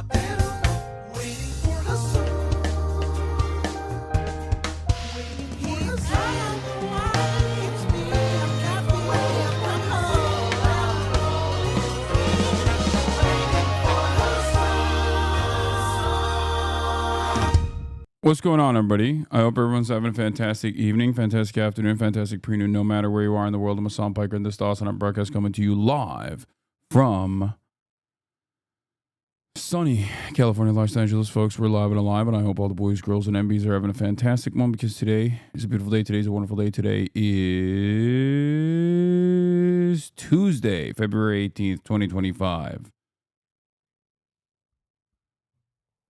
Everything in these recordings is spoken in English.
pero no. Waiting for Hassan. He's on the line. It's me, I'm Kathy, I'm home. Waiting for Hassan. What's going on, everybody? I hope everyone's having a fantastic evening, fantastic afternoon, fantastic pre-noon, no matter where you are in the world. I'm Hasan Piker, and this is the Hasanabi broadcast coming to you live from sunny California, Los Angeles, folks. We're live and alive, and I hope all the boys, girls, and MBs are having a fantastic one because today is a beautiful day. Today's a wonderful day. Today is Tuesday, February 18th, 2025.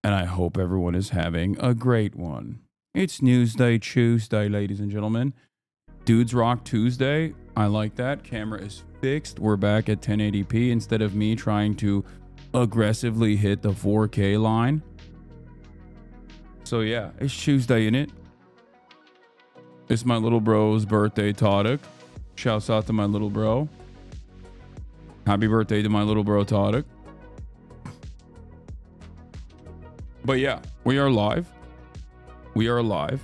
And I hope everyone is having a great one. It's Newsday, Tuesday, ladies and gentlemen. Dudes Rock Tuesday. I like that. Camera is fixed. We're back at 1080p instead of me trying to aggressively hit the 4K line. So yeah, it's Tuesday in it. It's my little bro's birthday, Tadek. Shouts out to my little bro. Happy birthday to my little bro, Tadek. But yeah, we are live. We are live.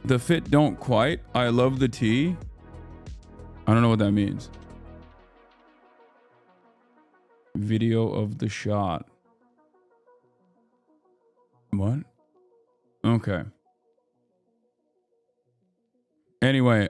The fit don't quite. I love the tea. I don't know what that means. Video of the shot. What? Okay. Anyway,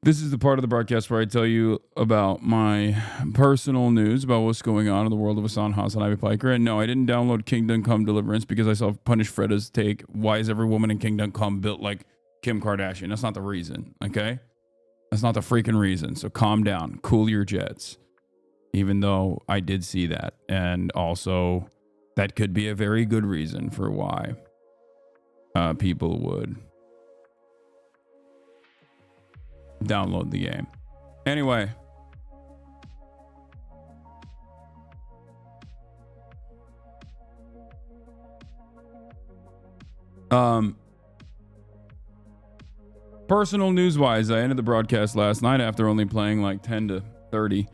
this is the part of the broadcast where I tell you about my personal news about what's going on in the world of Hasanabi Piker. And no, I didn't download Kingdom Come Deliverance because I saw Punish Freda's take. Why is every woman in Kingdom Come built like Kim Kardashian? That's not the reason, okay? That's not the freaking reason. So calm down. Cool your jets. Even though I did see that. And also, that could be a very good reason for why people would download the game. Anyway, personal news wise, I ended the broadcast last night after only playing like 10 to 30,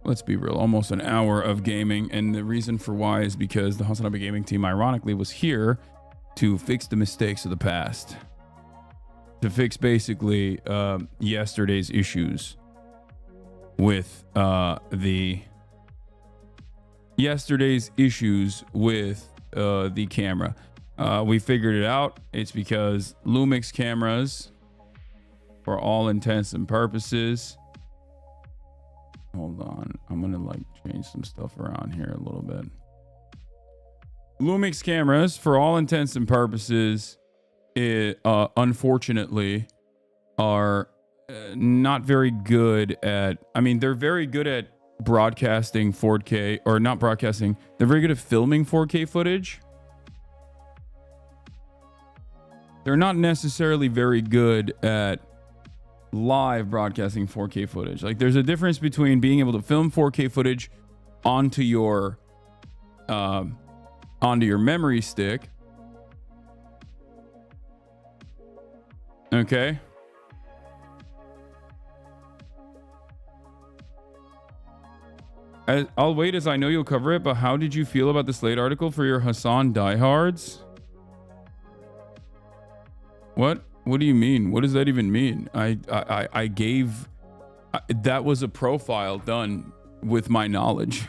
let's be real, almost an hour of gaming. And the reason for why is because the Hasanabi gaming team ironically was here to fix the mistakes of the past. To fix basically yesterday's issues with the camera. We figured it out. It's because Lumix cameras, for all intents and purposes. Hold on, I'm gonna like change some stuff around here a little bit. Lumix cameras, for all intents and purposes, unfortunately are not very good at, I mean, they're very good at broadcasting 4K, or not broadcasting, they're very good at filming 4K footage. They're not necessarily very good at live broadcasting 4K footage. Like, there's a difference between being able to film 4K footage onto your memory stick. Okay. I'll wait, as I know you'll cover it, but how did you feel about the Slate article for your Hasan diehards? What do you mean? What does that even mean? I gave, that was a profile done with my knowledge.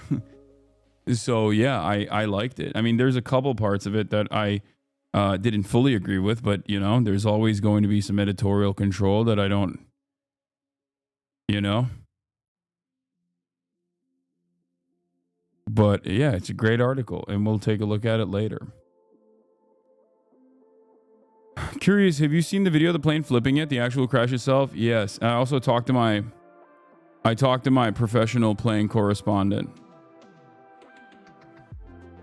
So yeah, I liked it. I mean, there's a couple parts of it that I didn't fully agree with, but you know, there's always going to be some editorial control that I don't, you know. But yeah, it's a great article, and we'll take a look at it later. Curious, have you seen the video of the plane flipping yet? The actual crash itself? Yes. I also talked to my professional plane correspondent.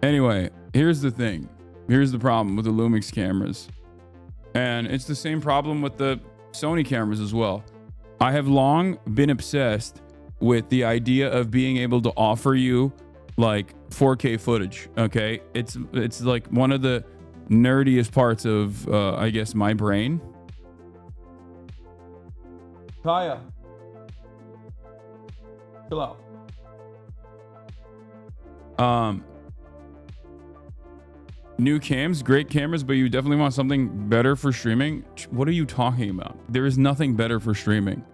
Anyway, here's the thing. Here's the problem with the Lumix cameras. And it's the same problem with the Sony cameras as well. I have long been obsessed with the idea of being able to offer you like 4K footage. Okay. It's like one of the nerdiest parts of, I guess, my brain. Kaya, chill out. New cams, great cameras, but you definitely want something better for streaming. What are you talking about? There is nothing better for streaming.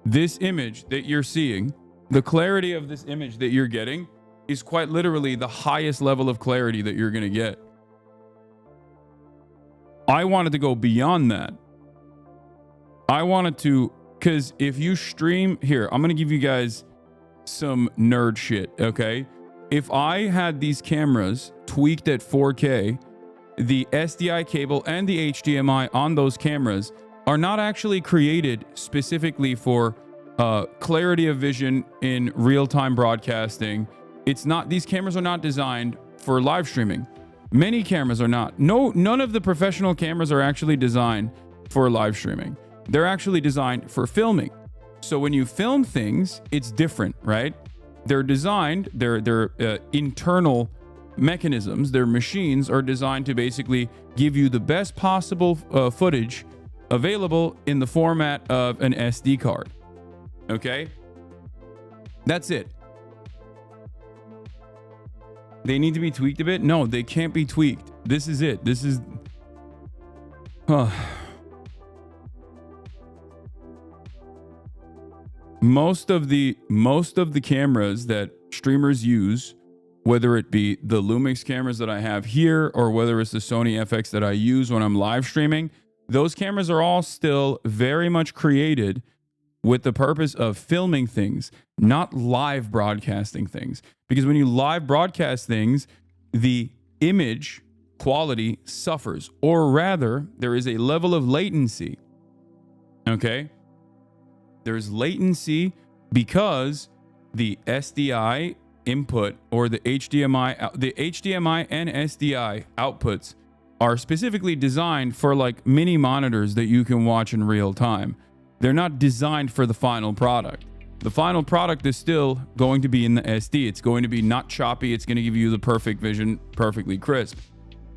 This image that you're seeing, the clarity of this image that you're getting is quite literally the highest level of clarity that you're going to get. I wanted to go beyond that. I wanted to, because if you stream here, I'm going to give you guys some nerd shit, okay? If I had these cameras tweaked at 4K, the SDI cable and the HDMI on those cameras are not actually created specifically for clarity of vision in real-time broadcasting. It's not, these cameras are not designed for live streaming. Many cameras are not. None of the professional cameras are actually designed for live streaming. They're actually designed for filming. So when you film things, it's different, right? They're designed, their internal mechanisms, their machines are designed to basically give you the best possible footage available in the format of an SD card. Okay? That's it. They need to be tweaked a bit? No, they can't be tweaked. This is it. This is... Most of the cameras that streamers use, whether it be the Lumix cameras that I have here or whether it's the Sony FX that I use when I'm live streaming, those cameras are all still very much created with the purpose of filming things, not live broadcasting things. Because when you live broadcast things, the image quality suffers, or rather, there is a level of latency. Okay? There's latency because the SDI input or the HDMI and SDI outputs are specifically designed for like mini monitors that you can watch in real time. They're not designed for the final product. The final product is still going to be in the SD. It's going to be not choppy. It's going to give you the perfect vision, perfectly crisp.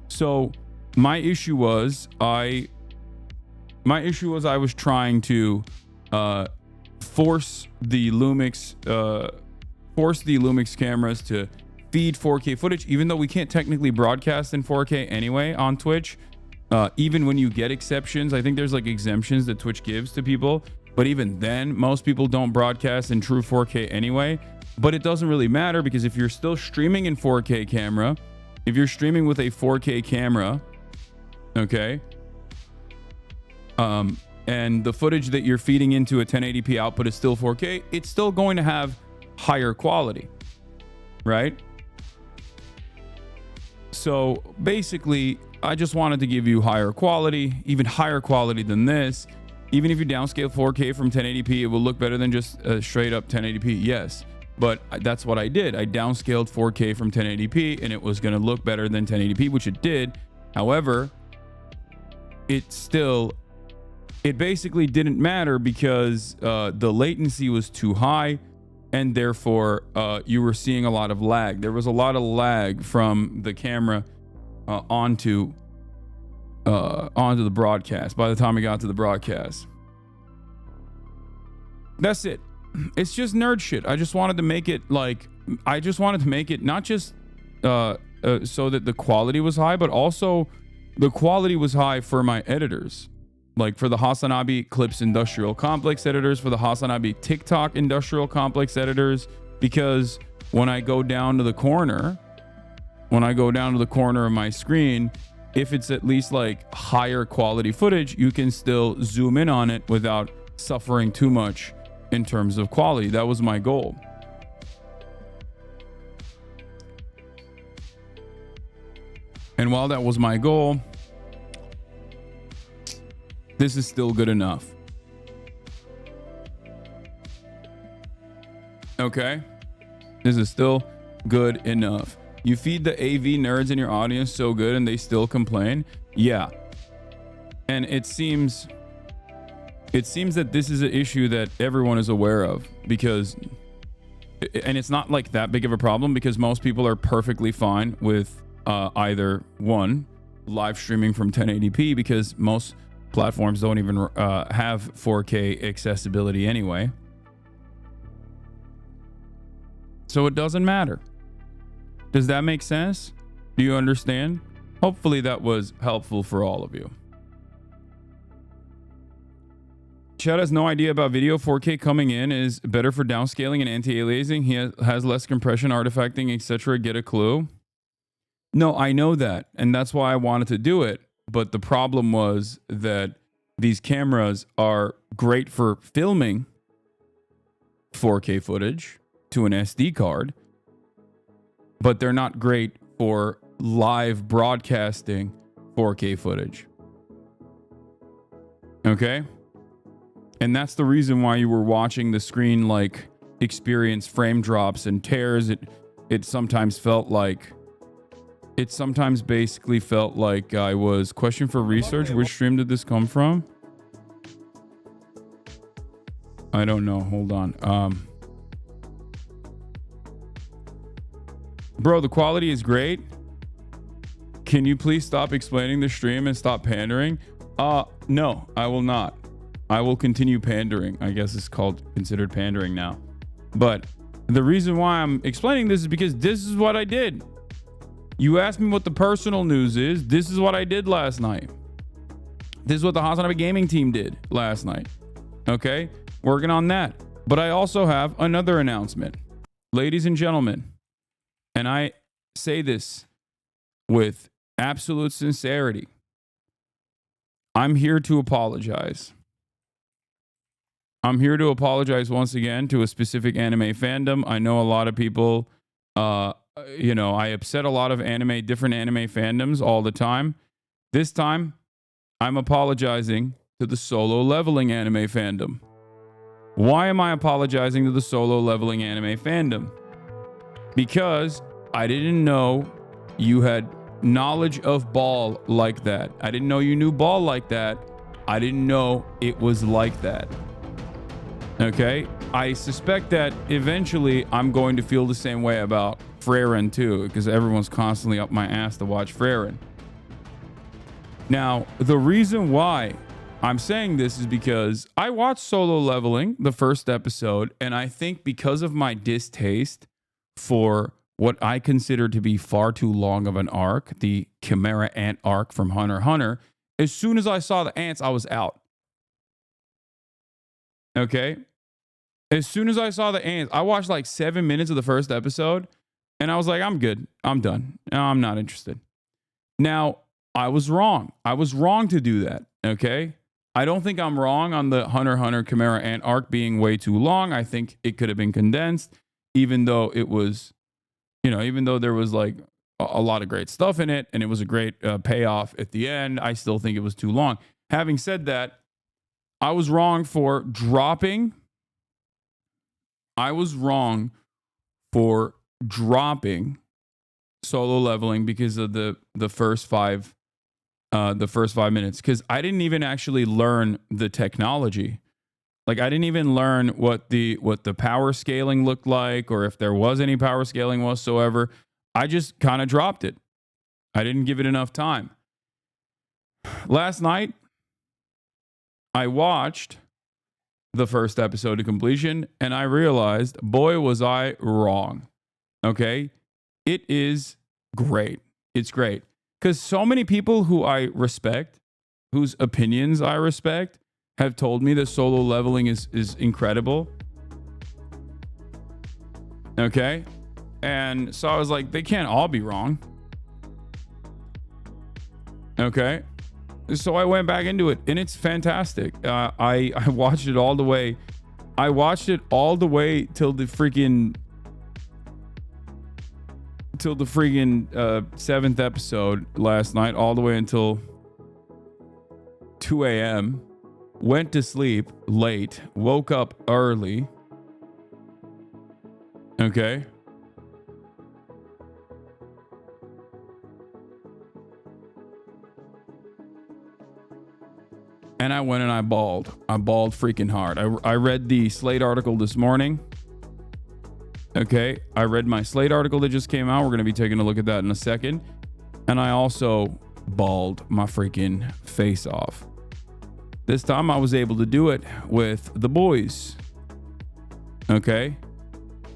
So my issue was I was trying to force the Lumix cameras to feed 4K footage, even though we can't technically broadcast in 4K anyway on Twitch. Even when you get exceptions, I think there's like exemptions that Twitch gives to people, but even then, most people don't broadcast in true 4K anyway. But it doesn't really matter, because if you're still streaming in 4K camera, if you're streaming with a 4K camera, okay, and the footage that you're feeding into a 1080p output is still 4K, it's still going to have higher quality, right? So basically, I just wanted to give you higher quality, even higher quality than this. Even if you downscale 4K from 1080p, it will look better than just straight up 1080p, yes. But that's what I did. I downscaled 4K from 1080p, and it was going to look better than 1080p, which it did. However, it basically didn't matter because the latency was too high, and therefore you were seeing a lot of lag. There was a lot of lag from the camera onto the broadcast by the time we got to the broadcast. That's it. It's just nerd shit. I just wanted to make it not just so that the quality was high, but also the quality was high for my editors. Like for the Hasanabi Clips Industrial Complex editors, for the Hasanabi TikTok Industrial Complex editors, because when I go down to the corner of my screen, if it's at least like higher quality footage, you can still zoom in on it without suffering too much in terms of quality. That was my goal. And while that was my goal, this is still good enough. Okay? This is still good enough. You feed the AV nerds in your audience so good and they still complain? Yeah. And it seems that this is an issue that everyone is aware of, because, and it's not like that big of a problem, because most people are perfectly fine with either one, live streaming from 1080p, because most platforms don't even have 4K accessibility anyway. So it doesn't matter. Does that make sense? Do you understand? Hopefully that was helpful for all of you. Chad has no idea about video. 4K coming in is better for downscaling and anti-aliasing. He has less compression, artifacting, etc. Get a clue? No, I know that. And that's why I wanted to do it. But the problem was that these cameras are great for filming 4K footage to an SD card, but they're not great for live broadcasting 4K footage. Okay? And that's the reason why you were watching the screen like experience frame drops and tears. It sometimes basically felt like I was question for research. Which stream did this come from? I don't know. Hold on. Bro, the quality is great. Can you please stop explaining the stream and stop pandering? No, I will not. I will continue pandering. I guess it's considered pandering now. But the reason why I'm explaining this is because this is what I did. You asked me what the personal news is. This is what I did last night. This is what the Hasanabi gaming team did last night. Okay? Working on that. But I also have another announcement. Ladies and gentlemen, and I say this with absolute sincerity, I'm here to apologize. I'm here to apologize once again to a specific anime fandom. I know a lot of people, I upset a lot of different anime fandoms all the time. This time, I'm apologizing to the Solo Leveling anime fandom. Why am I apologizing to the Solo Leveling anime fandom? Because I didn't know you had knowledge of Ball like that. I didn't know you knew Ball like that. I didn't know it was like that. Okay? I suspect that eventually I'm going to feel the same way about Frieren too, because everyone's constantly up my ass to watch Frieren. Now, the reason why I'm saying this is because I watched Solo Leveling, the first episode, and I think because of my distaste for what I consider to be far too long of an arc, the Chimera Ant arc from Hunter x Hunter, as soon as I saw the ants, I was out. Okay? As soon as I saw the ants, I watched like 7 minutes of the first episode, and I was like, I'm good. I'm done. I'm not interested. Now, I was wrong. I was wrong to do that. Okay? I don't think I'm wrong on the Hunter x Hunter Chimera Ant arc being way too long. I think it could have been condensed, even though it was, even though there was like a lot of great stuff in it and it was a great payoff at the end, I still think it was too long. Having said that, I was wrong for dropping. I was wrong for dropping Solo Leveling because of the first 5 minutes, because I didn't even actually learn the technology. Like, I didn't even learn what the power scaling looked like, or if there was any power scaling whatsoever. I just kind of dropped it. I didn't give it enough time. Last night, I watched the first episode to completion, and I realized, boy, was I wrong. Okay? It is great. It's great. Because so many people who I respect, whose opinions I respect, have told me that Solo Leveling is incredible. Okay? And so I was like, they can't all be wrong. Okay? So I went back into it, and it's fantastic. I watched it all the way. I watched it all the way till the freaking 7th episode last night, all the way until 2 a.m. Went to sleep late, woke up early. Okay. And I went and I bawled. I bawled freaking hard. I read the Slate article this morning. Okay. I read my Slate article that just came out. We're going to be taking a look at that in a second. And I also bawled my freaking face off. This time I was able to do it with the boys. Okay.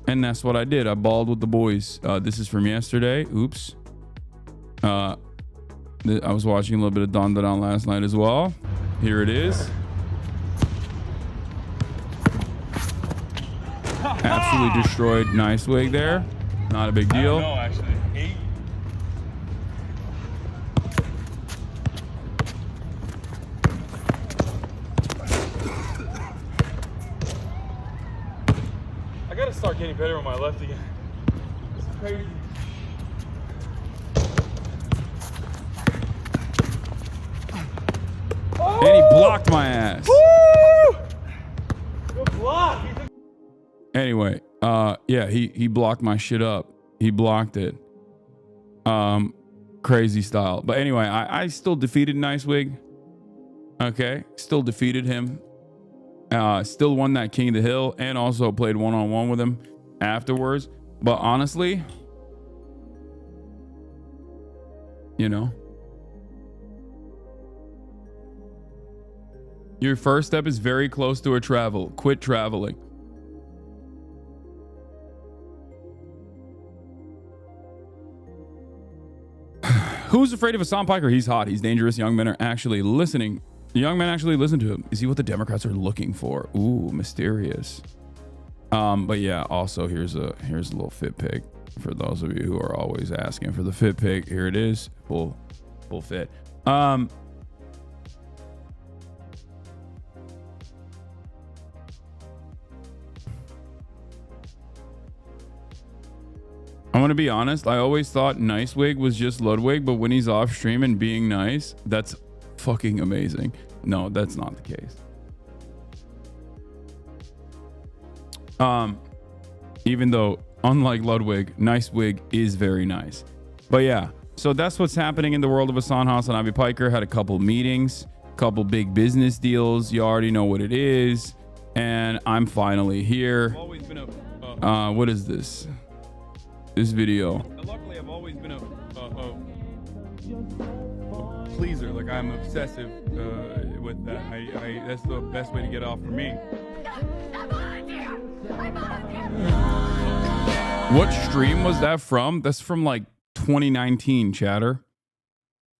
And that's what I did. I balled with the boys. This is from yesterday. Oops. I was watching a little bit of Don Don last night as well. Here it is. Absolutely destroyed Nice Wig there. Not a big deal. No, actually. 8. I gotta start getting better with my left again. This is crazy. And he blocked my ass. Woo! Good block. Anyway, yeah, he blocked my shit up. He blocked it. Crazy style. But anyway, I still defeated Nice Wig. Okay, still defeated him. Still won that King of the Hill and also played one-on-one with him afterwards. But honestly, you know, your first step is very close to a travel. Quit traveling. Who's afraid of Hasan Piker? He's hot. He's dangerous. Young men are actually listening. Young men actually listen to him. Is he what the Democrats are looking for? Ooh, mysterious. But yeah, also here's a little fit pic for those of you who are always asking for the fit pic. Here it is. Full fit. I'm gonna be honest. I always thought Nice Wig was just Ludwig, but when he's off stream and being nice, that's fucking amazing. No, that's not the case. Even though, unlike Ludwig, Nice Wig is very nice. But yeah, so that's what's happening in the world of Hasan. Hasanabi Piker had a couple meetings, couple big business deals. You already know what it is, and I'm finally here. What is this? This video. Luckily, I've always been a pleaser. Like, I'm obsessive with that. That's the best way to get off for me. What stream was that from? That's from like 2019, chatter,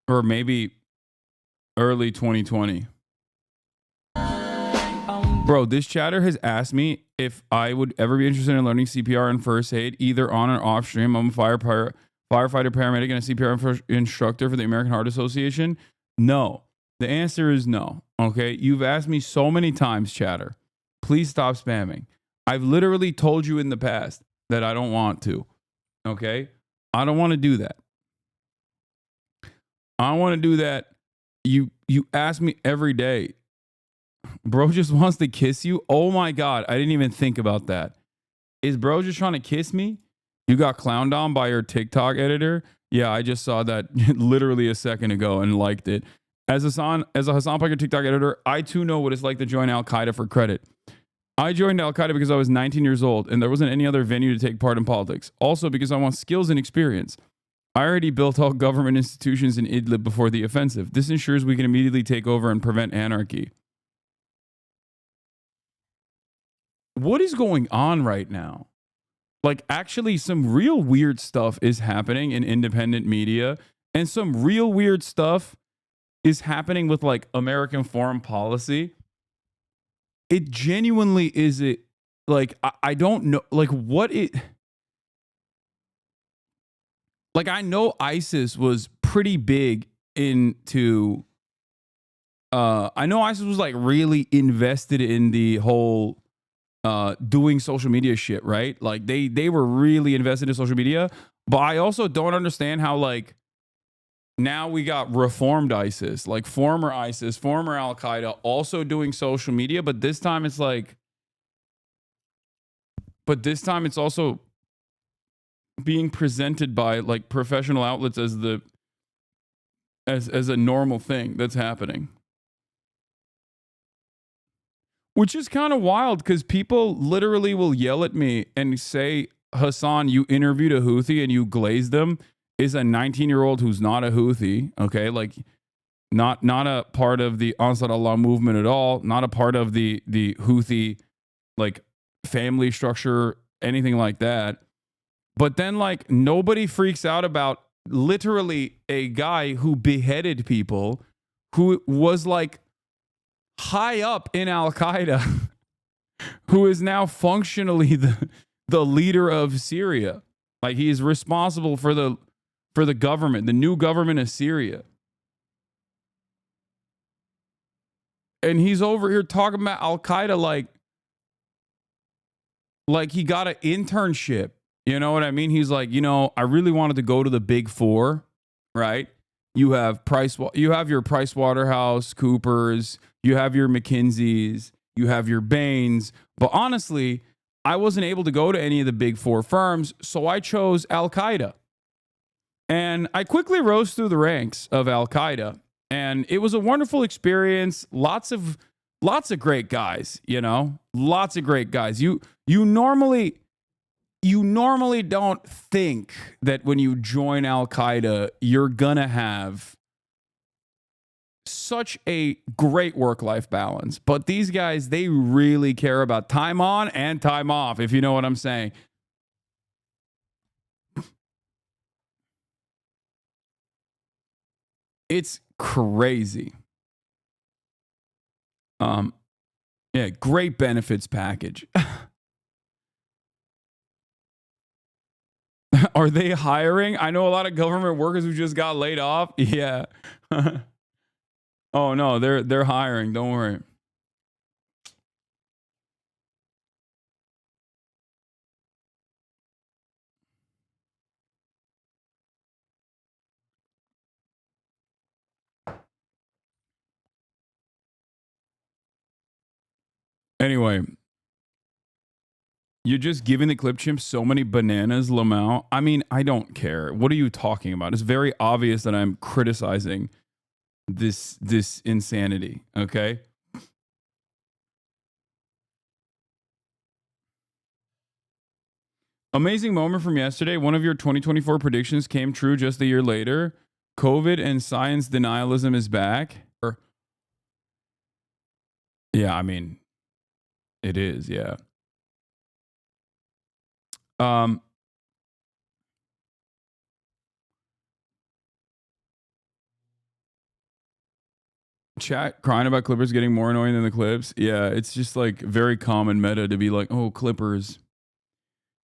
or maybe early 2020. Bro, this chatter has asked me if I would ever be interested in learning CPR and first aid, either on or off stream. I'm a firefighter, paramedic, and a CPR instructor for the American Heart Association. No. The answer is no. Okay? You've asked me so many times, chatter. Please stop spamming. I've literally told you in the past that I don't want to. Okay? I don't want to do that. I want to do that. You ask me every day. Bro just wants to kiss you? Oh my God. I didn't even think about that. Is bro just trying to kiss me? You got clowned on by your TikTok editor? Yeah, I just saw that literally a second ago and liked it. As a Hasan Piker TikTok editor, I too know what it's like to join Al Qaeda for credit. I joined Al Qaeda because I was 19 years old and there wasn't any other venue to take part in politics. Also because I want skills and experience. I already built all government institutions in Idlib before the offensive. This ensures we can immediately take over and prevent anarchy. What is going on right now? Like, actually, some real weird stuff is happening in independent media, and some real weird stuff is happening with like American foreign policy. It genuinely is it like I don't know like what it like. I know ISIS was pretty big into I know ISIS was like really invested in the whole doing social media shit, right? Like they were really invested in social media, but I also don't understand how like now we got reformed ISIS, like former ISIS, former Al Qaeda, also doing social media, but this time it's like, but this time it's also being presented by like professional outlets as the as a normal thing that's happening. Which is kind of wild because people literally will yell at me and say, Hasan, you interviewed a Houthi and you glazed them. Is a 19-year-old who's not a Houthi, okay? Like, not a part of the Ansar Allah movement at all, not a part of the Houthi, like, family structure anything like that. But then like nobody freaks out about literally a guy who beheaded people, who was like high up in Al-Qaeda, who is now functionally the leader of Syria. Like he is responsible for the government, the new government of Syria. And he's over here talking about Al-Qaeda like he got an internship. You know what I mean? He's like, I really wanted to go to the big four, right? You have your Price Waterhouse Coopers, you have your McKinseys, you have your Bains. But honestly, I wasn't able to go to any of the big four firms, so I chose Al-Qaeda. And I quickly rose through the ranks of Al-Qaeda. And it was a wonderful experience. Lots of great guys, lots of great guys. You normally don't think that when you join Al-Qaeda, you're gonna have such a great work-life balance. But these guys, they really care about time on and time off, if you know what I'm saying. It's crazy. Yeah, great benefits package. Are they hiring? I know a lot of government workers who just got laid off. Yeah. Oh no, they're hiring. Don't worry. Anyway, you're just giving the clip chimp so many bananas, Lamau. I mean, I don't care. What are you talking about? It's very obvious that I'm criticizing this insanity, okay? Amazing moment from yesterday. One of your 2024 predictions came true just a year later. COVID and science denialism is back. Yeah, I mean, it is, yeah. Chat crying about Clippers getting more annoying than the Clips. Yeah, it's just like very common meta to be like, oh, Clippers.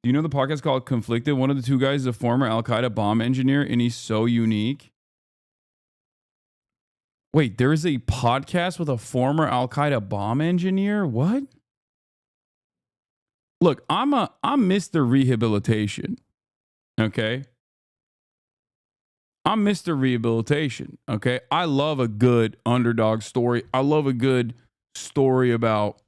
Do you know the podcast called Conflicted? One of the two guys is a former Al-Qaeda bomb engineer, and he's so unique. Wait, there is a podcast with a former Al-Qaeda bomb engineer? What? Look, I'm Mr. Rehabilitation. Okay? I'm Mr. Rehabilitation. Okay? I love a good underdog story. I love a good story about,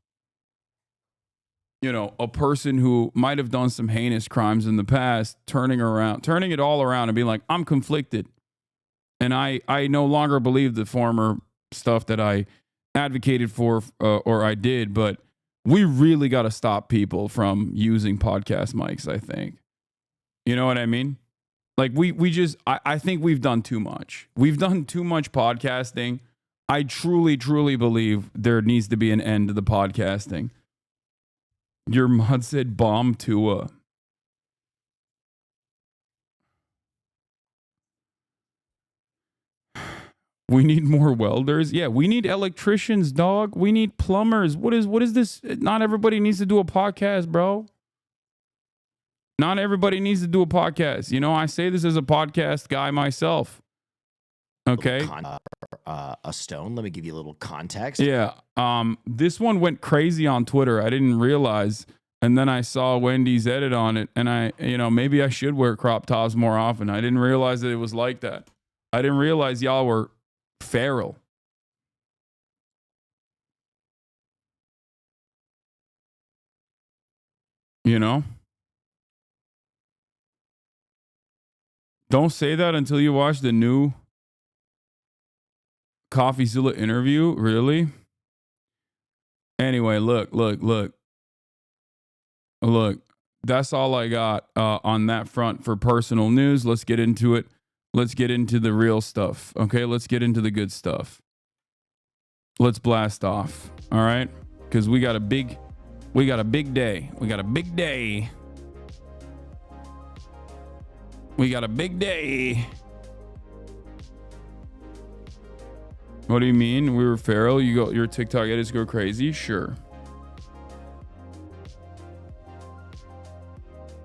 a person who might have done some heinous crimes in the past, turning it all around and being like, I'm conflicted. And I no longer believe the former stuff that I advocated for or I did, but we really got to stop people from using podcast mics, I think. You know what I mean? Like I think we've done too much. We've done too much podcasting. I truly, truly believe there needs to be an end to the podcasting. Your mod said bomb Tua. We need more welders. Yeah, we need electricians, dog. We need plumbers. What is this? Not everybody needs to do a podcast, bro. Not everybody needs to do a podcast. I say this as a podcast guy myself. Okay. A stone. Let me give you a little context. Yeah. This one went crazy on Twitter. I didn't realize. And then I saw Wendy's edit on it. And I, maybe I should wear crop tops more often. I didn't realize that it was like that. I didn't realize y'all were feral. Don't say that until you watch the new CoffeeZilla interview. Really? Anyway, look. That's all I got on that front for personal news. Let's get into it. Let's get into the real stuff. Okay, let's get into the good stuff. Let's blast off. All right, because we got a big day. We got a big day. We got a big day. What do you mean? We were feral? Your TikTok edits go crazy? Sure.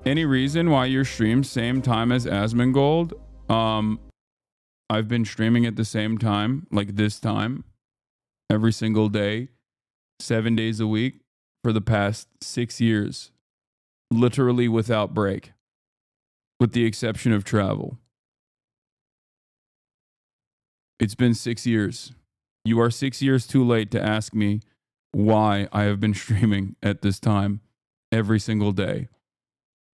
Any reason why your stream same time as Asmongold? I've been streaming at the same time, like this time, every single day, 7 days a week for the past 6 years, literally without break, with the exception of travel. It's been 6 years. You are 6 years too late to ask me why I have been streaming at this time every single day.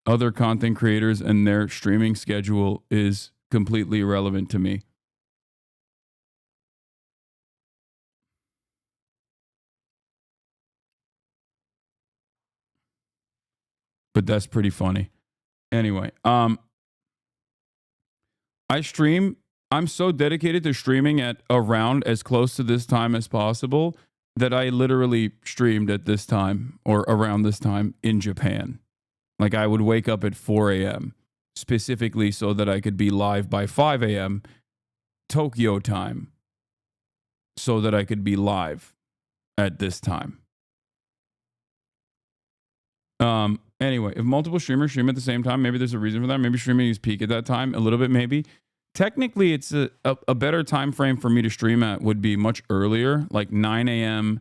Other content creators and their streaming schedule is completely irrelevant to me. But that's pretty funny. Anyway, I stream. I'm so dedicated to streaming at around as close to this time as possible that I literally streamed at this time or around this time in Japan. Like I would wake up at 4 a.m. specifically so that I could be live by 5 a.m. Tokyo time so that I could be live at this time. Anyway, if multiple streamers stream at the same time, maybe there's a reason for that. Maybe streaming is peak at that time a little bit, maybe. Technically, it's a better time frame for me to stream at would be much earlier, like 9 a.m.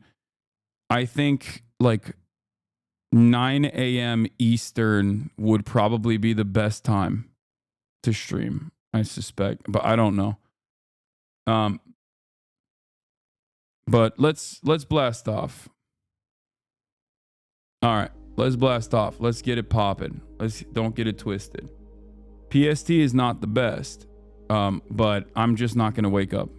I think like 9 a.m. Eastern would probably be the best time to stream, I suspect, but I don't know. But let's blast off. All right, let's blast off. Let's get it popping. Don't get it twisted. PST is not the best, but I'm just not gonna wake up.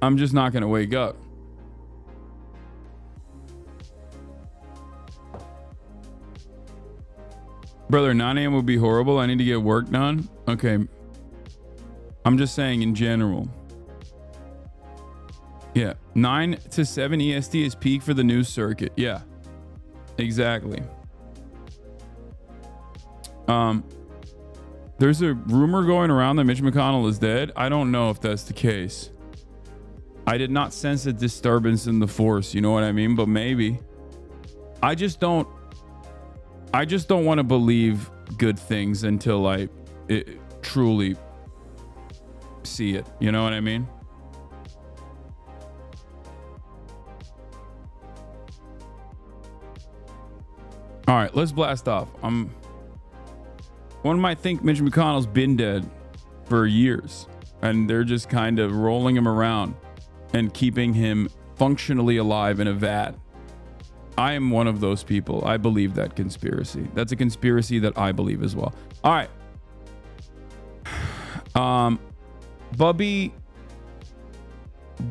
I'm just not gonna wake up. Brother, 9 a.m. would be horrible. I need to get work done. Okay. I'm just saying in general. Yeah. 9 to 7 EST is peak for the news circuit. Yeah. Exactly. There's a rumor going around that Mitch McConnell is dead. I don't know if that's the case. I did not sense a disturbance in the force, you know what I mean? But maybe. I just don't want to believe good things until I truly see it. You know what I mean? All right, let's blast off. One might think Mitch McConnell's been dead for years, and they're just kind of rolling him around and keeping him functionally alive in a vat. I am one of those people. I believe that conspiracy. That's a conspiracy that I believe as well. All right.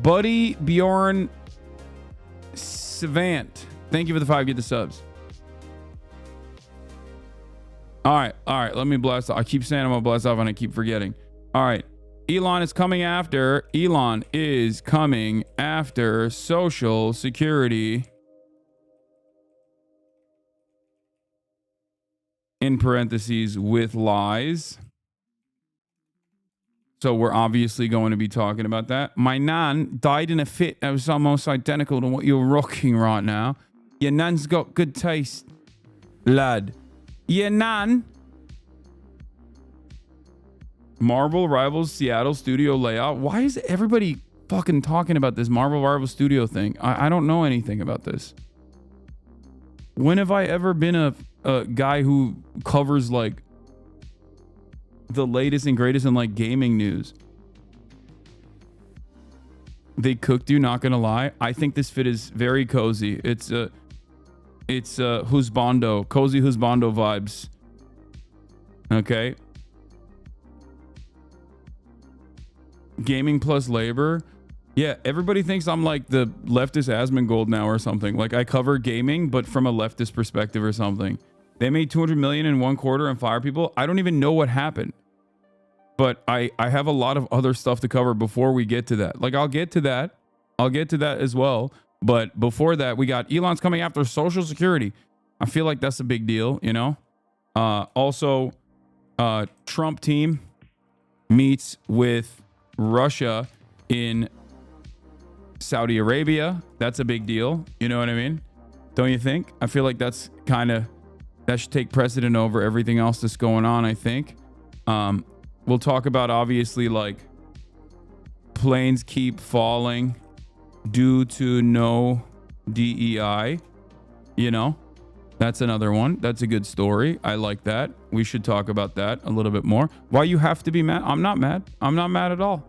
Buddy Bjorn Savant. Thank you for the 5. Get the subs. All right. Let me blast off. I keep saying I'm gonna blast off and I keep forgetting. All right. Elon is coming after Social Security. In parentheses, with lies. So we're obviously going to be talking about that. My nan died in a fit that was almost identical to what you're rocking right now. Your nan's got good taste, lad. Your nan. Marvel Rivals Seattle studio layout. Why is everybody fucking talking about this Marvel Rivals studio thing? I don't know anything about this. When have I ever been a guy who covers like the latest and greatest in like gaming news? They cooked you, not gonna lie. I think this fit is very cozy. It's husbando, cozy husbando vibes. Okay. Gaming plus labor. Yeah, everybody thinks I'm like the leftist Asmongold now or something. Like I cover gaming, but from a leftist perspective or something. They made 200 million in 1 quarter and fire people. I don't even know what happened. But I have a lot of other stuff to cover before we get to that. Like I'll get to that as well. But before that, we got Elon's coming after Social Security. I feel like that's a big deal, you know? Also, Trump team meets with Russia in Saudi Arabia. That's a big deal. You know what I mean? Don't you think? I feel like that's that should take precedent over everything else that's going on, I think. We'll talk about, obviously, like, planes keep falling due to no DEI. You know, that's another one. That's a good story. I like that. We should talk about that a little bit more. Why you have to be mad? I'm not mad. I'm not mad at all.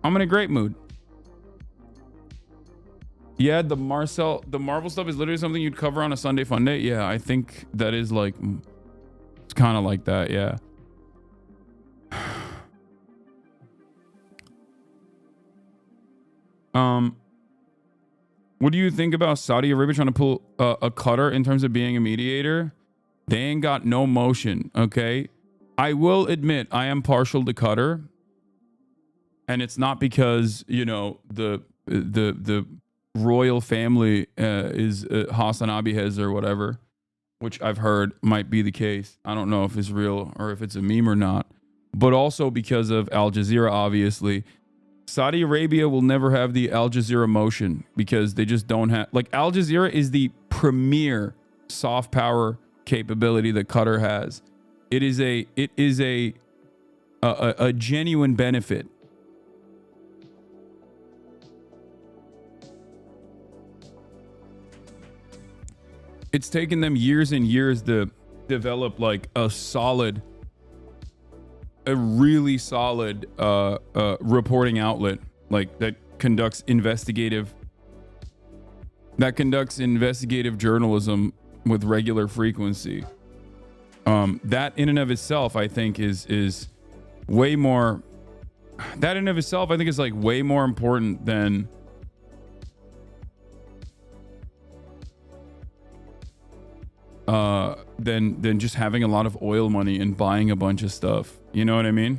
I'm in a great mood. Yeah, the Marvel stuff is literally something you'd cover on a Sunday fun day. Yeah, I think that is like, it's kind of like that. Yeah. What do you think about Saudi Arabia trying to pull a Qatar in terms of being a mediator? They ain't got no motion. Okay. I will admit I am partial to Qatar, and it's not because, you know, the royal family is Hasanabi has or whatever, which I've heard might be the case. I don't know if it's real or if it's a meme or not, but also because of Al Jazeera, obviously. Saudi Arabia will never have the Al Jazeera motion because they just don't have, like, Al Jazeera is the premier soft power capability that Qatar has. It is a genuine benefit. It's taken them years and years to develop like a really solid reporting outlet, like that conducts investigative journalism with regular frequency. That in and of itself, I think is way more. That in and of itself, I think is like way more important than just having a lot of oil money and buying a bunch of stuff. You know what I mean?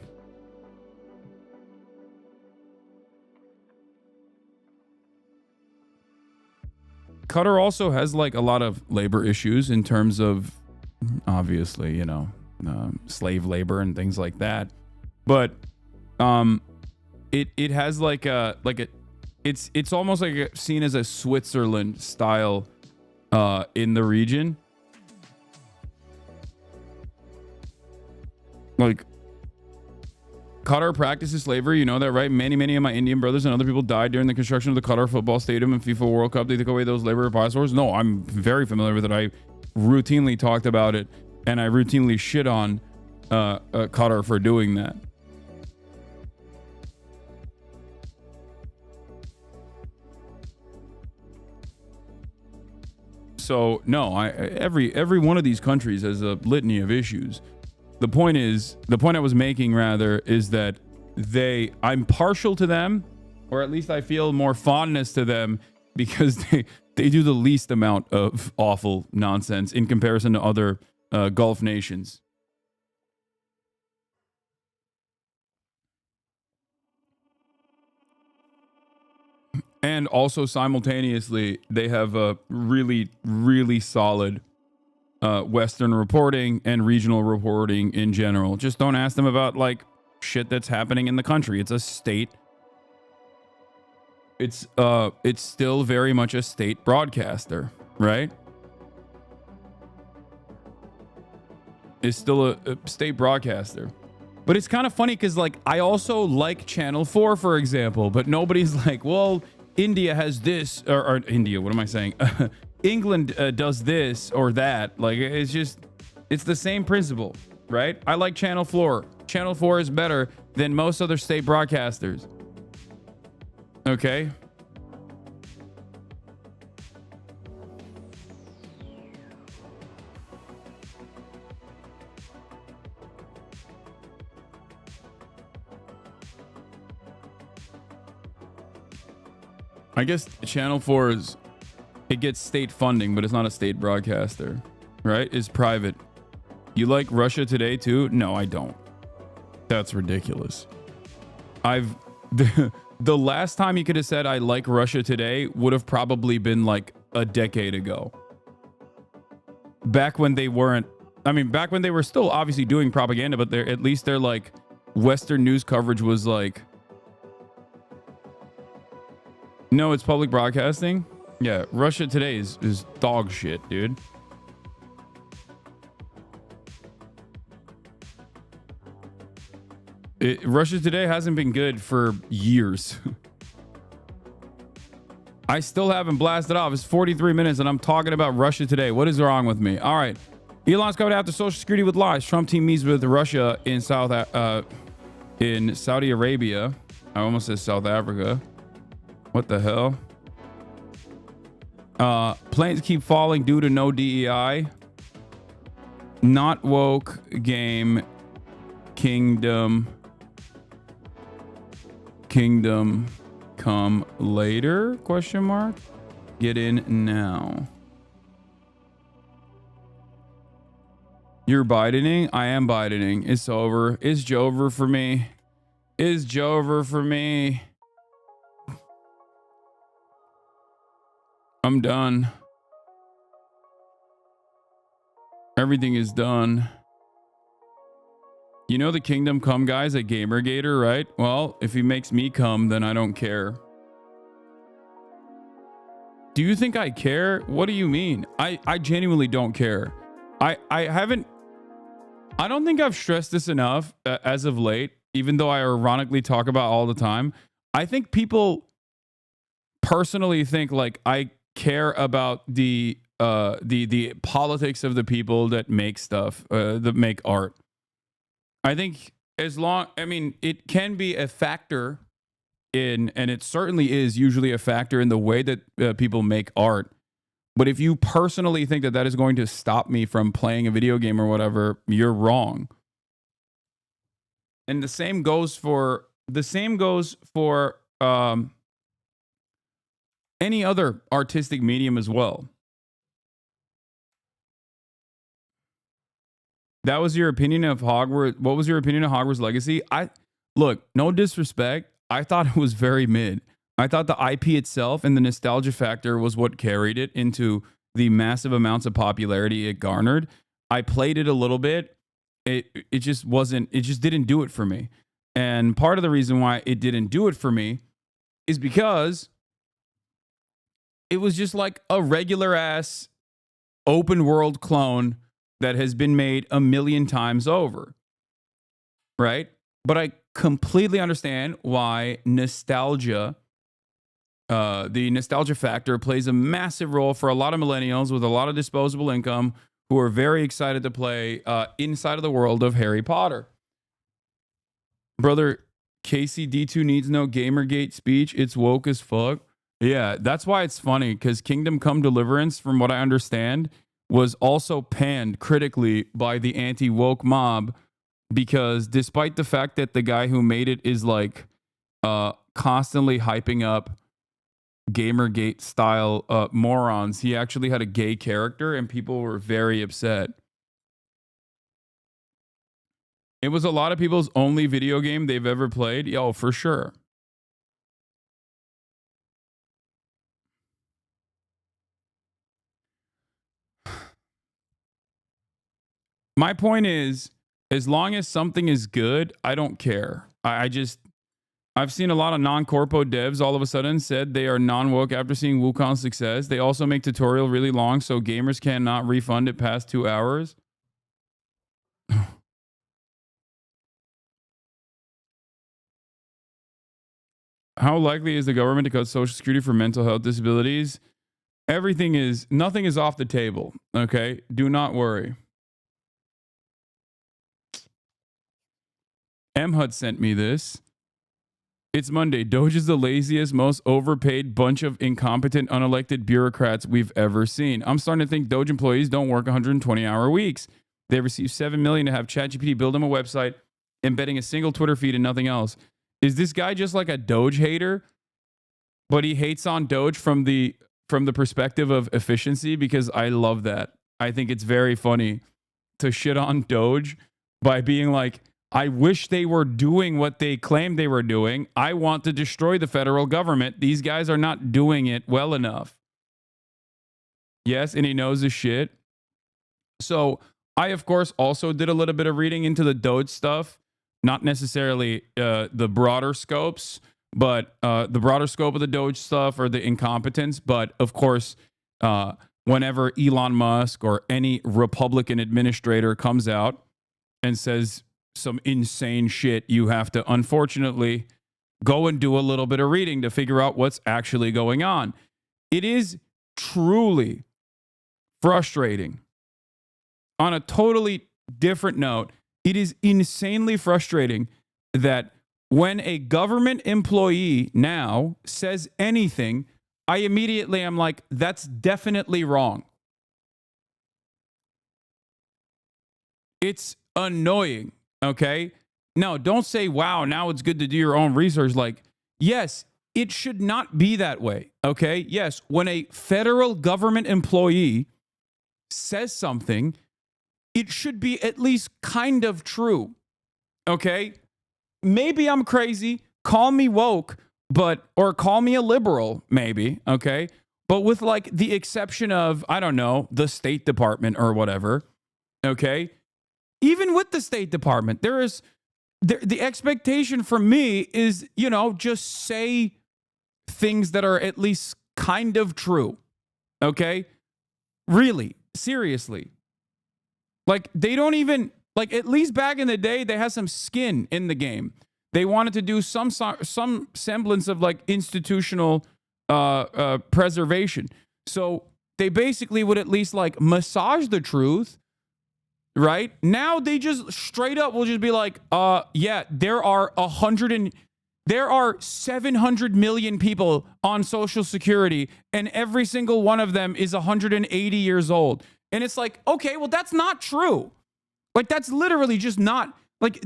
Qatar also has like a lot of labor issues in terms of, obviously, you know, slave labor and things like that. But it has like a it's almost like seen as a Switzerland style in the region. Like, Qatar practices slavery, you know that, right? Many of my Indian brothers and other people died during the construction of the Qatar football stadium and FIFA World Cup. They took away those labor repositories. No, I'm very familiar with it. I routinely talked about it, and I routinely shit on Qatar for doing that. So no, every one of these countries has a litany of issues. The point I was making rather is that I'm partial to them, or at least I feel more fondness to them because they do the least amount of awful nonsense in comparison to other Gulf nations. And also simultaneously, they have a really, really solid Western reporting and regional reporting in general. Just don't ask them about like shit that's happening in the country. It's a state. It's still very much a state broadcaster, right? It's still a state broadcaster. But it's kind of funny because like I also like Channel 4, for example, but nobody's like, well, India has this or India, what am I saying? England does this or that. Like, it's the same principle, right? I like Channel 4. Channel 4 is better than most other state broadcasters. Okay. I guess Channel 4 is, it gets state funding, but it's not a state broadcaster, right? It's private. You like Russia Today too? No, I don't. That's ridiculous. the last time you could have said I like Russia today would have probably been like a decade ago. Back when they weren't, I mean, back when they were still obviously doing propaganda, but they're at least their like Western news coverage was like, no, it's public broadcasting. Yeah, Russia today is dog shit, dude. Russia today hasn't been good for years. I still haven't blasted off. It's 43 minutes and I'm talking about Russia today. What is wrong with me? All right. Elon's coming after Social Security with lies. Trump team meets with Russia in Saudi Arabia. I almost said South Africa. What the hell? Planes keep falling due to no DEI. Not woke game. Kingdom come later? Question mark. Get in now. You're Bidening? I am Bidening. It's over. It's Jover for me. It's Jover for me. I'm done. Everything is done. You know the Kingdom Come guys at Gamergator, right? Well, if he makes me come, then I don't care. Do you think I care? What do you mean? I genuinely don't care. I don't think I've stressed this enough as of late, even though I ironically talk about all the time. I think people personally think like I care about the politics of the people that make stuff, that make art. I think it can be a factor in, and it certainly is usually a factor in the way that people make art. But if you personally think that that is going to stop me from playing a video game or whatever, you're wrong. And the same goes for any other artistic medium as well. That was your opinion of Hogwarts. What was your opinion of Hogwarts Legacy? Look, no disrespect. I thought it was very mid. I thought the IP itself and the nostalgia factor was what carried it into the massive amounts of popularity it garnered. I played it a little bit. It just didn't do it for me. And part of the reason why it didn't do it for me is because it was just like a regular ass open world clone that has been made a million times over. Right? But I completely understand why nostalgia, the nostalgia factor plays a massive role for a lot of millennials with a lot of disposable income who are very excited to play inside of the world of Harry Potter. Brother, Casey D2 needs no Gamergate speech. It's woke as fuck. Yeah, that's why it's funny, because Kingdom Come Deliverance, from what I understand, was also panned critically by the anti-woke mob, because despite the fact that the guy who made it is like constantly hyping up Gamergate style morons, he actually had a gay character and people were very upset. It was a lot of people's only video game they've ever played. Yo, for sure. My point is, as long as something is good, I don't care. I've seen a lot of non-corpo devs all of a sudden said they are non-woke after seeing Wukong's success. They also make tutorial really long so gamers cannot refund it past 2 hours. How likely is the government to cut Social Security for mental health disabilities? Nothing is off the table. Okay? Do not worry. MHUD sent me this. It's Monday. Doge is the laziest, most overpaid bunch of incompetent, unelected bureaucrats we've ever seen. I'm starting to think Doge employees don't work 120-hour weeks. They receive $7 million to have ChatGPT build them a website, embedding a single Twitter feed and nothing else. Is this guy just like a Doge hater? But he hates on Doge from the perspective of efficiency, because I love that. I think it's very funny to shit on Doge by being like, I wish they were doing what they claimed they were doing. I want to destroy the federal government. These guys are not doing it well enough. Yes, and he knows his shit. So I, of course, also did a little bit of reading into the Doge stuff. Not necessarily the broader scopes, but the broader scope of the Doge stuff or the incompetence. But, of course, whenever Elon Musk or any Republican administrator comes out and says some insane shit, you have to, unfortunately, go and do a little bit of reading to figure out what's actually going on. It is truly frustrating. On a totally different note, it is insanely frustrating that when a government employee now says anything, I immediately am like, that's definitely wrong. It's annoying, okay? No, don't say, wow, now it's good to do your own research. Like, yes, it should not be that way, okay? Yes, when a federal government employee says something, it should be at least kind of true, okay? Maybe I'm crazy, call me woke, or call me a liberal, maybe, okay? But with like the exception of, I don't know, the State Department or whatever, okay? Even with the State Department, the expectation from me is, just say things that are at least kind of true, okay? Really, seriously. Like, they don't even, like, at least back in the day, they had some skin in the game. They wanted to do some semblance of, like, institutional preservation. So they basically would at least, like, massage the truth, right? Now they just straight up will just be like, yeah, there are 700 million people on Social Security, and every single one of them is 180 years old. And it's like, okay, well, that's not true. Like, that's literally just not, like,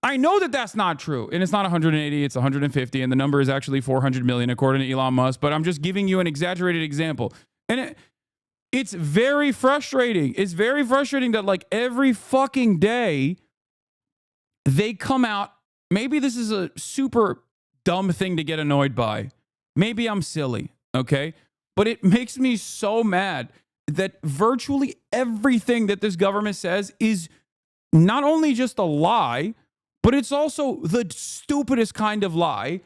I know that that's not true. And it's not 180, it's 150. And the number is actually 400 million, according to Elon Musk. But I'm just giving you an exaggerated example. And it's very frustrating. It's very frustrating that, like, every fucking day they come out. Maybe this is a super dumb thing to get annoyed by. Maybe I'm silly, okay? But it makes me so mad that virtually everything that this government says is not only just a lie, but it's also the stupidest kind of lie.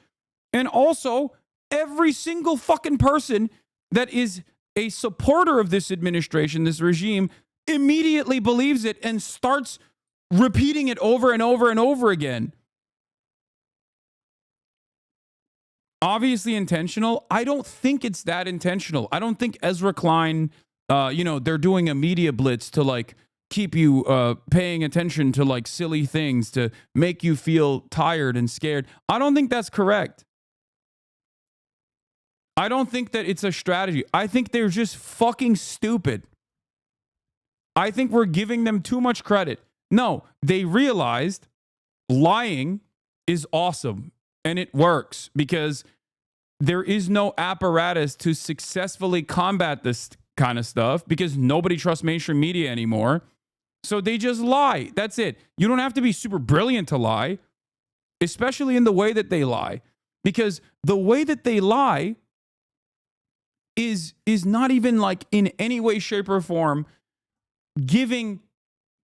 And also, every single fucking person that is a supporter of this administration, this regime, immediately believes it and starts repeating it over and over and over again. Obviously intentional. I don't think it's that intentional. I don't think Ezra Klein, they're doing a media blitz to, like, keep you paying attention to, like, silly things to make you feel tired and scared. I don't think that's correct. I don't think that it's a strategy. I think they're just fucking stupid. I think we're giving them too much credit. No, they realized lying is awesome and it works because there is no apparatus to successfully combat this kind of stuff because nobody trusts mainstream media anymore. So they just lie. That's it. You don't have to be super brilliant to lie, especially in the way that they lie, because the way that they lie is not even, like, in any way, shape, or form giving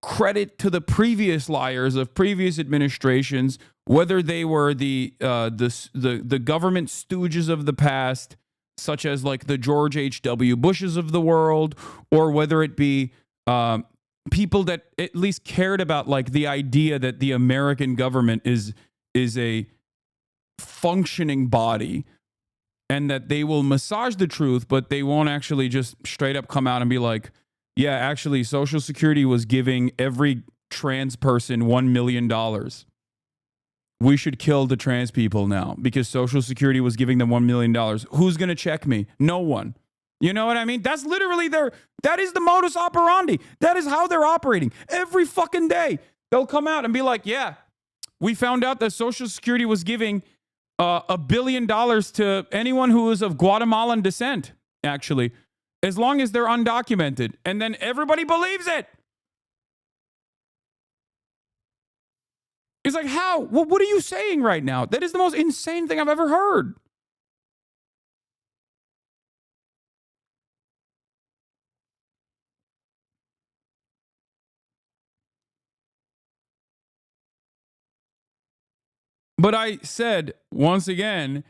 credit to the previous liars of previous administrations, whether they were the government stooges of the past, such as, like, the George H.W. Bushes of the world, or whether it be people that at least cared about, like, the idea that the American government is a functioning body and that they will massage the truth, but they won't actually just straight up come out and be like, yeah, actually, Social Security was giving every trans person $1 million. We should kill the trans people now because Social Security was giving them $1 million. Who's going to check me? No one. You know what I mean? That's literally that is the modus operandi. That is how they're operating. Every fucking day, they'll come out and be like, yeah, we found out that Social Security was giving $1 billion to anyone who is of Guatemalan descent, actually, as long as they're undocumented. And then everybody believes it. It's like, how? What are you saying right now? That is the most insane thing I've ever heard. But I said, once again,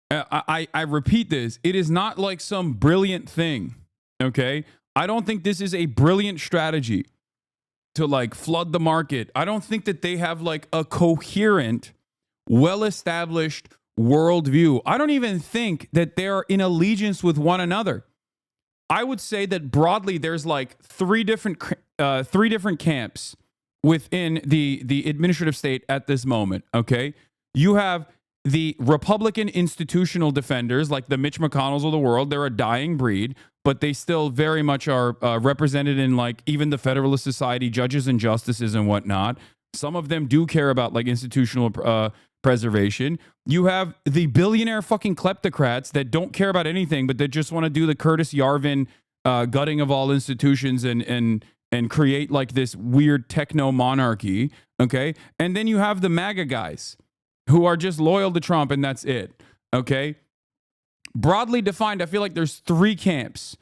I repeat this. It is not like some brilliant thing, okay? I don't think this is a brilliant strategy to like flood the market. I don't think that they have like a coherent, well-established worldview. I don't even think that they're in allegiance with one another. I would say that broadly, there's like three different camps within the administrative state at this moment, okay? You have the Republican institutional defenders, like the Mitch McConnells of the world. They're a dying breed, but they still very much are represented in like even the Federalist Society, judges and justices and whatnot. Some of them do care about like institutional preservation. You have the billionaire fucking kleptocrats that don't care about anything, but that just want to do the Curtis Yarvin gutting of all institutions and create like this weird techno monarchy. Okay. And then you have the MAGA guys who are just loyal to Trump, and that's it. Okay. Broadly defined, I feel like there's three camps.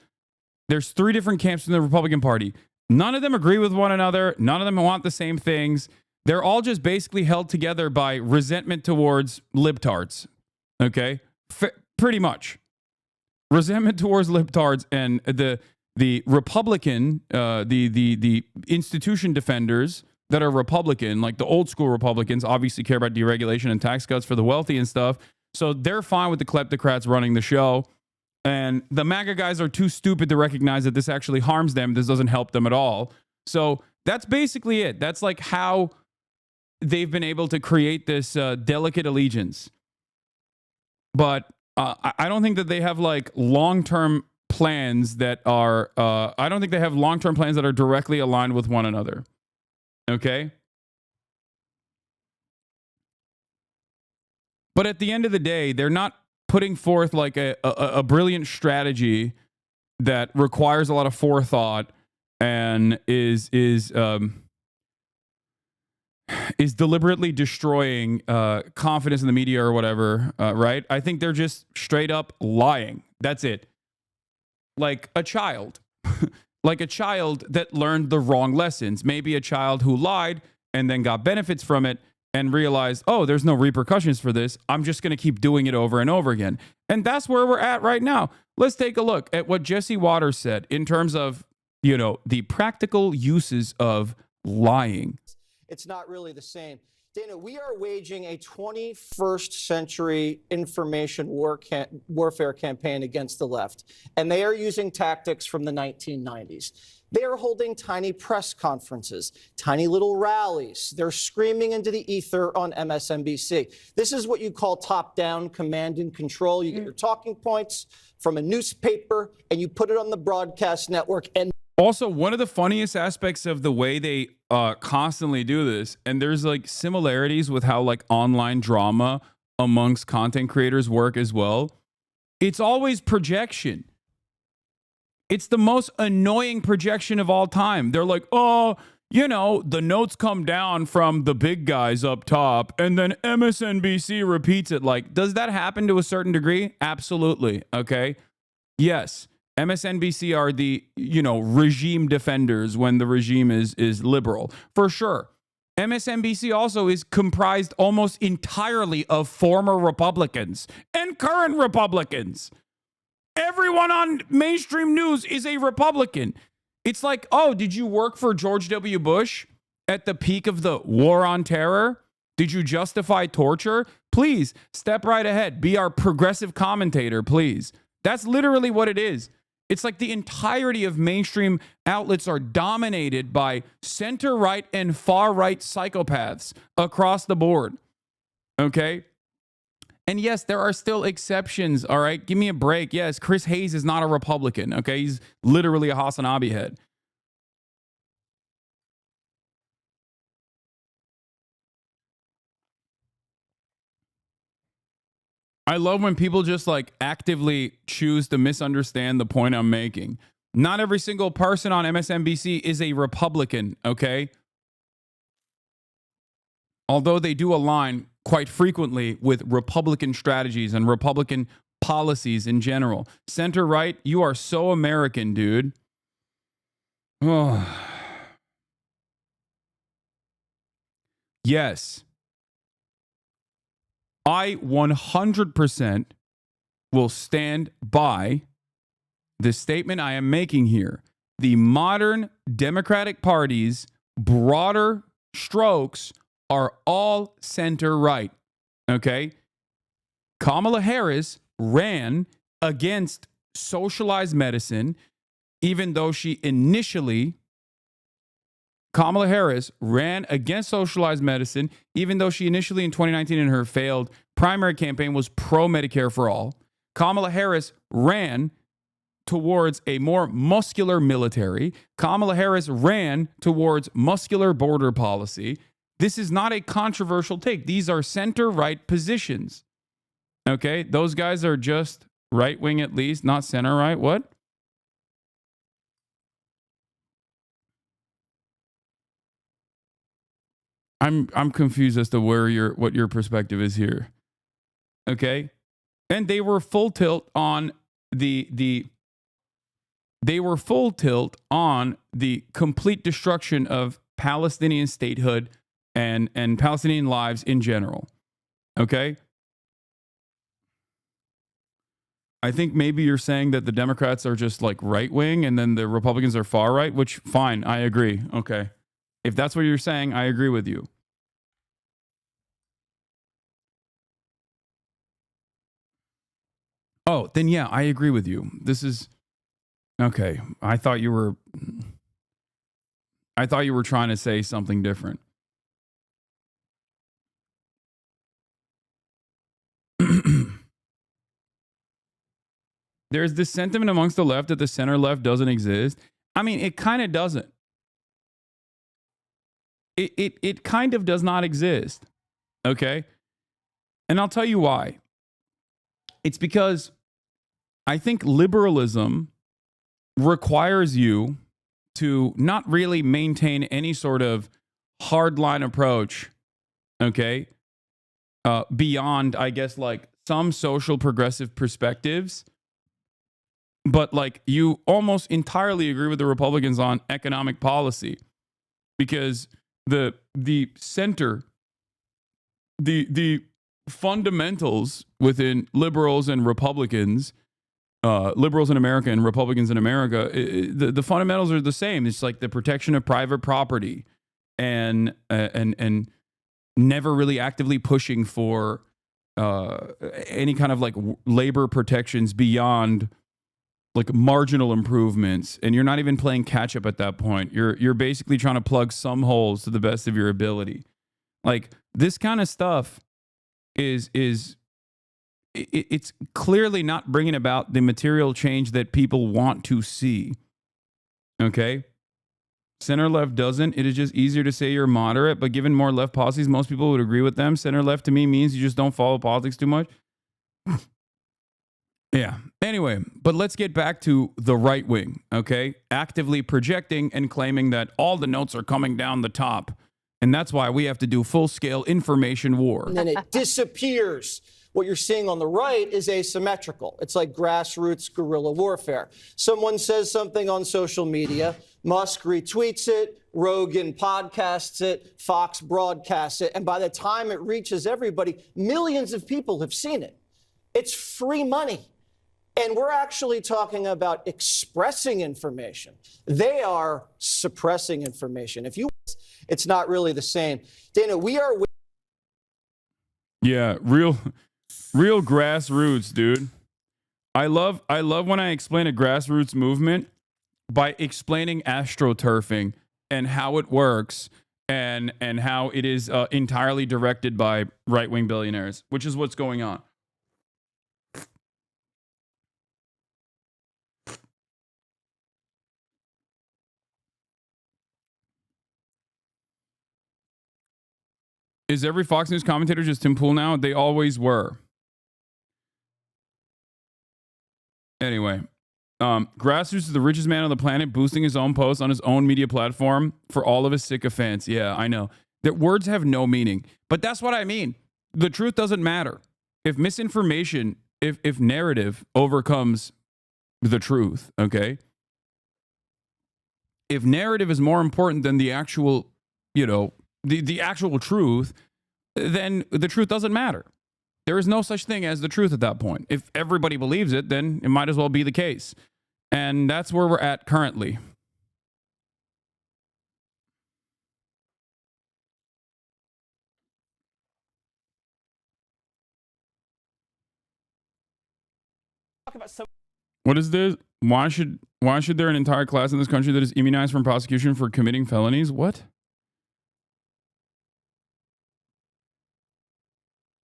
There's three different camps in the Republican Party. None of them agree with one another. None of them want the same things. They're all just basically held together by resentment towards libtards. Okay? Pretty much. Resentment towards libtards, and the Republican, the institution defenders that are Republican, like the old school Republicans, obviously care about deregulation and tax cuts for the wealthy and stuff. So they're fine with the kleptocrats running the show. And the MAGA guys are too stupid to recognize that this actually harms them. This doesn't help them at all. So that's basically it. That's like how they've been able to create this delicate allegiance. But I don't think that they have like long-term plans that are, I don't think they have long-term plans that are directly aligned with one another. Okay? But at the end of the day, they're not putting forth like a brilliant strategy that requires a lot of forethought and is deliberately destroying confidence in the media or whatever, right? I think they're just straight up lying. That's it. Like a child. Like a child that learned the wrong lessons. Maybe a child who lied and then got benefits from it and realized, oh, there's no repercussions for this. I'm just going to keep doing it over and over again. And that's where we're at right now. Let's take a look at what Jesse Waters said in terms of, you know, the practical uses of lying. It's not really the same. Dana, we are waging a 21st century information warfare campaign against the left, and they are using tactics from the 1990s. They are holding tiny press conferences, tiny little rallies. They're screaming into the ether on MSNBC. This is what you call top-down command and control. You get your talking points from a newspaper, and you put it on the broadcast network. And also, one of the funniest aspects of the way they constantly do this, and there's like similarities with how like online drama amongst content creators work as well. It's always projection. It's the most annoying projection of all time. They're like, oh, you know, the notes come down from the big guys up top, and then MSNBC repeats it. Like, does that happen to a certain degree? Absolutely. Okay. Yes. MSNBC are the, you know, regime defenders when the regime is liberal, for sure. MSNBC also is comprised almost entirely of former Republicans and current Republicans. Everyone on mainstream news is a Republican. It's like, oh, did you work for George W. Bush at the peak of the war on terror? Did you justify torture? Please step right ahead. Be our progressive commentator, please. That's literally what it is. It's like the entirety of mainstream outlets are dominated by center-right and far-right psychopaths across the board. Okay? And yes, there are still exceptions, all right? Give me a break. Yes, Chris Hayes is not a Republican, okay? He's literally a Hasanabi head. I love when people just like actively choose to misunderstand the point I'm making. Not every single person on MSNBC is a Republican, okay? although they do align quite frequently with Republican strategies and Republican policies in general. Center right, you are so American, dude. Oh. Yes. I 100% will stand by the statement I am making here. The modern Democratic Party's broader strokes are all center right. Okay? Kamala Harris ran against socialized medicine, even though Kamala Harris ran against socialized medicine, even though she initially in 2019 in her failed primary campaign was pro-Medicare for all. Kamala Harris ran towards a more muscular military. Kamala Harris ran towards muscular border policy. This is not a controversial take. These are center-right positions. Okay? Those guys are just right-wing at least, not center-right. What? I'm confused as to what your perspective is here. Okay? And they were full tilt on the complete destruction of Palestinian statehood and Palestinian lives in general. Okay? I think maybe you're saying that the Democrats are just like right wing and then the Republicans are far right, which fine, I agree. Okay. If that's what you're saying, I agree with you. Oh, then yeah, I agree with you. This is okay. I thought you were trying to say something different. There's this sentiment amongst the left that the center left doesn't exist. I mean, it kind of doesn't. It kind of does not exist. Okay? And I'll tell you why. It's because I think liberalism requires you to not really maintain any sort of hardline approach, okay, beyond, I guess, like some social progressive perspectives. But like you almost entirely agree with the Republicans on economic policy because the center, the fundamentals within liberals and Republicans, liberals in America and Republicans in America, the fundamentals are the same. It's like the protection of private property and never really actively pushing for any kind of like labor protections beyond like marginal improvements, and you're not even playing catch up at that point. You're basically trying to plug some holes to the best of your ability. Like this kind of stuff it's clearly not bringing about the material change that people want to see. Okay? Center left doesn't. It is just easier to say you're moderate, but given more left policies, most people would agree with them. Center left to me means you just don't follow politics too much. Yeah. Anyway, but let's get back to the right wing, okay? Actively projecting and claiming that all the notes are coming down the top. And that's why we have to do full-scale information war. And then it disappears. What you're seeing on the right is asymmetrical. It's like grassroots guerrilla warfare. Someone says something on social media, Musk retweets it, Rogan podcasts it, Fox broadcasts it, and by the time it reaches everybody, millions of people have seen it. It's free money. And we're actually talking about expressing information. They are suppressing information. It's not really the same. Dana, we are... Yeah, real grassroots, dude. I love when I explain a grassroots movement by explaining astroturfing and how it works and how it is entirely directed by right-wing billionaires, which is what's going on. Is every Fox News commentator just Tim Pool now? They always were. Anyway, Grassroots is the richest man on the planet, boosting his own posts on his own media platform for all of his sycophants. Yeah, I know. That words have no meaning. But that's what I mean. The truth doesn't matter. If misinformation, if narrative overcomes the truth, okay? If narrative is more important than the actual, the actual truth, then the truth doesn't matter. There is no such thing as the truth at that point. If everybody believes it, then it might as well be the case. And that's where we're at currently. What is this? Why should there an entire class in this country that is immunized from prosecution for committing felonies? What?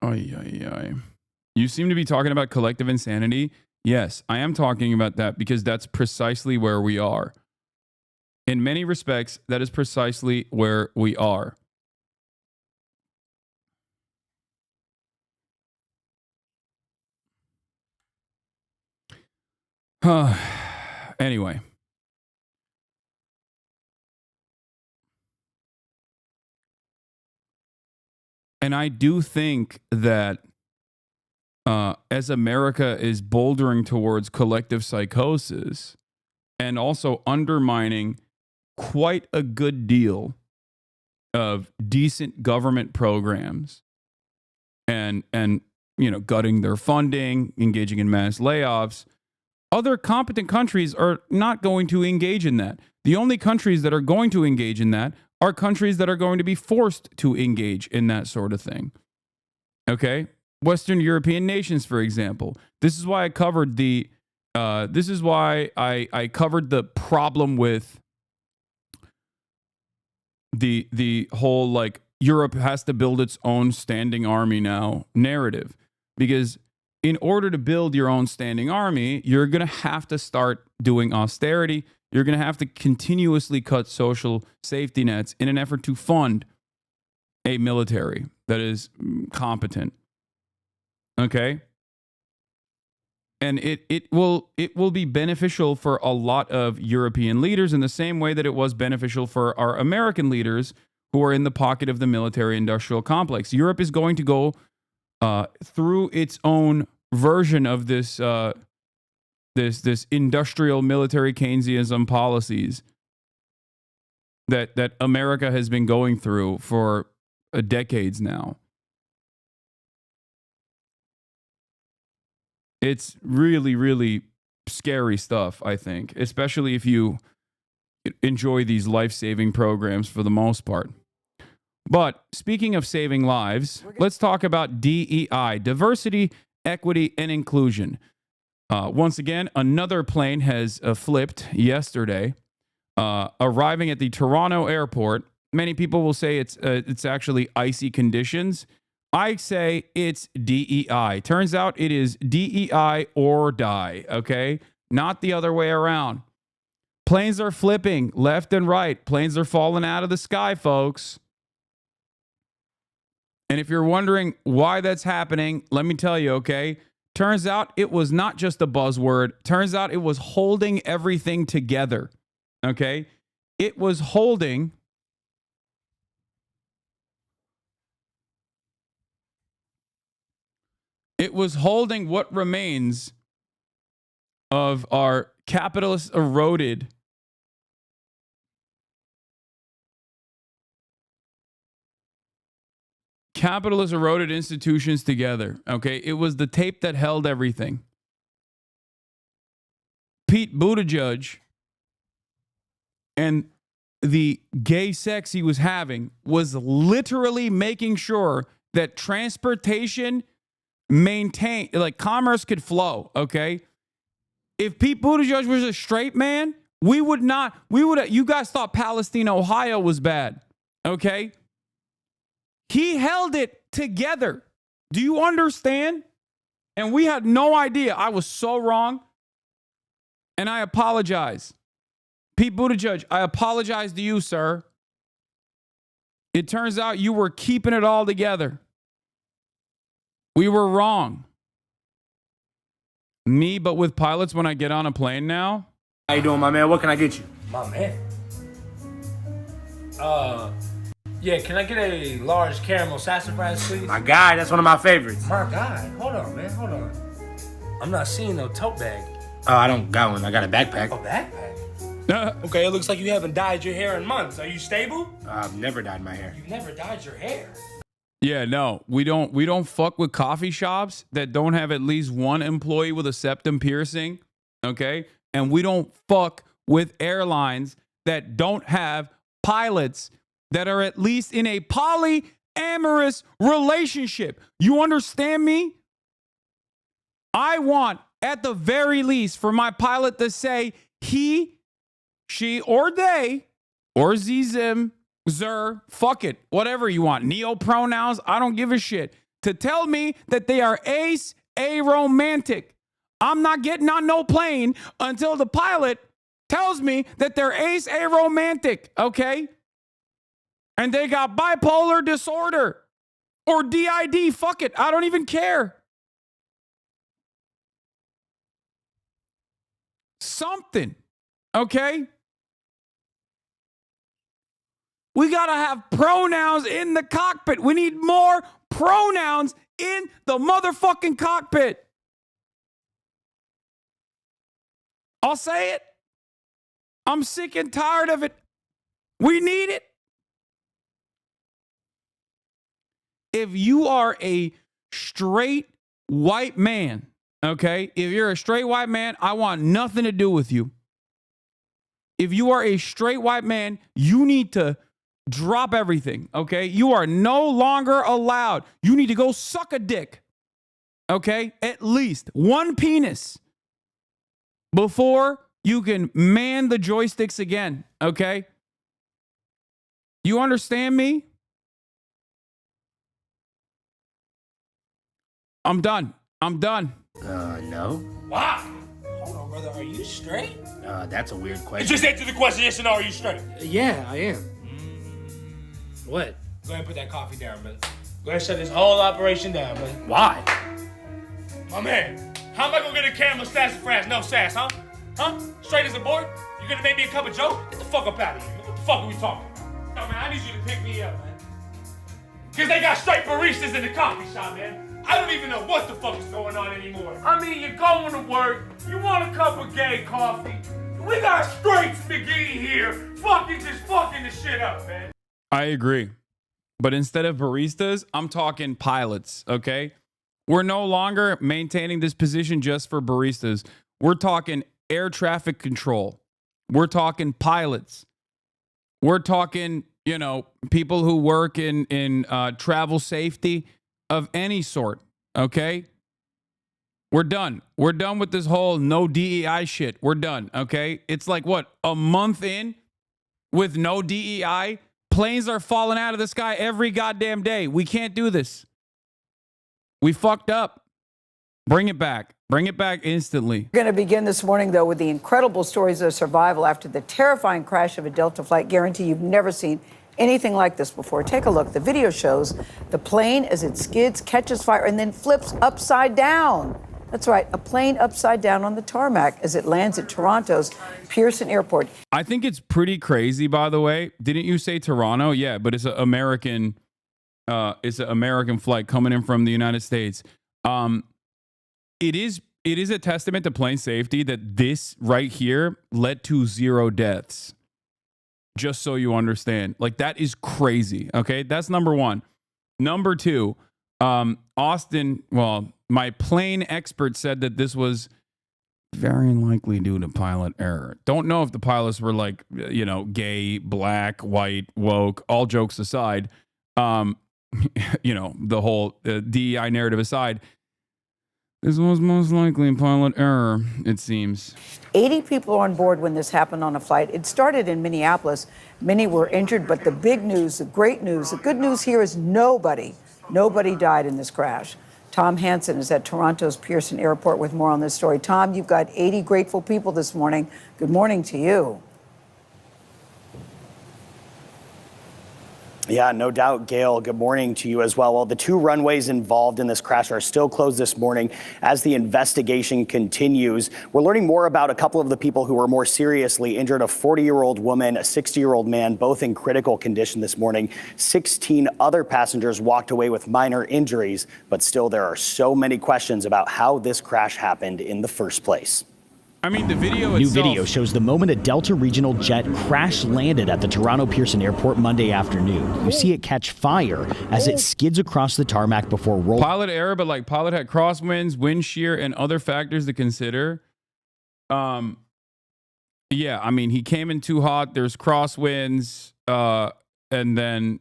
Ay, ay, ay. You seem to be talking about collective insanity. Yes, I am talking about that because that's precisely where we are. In many respects, that is precisely where we are. Anyway. And I do think that as America is bouldering towards collective psychosis and also undermining quite a good deal of decent government programs and gutting their funding, engaging in mass layoffs, other competent countries are not going to engage in that. The only countries that are going to engage in that are countries that are going to be forced to engage in that sort of thing. Okay? Western European nations, for example. This is why I covered the problem with the whole like Europe has to build its own standing army now narrative. Because in order to build your own standing army, you're going to have to start doing austerity. You're going to have to continuously cut social safety nets in an effort to fund a military that is competent. Okay? And it will be beneficial for a lot of European leaders in the same way that it was beneficial for our American leaders who are in the pocket of the military industrial complex. Europe is going to go through its own version of this this industrial military Keynesianism policies that America has been going through for decades now. It's really, really scary stuff, I think, especially if you enjoy these life-saving programs for the most part. But speaking of saving lives, let's talk about DEI, diversity, equity, and inclusion. Once again, another plane has flipped yesterday, arriving at the Toronto airport. Many people will say it's actually icy conditions. I say it's DEI. Turns out it is DEI or die, okay? Not the other way around. Planes are flipping left and right. Planes are falling out of the sky, folks. And if you're wondering why that's happening, let me tell you, okay? Turns out it was not just a buzzword. Turns out it was holding everything together, okay? It was holding what remains of our capitalist eroded institutions together. Okay. It was the tape that held everything. Pete Buttigieg and the gay sex he was having was literally making sure that transportation maintained, like commerce could flow. Okay. If Pete Buttigieg was a straight man, you guys thought Palestine, Ohio was bad. Okay. He held it together. Do you understand? And we had no idea. I was so wrong. And I apologize. Pete Buttigieg, I apologize to you, sir. It turns out you were keeping it all together. We were wrong. Me, but with pilots when I get on a plane now. How you doing, my man? What can I get you? My man. Yeah, can I get a large caramel sassafras, please? My guy, that's one of my favorites. My God, hold on, man, hold on. I'm not seeing no tote bag. Oh, I don't got one. I got a backpack. A backpack? Okay, it looks like you haven't dyed your hair in months. Are you stable? I've never dyed my hair. You've never dyed your hair. Yeah, no, we don't fuck with coffee shops that don't have at least one employee with a septum piercing, okay? And we don't fuck with airlines that don't have pilots that are at least in a polyamorous relationship. You understand me? I want, at the very least, for my pilot to say he, she, or they, or zim, zer, fuck it, whatever you want, neo pronouns, I don't give a shit, to tell me that they are ace aromantic. I'm not getting on no plane until the pilot tells me that they're ace aromantic, okay? And they got bipolar disorder or DID, fuck it, I don't even care. Something, okay? We gotta have pronouns in the cockpit. We need more pronouns in the motherfucking cockpit. I'll say it. I'm sick and tired of it. We need it. If you are a straight white man, okay? If you're a straight white man, I want nothing to do with you. If you are a straight white man, you need to drop everything, okay? You are no longer allowed. You need to go suck a dick, okay? At least one penis before you can man the joysticks again, okay? You understand me? I'm done. No. Why? Hold on, brother. Are you straight? That's a weird question. Just answer the question, yes or no, are you straight? Yeah, I am. What? Go ahead and put that coffee down, brother. Go ahead and shut this whole operation down, brother. Why? My man, how am I gonna get a camera sassafras, no sass, huh? Huh? Straight as a board? You gonna make me a cup of joe? Get the fuck up out of here. What the fuck are we talking about? Yo, man, I need you to pick me up, man. Cause they got straight baristas in the coffee shop, man. I don't even know what the fuck is going on anymore. I mean, you're going to work, you want a cup of gay coffee. We got straight McGee here, fucking the shit up, man. I agree. But instead of baristas, I'm talking pilots, okay? We're no longer maintaining this position just for baristas. We're talking air traffic control. We're talking pilots. We're talking, you know, people who work in travel safety of any sort, okay? We're done. We're done with this whole no DEI shit. We're done, okay? It's like, what, a month in with no DEI? Planes are falling out of the sky every goddamn day. We can't do this. We fucked up. Bring it back. Bring it back instantly. We're going to begin this morning, though, with the incredible stories of survival after the terrifying crash of a Delta flight. Guarantee you've never seen anything like this before. Take a look. The video shows the plane as it skids, catches fire, and then flips upside down. That's right, a plane upside down on the tarmac as it lands at Toronto's Pearson Airport. I think it's pretty crazy, by the way. Didn't you say Toronto? Yeah, but it's an American flight coming in from the United States. It is a testament to plane safety that this right here led to 0 deaths. Just so you understand. Like, that is crazy. Okay, that's number one. Number two, Austin, well, my plane expert said that this was very likely due to pilot error. Don't know if the pilots were like, you know, gay, black, white, woke, all jokes aside, you know, the whole DEI narrative aside. This was most likely pilot error, it seems. 80 people on board when this happened on a flight. It started in Minneapolis. Many were injured, but the big news, the great news, the good news here is nobody died in this crash. Tom Hansen is at Toronto's Pearson Airport with more on this story. Tom, you've got 80 grateful people this morning. Good morning to you. Yeah, no doubt, Gail. Good morning to you as well. Well, the 2 runways involved in this crash are still closed this morning as the investigation continues. We're learning more about a couple of the people who were more seriously injured, a 40-year-old woman, a 60-year-old man, both in critical condition this morning. 16 other passengers walked away with minor injuries, but still there are so many questions about how this crash happened in the first place. I mean, the video New itself. video shows the moment a Delta regional jet crash landed at the Toronto Pearson Airport Monday afternoon. You see it catch fire as it skids across the tarmac before rolling. Pilot error, but like pilot had crosswinds, wind shear, and other factors to consider. Yeah, I mean, he came in too hot. There's crosswinds, and then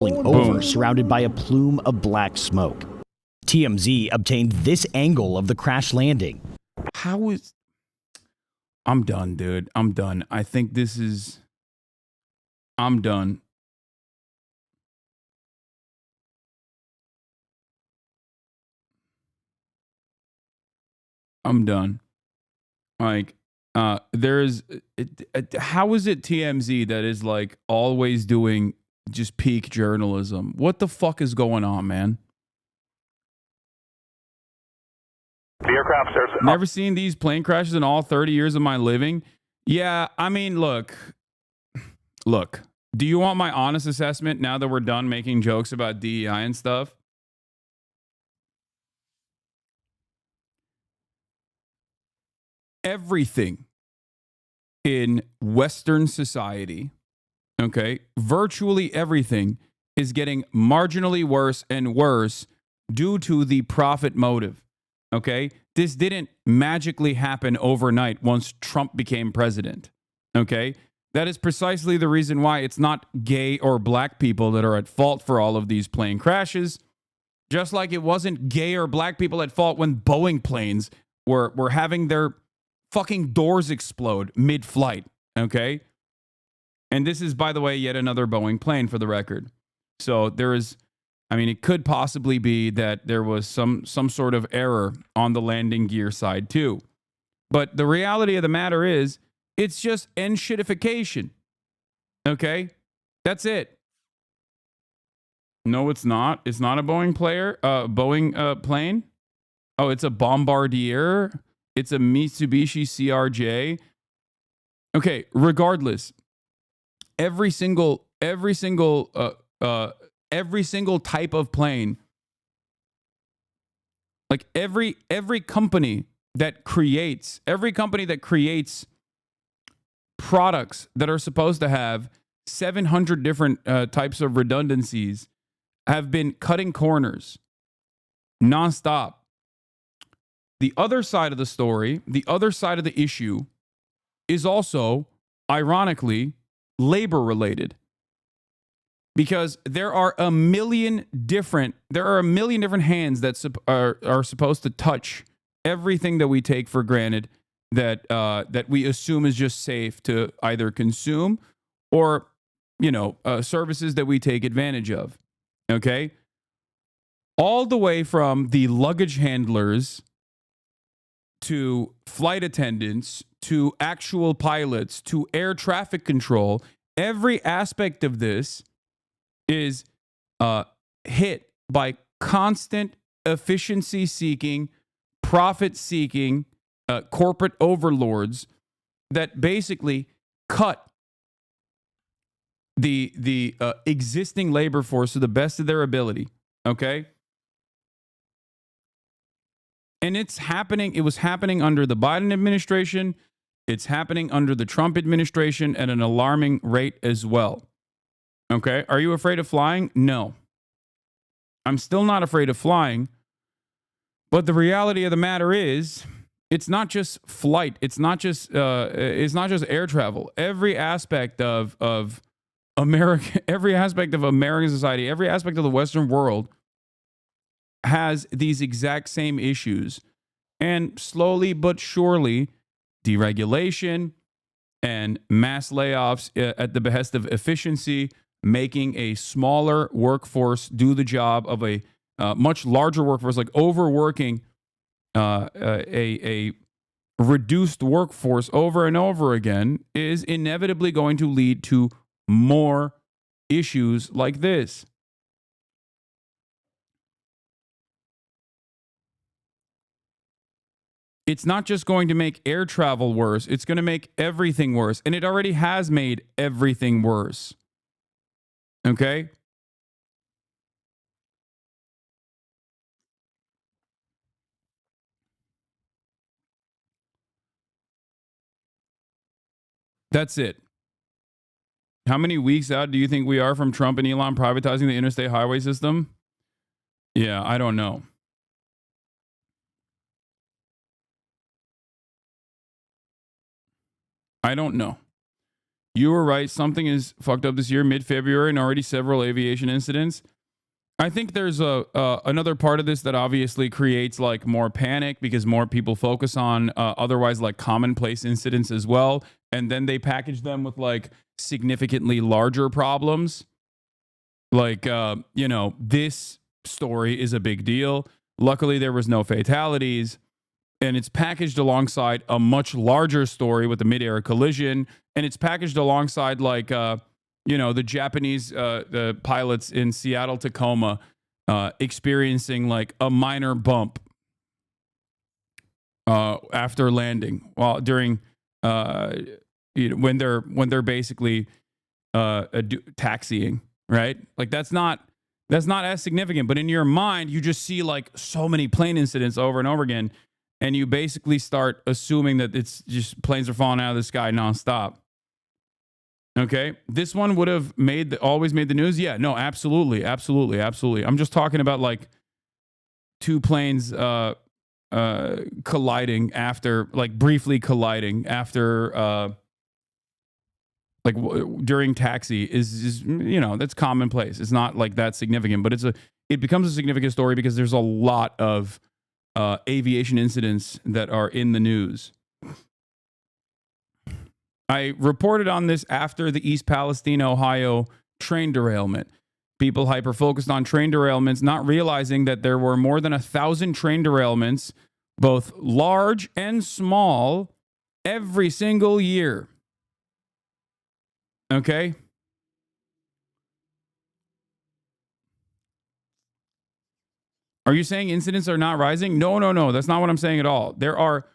over, surrounded by a plume of black smoke. TMZ obtained this angle of the crash landing. I'm done, dude. I'm done. I think this is. I'm done. I'm done. Like, there's. How is it TMZ that is like always doing just peak journalism? What the fuck is going on, man? The aircraft serves. Never seen these plane crashes in all 30 years of my living. Yeah, I mean, look. Do you want my honest assessment now that we're done making jokes about DEI and stuff? Everything in Western society, okay, virtually everything is getting marginally worse and worse due to the profit motive. Okay, this didn't magically happen overnight once Trump became president. Okay, that is precisely the reason why it's not gay or black people that are at fault for all of these plane crashes. Just like it wasn't gay or black people at fault when Boeing planes were having their fucking doors explode mid-flight. Okay, and this is, by the way, yet another Boeing plane for the record. So there is. I mean, it could possibly be that there was some sort of error on the landing gear side too. But the reality of the matter is, it's just end-shitification. Okay? That's it. No, it's not. It's not a Boeing plane. Oh, it's a Bombardier. It's a Mitsubishi CRJ. Okay, regardless, every single type of plane, like every company that creates products that are supposed to have 700 different types of redundancies have been cutting corners nonstop. The other side of the story, the other side of the issue is also, ironically, labor related. Because there are a million different hands that are supposed to touch everything that we take for granted that we assume is just safe to either consume or services that we take advantage of. Okay, all the way from the luggage handlers to flight attendants to actual pilots to air traffic control. Every aspect of this is hit by constant efficiency-seeking, profit-seeking corporate overlords that basically cut the existing labor force to the best of their ability. Okay, and it's happening. It was happening under the Biden administration. It's happening under the Trump administration at an alarming rate as well. Okay, are you afraid of flying? No. I'm still not afraid of flying. But the reality of the matter is, it's not just flight. It's not just air travel. Every aspect of America, every aspect of American society, every aspect of the Western world has these exact same issues. And slowly but surely, deregulation and mass layoffs at the behest of efficiency, making a smaller workforce do the job of a much larger workforce, like overworking a reduced workforce over and over again, is inevitably going to lead to more issues like this. It's not just going to make air travel worse, it's going to make everything worse. And it already has made everything worse. Okay? That's it. How many weeks out do you think we are from Trump and Elon privatizing the interstate highway system? Yeah, I don't know. I don't know. You were right. Something is fucked up this year, mid-February, and already several aviation incidents. I think there's another part of this that obviously creates like more panic because more people focus on otherwise like commonplace incidents as well, and then they package them with like significantly larger problems. Like this story is a big deal. Luckily, there was no fatalities, and it's packaged alongside a much larger story with the mid-air collision, and it's packaged alongside like the Japanese the pilots in Seattle, Tacoma, experiencing like a minor bump after landing, while during when they're basically taxiing, right? Like that's not as significant, but in your mind, you just see like so many plane incidents over and over again, and you basically start assuming that it's just planes are falling out of the sky nonstop. Okay, this one would have always made the news. Yeah, no, absolutely. I'm just talking about like two planes colliding after, like briefly colliding after, during taxi is that's commonplace. It's not like that significant, but it becomes a significant story because there's a lot of aviation incidents that are in the news. I reported on this after the East Palestine, Ohio train derailment. People hyper-focused on train derailments, not realizing that there were more than 1,000 train derailments, both large and small, every single year. Okay? Are you saying incidents are not rising? No. That's not what I'm saying at all. There are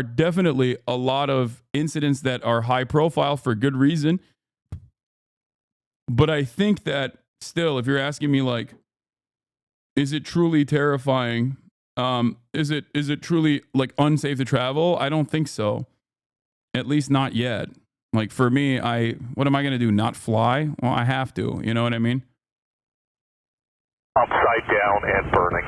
definitely a lot of incidents that are high profile for good reason. But I think that still, if you're asking me like, is it truly terrifying? Is it truly like unsafe to travel? I don't think so. At least not yet. Like for me, what am I going to do? Not fly? Well, I have to. You know what I mean? Upside down and burning.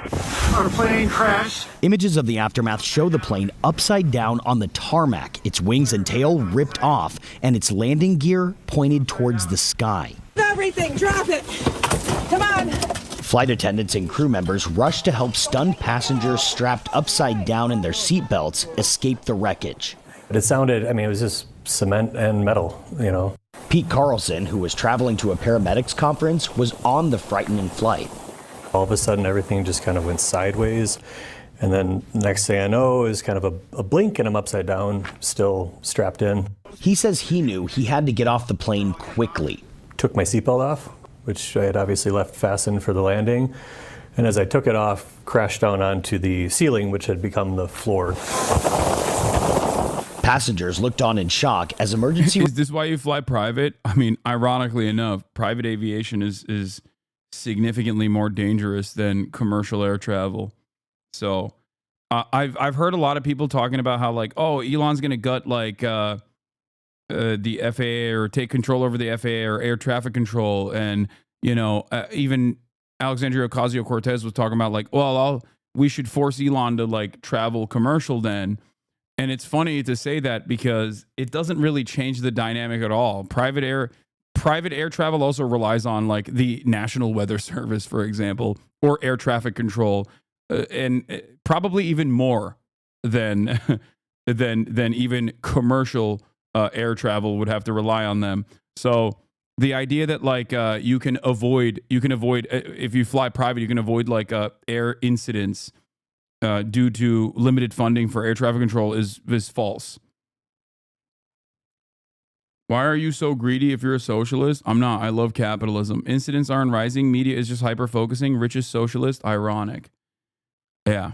Our plane crashed. Images of the aftermath show the plane upside down on the tarmac, its wings and tail ripped off, and its landing gear pointed towards the sky. Everything, drop it. Come on. Flight attendants and crew members rushed to help stunned passengers strapped upside down in their seatbelts escape the wreckage. It sounded, it was just cement and metal, Pete Carlson, who was traveling to a paramedics conference, was on the frightening flight. All of a sudden, everything just kind of went sideways. And then next thing I know is kind of a blink and I'm upside down, still strapped in. He says he knew he had to get off the plane quickly. Took my seatbelt off, which I had obviously left fastened for the landing. And as I took it off, crashed down onto the ceiling, which had become the floor. Passengers looked on in shock as emergency... Is this why you fly private? I mean, ironically enough, private aviation is significantly more dangerous than commercial air travel. So I've heard a lot of people talking about how like, oh, Elon's going to gut like the FAA or take control over the FAA or air traffic control. And, even Alexandria Ocasio-Cortez was talking about like, well, we should force Elon to like travel commercial then. And it's funny to say that because it doesn't really change the dynamic at all. Private air travel also relies on like the National Weather Service, for example, or air traffic control, and probably even more than even commercial air travel would have to rely on them. So the idea that like you can avoid if you fly private, you can avoid like air incidents due to limited funding for air traffic control is false. Why are you so greedy if you're a socialist? I'm not. I love capitalism. Incidents aren't rising. Media is just hyper-focusing. Richest socialist. Ironic. Yeah.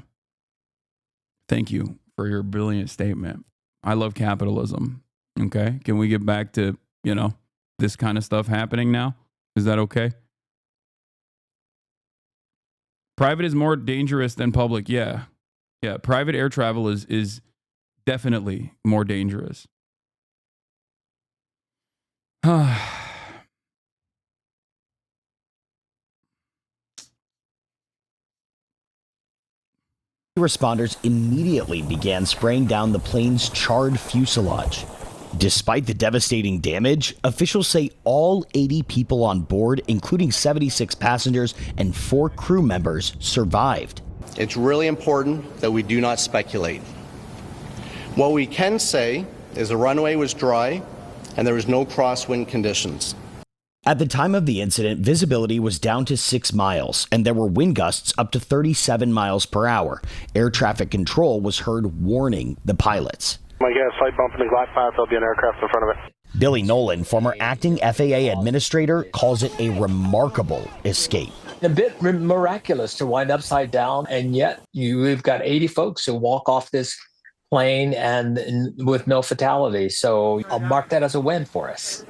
Thank you for your brilliant statement. I love capitalism. Okay? Can we get back to, you know, this kind of stuff happening now? Is that okay? Private is more dangerous than public. Yeah. Yeah. Private air travel is definitely more dangerous. Responders immediately began spraying down the plane's charred fuselage. Despite the devastating damage, officials say all 80 people on board, including 76 passengers and 4 crew members, survived. It's really important that we do not speculate. What we can say is the runway was dry and there was no crosswind conditions. At the time of the incident, visibility was down to 6 miles, and there were wind gusts up to 37 miles per hour. Air traffic control was heard warning the pilots. Might get a slight bump in the glide path. There'll be an aircraft in front of it. Billy Nolan, former acting FAA administrator, calls it a remarkable escape. A bit miraculous to wind upside down, and yet we've got 80 folks who walk off this plane and with no fatality. So I'll mark that as a win for us.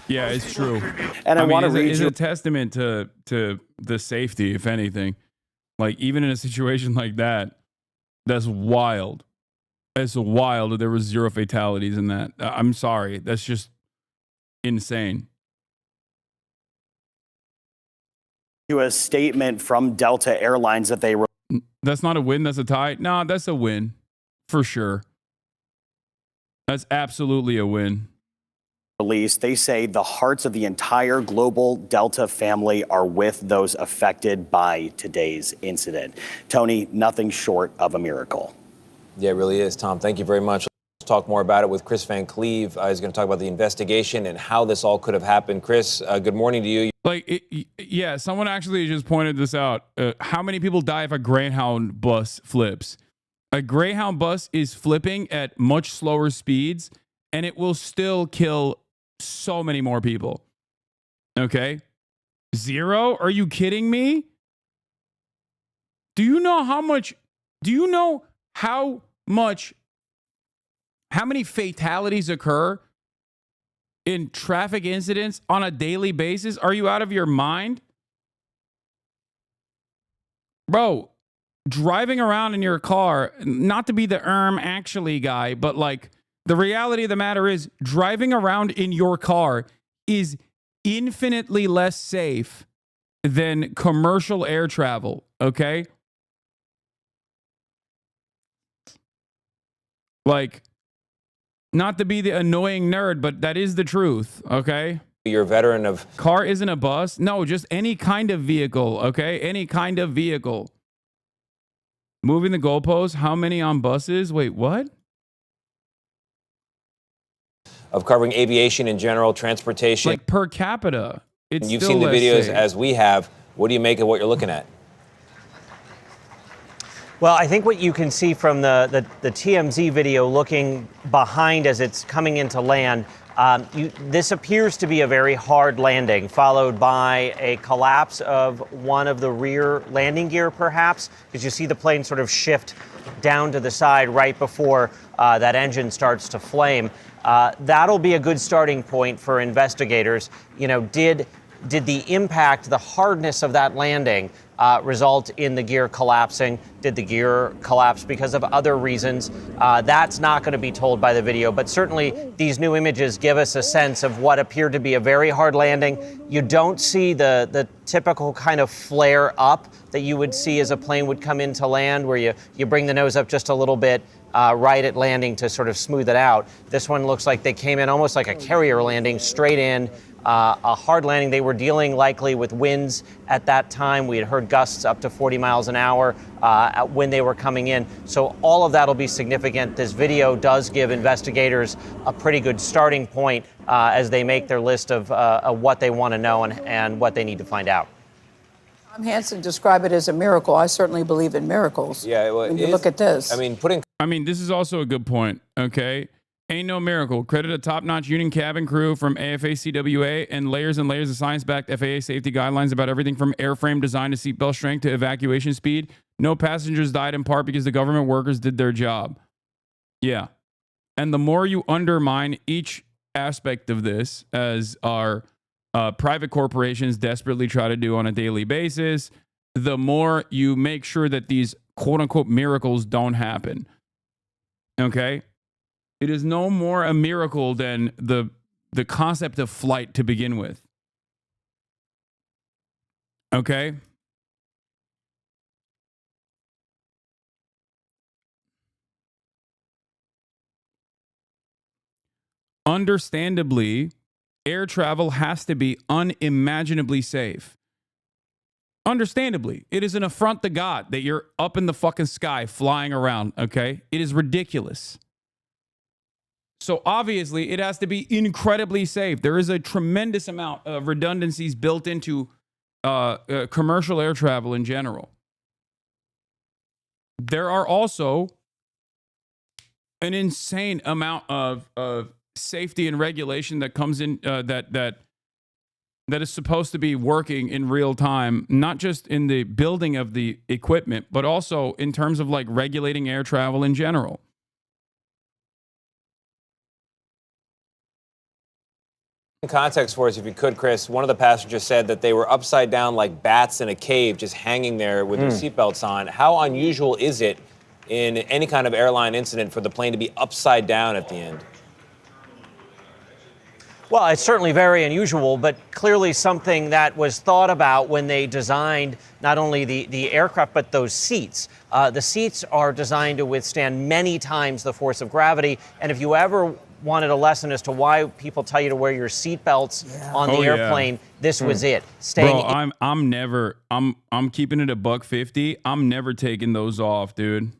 Yeah, it's true. And I want to read it's you a testament to the safety, if anything. Like, even in a situation like that, that's wild. It's wild that there was 0 fatalities in that. I'm sorry. That's just insane. to a statement from Delta Airlines that they were. That's not a win. That's a tie. No, that's a win for sure. That's absolutely a win. Released, they say the hearts of the entire global Delta family are with those affected by today's incident. Tony, nothing short of a miracle. Yeah, it really is, Tom. Thank you very much. Let's talk more about it with Chris Van Cleve. He's going to talk about the investigation and how this all could have happened. Chris, good morning to you. Yeah, someone actually just pointed this out. How many people die if a Greyhound bus flips? A Greyhound bus is flipping at much slower speeds, and it will still kill so many more people. Okay? 0? Are you kidding me? Do you know how many fatalities occur in traffic incidents on a daily basis? Are you out of your mind? Bro, driving around in your car, not to be the actually guy, but like, the reality of the matter is driving around in your car is infinitely less safe than commercial air travel, okay? Like, not to be the annoying nerd, but that is the truth, okay? You're a veteran of... Car isn't a bus. No, just any kind of vehicle, okay? Any kind of vehicle. Moving the goalposts, how many on buses? Wait, what? Of covering aviation in general, transportation. Like per capita. It's You've still seen the less videos safe. as we have. What do you make of what you're looking at? Well, I think what you can see from the TMZ video looking behind as it's coming into land, this appears to be a very hard landing, followed by a collapse of one of the rear landing gear, perhaps, because you see the plane sort of shift down to the side right before that engine starts to flame. That'll be a good starting point for investigators. You know, did the impact, the hardness of that landing result in the gear collapsing? Did the gear collapse because of other reasons? That's not going to be told by the video, but certainly these new images give us a sense of what appeared to be a very hard landing. You don't see the typical kind of flare up that you would see as a plane would come into land, where you bring the nose up just a little bit right at landing to sort of smooth it out. This one looks like they came in almost like a carrier landing, straight in. A hard landing. They were dealing likely with winds at that time. We had heard gusts up to 40 miles an hour when they were coming in. So all of that will be significant. This video does give investigators a pretty good starting point as they make their list of what they want to know and what they need to find out. Tom Hansen described it as a miracle. I certainly believe in miracles. Yeah, well, when you look at this. I mean, this is also a good point, okay? Ain't no miracle. Credit a top-notch union cabin crew from AFA-CWA and layers of science-backed FAA safety guidelines about everything from airframe design to seatbelt strength to evacuation speed. No passengers died in part because the government workers did their job. Yeah. And the more you undermine each aspect of this, as our private corporations desperately try to do on a daily basis, the more you make sure that these quote-unquote miracles don't happen. Okay? It is no more a miracle than the concept of flight to begin with. Okay? Understandably, air travel has to be unimaginably safe. Understandably, it is an affront to God that you're up in the fucking sky flying around, okay? It is ridiculous. So obviously, it has to be incredibly safe. There is a tremendous amount of redundancies built into commercial air travel in general. There are also an insane amount of safety and regulation that comes in that is supposed to be working in real time, not just in the building of the equipment, but also in terms of like regulating air travel in general. Context for us, if you could, Chris. One of the passengers said that they were upside down like bats in a cave, just hanging there with their seatbelts on. How unusual is it in any kind of airline incident for the plane to be upside down at the end? Well, it's certainly very unusual, but clearly something that was thought about when they designed not only the aircraft, but those seats. The seats are designed to withstand many times the force of gravity. And if you ever wanted a lesson as to why people tell you to wear your seatbelts on the airplane, this was it. Staying. Bro, I'm keeping it $150. I'm never taking those off, dude.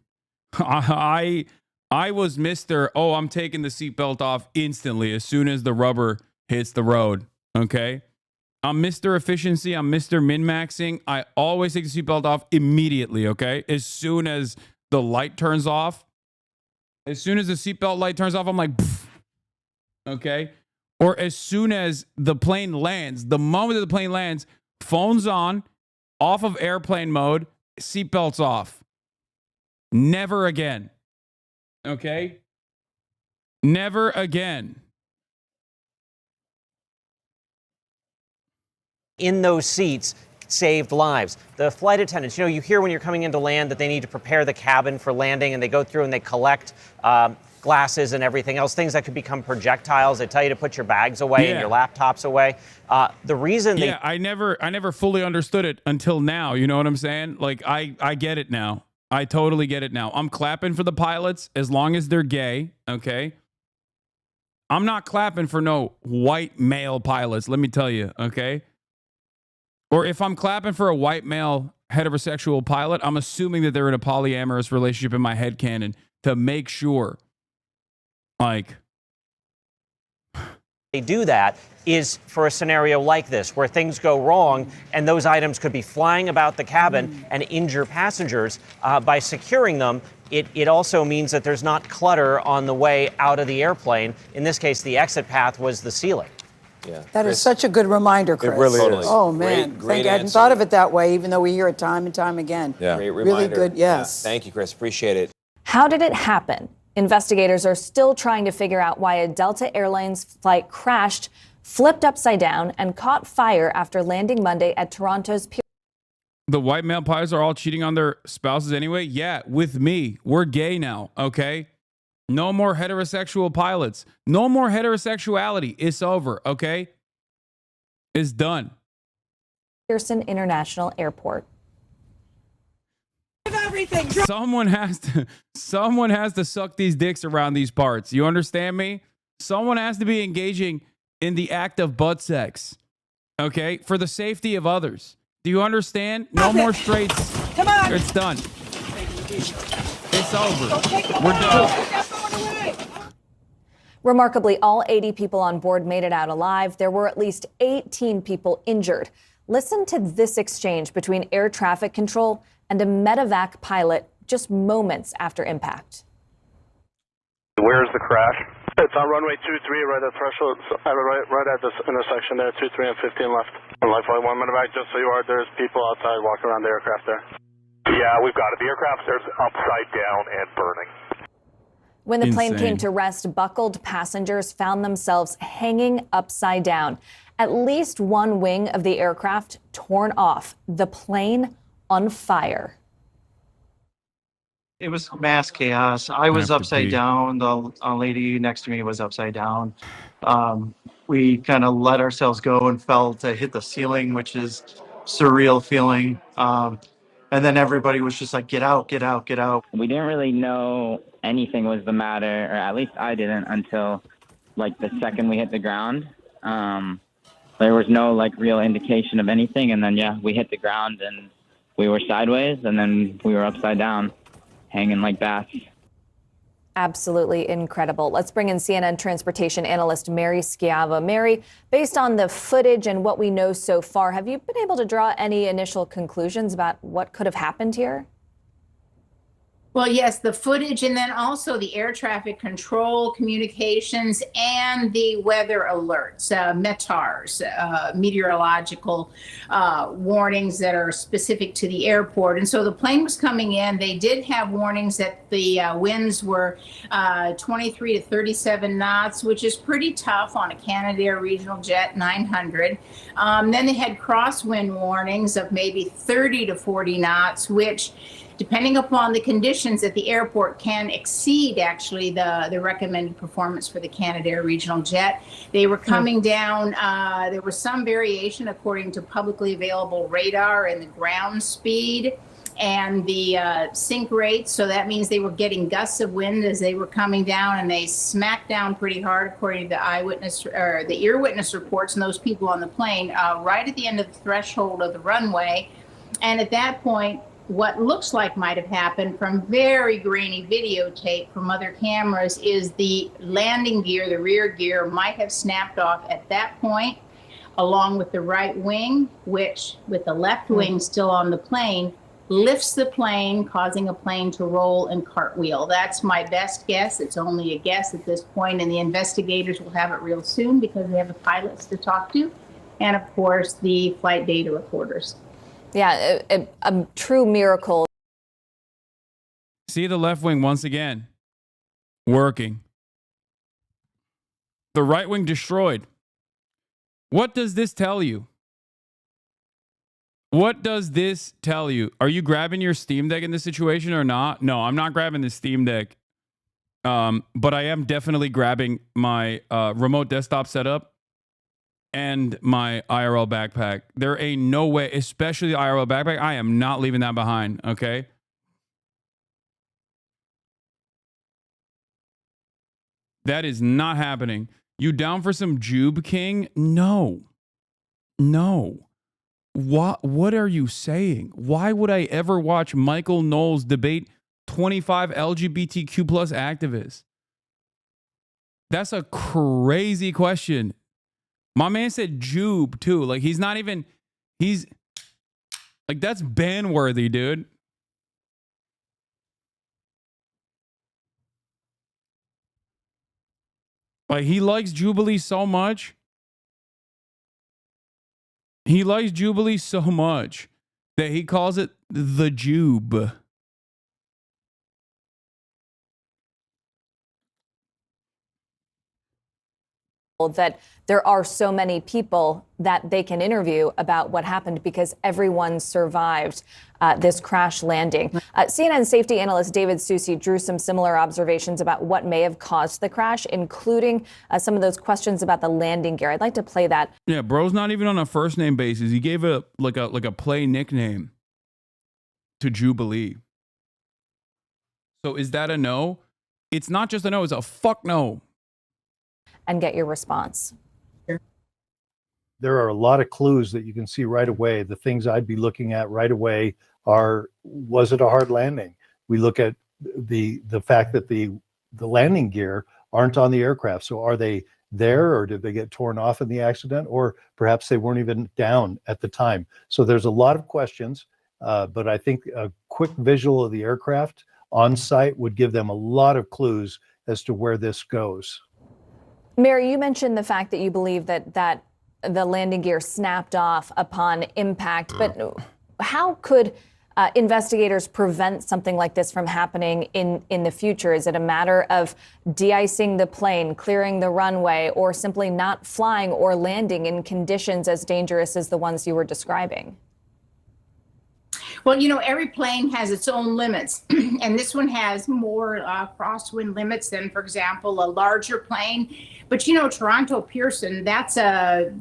I was Mr. Oh, I'm taking the seatbelt off instantly as soon as the rubber hits the road. Okay. I'm Mr. Efficiency. I'm Mr. Min-maxing. I always take the seatbelt off immediately. Okay. As soon as the light turns off, as soon as the seatbelt light turns off, I'm like, pfft. Okay. Or as soon as the plane lands, the moment that the plane lands, phone's on, off of airplane mode, seatbelts off. Never again. Okay? Never again. In those seats saved lives. The flight attendants, you hear when you're coming into land that they need to prepare the cabin for landing, and they go through and they collect glasses and everything else, things that could become projectiles. They tell you to put your bags away and your laptops away. The reason they... Yeah, I never fully understood it until now. You know what I'm saying? Like, I get it now. I totally get it now. I'm clapping for the pilots as long as they're gay, okay? I'm not clapping for no white male pilots, let me tell you, okay? Or if I'm clapping for a white male heterosexual pilot, I'm assuming that they're in a polyamorous relationship in my headcanon to make sure. Like, they do that is for a scenario like this, where things go wrong and those items could be flying about the cabin and injure passengers. By securing them, it also means that there's not clutter on the way out of the airplane. In this case, the exit path was the ceiling. Yeah, that is such a good reminder, Chris. It really is. Oh, man. Great I hadn't thought of it that way, even though we hear it time and time again. Yeah. Great Really reminder. good, yes. Yeah. Thank you, Chris. Appreciate it. How did it happen? Investigators are still trying to figure out why a Delta Airlines flight crashed, flipped upside down, and caught fire after landing Monday at Toronto's Pier. The white male pilots are all cheating on their spouses anyway? Yeah, with me. We're gay now, okay? No more heterosexual pilots. No more heterosexuality. It's over, okay? It's done. Pearson International Airport. Everything. Someone has to suck these dicks around these parts. You understand me? Someone has to be engaging in the act of butt sex. Okay? For the safety of others. Do you understand? No more straights. Come on. It's done. It's over. We're done. Remarkably, all 80 people on board made it out alive. There were at least 18 people injured. Listen to this exchange between air traffic control and a medevac pilot just moments after impact. Where's the crash? It's on runway 23, right at threshold, right at this intersection there, 23 and 15 left. And like 1 minute back, just so you are, there's people outside walking around the aircraft there. Yeah, we've got it. The aircraft there's upside down and burning. When the plane Insane. came to rest, buckled passengers found themselves hanging upside down. At least one wing of the aircraft torn off, the plane on fire. It was mass chaos. I was Have to upside pee. down. The lady next to me was upside down. We kind of let ourselves go and fell to hit the ceiling, which is surreal feeling. And then everybody was just like, get out, get out, get out. We didn't really know anything was the matter, or at least I didn't, until like the second we hit the ground. There was no like real indication of anything, and then we hit the ground and we were sideways, and then we were upside down, hanging like bats. Absolutely incredible. Let's bring in CNN transportation analyst Mary Schiava. Mary, based on the footage and what we know so far, have you been able to draw any initial conclusions about what could have happened here? Well, yes, the footage and then also the air traffic control communications and the weather alerts, METARs, meteorological warnings that are specific to the airport. And so the plane was coming in. They did have warnings that the winds were 23 to 37 knots, which is pretty tough on a Canadair regional jet 900. Then they had crosswind warnings of maybe 30 to 40 knots, which depending upon the conditions at the airport can exceed actually the recommended performance for the Canadair regional jet. They were coming down, there was some variation according to publicly available radar and the ground speed and the sink rate. So that means they were getting gusts of wind as they were coming down, and they smacked down pretty hard according to the eyewitness or the ear witness reports and those people on the plane right at the end of the threshold of the runway. And at that point, what looks like might have happened from very grainy videotape from other cameras is the landing gear, the rear gear, might have snapped off at that point, along with the right wing, which with the left wing still on the plane, lifts the plane, causing a plane to roll and cartwheel. That's my best guess. It's only a guess at this point, and the investigators will have it real soon because they have the pilots to talk to, and of course the flight data recorders. Yeah, a true miracle. See the left wing once again working. The right wing destroyed. What does this tell you? What does this tell you? Are you grabbing your Steam Deck in this situation or not? No, I'm not grabbing the Steam Deck. But I am definitely grabbing my remote desktop setup and my IRL backpack. There ain't no way, especially the IRL backpack, I am not leaving that behind, okay? That is not happening. You down for some Jube King? No. No. What are you saying? Why would I ever watch Michael Knowles debate 25 LGBTQ plus activists? That's a crazy question. My man said Jube too. Like he's like that's ban worthy, dude. Like he likes Jubilee so much. He likes Jubilee so much that he calls it the Jube. That there are so many people that they can interview about what happened because everyone survived this crash landing. CNN safety analyst David Susi drew some similar observations about what may have caused the crash, including some of those questions about the landing gear. I'd like to play that. Yeah, bro's not even on a first name basis. He gave it like a play nickname to Jubilee. So is that a no? It's not just a no, it's a fuck no. And get your response. There are a lot of clues that you can see right away. The things I'd be looking at right away are, was it a hard landing? We look at the fact that the landing gear aren't on the aircraft. So are they there, or did they get torn off in the accident? Or perhaps they weren't even down at the time. So there's a lot of questions, but I think a quick visual of the aircraft on site would give them a lot of clues as to where this goes. Mary, you mentioned the fact that you believe that the landing gear snapped off upon impact, but how could investigators prevent something like this from happening in the future? Is it a matter of de-icing the plane, clearing the runway, or simply not flying or landing in conditions as dangerous as the ones you were describing? Well, every plane has its own limits, and this one has more crosswind limits than, for example, a larger plane. But Toronto Pearson, that's a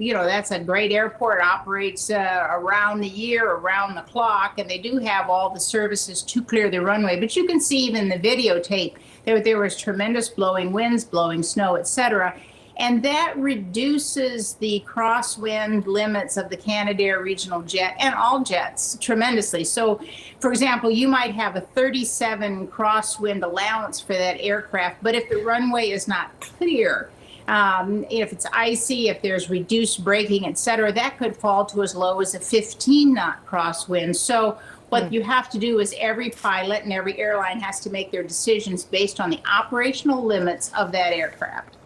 great airport. It operates around the year, around the clock, and they do have all the services to clear the runway. But you can see even the videotape there was tremendous blowing winds, blowing snow, etc. And that reduces the crosswind limits of the Canadair regional jet and all jets tremendously. So, for example, you might have a 37 crosswind allowance for that aircraft, but if the runway is not clear, if it's icy, if there's reduced braking, et cetera, that could fall to as low as a 15-knot crosswind. So what you have to do is every pilot and every airline has to make their decisions based on the operational limits of that aircraft.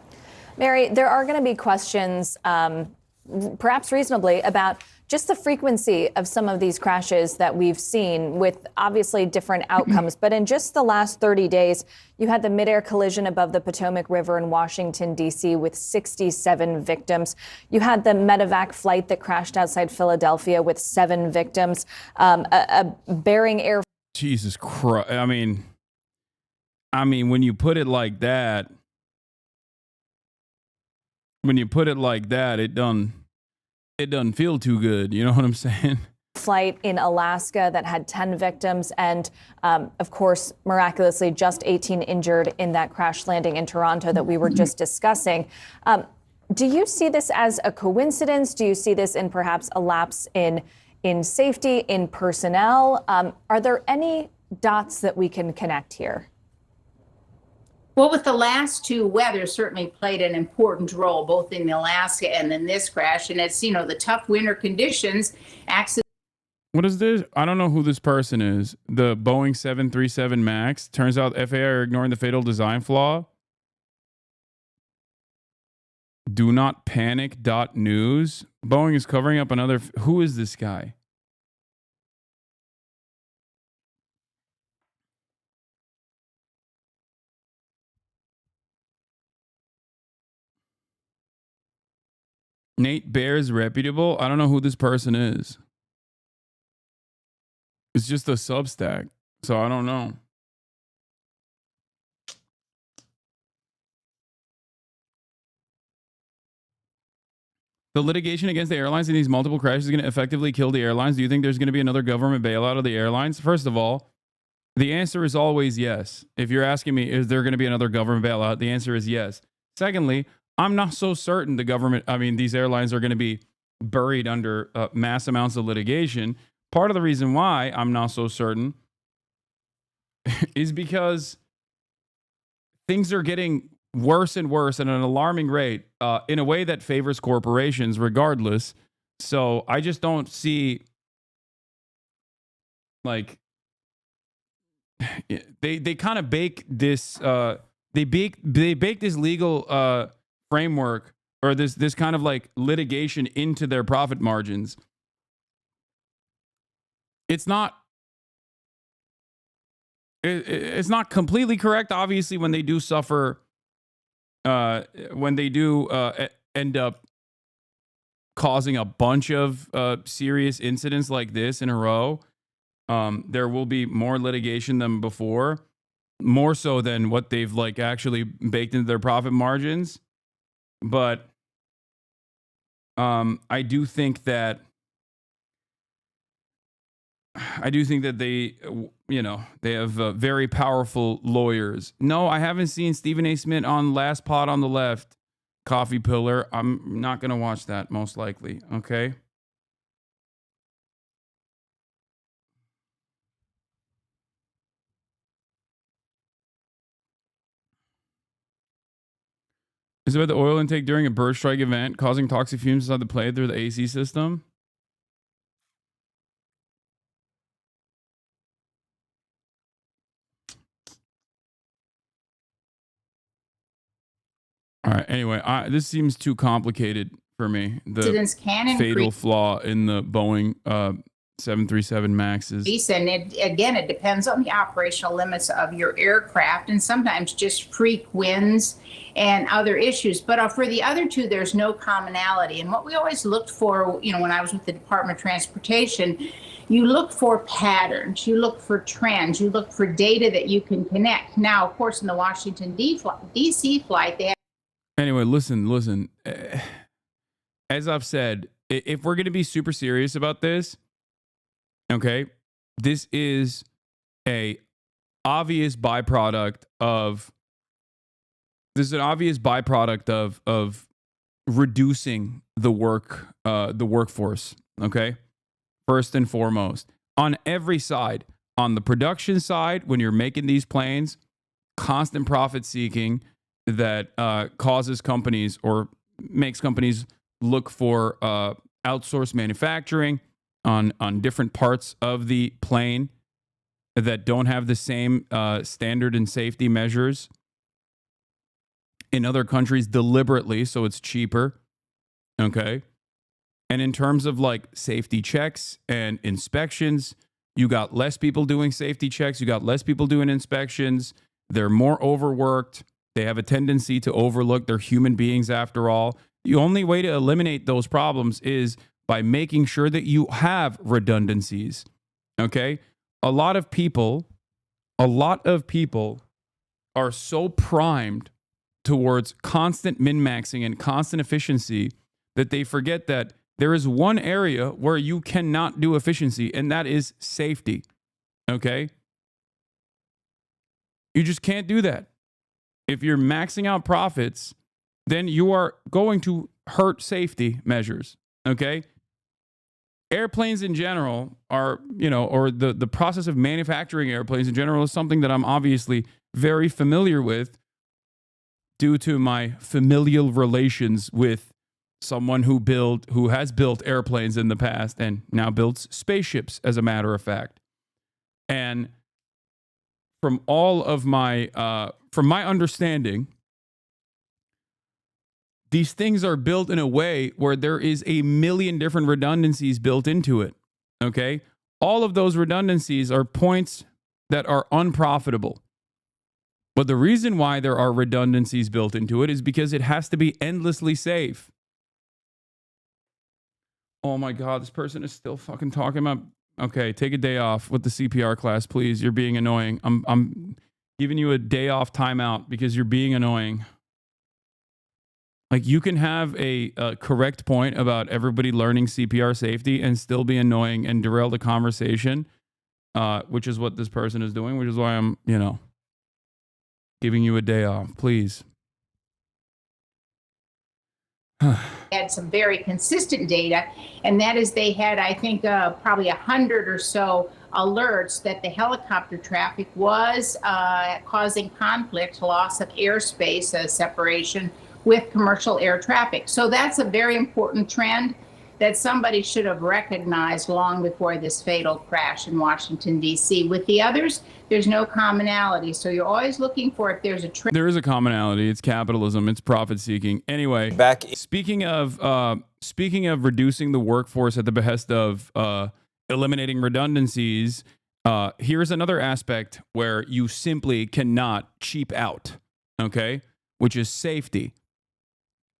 Mary, there are going to be questions, perhaps reasonably, about just the frequency of some of these crashes that we've seen with obviously different outcomes. But in just the last 30 days, you had the midair collision above the Potomac River in Washington, D.C. with 67 victims. You had the medevac flight that crashed outside Philadelphia with 7 victims. A Bering Air. Jesus Christ. I mean, when you put it like that, it doesn't feel too good. You know what I'm saying? Flight in Alaska that had 10 victims and, of course, miraculously just 18 injured in that crash landing in Toronto that we were just discussing. Do you see this as a coincidence? Do you see this in perhaps a lapse in safety, in personnel? Are there any dots that we can connect here? Well, with the last two, weather certainly played an important role, both in Alaska and in this crash. And it's, the tough winter conditions. What is this? I don't know who this person is. The Boeing 737 MAX. Turns out FAA are ignoring the fatal design flaw. Do not panic. News. Boeing is covering up another. Who is this guy? Nate Bear is reputable. I don't know who this person is. It's just a Substack, so I don't know. The litigation against the airlines in these multiple crashes is going to effectively kill the airlines. Do you think there's going to be another government bailout of the airlines? First of all, the answer is always yes. If you're asking me, is there going to be another government bailout? The answer is yes. Secondly, I'm not so certain these airlines are going to be buried under mass amounts of litigation. Part of the reason why I'm not so certain is because things are getting worse and worse at an alarming rate in a way that favors corporations regardless. So I just don't see, like, they kind of bake this they bake this legal framework or this kind of like litigation into their profit margins. It's not completely correct, obviously, when they do suffer, when they do end up causing a bunch of serious incidents like this in a row. There will be more litigation than before, more so than what they've like actually baked into their profit margins. But I do think that they, they have very powerful lawyers. No, I haven't seen Stephen A. Smith on Last Pod on the Left, Coffee Pillar. I'm not going to watch that, most likely. Okay. Is it about the oil intake during a bird strike event causing toxic fumes inside the plane through the AC system? All right. Anyway, this seems too complicated for me. The Incidents can fatal increase. flaw in the Boeing 737 Maxes. And it depends on the operational limits of your aircraft and sometimes just freak winds and other issues. But for the other two, there's no commonality. And what we always looked for, when I was with the Department of Transportation, you look for patterns, you look for trends, you look for data that you can connect. Now, of course, in the Washington, D.C. flight, they had. Anyway, listen. As I've said, if we're going to be super serious about this, okay, this is an obvious byproduct of reducing the workforce, okay? First and foremost, on every side, on the production side, when you're making these planes, constant profit seeking that causes companies or makes companies look for outsourced manufacturing on different parts of the plane that don't have the same standard and safety measures in other countries deliberately, so it's cheaper, okay? And in terms of like safety checks and inspections, you got less people doing safety checks, you got less people doing inspections, they're more overworked, they have a tendency to overlook, they're human beings after all. The only way to eliminate those problems is by making sure that you have redundancies, okay? A lot of people are so primed towards constant min-maxing and constant efficiency that they forget that there is one area where you cannot do efficiency, and that is safety, okay? You just can't do that. If you're maxing out profits, then you are going to hurt safety measures, okay? Airplanes in general are, or the process of manufacturing airplanes in general is something that I'm obviously very familiar with due to my familial relations with someone who has built airplanes in the past and now builds spaceships, as a matter of fact. And from all of my, from my understanding, these things are built in a way where there is a million different redundancies built into it, okay? All of those redundancies are points that are unprofitable. But the reason why there are redundancies built into it is because it has to be endlessly safe. Oh my God, this person is still fucking talking about... Okay, take a day off with the CPR class, please. You're being annoying. I'm giving you a day off timeout because you're being annoying. Like, you can have a correct point about everybody learning CPR safety and still be annoying and derail the conversation, which is what this person is doing, which is why I'm, giving you a day off, please. Had some very consistent data, and that is they had, I think, probably 100 or so alerts that the helicopter traffic was causing conflict, loss of airspace, separation with commercial air traffic. So that's a very important trend that somebody should have recognized long before this fatal crash in Washington, D.C. With the others, there's no commonality. So you're always looking for if there's a trend. There is a commonality. It's capitalism. It's profit seeking. Anyway, speaking of reducing the workforce at the behest of eliminating redundancies, here's another aspect where you simply cannot cheap out, okay, which is safety.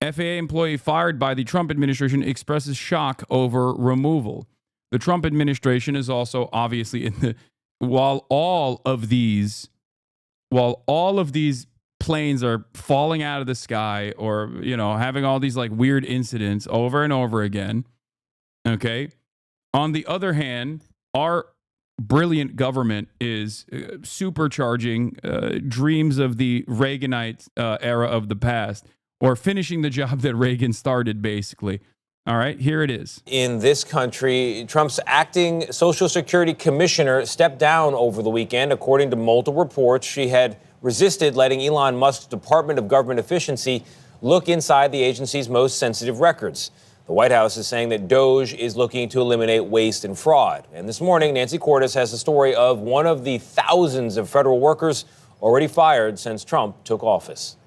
FAA employee fired by the Trump administration expresses shock over removal. The Trump administration is also obviously in the... While all of these planes are falling out of the sky or, having all these like weird incidents over and over again, okay? On the other hand, our brilliant government is supercharging dreams of the Reaganite era of the past, or finishing the job that Reagan started, basically. All right, here it is. In this country, Trump's acting Social Security commissioner stepped down over the weekend. According to multiple reports, she had resisted letting Elon Musk's Department of Government Efficiency look inside the agency's most sensitive records. The White House is saying that DOGE is looking to eliminate waste and fraud. And this morning, Nancy Cordes has the story of one of the thousands of federal workers already fired since Trump took office.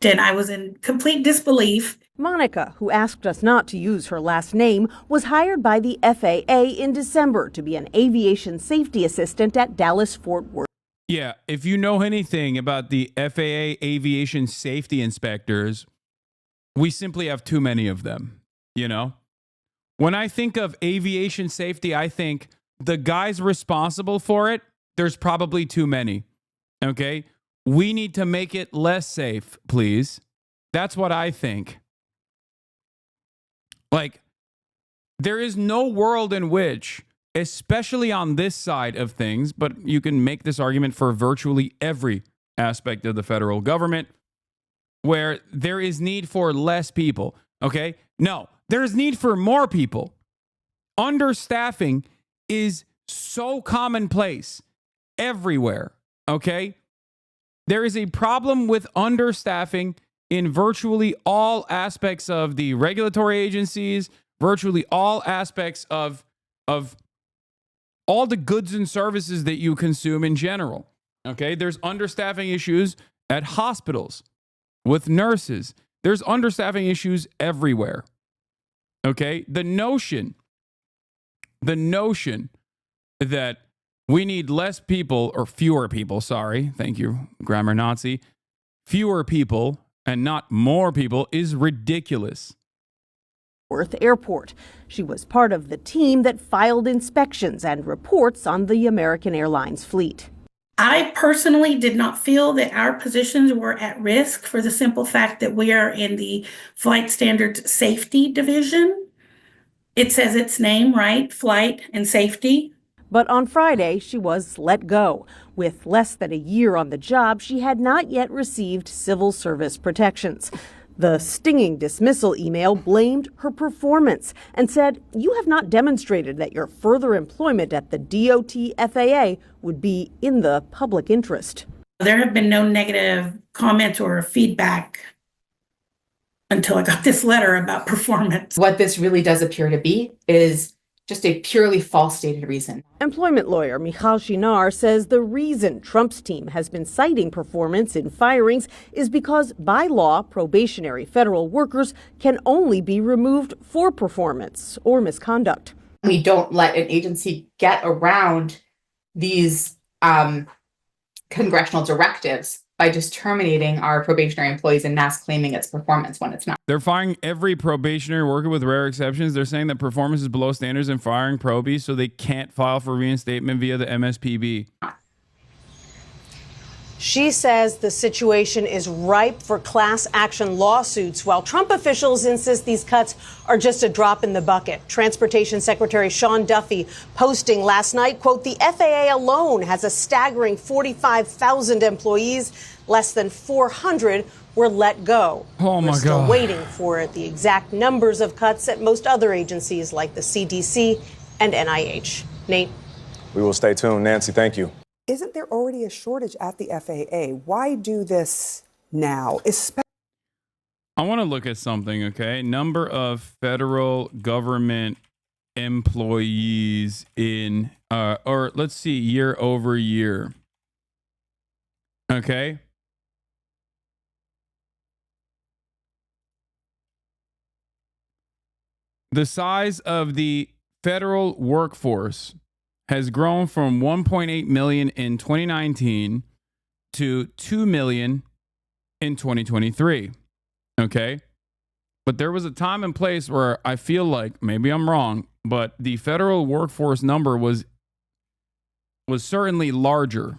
and I was in complete disbelief. Monica, who asked us not to use her last name, was hired by the FAA in December to be an aviation safety assistant at Dallas-Fort Worth. Yeah, if you know anything about the FAA aviation safety inspectors, we simply have too many of them, you know? When I think of aviation safety, I think the guys responsible for it, there's probably too many, okay? We need to make it less safe, please. That's what I think. Like, there is no world in which, especially on this side of things, but you can make this argument for virtually every aspect of the federal government, where there is need for less people, okay? No, there's need for more people. Understaffing is so commonplace everywhere, okay? There is a problem with understaffing in virtually all aspects of the regulatory agencies, virtually all aspects of all the goods and services that you consume in general, okay? There's understaffing issues at hospitals with nurses. There's understaffing issues everywhere, okay? The notion that we need less people, or fewer people, sorry, thank you, grammar Nazi, fewer people and not more people is ridiculous. Worth Airport. She was part of the team that filed inspections and reports on the American Airlines fleet. I personally did not feel that our positions were at risk for the simple fact that we are in the Flight Standards Safety Division. It says its name, right? Flight and safety. But on Friday, she was let go. With less than a year on the job, she had not yet received civil service protections. The stinging dismissal email blamed her performance and said, "You have not demonstrated that your further employment at the DOT FAA would be in the public interest." There have been no negative comments or feedback until I got this letter about performance. What this really does appear to be is just a purely false stated reason. Employment lawyer Michal Shinar says the reason Trump's team has been citing performance in firings is because by law, probationary federal workers can only be removed for performance or misconduct. We don't let an agency get around these congressional directives by just terminating our probationary employees and mass claiming it's performance when it's not. They're firing every probationary worker with rare exceptions. They're saying that performance is below standards and firing probies, so they can't file for reinstatement via the MSPB. She says the situation is ripe for class action lawsuits, while Trump officials insist these cuts are just a drop in the bucket. Transportation Secretary Sean Duffy posting last night, quote, "The FAA alone has a staggering 45,000 employees. Less than 400 were let go." Oh my We're still God. waiting for the exact numbers of cuts at most other agencies like the CDC and NIH. Nate? We will stay tuned. Nancy, thank you. Isn't there already a shortage at the FAA? Why do this now? I want to look at something, okay? Number of federal government employees in, or let's see, year over year. Okay? The size of the federal workforce has grown from 1.8 million in 2019 to 2 million in 2023. Okay? But there was a time and place where I feel like, maybe I'm wrong, but the federal workforce number was certainly larger.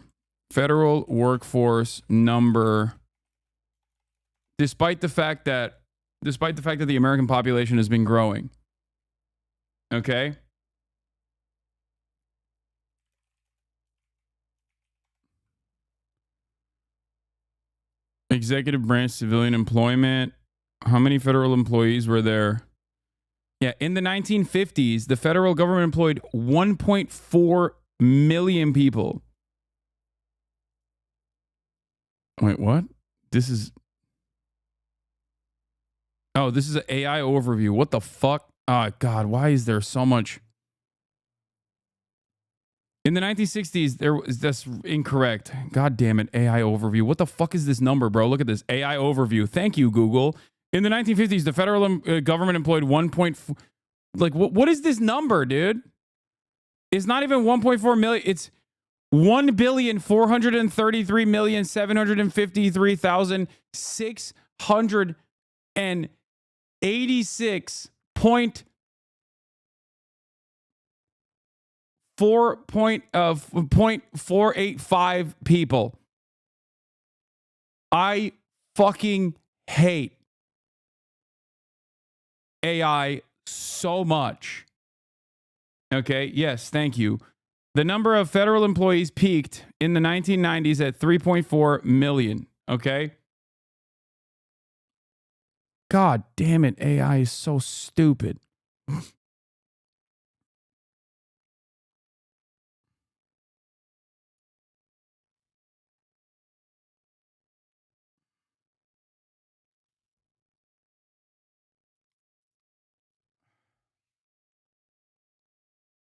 Federal workforce number, despite the fact that the American population has been growing. Okay? Executive branch civilian employment. How many federal employees were there? Yeah, in the 1950s, the federal government employed 1.4 million people. Wait, what? This is an AI overview. What the fuck? Oh, God, why is there so much? In the 1960s, that's incorrect. God damn it, AI overview. What the fuck is this number, bro? Look at this, AI overview. Thank you, Google. In the 1950s, the federal government employed 1.4. Like, what is this number, dude? It's not even 1.4 million. It's 1,433,756.485 people. I fucking hate AI so much. Okay, yes, thank you. The number of federal employees peaked in the 1990s at 3.4 million. Okay. God damn it, AI is so stupid.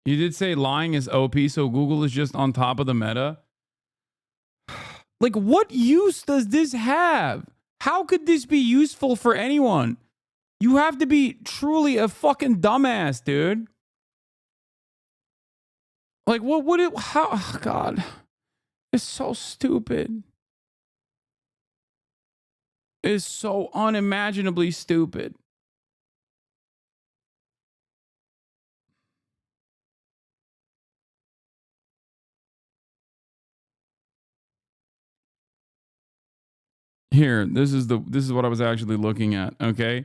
You did say lying is OP, so Google is just on top of the meta. Like, what use does this have? How could this be useful for anyone? You have to be truly a fucking dumbass, dude. Like, what would it, how, oh God, it's so stupid. It's so unimaginably stupid. Here, this is what I was actually looking at, okay?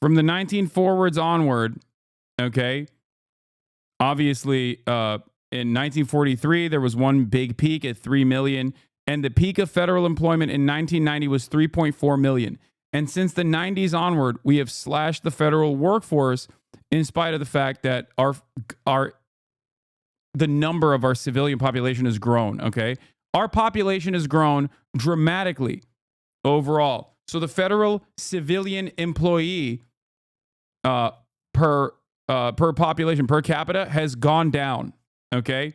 From the 19 forwards onward, okay? Obviously, in 1943, there was one big peak at 3 million, and the peak of federal employment in 1990 was 3.4 million. And since the 90s onward, we have slashed the federal workforce in spite of the fact that the number of our civilian population has grown, okay? Our population has grown dramatically overall. So the federal civilian employee per population, per capita, has gone down, okay?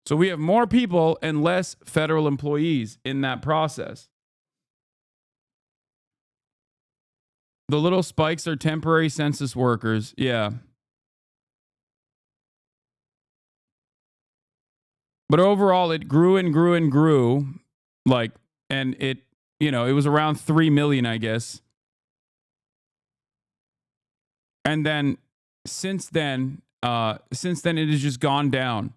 So we have more people and less federal employees in that process. The little spikes are temporary census workers. Yeah. But overall, it grew and grew and grew. Like, and it, it was around 3 million, I guess. And then since then it has just gone down.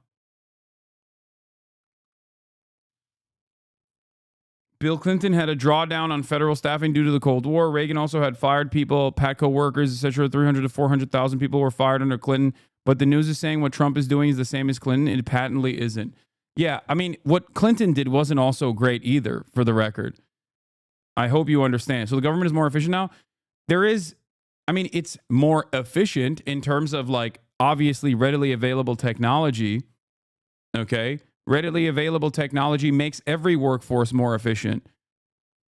Bill Clinton had a drawdown on federal staffing due to the Cold War. Reagan also had fired people, Patco workers, etc. 300 to 400,000 people were fired under Clinton. But the news is saying what Trump is doing is the same as Clinton. It patently isn't. Yeah, I mean, what Clinton did wasn't also great either, for the record. I hope you understand. So the government is more efficient now. It's more efficient in terms of, like, obviously readily available technology. Okay? Readily available technology makes every workforce more efficient.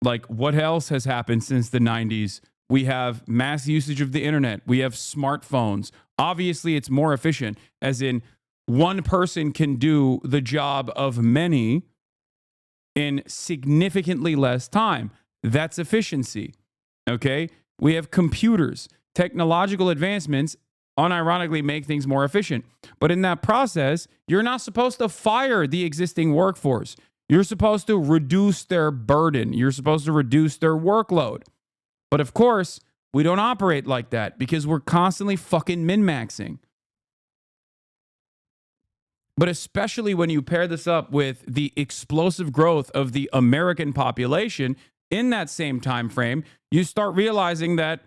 Like, what else has happened since the 90s? We have mass usage of the internet. We have smartphones. Obviously, it's more efficient, as in one person can do the job of many in significantly less time. That's efficiency. Okay? We have computers. Technological advancements unironically make things more efficient. But in that process, you're not supposed to fire the existing workforce. You're supposed to reduce their burden. You're supposed to reduce their workload. But of course, we don't operate like that because we're constantly fucking min-maxing. But especially when you pair this up with the explosive growth of the American population in that same time frame, you start realizing that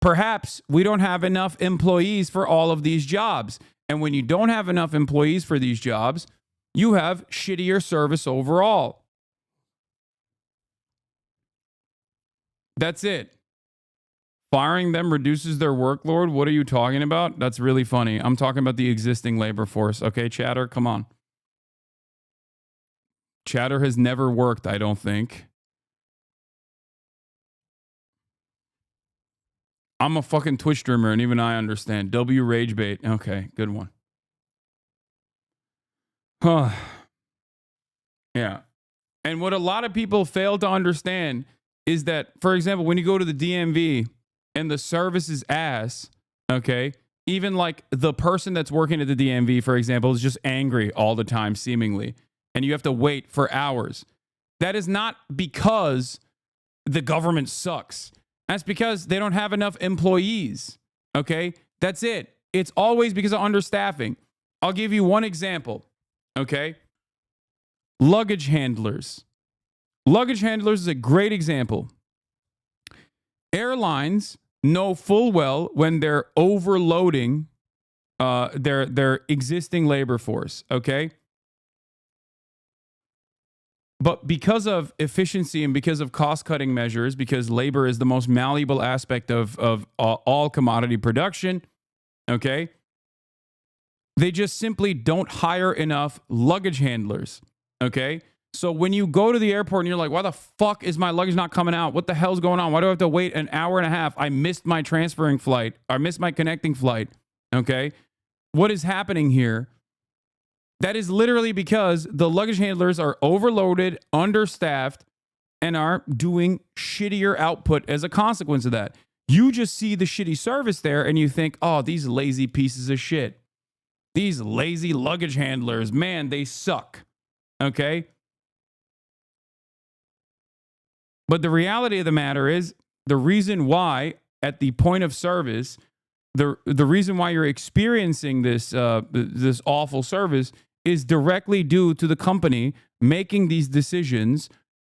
perhaps we don't have enough employees for all of these jobs. And when you don't have enough employees for these jobs, you have shittier service overall. That's it. Firing them reduces their workload. What are you talking about? That's really funny. I'm talking about the existing labor force. Okay, Chatter, come on. Chatter has never worked, I don't think. I'm a fucking Twitch streamer, and even I understand. W Ragebait. Okay, good one. Yeah. And what a lot of people fail to understand is that, for example, when you go to the DMV and the service is ass, okay, even like the person that's working at the DMV, for example, is just angry all the time, seemingly, and you have to wait for hours. That is not because the government sucks. That's because they don't have enough employees, okay? That's it. It's always because of understaffing. I'll give you one example, okay? Luggage handlers. Luggage handlers is a great example. Airlines know full well when they're overloading their existing labor force, okay? But because of efficiency and because of cost-cutting measures, because labor is the most malleable aspect of all commodity production, okay? They just simply don't hire enough luggage handlers, okay? So when you go to the airport and you're like, why the fuck is my luggage not coming out? What the hell's going on? Why do I have to wait an hour and a half? I missed my transferring flight. I missed my connecting flight, okay? What is happening here? That is literally because the luggage handlers are overloaded, understaffed, and are doing shittier output as a consequence of that. You just see the shitty service there and you think, oh, these lazy pieces of shit. These lazy luggage handlers, man, they suck. Okay? But the reality of the matter is the reason why at the point of service, the reason why you're experiencing this this awful service is directly due to the company making these decisions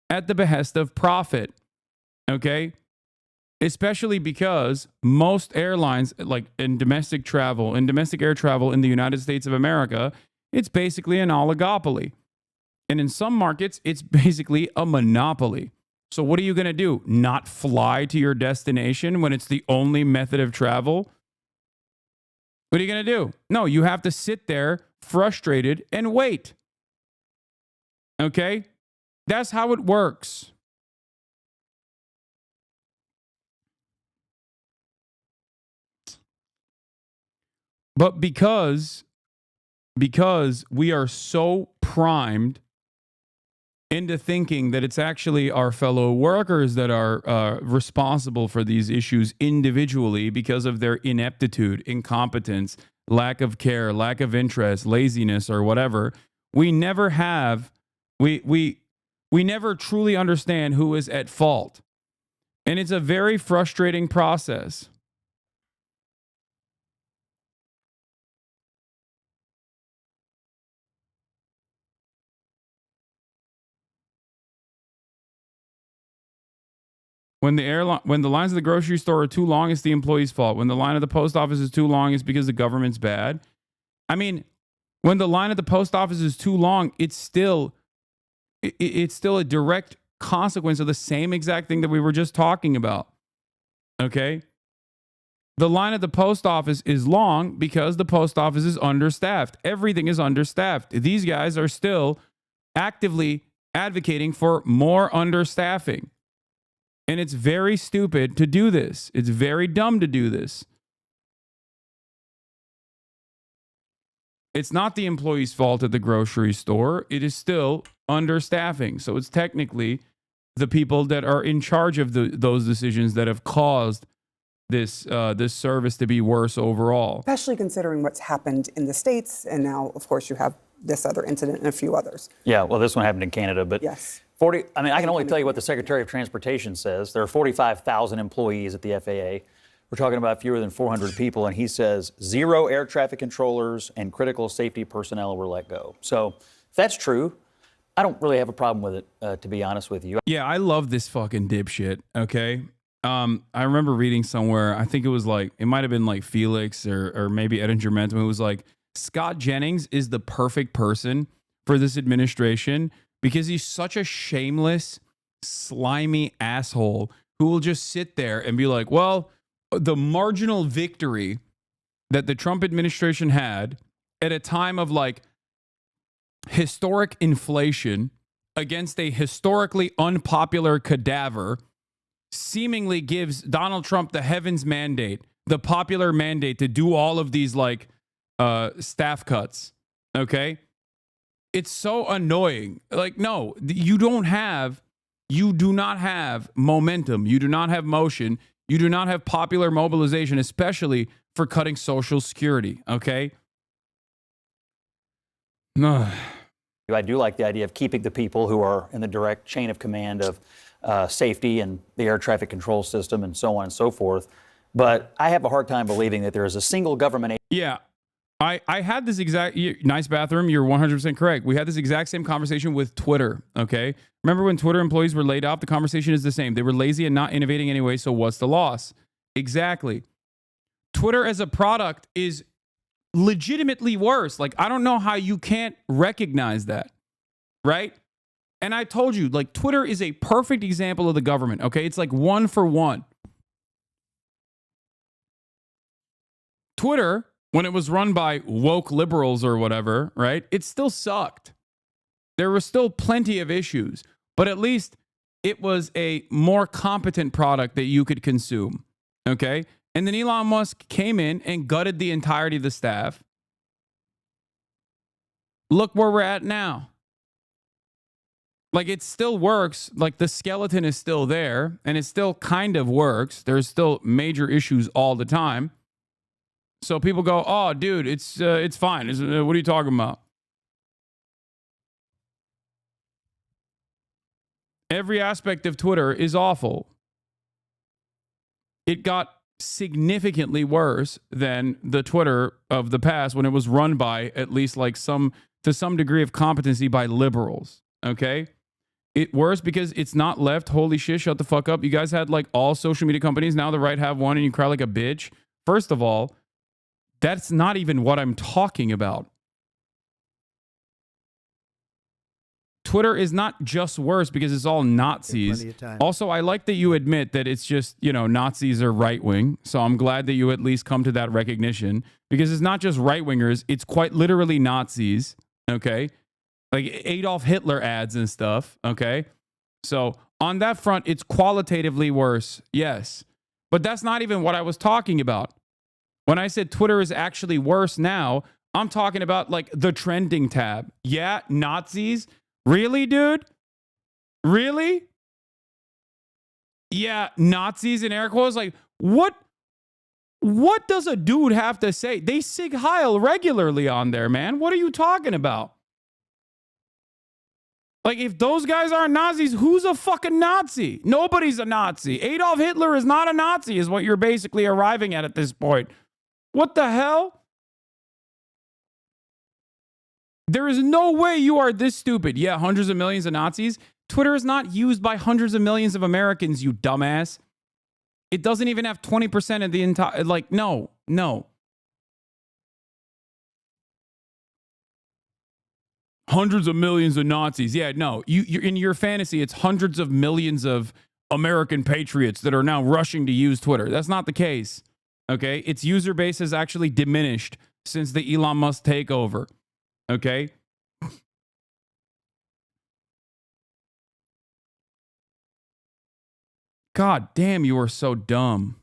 at the behest of profit. Okay? Especially because most airlines, like in domestic travel, in domestic air travel in the United States of America, it's basically an oligopoly. And in some markets, it's basically a monopoly. So what are you going to do? Not fly to your destination when it's the only method of travel? What are you going to do? No, you have to sit there frustrated and wait. Okay? That's how it works. But because we are so primed into thinking that it's actually our fellow workers that are responsible for these issues individually because of their ineptitude, incompetence, lack of care, lack of interest, laziness, or whatever, we never truly understand who is at fault. And it's a very frustrating process. When the lines of the grocery store are too long, it's the employee's fault. When the line of the post office is too long, it's because the government's bad. I mean, when the line at the post office is too long, it's still a direct consequence of the same exact thing that we were just talking about. Okay? The line at the post office is long because the post office is understaffed. Everything is understaffed. These guys are still actively advocating for more understaffing. And it's very stupid to do this. It's very dumb to do this. It's not the employee's fault at the grocery store. It is still understaffing. So it's technically the people that are in charge of those decisions that have caused this service to be worse overall. Especially considering what's happened in the States. And now, of course, you have this other incident and a few others. Yeah, well, this one happened in Canada, but yes. I can only tell you what the Secretary of Transportation says. There are 45,000 employees at the FAA. We're talking about fewer than 400 people, and he says 0 air traffic controllers and critical safety personnel were let go. So if that's true, I don't really have a problem with it, to be honest with you. Yeah, I love this fucking dipshit, okay? I remember reading somewhere, I think it was like, it might have been like Felix or maybe Edinger Mentum, who was like, Scott Jennings is the perfect person for this administration because he's such a shameless, slimy asshole who will just sit there and be like, well, the marginal victory that the Trump administration had at a time of like historic inflation against a historically unpopular cadaver seemingly gives Donald Trump the heavens mandate, the popular mandate to do all of these like staff cuts. Okay. It's so annoying. Like, no, you do not have momentum. You do not have motion. You do not have popular mobilization, especially for cutting Social Security, okay? No. I do like the idea of keeping the people who are in the direct chain of command of safety and the air traffic control system and so on and so forth. But I have a hard time believing that there is a single government. Yeah. I had this exact, nice bathroom, you're 100% correct. We had this exact same conversation with Twitter, okay? Remember when Twitter employees were laid off? The conversation is the same. They were lazy and not innovating anyway, so what's the loss? Exactly. Twitter as a product is legitimately worse. Like, I don't know how you can't recognize that, right? And I told you, like, Twitter is a perfect example of the government, okay? It's like one for one. Twitter, when it was run by woke liberals or whatever, right? It still sucked. There were still plenty of issues, but at least it was a more competent product that you could consume, okay? And then Elon Musk came in and gutted the entirety of the staff. Look where we're at now. Like, it still works. Like, the skeleton is still there, and it still kind of works. There's still major issues all the time. So people go, oh, dude, it's fine. What are you talking about? Every aspect of Twitter is awful. It got significantly worse than the Twitter of the past when it was run by at least like to some degree of competency by liberals. Okay? It worse because it's not left. Holy shit, shut the fuck up. You guys had like all social media companies. Now the right have one and you cry like a bitch. First of all, that's not even what I'm talking about. Twitter is not just worse because it's all Nazis. Also, I like that you admit that it's just, Nazis are right wing. So I'm glad that you at least come to that recognition because it's not just right wingers. It's quite literally Nazis. Okay. Like Adolf Hitler ads and stuff. Okay. So on that front, it's qualitatively worse. Yes. But that's not even what I was talking about. When I said Twitter is actually worse now, I'm talking about like the trending tab. Yeah, Nazis. Really, dude? Really? Yeah, Nazis in air quotes. Like, what does a dude have to say? They Sig Heil regularly on there, man. What are you talking about? Like, if those guys aren't Nazis, who's a fucking Nazi? Nobody's a Nazi. Adolf Hitler is not a Nazi, is what you're basically arriving at this point. What the hell? There is no way you are this stupid. Yeah, hundreds of millions of Nazis. Twitter is not used by hundreds of millions of Americans, you dumbass. It doesn't even have 20% of the entire, like, no. Hundreds of millions of Nazis. Yeah, no. You're in your fantasy, it's hundreds of millions of American patriots that are now rushing to use Twitter. That's not the case. Okay? Its user base has actually diminished since the Elon Musk takeover. Okay? God damn, you are so dumb.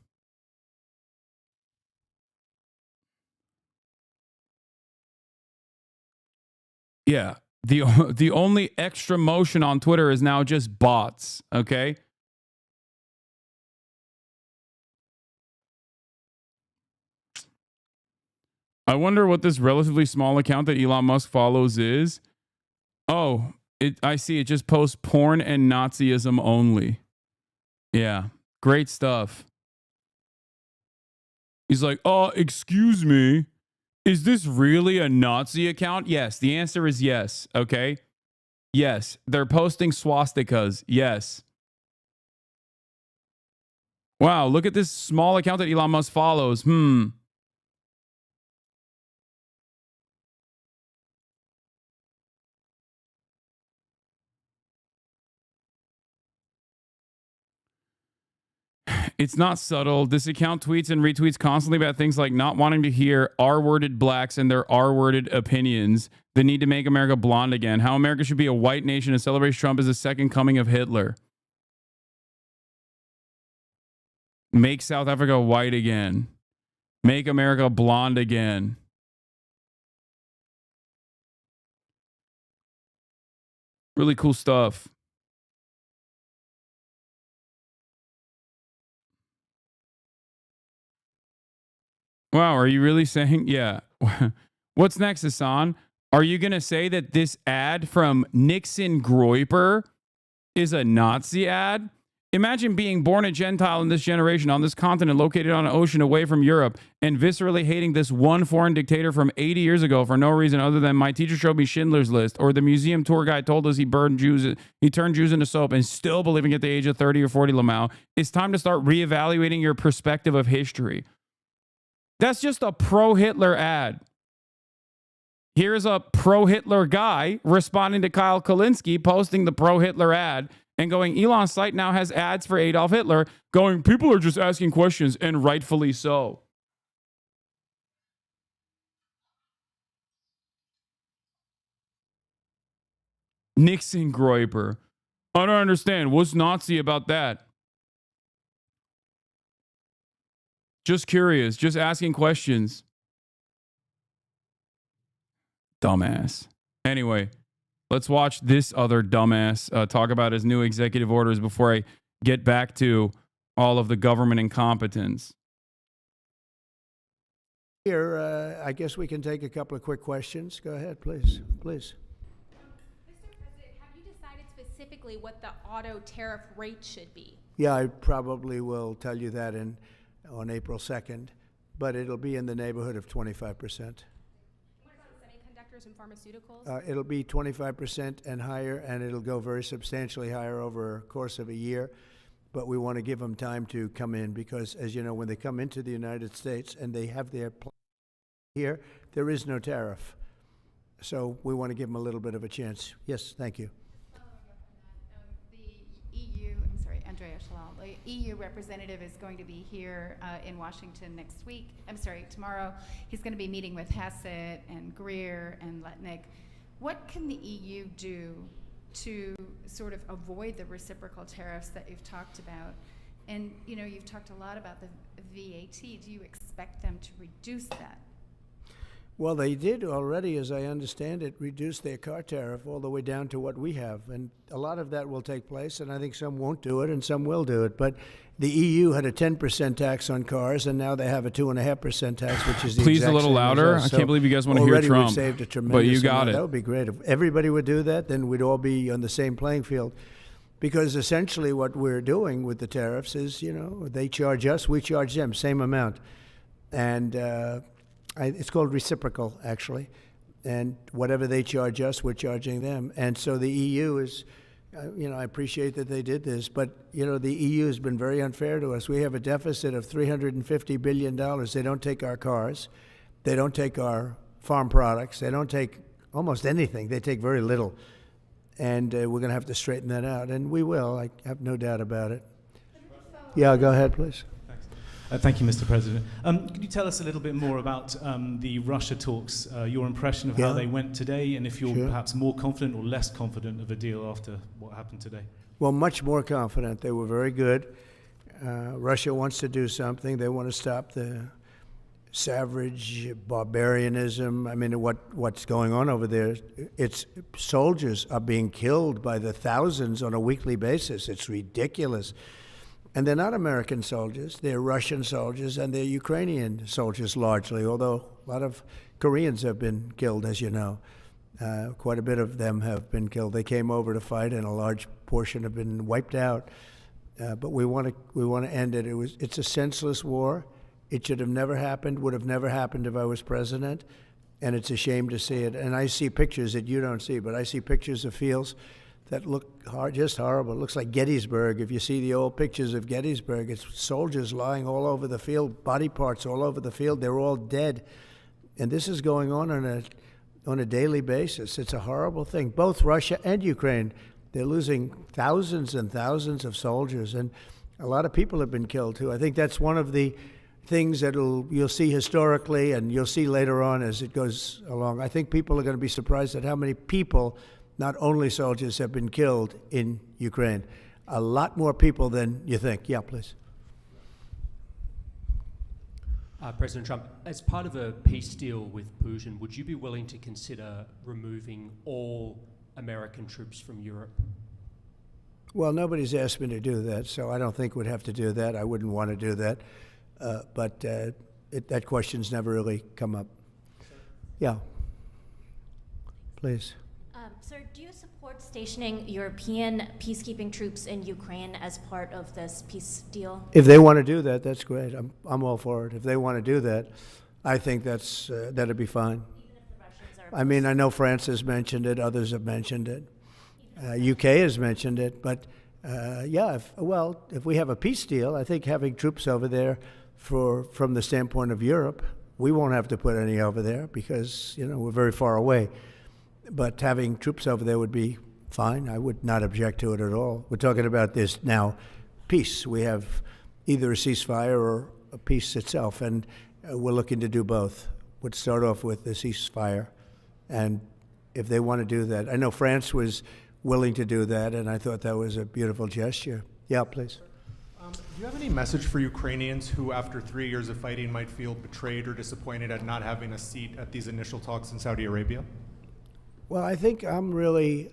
Yeah. The only extra motion on Twitter is now just bots. Okay? I wonder what this relatively small account that Elon Musk follows is. Oh, I see. It just posts porn and Nazism only. Yeah. Great stuff. He's like, oh, excuse me. Is this really a Nazi account? Yes. The answer is yes. Okay. Yes. They're posting swastikas. Yes. Wow. Look at this small account that Elon Musk follows. It's not subtle. This account tweets and retweets constantly about things like not wanting to hear R-worded blacks and their R-worded opinions, the need to make America blonde again, how America should be a white nation and celebrates Trump as the second coming of Hitler. Make South Africa white again. Make America blonde again. Really cool stuff. Wow, are you really saying? Yeah. What's next, Hasan? Are you going to say that this ad from Nixon Groiper is a Nazi ad? Imagine being born a Gentile in this generation on this continent located on an ocean away from Europe and viscerally hating this one foreign dictator from 80 years ago for no reason other than my teacher showed me Schindler's List, or the museum tour guide told us he turned Jews into soap, and still believing at the age of 30 or 40, Lamau. It's time to start reevaluating your perspective of history. That's just a pro-Hitler ad. Here's a pro-Hitler guy responding to Kyle Kulinski posting the pro-Hitler ad and going, Elon's site now has ads for Adolf Hitler, going, people are just asking questions, and rightfully so. Nixon Groiper. I don't understand. What's Nazi about that? Just curious. Just asking questions. Dumbass. Anyway, let's watch this other dumbass talk about his new executive orders before I get back to all of the government incompetence. Here, I guess we can take a couple of quick questions. Go ahead, please. Please. Mr. President, have you decided specifically what the auto tariff rate should be? Yeah, I probably will tell you that on April 2nd, but it'll be in the neighborhood of 25%. And pharmaceuticals? It'll be 25% and higher, and it'll go very substantially higher over a course of a year. But we want to give them time to come in because, as you know, when they come into the United States and they have their plan here, there is no tariff. So we want to give them a little bit of a chance. Yes, thank you. The EU, I'm sorry, Andrea Shalal, the EU representative is going to be here in Washington next week. I'm sorry, tomorrow. He's going to be meeting with Hasan and Greer and Letnick. What can the EU do to sort of avoid the reciprocal tariffs that you've talked about? And, you know, you've talked a lot about the VAT. Do you expect them to reduce that? Well, they did already, as I understand it, reduce their car tariff all the way down to what we have. And a lot of that will take place, and I think some won't do it and some will do it. But the EU had a 10% tax on cars, and now they have a 2.5% tax, which is the Please exact a little same louder. as us. I can't believe you guys want to hear already Trump. We've saved a tremendous But you got amount. it. That would be great. If everybody would do that, then we'd all be on the same playing field. Because essentially what we're doing with the tariffs is, you know, they charge us, we charge them, same amount. And it's called reciprocal, actually. And whatever they charge us, we're charging them. And so the EU is, you know, I appreciate that they did this, but, you know, the EU has been very unfair to us. We have a deficit of $350 billion. They don't take our cars. They don't take our farm products. They don't take almost anything. They take very little. And we're going to have to straighten that out. And we will. I have no doubt about it. Yeah, go ahead, please. Thank you, Mr. President. Could you tell us a little bit more about the Russia talks, your impression of how they went today, and if you're perhaps more confident or less confident of a deal after what happened today? Well, much more confident. They were very good. Russia wants to do something. They want to stop the savage barbarianism. I mean, what's going on over there? It's soldiers are being killed by the thousands on a weekly basis. It's ridiculous. And they're not American soldiers. They're Russian soldiers, and they're Ukrainian soldiers largely, although a lot of Koreans have been killed, as you know. Quite a bit of them have been killed. They came over to fight, and a large portion have been wiped out. But we want to end it. It's a senseless war. It should have never happened, would have never happened if I was president, and it's a shame to see it. And I see pictures that you don't see, but I see pictures of fields that look just horrible. It looks like Gettysburg. If you see the old pictures of Gettysburg, it's soldiers lying all over the field, body parts all over the field. They're all dead. And this is going on a daily basis. It's a horrible thing. Both Russia and Ukraine, they're losing thousands and thousands of soldiers, and a lot of people have been killed too. I think that's one of the things that you'll see historically, and you'll see later on as it goes along. I think people are going to be surprised at how many people, not only soldiers, have been killed in Ukraine. A lot more people than you think. Yeah, please. President Trump, as part of a peace deal with Putin, would you be willing to consider removing all American troops from Europe? Well, nobody's asked me to do that, so I don't think we'd have to do that. I wouldn't want to do that. But that question's never really come up. Yeah. Please. Sir, do you support stationing European peacekeeping troops in Ukraine as part of this peace deal? If they want to do that, that's great. I'm all for it. If they want to do that, I think that'd be fine. I mean, I know France has mentioned it. Others have mentioned it. UK has mentioned it. But yeah, if we have a peace deal, I think having troops over there from the standpoint of Europe, we won't have to put any over there because, we're very far away. But having troops over there would be fine. I would not object to it at all. We're talking about this now, peace. We have either a ceasefire or a peace itself, and we're looking to do both. We'd start off with the ceasefire, and if they want to do that. I know France was willing to do that, and I thought that was a beautiful gesture. Yeah, please. Do you have any message for Ukrainians who, after 3 years of fighting, might feel betrayed or disappointed at not having a seat at these initial talks in Saudi Arabia? Well, I think I'm really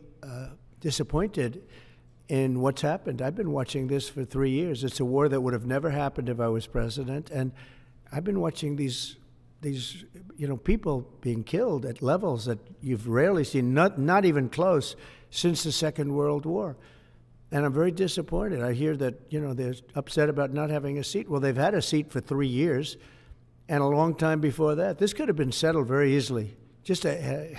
disappointed in what's happened. I've been watching this for 3 years. It's a war that would have never happened if I was president, and I've been watching these people being killed at levels that you've rarely seen, not even close, since the Second World War. And I'm very disappointed. I hear that, they're upset about not having a seat. Well, they've had a seat for 3 years and a long time before that. This could have been settled very easily. Just a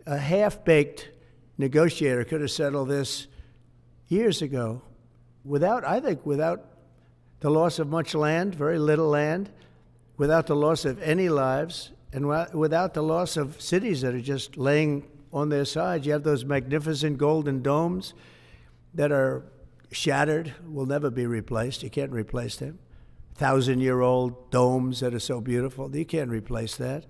half-baked negotiator could have settled this years ago without the loss of much land, very little land, without the loss of any lives, and without the loss of cities that are just laying on their sides. You have those magnificent golden domes that are shattered, will never be replaced. You can't replace them. 1,000-year-old domes that are so beautiful, you can't replace that.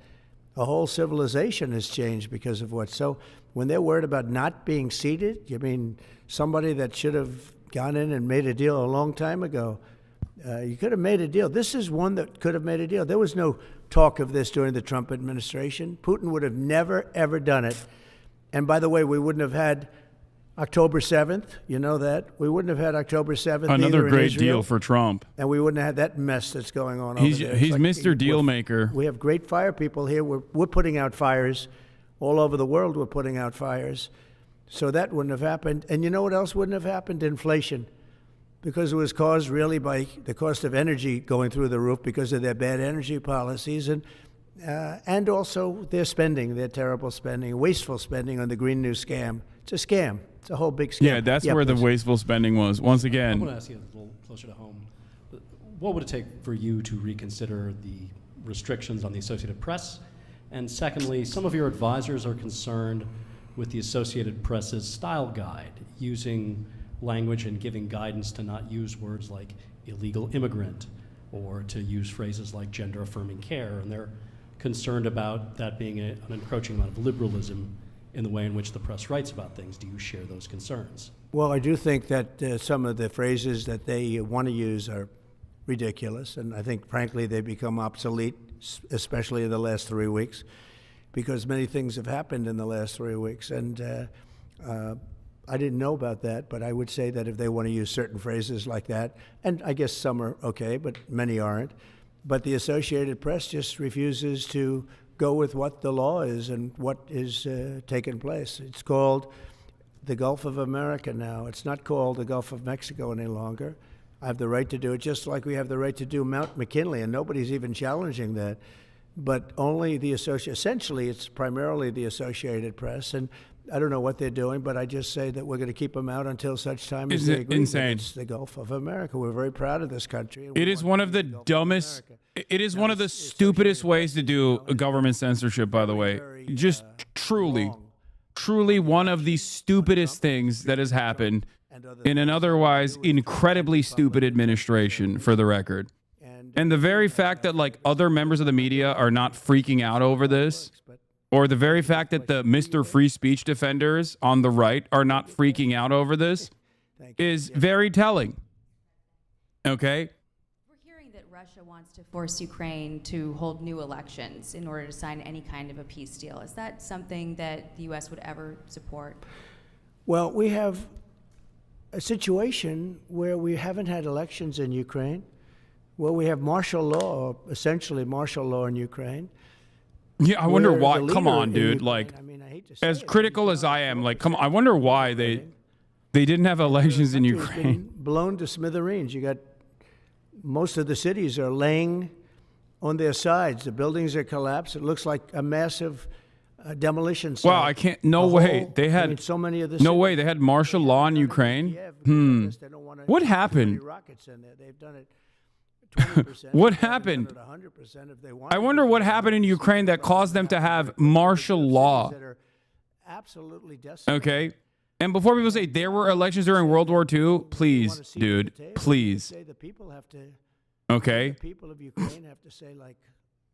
A whole civilization has changed because of what. So when they're worried about not being seated, you mean somebody that should have gone in and made a deal a long time ago? You could have made a deal. This is one that could have made a deal. There was no talk of this during the Trump administration. Putin would have never, ever done it. And by the way, we wouldn't have had October 7th. You know that. We wouldn't have had October 7th. Another great Israel, deal for Trump. And we wouldn't have had that mess that's going on He's over there. It's Mr. Deal Maker. We have great fire people here. We're putting out fires. All over the world we're putting out fires. So that wouldn't have happened. And you know what else wouldn't have happened? Inflation. Because it was caused really by the cost of energy going through the roof because of their bad energy policies and also their spending, their terrible spending, wasteful spending on the Green New scam. It's a scam. It's a whole big scam. Yeah, that's where the wasteful spending was. Once again, I want to ask you a little closer to home. What would it take for you to reconsider the restrictions on the Associated Press? And secondly, some of your advisors are concerned with the Associated Press's style guide, using language and giving guidance to not use words like illegal immigrant or to use phrases like gender affirming care. And they're concerned about that being an encroaching amount of liberalism in the way in which the press writes about things. Do you share those concerns? Well, I do think that some of the phrases that they want to use are ridiculous, and I think, frankly, they become obsolete, especially in the last 3 weeks, because many things have happened in the last 3 weeks. And I didn't know about that, but I would say that if they want to use certain phrases like that, and I guess some are okay, but many aren't, but the Associated Press just refuses to go with what the law is and what is taking place. It's called the Gulf of America now. It's not called the Gulf of Mexico any longer. I have the right to do it, just like we have the right to do Mount McKinley, and nobody's even challenging that. But only essentially it's primarily the Associated Press, and I don't know what they're doing, but I just say that we're going to keep them out until such time as they agree. Insane. It's the Gulf of America. We're very proud of this country. It is one of the dumbest, it is one of the stupidest ways to do government censorship, by the way. Just truly one of the stupidest things that has happened in an otherwise incredibly stupid administration, for the record. And the very fact that other members of the media are not freaking out over this, or the very fact that the Mr. Free Speech defenders on the right are not freaking out over this is very telling. Okay? Russia wants to force Ukraine to hold new elections in order to sign any kind of a peace deal. Is that something that the U.S. would ever support? Well, we have a situation where we haven't had elections in Ukraine, where we have martial law, essentially martial law in Ukraine. Yeah, I wonder where why. the Come leader on, in dude. Ukraine- Like, I mean, I hate to say as it, critical as I am, like, come on. I wonder why they didn't have elections in country's been Ukraine. blown to smithereens. You got most of the cities are laying on their sides. The buildings are collapsed. It looks like a massive demolition site. Wow, I can't. No way. They had. I mean, so many of the No way. They had martial law in Ukraine. What happened? Rockets in there. They've done it 20%. What happened? 100% if they want. I wonder what happened in Ukraine that caused them to have martial law. That are absolutely decimated. Okay. And before people say there were elections during World War II, please, dude, please. Say the people have to. Okay. The people of Ukraine have to say, like,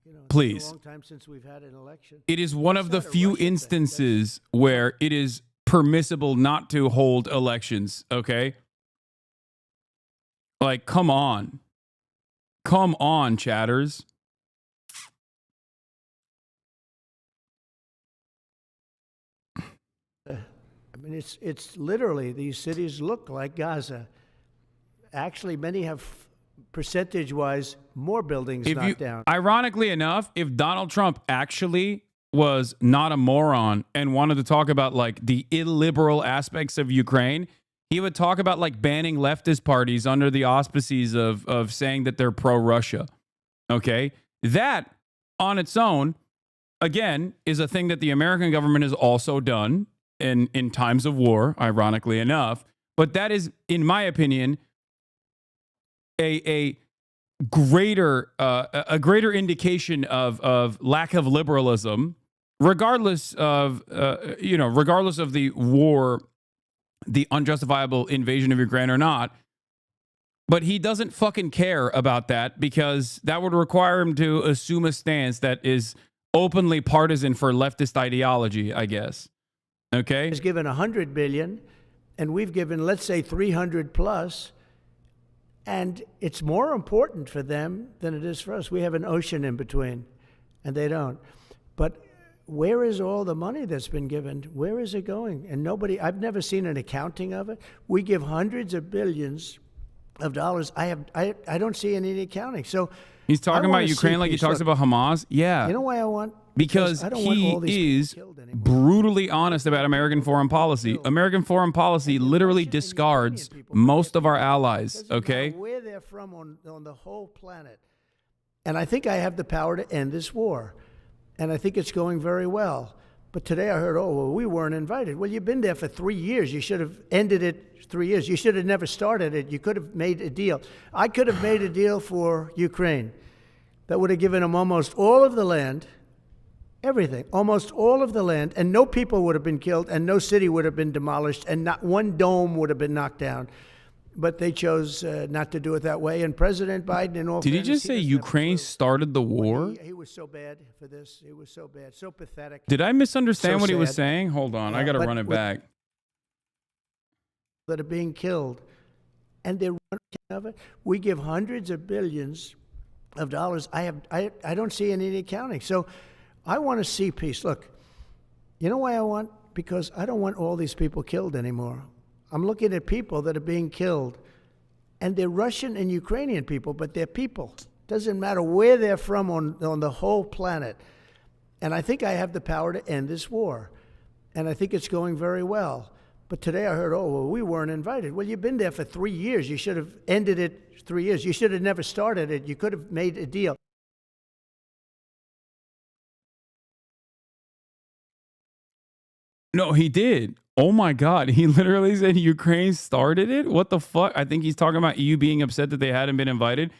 you know, Please. It's been a long time since we've had an election. It is one of the few instances where it is permissible not to hold elections, okay? Like, come on. Come on, chatters. I mean, it's literally, these cities look like Gaza. Actually, many have, percentage-wise, more buildings knocked down. Ironically enough, if Donald Trump actually was not a moron and wanted to talk about like the illiberal aspects of Ukraine, he would talk about like banning leftist parties under the auspices of saying that they're pro-Russia. Okay? That on its own, again, is a thing that the American government has also done in times of war, ironically enough. But that is, in my opinion, a greater indication of lack of liberalism, regardless of regardless of the war, the unjustifiable invasion of Ukraine or not. But he doesn't fucking care about that because that would require him to assume a stance that is openly partisan for leftist ideology, I guess. Okay? He's given $100 billion, and we've given, let's say, 300 plus. And it's more important for them than it is for us. We have an ocean in between, and they don't. But where is all the money that's been given? Where is it going? And nobody, I've never seen an accounting of it. We give hundreds of billions of dollars. I don't see any accounting. So he's talking about Ukraine like he talks about Hamas. Yeah. You know why I want? Because I don't want all these he is brutally honest about American foreign policy. American foreign policy literally discards most of our allies, okay? Where they're from on the whole planet. And I think I have the power to end this war. And I think it's going very well. But today I heard, oh, well, we weren't invited. Well, you've been there for 3 years. You should have ended it 3 years. You should have never started it. You could have made a deal. I could have made a deal for Ukraine that would have given them almost all of the land. Everything, almost all of the land, and no people would have been killed, and no city would have been demolished, and not one dome would have been knocked down. But they chose not to do it that way. And President Biden, in all Did he fairness, just say Ukraine started the war? He was so bad for this. It was so bad, so pathetic. Did I misunderstand So what he was sad. saying? Hold on, I got to But run it with- back. That are being killed, and they're running of it. We give hundreds of billions of dollars. I don't see any accounting. So I want to see peace. Look, you know why I want? Because I don't want all these people killed anymore. I'm looking at people that are being killed, and they're Russian and Ukrainian people, but they're people. Doesn't matter where they're from on the whole planet. And I think I have the power to end this war. And I think it's going very well. But today I heard, oh, well, we weren't invited. Well, you've been there for 3 years. You should have ended it 3 years. You should have never started it. You could have made a deal. No, he did. Oh my God. He literally said Ukraine started it? What the fuck? I think he's talking about EU being upset that they hadn't been invited.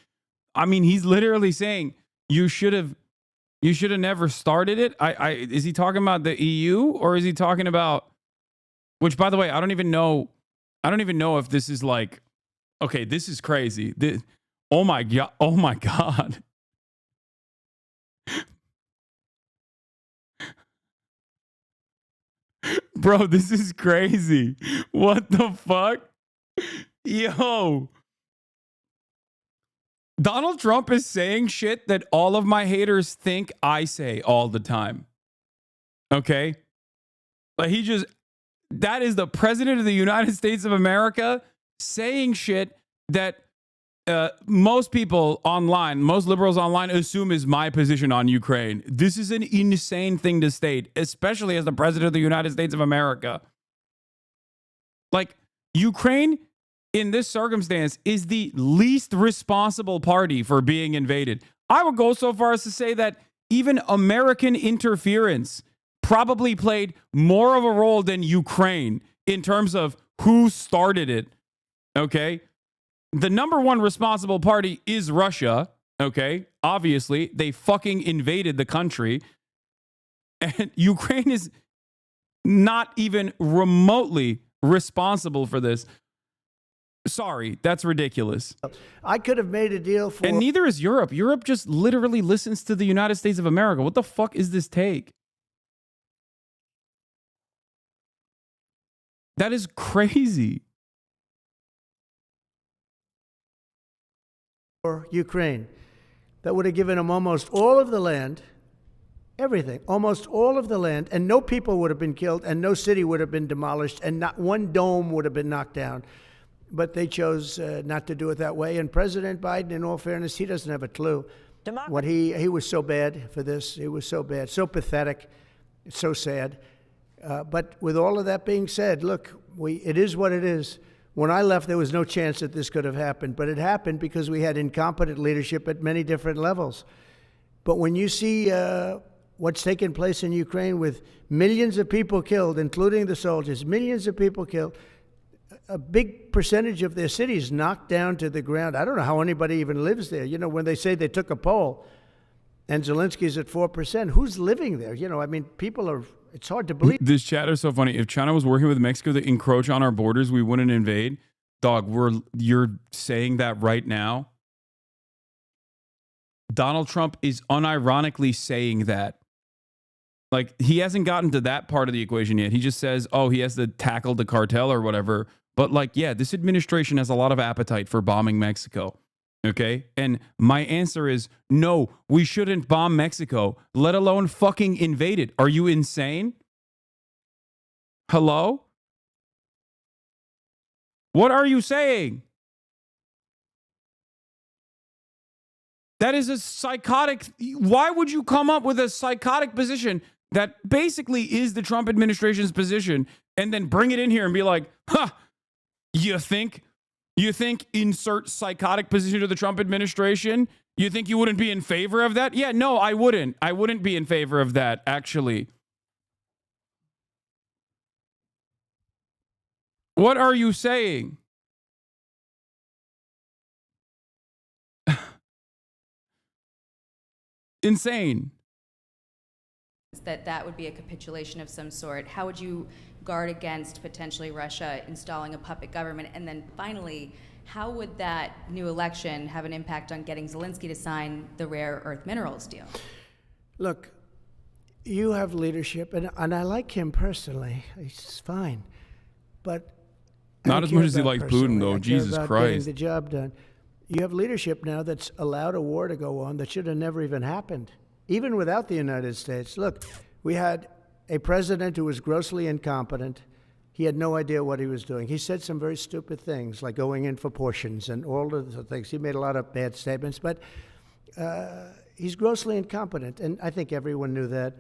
I mean, he's literally saying you should have never started it. Is he talking about the EU or is he talking about, which by the way, I don't even know if this is like, okay, this is crazy. Oh my God. Oh my God. Bro, this is crazy. What the fuck? Yo. Donald Trump is saying shit that all of my haters think I say all the time. Okay? Like that is the president of the United States of America saying shit that most people online, most liberals online assume is my position on Ukraine. This is an insane thing to state, especially as the president of the United States of America. Like, Ukraine in this circumstance is the least responsible party for being invaded. I would go so far as to say that even American interference probably played more of a role than Ukraine in terms of who started it. Okay? The number one responsible party is Russia. Okay? Obviously, they fucking invaded the country. And Ukraine is not even remotely responsible for this. Sorry, that's ridiculous. I could have made a deal for... And neither is Europe. Europe just literally listens to the United States of America. What the fuck is this take? That is crazy. For Ukraine, that would have given them almost all of the land, everything, almost all of the land, and no people would have been killed, and no city would have been demolished, and not one dome would have been knocked down. But they chose not to do it that way. And President Biden, in all fairness, he doesn't have a clue. What he was so bad for this. He was so bad, so pathetic, so sad. But with all of that being said, look, it is what it is. When I left, there was no chance that this could have happened, but it happened because we had incompetent leadership at many different levels. But when you see what's taken place in Ukraine with millions of people killed, including the soldiers, millions of people killed, a big percentage of their cities knocked down to the ground. I don't know how anybody even lives there. You know, when they say they took a poll and Zelensky's at 4%, who's living there? You know, I mean, people are... It's hard to believe. This chat is so funny. If China was working with Mexico to encroach on our borders, we wouldn't invade. Dog, you're saying that right now. Donald Trump is unironically saying that. Like, he hasn't gotten to that part of the equation yet. He just says, oh, he has to tackle the cartel or whatever. But like, yeah, this administration has a lot of appetite for bombing Mexico. Okay? And my answer is no, we shouldn't bomb Mexico, let alone fucking invade it. Are you insane? Hello? What are you saying? That is a psychotic. Why would you come up with a psychotic position that basically is the Trump administration's position and then bring it in here and be like, huh, you think insert psychotic position to the Trump administration? You think you wouldn't be in favor of that? Yeah, no, I wouldn't. I wouldn't be in favor of that, actually. What are you saying? Insane. That would be a capitulation of some sort. How would you guard against potentially Russia installing a puppet government? And then finally, how would that new election have an impact on getting Zelensky to sign the rare earth minerals deal? Look, you have leadership, and I like him personally. He's fine. But not as much as he likes Putin, though. Jesus Christ. Getting the job done. You have leadership now that's allowed a war to go on that should have never even happened, even without the United States. Look, we had a president who was grossly incompetent. He had no idea what he was doing. He said some very stupid things, like going in for portions and all of the things. He made a lot of bad statements, but he's grossly incompetent, and I think everyone knew that.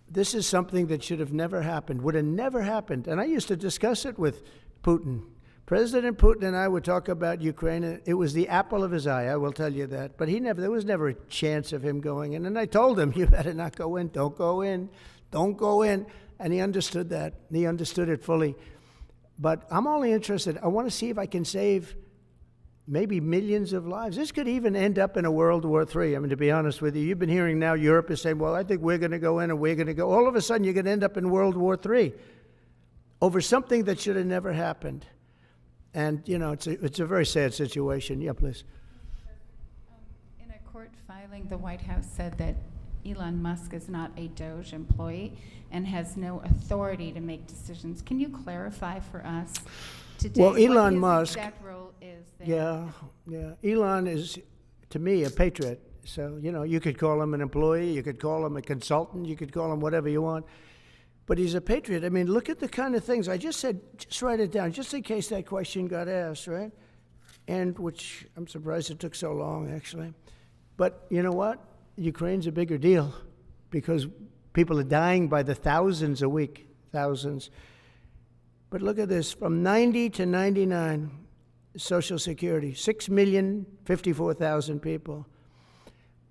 This is something that should have never happened, would have never happened. And I used to discuss it with Putin. President Putin and I would talk about Ukraine, and it was the apple of his eye, I will tell you that. But there was never a chance of him going in. And I told him, you better not go in, don't go in, don't go in. And he understood that. He understood it fully. But I'm only interested, I want to see if I can save maybe millions of lives. This could even end up in a World War III. I mean, to be honest with you, you've been hearing now Europe is saying, well, I think we're going to go in and we're going to go. All of a sudden, you're going to end up in World War III over something that should have never happened. And, you know, it's a very sad situation. Yeah, please. In a court filing, the White House said that Elon Musk is not a DOJ employee and has no authority to make decisions. Can you clarify for us today well, Elon what his Musk, exact role is there? Yeah. Elon is to me, a patriot. So, you know, you could call him an employee, you could call him a consultant, you could call him whatever you want. But he's a patriot. I mean, look at the kind of things. I just said, just write it down, just in case that question got asked, right? And which I'm surprised it took so long, actually. But you know what? Ukraine's a bigger deal because people are dying by the thousands a week, thousands. But look at this, from 90 to 99, Social Security, 6,054,000 people.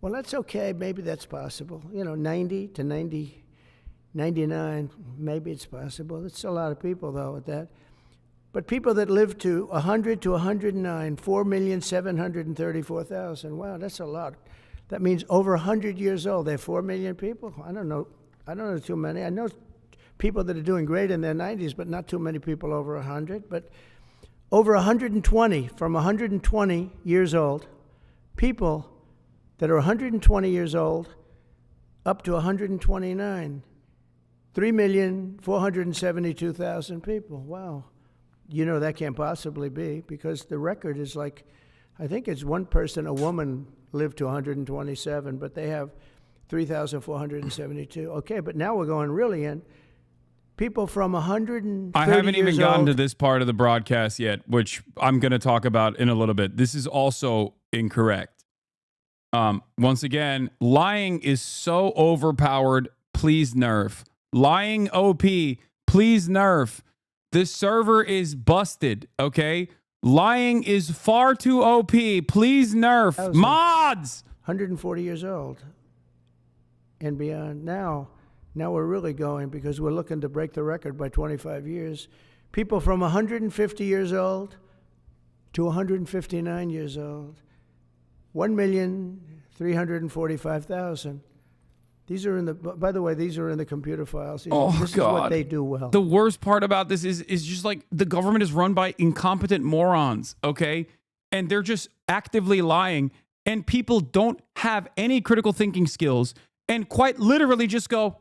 Well, that's okay, maybe that's possible. You know, 90 to 99, maybe it's possible. It's a lot of people, though, at that. But people that live to 100 to 109, 4,734,000. Wow, that's a lot. That means over 100 years old. They're 4 million people. I don't know too many. I know people that are doing great in their 90s, but not too many people over 100. But over 120, from 120 years old, people that are 120 years old up to 129, 3,472,000 people. Wow. You know, that can't possibly be because the record is like, I think it's one person, a woman, lived to 127, but they have 3,472. Okay, but now we're going really in. People from 130 I haven't even gotten old, to this part of the broadcast yet, which I'm going to talk about in a little bit. This is also incorrect. Once again, lying is so overpowered. Please nerf. Lying OP. Please nerf. This server is busted, okay? Lying is far too OP. Please nerf. Mods! 140 years old and beyond. Now we're really going because we're looking to break the record by 25 years. People from 150 years old to 159 years old. 1,345,000. These are in the, by the way, these are in the computer files. This is what they do well. The worst part about this is just like the government is run by incompetent morons, okay? And they're just actively lying, and people don't have any critical thinking skills and quite literally just go,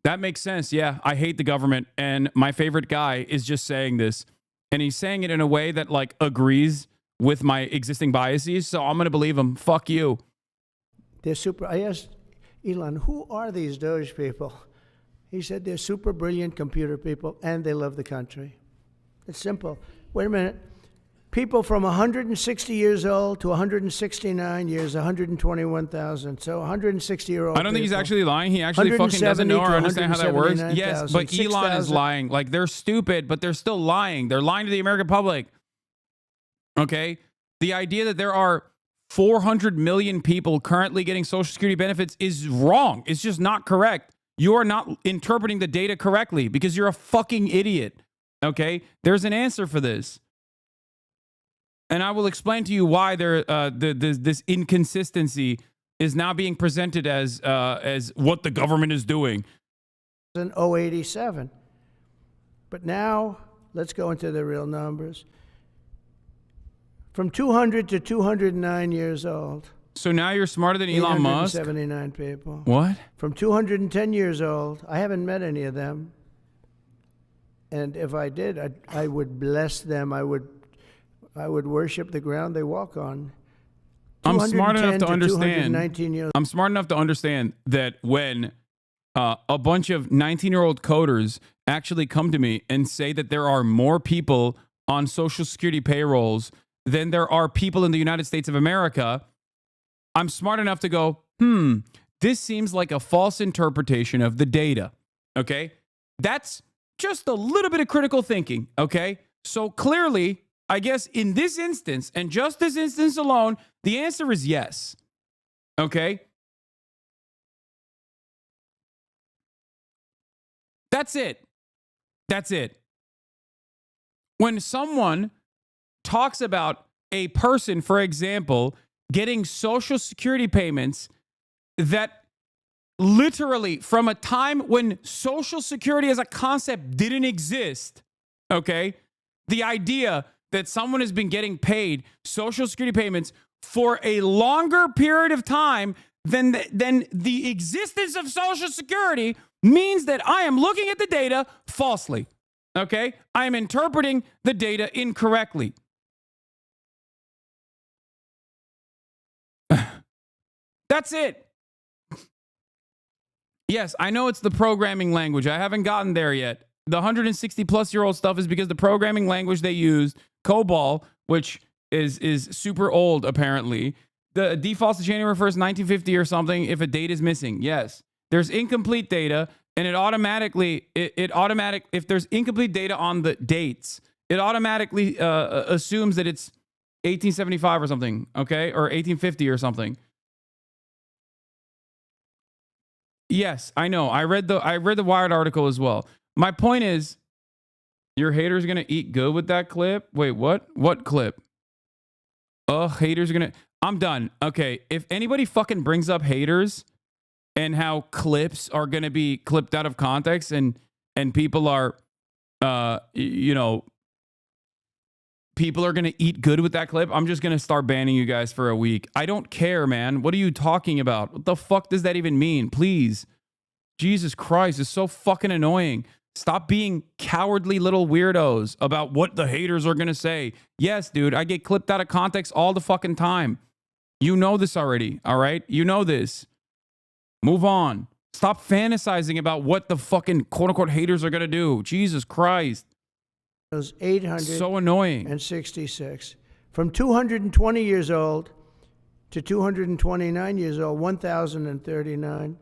that makes sense. Yeah, I hate the government. And my favorite guy is just saying this. And he's saying it in a way that like agrees with my existing biases. So I'm going to believe him. Fuck you. They're super. I asked Elon, who are these Doge people? He said they're super brilliant computer people and they love the country. It's simple. Wait a minute. People from 160 years old to 169 years, 121,000. So 160-year-old. I don't think he's actually lying. He actually fucking doesn't know or understand how that works. Yes, but 6, Elon is lying. Like, they're stupid, but they're still lying. They're lying to the American public. Okay? The idea that there are 400 million people currently getting Social Security benefits is wrong. It's just not correct. You are not interpreting the data correctly because you're a fucking idiot. Okay? There's an answer for this. And I will explain to you why this inconsistency is now being presented as what the government is doing. In 087. But now, let's go into the real numbers. From 200 to 209 years old. So now you're smarter than Elon Musk? 879 people. What? From 210 years old. I haven't met any of them. And if I did, I would bless them. I would worship the ground they walk on. I'm smart enough to understand. Years. I'm smart enough to understand that when a bunch of 19-year-old coders actually come to me and say that there are more people on Social Security payrolls than there are people in the United States of America, I'm smart enough to go, this seems like a false interpretation of the data. Okay? That's just a little bit of critical thinking. Okay? So clearly, I guess in this instance, and just this instance alone, the answer is yes. Okay? That's it. That's it. When someone talks about a person, for example, getting Social Security payments that literally from a time when Social Security as a concept didn't exist, okay? The idea that someone has been getting paid Social Security payments for a longer period of time than the existence of Social Security means that I am looking at the data falsely, okay? I am interpreting the data incorrectly. That's it. Yes, I know it's the programming language. I haven't gotten there yet. The 160-plus-year-old stuff is because the programming language they used, COBOL, which is super old, apparently. The defaults to January 1st, 1950 or something if a date is missing. Yes. There's incomplete data, and it automatically, if there's incomplete data on the dates, it automatically assumes that it's 1875 or something, okay? Or 1850 or something. Yes, I know. I read the Wired article as well. My point is, your haters gonna eat good with that clip? Wait, what? What clip? Haters are gonna... I'm done. Okay, if anybody fucking brings up haters and how clips are gonna be clipped out of context and people are, people are gonna eat good with that clip, I'm just gonna start banning you guys for a week. I don't care, man. What are you talking about? What the fuck does that even mean? Please. Jesus Christ, it's so fucking annoying. Stop being cowardly little weirdos about what the haters are going to say. Yes, dude, I get clipped out of context all the fucking time. You know this already, all right? You know this. Move on. Stop fantasizing about what the fucking quote-unquote haters are going to do. Jesus Christ. It was 800. So annoying. And 66. From 220 years old to 229 years old, 1,039.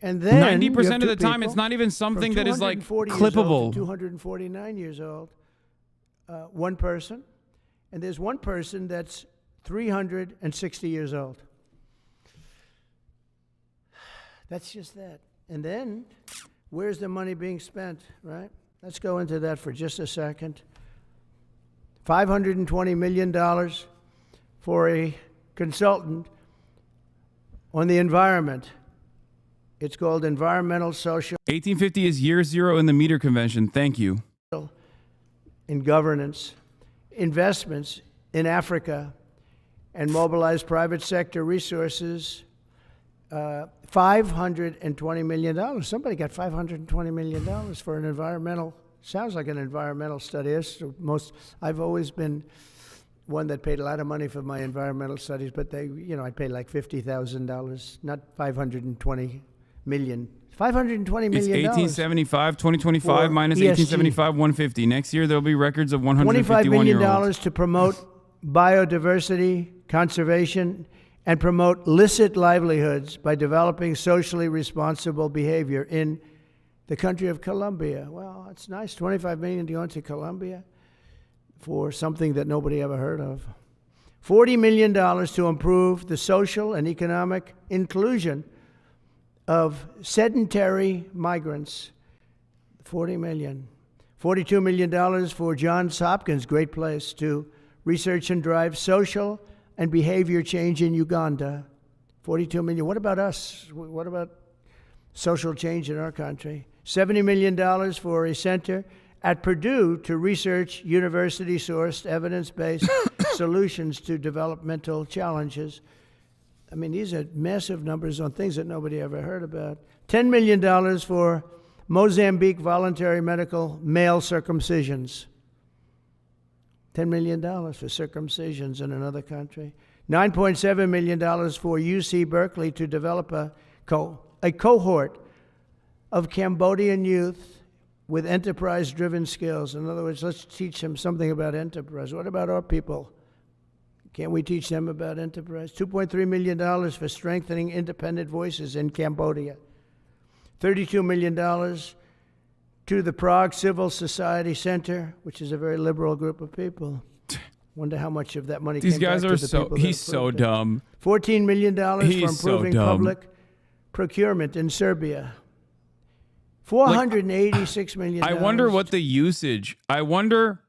And then 90% of the time, it's not even something that is like clippable. 249 years old, one person, and there's one person that's 360 years old. That's just that. And then, where's the money being spent, right? Let's go into that for just a second. $520 million for a consultant on the environment. It's called Environmental Social... 1850 is year zero in the meter convention. Thank you. In governance, investments in Africa, and mobilize private sector resources, $520 million. Somebody got $520 million for an environmental... Sounds like an environmental study. I've always been one that paid a lot of money for my environmental studies, but I paid like $50,000, not $520 million. $520 million. It's 1875, 2025 minus ESG. 1875, 150. Next year, there'll be records of $25 million 151-year-olds. to promote biodiversity, conservation, and promote licit livelihoods by developing socially responsible behavior in the country of Colombia. Well, it's nice. $25 million to go into Colombia for something that nobody ever heard of. $40 million to improve the social and economic inclusion of sedentary migrants. $40 million. $42 million for Johns Hopkins, great place, to research and drive social and behavior change in Uganda. $42 million. What about us? What about social change in our country? $70 million for a center at Purdue to research university-sourced, evidence-based solutions to developmental challenges. I mean, these are massive numbers on things that nobody ever heard about. $10 million for Mozambique voluntary medical male circumcisions. $10 million for circumcisions in another country. $9.7 million for UC Berkeley to develop a cohort of Cambodian youth with enterprise-driven skills. In other words, let's teach them something about enterprise. What about our people? Can't we teach them about enterprise? $2.3 million for strengthening independent voices in Cambodia. $32 million to the Prague Civil Society Center, which is a very liberal group of people. Wonder how much of that money These came guys back are to the so... people that He's so approved it. dumb. $14 million for He's so improving dumb. public procurement in Serbia. $486 million. I wonder what the usage... I wonder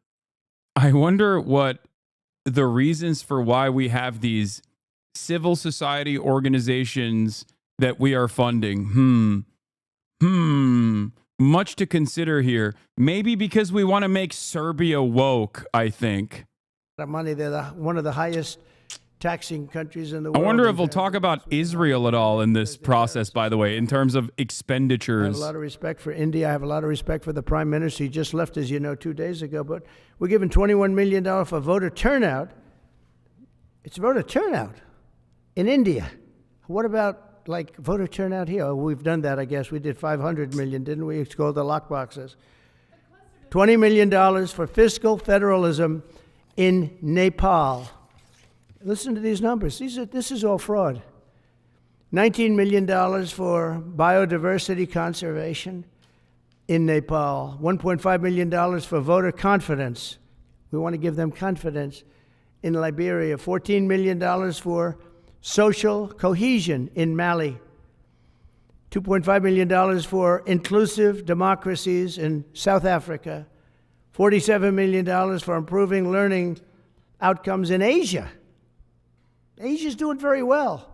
what the reasons for why we have these civil society organizations that we are funding. Much to consider here. Maybe because we want to make Serbia woke, I think. Money, they're one of the highest taxing countries in the I world. wonder if we'll talk about Israel at all in this process, by the way, in terms of I have expenditures. a lot of respect for India. I have a lot of respect for the Prime Minister. He just left, as you know, 2 days ago. But we're giving $21 million for voter turnout. It's voter turnout in India. What about like voter turnout here? Oh, we've done that, I guess. We did 500 million, didn't we? It's called the lockboxes. $20 million for fiscal federalism in Nepal. Listen to these numbers. This is all fraud. $19 million for biodiversity conservation in Nepal. $1.5 million for voter confidence. We want to give them confidence in Liberia. $14 million for social cohesion in Mali. $2.5 million for inclusive democracies in South Africa. $47 million for improving learning outcomes in Asia. Asia's doing very well.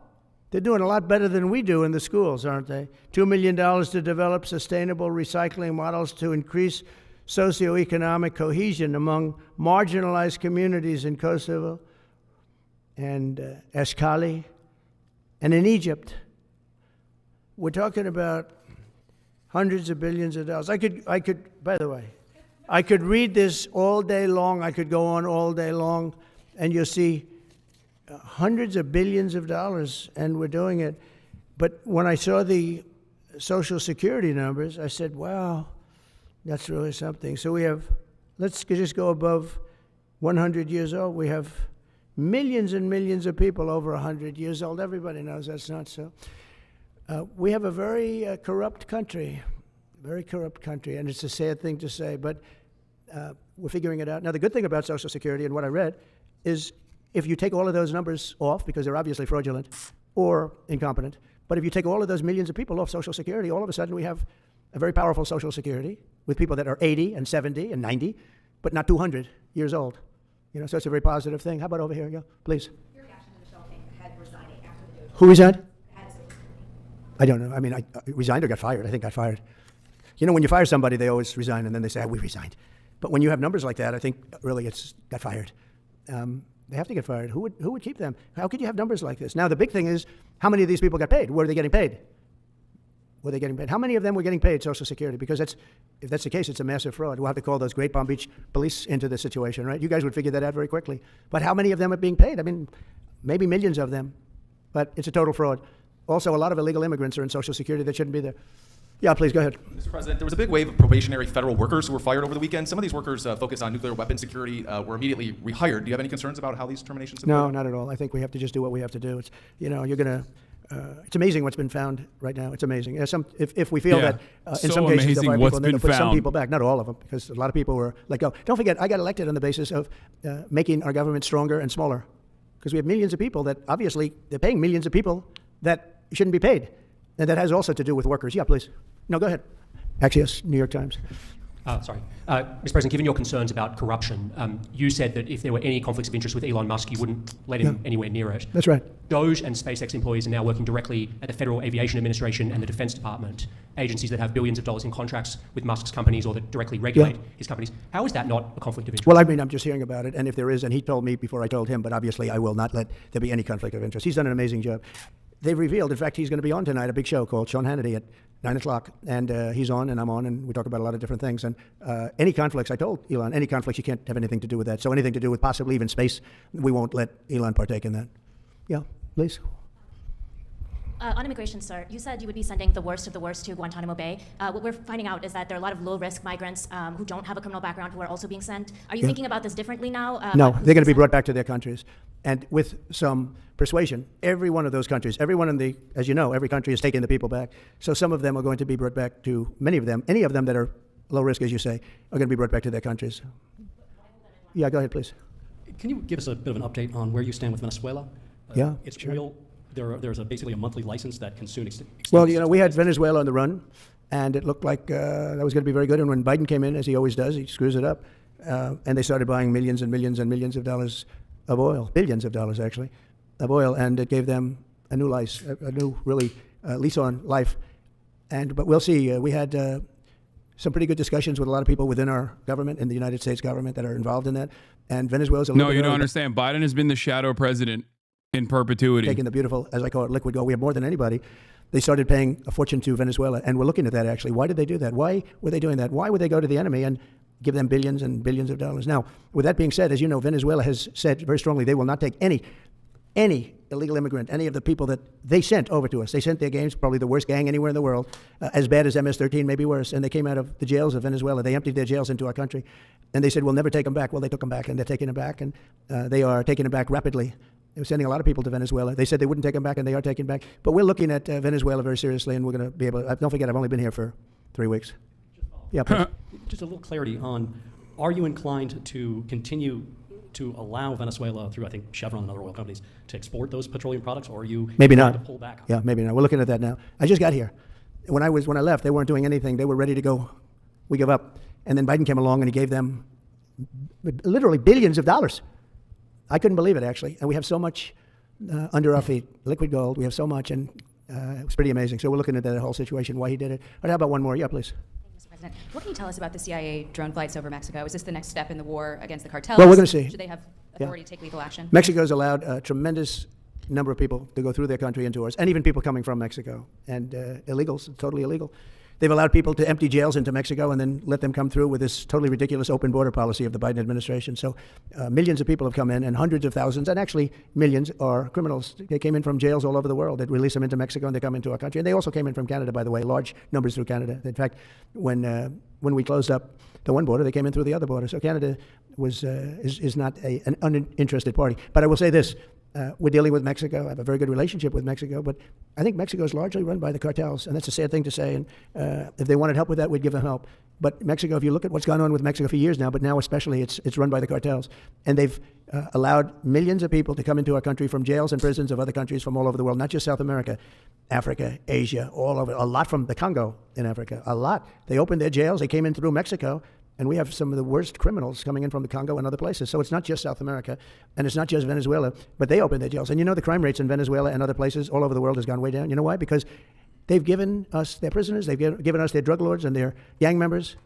They're doing a lot better than we do in the schools, aren't they? $2 million to develop sustainable recycling models to increase socioeconomic cohesion among marginalized communities in Kosovo and Eskali and in Egypt. We're talking about hundreds of billions of dollars. I could, by the way, I could read this all day long. I could go on all day long, and you'll see hundreds of billions of dollars, and we're doing it. But when I saw the Social Security numbers, I said, wow, that's really something. So we have, let's just go above 100 years old. We have millions and millions of people over 100 years old. Everybody knows that's not so. We have a very corrupt country, and it's a sad thing to say, but we're figuring it out. Now, the good thing about Social Security and what I read is if you take all of those numbers off, because they're obviously fraudulent or incompetent, but if you take all of those millions of people off Social Security, all of a sudden we have a very powerful Social Security with people that are 80 and 70 and 90, but not 200 years old. You know, so it's a very positive thing. How about over here? Yeah, please. Your reaction to Michelle had resigning after the news. Who resigned? I don't know. I mean, I resigned or got fired. I think got fired. You know, when you fire somebody, they always resign, and then they say, we resigned. But when you have numbers like that, I think really it's got fired. They have to get fired. Who would keep them? How could you have numbers like this? Now, the big thing is, how many of these people got paid? Were they getting paid? Were they getting paid? How many of them were getting paid Social Security? Because if that's the case, it's a massive fraud. We'll have to call those great Palm Beach police into the situation, right? You guys would figure that out very quickly. But how many of them are being paid? I mean, maybe millions of them, but it's a total fraud. Also, a lot of illegal immigrants are in Social Security that shouldn't be there. Yeah, please, go ahead. Mr. President, there was a big wave of probationary federal workers who were fired over the weekend. Some of these workers focused on nuclear weapon security were immediately rehired. Do you have any concerns about how these terminations have No, gone? not at all. I think we have to just do what we have to do. It's, you know, you're going to, it's amazing what's been found right now. It's amazing. If we feel that in some cases they'll fire people and then they'll put some people back, not all of them, because a lot of people were let go. Don't forget, I got elected on the basis of making our government stronger and smaller, because we have millions of people that obviously they're paying millions of people that shouldn't be paid. And that has also to do with workers. Yeah, please. No, go ahead. Axios, New York Times. Sorry. Mr. President, given your concerns about corruption, you said that if there were any conflicts of interest with Elon Musk, you wouldn't let him anywhere near it. That's right. Doge and SpaceX employees are now working directly at the Federal Aviation Administration and the Defense Department, agencies that have billions of dollars in contracts with Musk's companies or that directly regulate his companies. How is that not a conflict of interest? Well, I mean, I'm just hearing about it, and if there is, and he told me before I told him, but obviously I will not let there be any conflict of interest. He's done an amazing job. They've revealed, in fact, he's going to be on tonight, a big show called Sean Hannity at 9 o'clock, and he's on and I'm on, and we talk about a lot of different things. And any conflicts, I told Elon, any conflicts, you can't have anything to do with that. So anything to do with possibly even space, we won't let Elon partake in that. Yeah, please. On immigration, sir, you said you would be sending the worst of the worst to Guantanamo Bay. What we're finding out is that there are a lot of low-risk migrants who don't have a criminal background who are also being sent. Are you thinking about this differently now? No, they're going to be brought back to their countries. And with some persuasion, every one of those countries, everyone in the, as you know, every country is taking the people back. So some of them are going to be brought back to, many of them, any of them that are low risk, as you say, are going to be brought back to their countries. Yeah, go ahead, please. Can you give us a bit of an update on where you stand with Venezuela? Yeah, it's sure. real. There's basically a monthly license that can soon Well, you know, we had Venezuela on the run, and it looked like that was going to be very good. And when Biden came in, as he always does, he screws it up. And they started buying millions and millions and millions of dollars of oil, billions of dollars actually, of oil, and it gave them a new life, a new really lease on life. But we'll see. We had some pretty good discussions with a lot of people within our government, in the United States government, that are involved in that. And Venezuela's a little No, bit you don't early, understand. Biden has been the shadow president in perpetuity. taking the beautiful, as I call it, liquid gold. We have more than anybody. They started paying a fortune to Venezuela, and we're looking at that actually. Why did they do that? Why were they doing that? Why would they go to the enemy and give them billions and billions of dollars? Now, with that being said, as you know, Venezuela has said very strongly they will not take any any illegal immigrant, any of the people that they sent over to us. They sent their gangs, probably the worst gang anywhere in the world, as bad as MS-13, maybe worse. And they came out of the jails of Venezuela. They emptied their jails into our country. And they said, we'll never take them back. Well, they took them back, and they're taking them back, and they are taking them back rapidly. They were sending a lot of people to Venezuela. They said they wouldn't take them back, and they are taking back. But we're looking at Venezuela very seriously, and we're going to be able to, don't forget, I've only been here for 3 weeks. Yeah, please. Just a little clarity on, are you inclined to continue to allow Venezuela, through I think Chevron and other oil companies, to export those petroleum products, or are you Maybe trying not. to pull back? Yeah, maybe not. We're looking at that now. I just got here. When I left, they weren't doing anything. They were ready to go. We give up. And then Biden came along and he gave them literally billions of dollars. I couldn't believe it, actually. And we have so much under our feet, liquid gold. We have so much, and it was pretty amazing. So we're looking at that whole situation, why he did it. But how about one more? Yeah, please. President, what can you tell us about the CIA drone flights over Mexico? Is this the next step in the war against the cartels? Well, we're going to see. Should they have authority to take legal action? Mexico's allowed a tremendous number of people to go through their country into ours, and even people coming from Mexico, and illegals, totally illegal. They've allowed people to empty jails into Mexico and then let them come through with this totally ridiculous open border policy of the Biden administration. So millions of people have come in, and hundreds of thousands, and actually millions, are criminals. They came in from jails all over the world. They'd release them into Mexico, and they come into our country. And they also came in from Canada, by the way, large numbers through Canada. In fact, when we closed up the one border, they came in through the other border. So Canada is not an uninterested party. But I will say this. We're dealing with Mexico. I have a very good relationship with Mexico, but I think Mexico is largely run by the cartels, and that's a sad thing to say. And if they wanted help with that, we'd give them help. But Mexico, if you look at what's gone on with Mexico for years now, but now especially, it's run by the cartels. And they've allowed millions of people to come into our country from jails and prisons of other countries from all over the world, not just South America, Africa, Asia, all over. A lot from the Congo in Africa, a lot. They opened their jails. They came in through Mexico. And we have some of the worst criminals coming in from the Congo and other places. So it's not just South America, and it's not just Venezuela, but they open their jails. And you know, the crime rates in Venezuela and other places all over the world has gone way down. You know why? Because they've given us their prisoners, they've given us their drug lords and their gang members.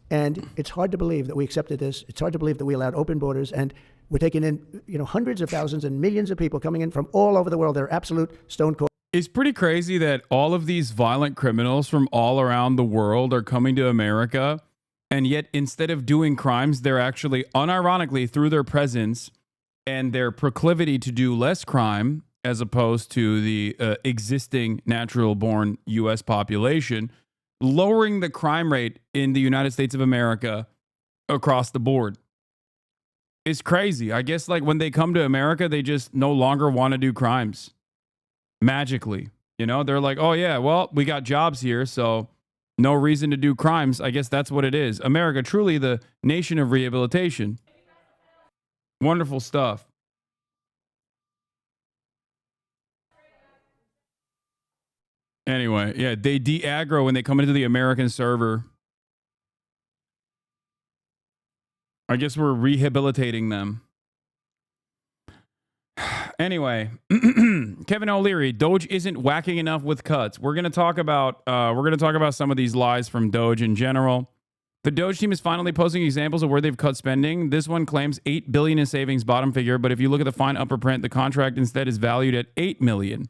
And it's hard to believe that we accepted this. It's hard to believe that we allowed open borders, and we're taking in, hundreds of thousands and millions of people coming in from all over the world. They're absolute stone cold. It's pretty crazy that all of these violent criminals from all around the world are coming to America. And yet, instead of doing crimes, they're actually, unironically, through their presence and their proclivity to do less crime, as opposed to the existing natural-born U.S. population, lowering the crime rate in the United States of America across the board. It's crazy. I guess, like, when they come to America, they just no longer want to do crimes. Magically. They're like, oh, yeah, well, we got jobs here, so no reason to do crimes. I guess that's what it is. America, truly the nation of rehabilitation. Wonderful stuff. Anyway, yeah, they de-aggro when they come into the American server. I guess we're rehabilitating them. Anyway, Kevin O'Leary, Doge isn't whacking enough with cuts. We're going to talk about some of these lies from Doge in general. The Doge team is finally posting examples of where they've cut spending. This one claims $8 billion in savings, bottom figure, but if you look at the fine upper print, the contract instead is valued at $8 million.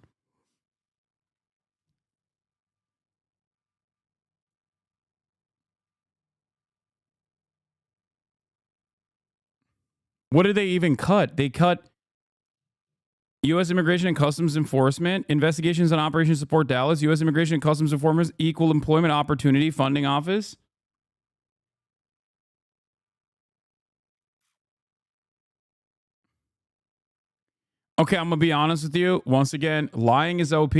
What did they even cut? They cut U.S. Immigration and Customs Enforcement, Investigations and Operation Support Dallas, U.S. Immigration and Customs Enforcement, Equal Employment Opportunity Funding Office. Okay, I'm going to be honest with you. Once again, lying is OP.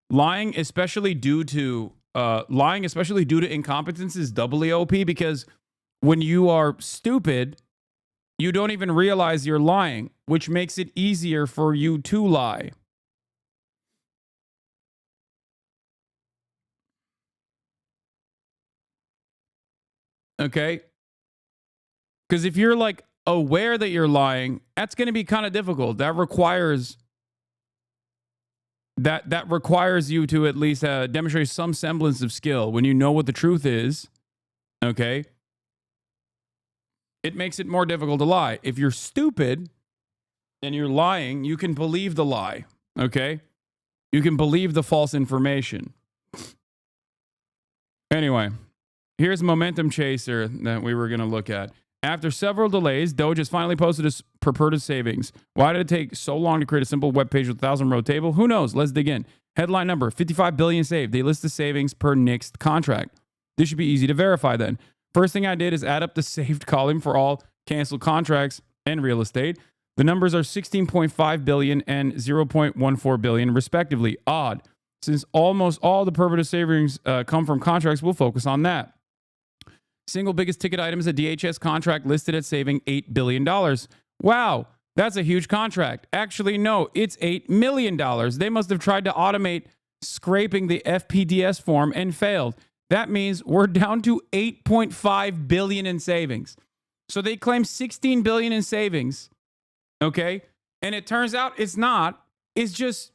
Lying, especially due to incompetence, is doubly OP, because when you are stupid, you don't even realize you're lying, which makes it easier for you to lie. Okay? Because if you're like aware that you're lying, that's going to be kind of difficult. That requires you to at least demonstrate some semblance of skill. When you know what the truth is, okay? It makes it more difficult to lie. If you're stupid and you're lying, you can believe the lie, okay? You can believe the false information. Anyway, here's a momentum chaser that we were going to look at. After several delays, Doge has finally posted its purported savings. Why did it take so long to create a simple web page with a 1,000-row table? Who knows? Let's dig in. Headline number, 55 billion saved. They list the savings per next contract. This should be easy to verify then. First thing I did is add up the saved column for all canceled contracts and real estate. The numbers are 16.5 billion and 0.14 billion respectively. Odd. Since almost all the purported savings come from contracts, we'll focus on that. Single biggest ticket item is a DHS contract listed at saving $8 billion. Wow, that's a huge contract. Actually, no, it's $8 million. They must have tried to automate scraping the FPDS form and failed. That means we're down to 8.5 billion in savings. So they claim 16 billion in savings, okay? And it turns out it's not. It's just,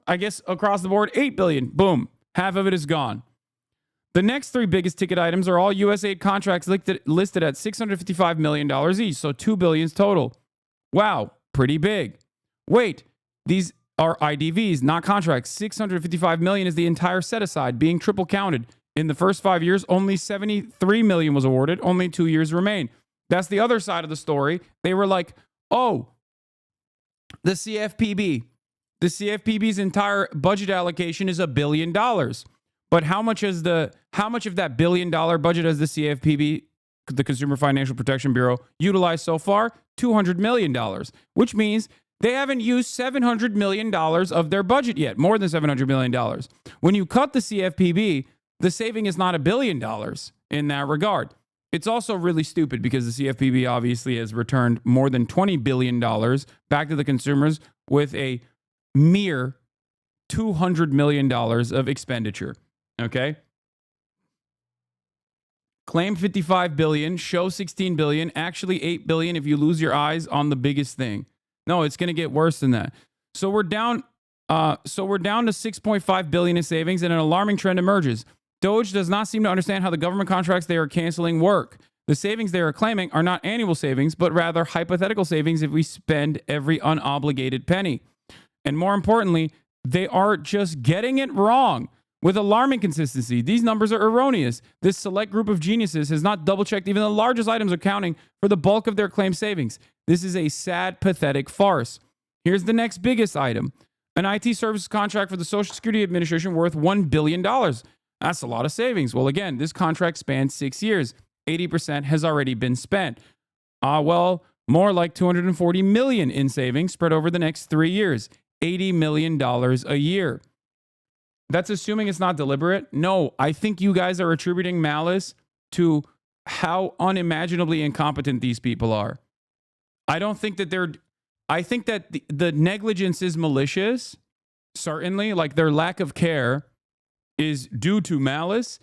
I guess, across the board, 8 billion. Boom, half of it is gone. The next three biggest ticket items are all USAID contracts listed at $655 million each, so $2 billion total. Wow, pretty big. Wait, these are IDVs, not contracts. $655 million is the entire set aside, being triple counted. In the first 5 years, only $73 million was awarded. Only 2 years remain. That's the other side of the story. They were like, oh, the CFPB. The CFPB's entire budget allocation is $1 billion. But how much of that $1 billion budget has the CFPB, the Consumer Financial Protection Bureau, utilized so far? $200 million, which means they haven't used $700 million of their budget yet, more than $700 million. When you cut the CFPB, the saving is not $1 billion in that regard. It's also really stupid because the CFPB obviously has returned more than $20 billion back to the consumers with a mere $200 million of expenditure. Okay? Claim 55 billion, show 16 billion, actually 8 billion if you lose your eyes on the biggest thing. No, it's going to get worse than that. So we're down to 6.5 billion in savings, and an alarming trend emerges. Doge does not seem to understand how the government contracts they are canceling work. The savings they are claiming are not annual savings, but rather hypothetical savings if we spend every unobligated penny. And more importantly, they are just getting it wrong. With alarming consistency, these numbers are erroneous. This select group of geniuses has not double-checked even the largest items accounting for the bulk of their claimed savings. This is a sad, pathetic farce. Here's the next biggest item. An IT services contract for the Social Security Administration worth $1 billion. That's a lot of savings. Well, again, this contract spans 6 years. 80% has already been spent. Well, more like $240 million in savings spread over the next 3 years. $80 million a year. That's assuming it's not deliberate. No, I think you guys are attributing malice to how unimaginably incompetent these people are. I don't think that I think that the negligence is malicious, certainly, like their lack of care is due to malice,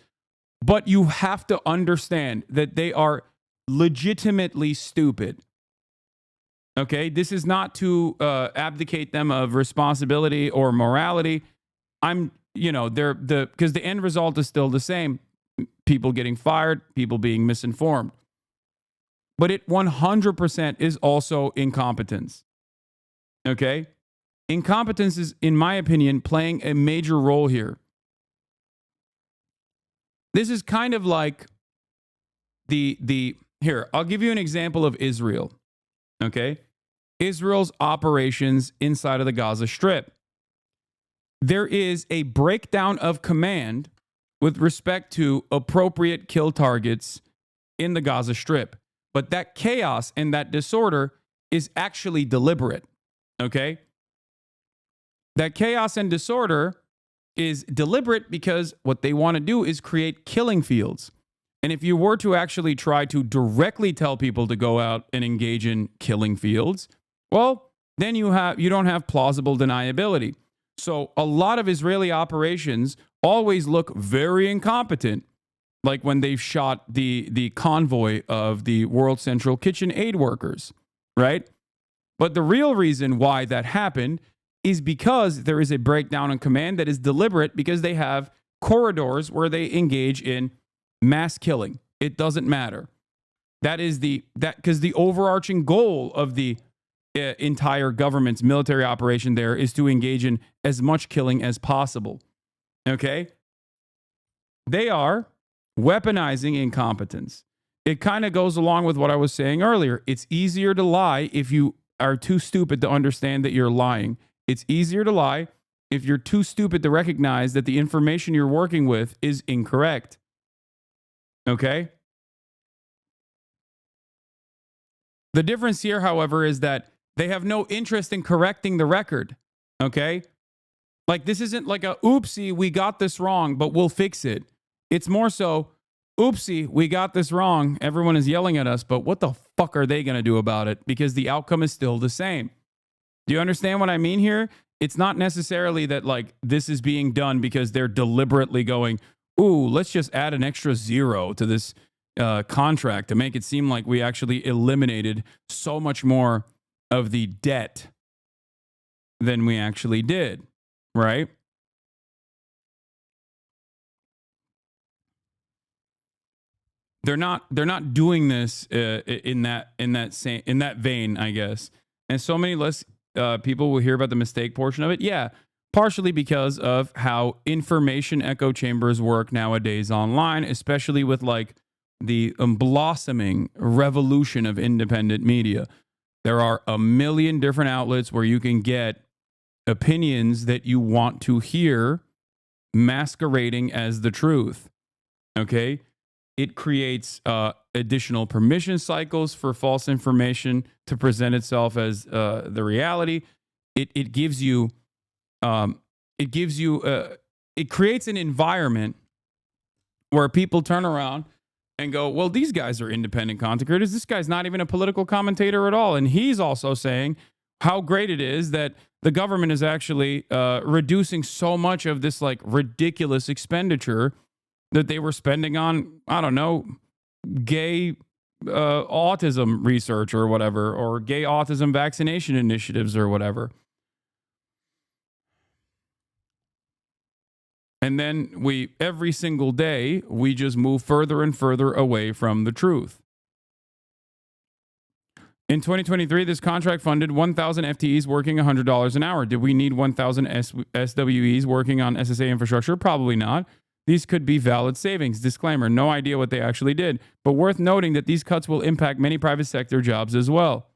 but you have to understand that they are legitimately stupid. Okay, this is not to abdicate them of responsibility or morality. Because the end result is still the same. People getting fired, people being misinformed. But it 100% is also incompetence. Okay? Incompetence is, in my opinion, playing a major role here. This is kind of like here, I'll give you an example of Israel. Okay? Israel's operations inside of the Gaza Strip. There is a breakdown of command with respect to appropriate kill targets in the Gaza Strip. But that chaos and that disorder is actually deliberate. Okay? That chaos and disorder is deliberate because what they want to do is create killing fields. And if you were to actually try to directly tell people to go out and engage in killing fields, well, then you don't have plausible deniability. So a lot of Israeli operations always look very incompetent, like when they've shot the convoy of the World Central Kitchen aid workers, right? But the real reason why that happened is because there is a breakdown in command that is deliberate because they have corridors where they engage in mass killing. It doesn't matter. Because the overarching goal of the entire government's military operation there is to engage in as much killing as possible. Okay? They are weaponizing incompetence. it kind of goes along with what I was saying earlier. It's easier to lie if you are too stupid to understand that you're lying. It's easier to lie if you're too stupid to recognize that the information you're working with is incorrect. Okay? The difference here, however, is that they have no interest in correcting the record. Okay? Like, this isn't like a, oopsie, we got this wrong, but we'll fix it. It's more so, oopsie, we got this wrong. Everyone is yelling at us, but what the fuck are they going to do about it? Because the outcome is still the same. Do you understand what I mean here? It's not necessarily that, like, this is being done because they're deliberately going, ooh, let's just add an extra zero to this contract to make it seem like we actually eliminated so much more of the debt than we actually did. Right? They're not doing this in that vein, I guess. And so many less people will hear about the mistake portion of it. Yeah, partially because of how information echo chambers work nowadays online, especially with like the blossoming revolution of independent media. There are a million different outlets where you can get opinions that you want to hear masquerading as the truth. Okay? It creates additional permission cycles for false information to present itself as the reality. It creates an environment where people turn around and go, well, these guys are independent content creators. This guy's not even a political commentator at all. And he's also saying how great it is that the government is actually reducing so much of this like ridiculous expenditure that they were spending on, I don't know, gay autism research or whatever, or gay autism vaccination initiatives or whatever. And then every single day, we just move further and further away from the truth. In 2023, this contract funded 1,000 FTEs working $100 an hour. Did we need 1,000 SWEs working on SSA infrastructure? Probably not. These could be valid savings. Disclaimer, no idea what they actually did. But worth noting that these cuts will impact many private sector jobs as well.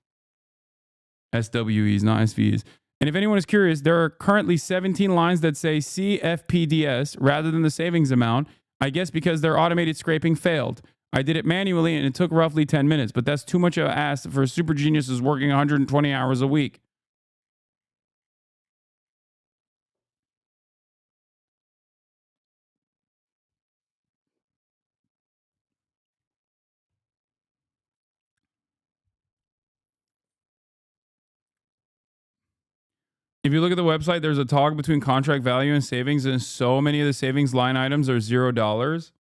SWEs, not SVEs. And if anyone is curious, there are currently 17 lines that say CFPDS rather than the savings amount. I guess because their automated scraping failed. I did it manually and it took roughly 10 minutes, but that's too much of an ask for super geniuses working 120 hours a week. If you look at the website, there's a toggle between contract value and savings, and so many of the savings line items are $0.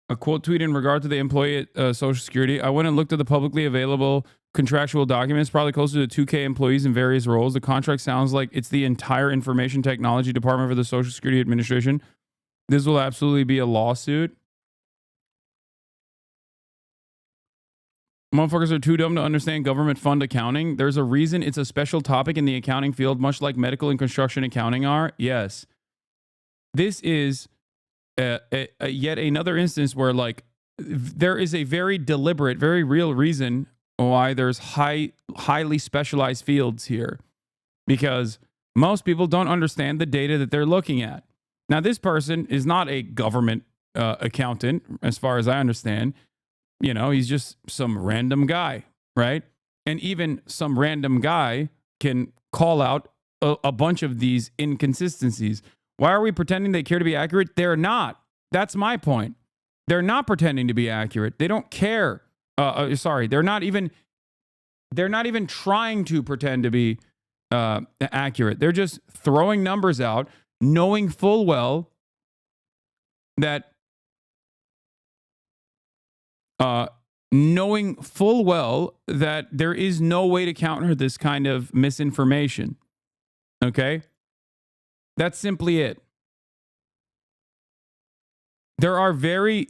A quote tweet in regard to the employee at Social Security. I went and looked at the publicly available contractual documents, probably closer to 2K employees in various roles. The contract sounds like it's the entire information technology department for the Social Security Administration. This will absolutely be a lawsuit. Motherfuckers are too dumb to understand government fund accounting. There's a reason it's a special topic in the accounting field, much like medical and construction accounting are. Yes. This is yet another instance where, like, there is a very deliberate, very real reason why there's highly specialized fields here. Because most people don't understand the data that they're looking at. Now, this person is not a government accountant, as far as I understand. You know, he's just some random guy, right? And even some random guy can call out a bunch of these inconsistencies. Why are we pretending they care to be accurate? They're not. That's my point. They're not pretending to be accurate. They don't care. They're not even trying to pretend to be accurate. They're just throwing numbers out, knowing full well that there is no way to counter this kind of misinformation. Okay? That's simply it. There are very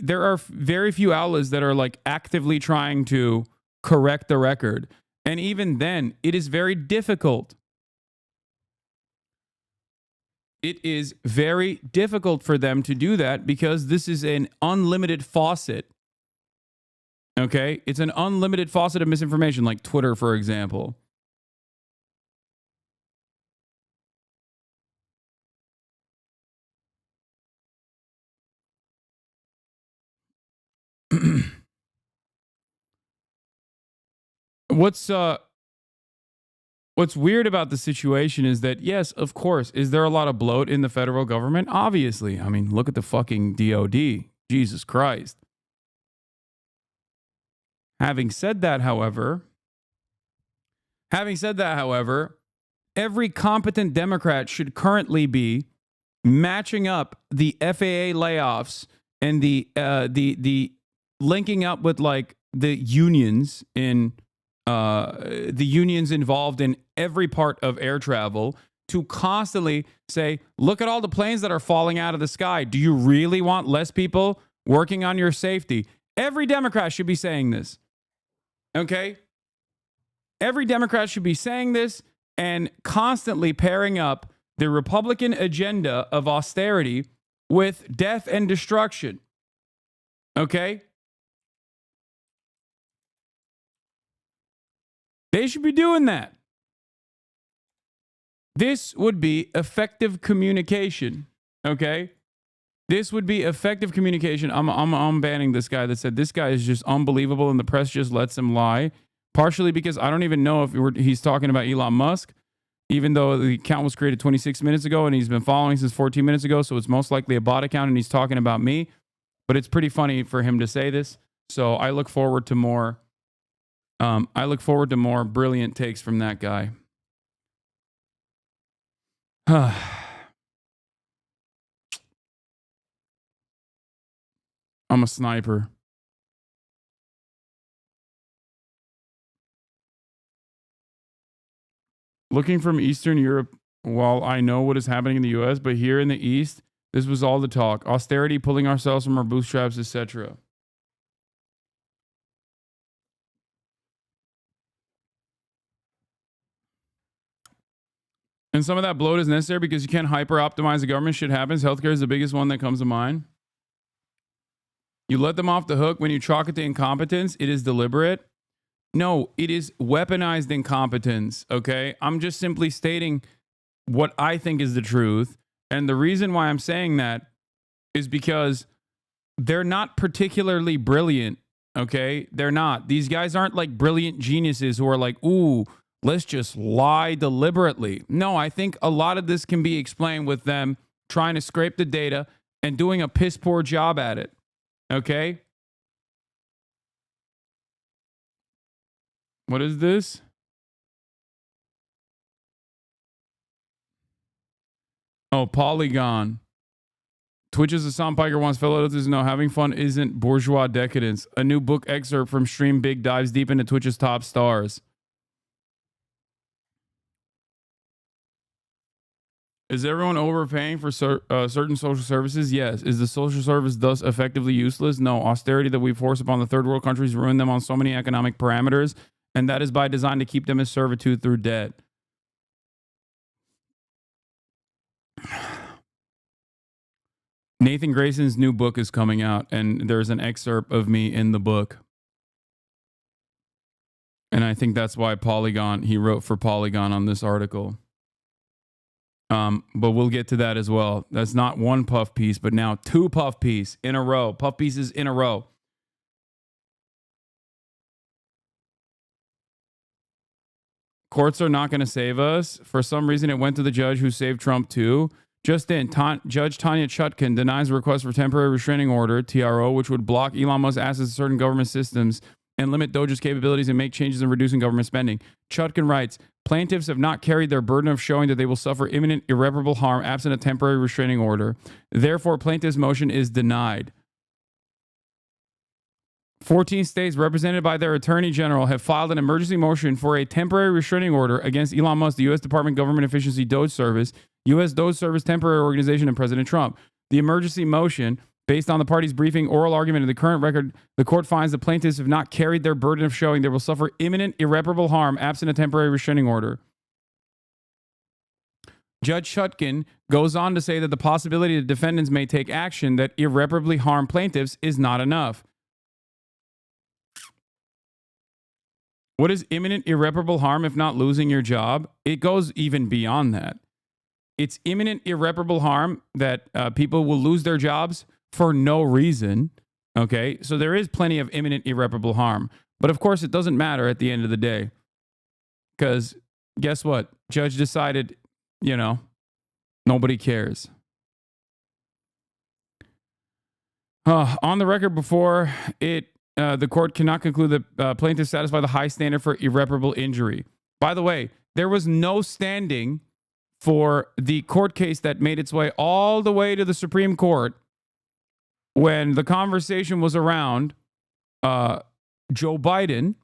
few outlets that are like actively trying to correct the record. And even then, it is very difficult. It is very difficult for them to do that because this is an unlimited faucet. Okay? It's an unlimited faucet of misinformation, like Twitter, for example. What's weird about the situation is that, yes, of course, is there a lot of bloat in the federal government? Obviously. I mean, look at the fucking DOD. Jesus Christ. Having said that, however, every competent Democrat should currently be matching up the FAA layoffs and the linking up with like the unions involved in every part of air travel to constantly say, look at all the planes that are falling out of the sky. Do you really want less people working on your safety? Every Democrat should be saying this. Okay? Every Democrat should be saying this and constantly pairing up the Republican agenda of austerity with death and destruction. Okay? They should be doing that. This would be effective communication. Okay? This would be effective communication. I'm banning this guy that said this guy is just unbelievable and the press just lets him lie. Partially because I don't even know if he's talking about Elon Musk, even though the account was created 26 minutes ago and he's been following since 14 minutes ago. So it's most likely a bot account and he's talking about me. But it's pretty funny for him to say this. So I look forward to more. Brilliant takes from that guy. I'm a sniper. Looking from Eastern Europe, while I know what is happening in the US, but here in the East, this was all the talk. Austerity, pulling ourselves from our bootstraps, etc. And some of that bloat is necessary because you can't hyper-optimize the government. Shit happens. Healthcare is the biggest one that comes to mind. You let them off the hook when you chalk it to incompetence. It is deliberate. No, it is weaponized incompetence, okay? I'm just simply stating what I think is the truth. And the reason why I'm saying that is because they're not particularly brilliant, okay? They're not. These guys aren't like brilliant geniuses who are like, ooh, let's just lie deliberately. No, I think a lot of this can be explained with them trying to scrape the data and doing a piss poor job at it, okay? What is this? Oh, Polygon. Twitch's Hassan Piker wants fellow listeners to know having fun isn't bourgeois decadence. A new book excerpt from Stream Big dives deep into Twitch's top stars. Is everyone overpaying for certain social services? Yes. Is the social service thus effectively useless? No. Austerity that we force upon the third world countries ruin them on so many economic parameters, and that is by design to keep them in servitude through debt. Nathan Grayson's new book is coming out, and there's an excerpt of me in the book. And I think that's why he wrote for Polygon on this article. But we'll get to that as well. That's not one puff piece, but now two puff pieces in a row. Puff pieces in a row. Courts are not going to save us. For some reason, it went to the judge who saved Trump too. Just in, Judge Tanya Chutkan denies a request for temporary restraining order, TRO, which would block Elon Musk's access to certain government systems and limit Doge's capabilities and make changes in reducing government spending. Chutkan writes, plaintiffs have not carried their burden of showing that they will suffer imminent irreparable harm absent a temporary restraining order. Therefore, plaintiff's motion is denied. 14 states represented by their attorney general have filed an emergency motion for a temporary restraining order against Elon Musk, the U.S. Department of Government Efficiency Doge Service, U.S. Doge Service Temporary Organization, and President Trump. The emergency motion, based on the parties' briefing, oral argument, and the current record, the court finds the plaintiffs have not carried their burden of showing they will suffer imminent irreparable harm absent a temporary restraining order. Judge Chutkan goes on to say that the possibility that defendants may take action that irreparably harm plaintiffs is not enough. What is imminent irreparable harm if not losing your job? It goes even beyond that. It's imminent irreparable harm that people will lose their jobs for no reason. Okay, so there is plenty of imminent irreparable harm. But of course, it doesn't matter at the end of the day. Because guess what? Judge decided, nobody cares. On the record before the court cannot conclude that plaintiffs satisfy the high standard for irreparable injury. By the way, there was no standing for the court case that made its way all the way to the Supreme Court when the conversation was around Joe Biden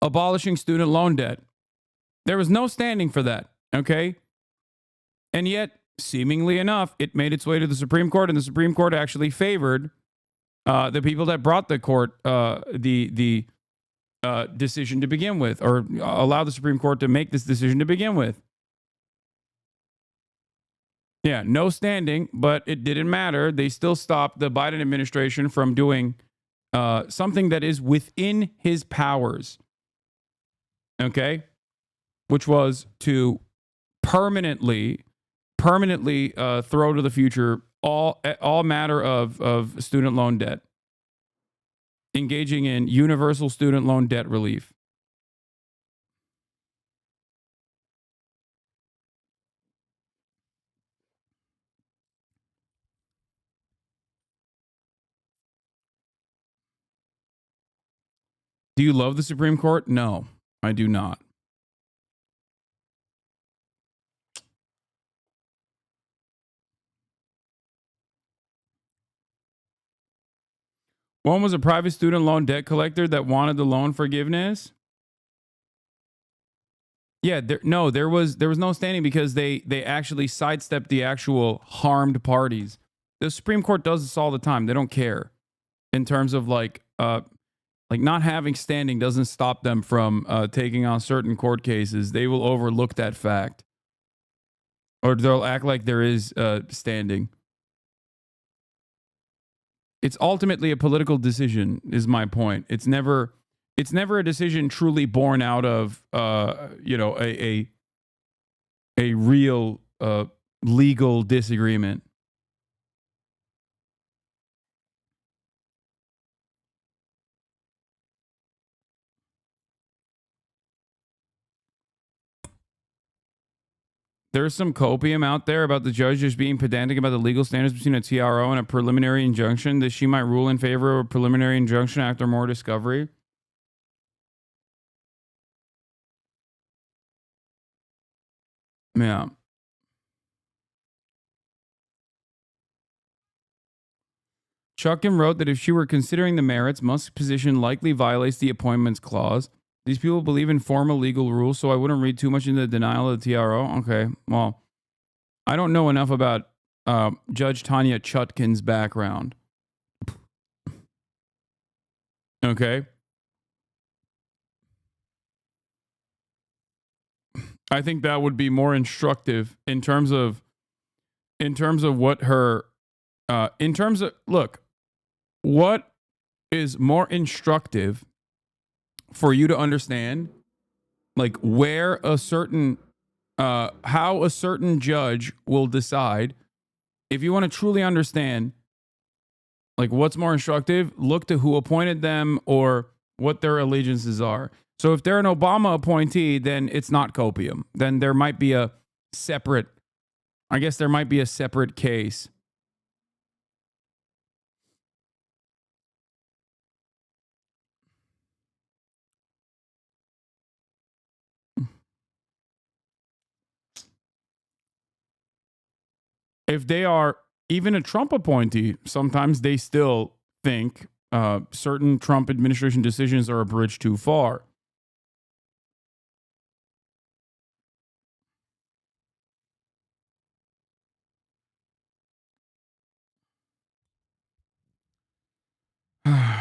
abolishing student loan debt. There was no standing for that, okay? And yet, seemingly enough, it made its way to the Supreme Court, and the Supreme Court actually favored the people that brought the court the decision to begin with, or allowed the Supreme Court to make this decision to begin with. Yeah, no standing, but it didn't matter. They still stopped the Biden administration from doing something that is within his powers, okay? Which was to permanently throw to the future all matter of student loan debt, engaging in universal student loan debt relief. Do you love the Supreme Court? No, I do not. One was a private student loan debt collector that wanted the loan forgiveness. Yeah, there was no standing because they actually sidestepped the actual harmed parties. The Supreme Court does this all the time. They don't care in terms of like not having standing doesn't stop them from taking on certain court cases. They will overlook that fact, or they'll act like there is standing. It's ultimately a political decision, is my point. It's never a decision truly born out of a real legal disagreement. There's some copium out there about the judge just being pedantic about the legal standards between a TRO and a preliminary injunction, that she might rule in favor of a preliminary injunction after more discovery. Yeah. Chuckin wrote that if she were considering the merits, Musk's position likely violates the appointments clause. These people believe in formal legal rules, so I wouldn't read too much into the denial of the TRO. Okay, well, I don't know enough about Judge Tanya Chutkin's background. Okay. I think that would be more instructive in terms of what her look, what is more instructive for you to understand, like where a certain how a certain judge will decide. If you want to truly understand like what's more instructive, look to who appointed them or what their allegiances are. So if they're an Obama appointee, then it's not copium. Then there might be a separate, I guess there might be a separate case. If they are even a Trump appointee, sometimes they still think certain Trump administration decisions are a bridge too far.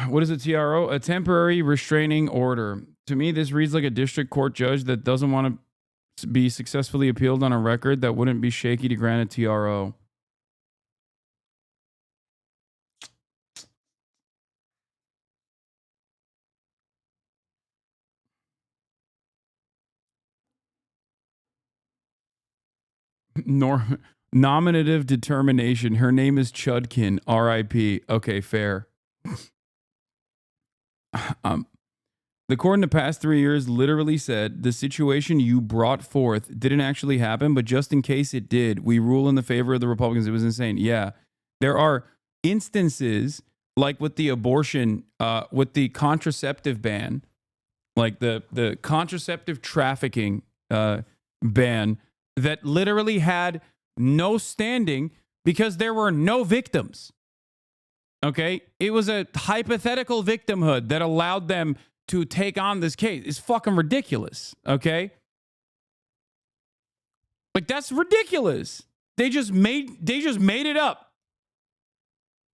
What is a TRO? A temporary restraining order. To me, this reads like a district court judge that doesn't want to be successfully appealed on a record that wouldn't be shaky to grant a TRO. Nominative determination. Her name is Chudkin. R.I.P. Okay, fair. The court in the past 3 years literally said the situation you brought forth didn't actually happen, but just in case it did, we rule in the favor of the Republicans. It was insane. Yeah. There are instances like with the abortion, with the contraceptive ban, like the contraceptive trafficking ban that literally had no standing because there were no victims. Okay? It was a hypothetical victimhood that allowed them to take on this case. It's fucking ridiculous. Okay? Like, that's ridiculous. They just made it up.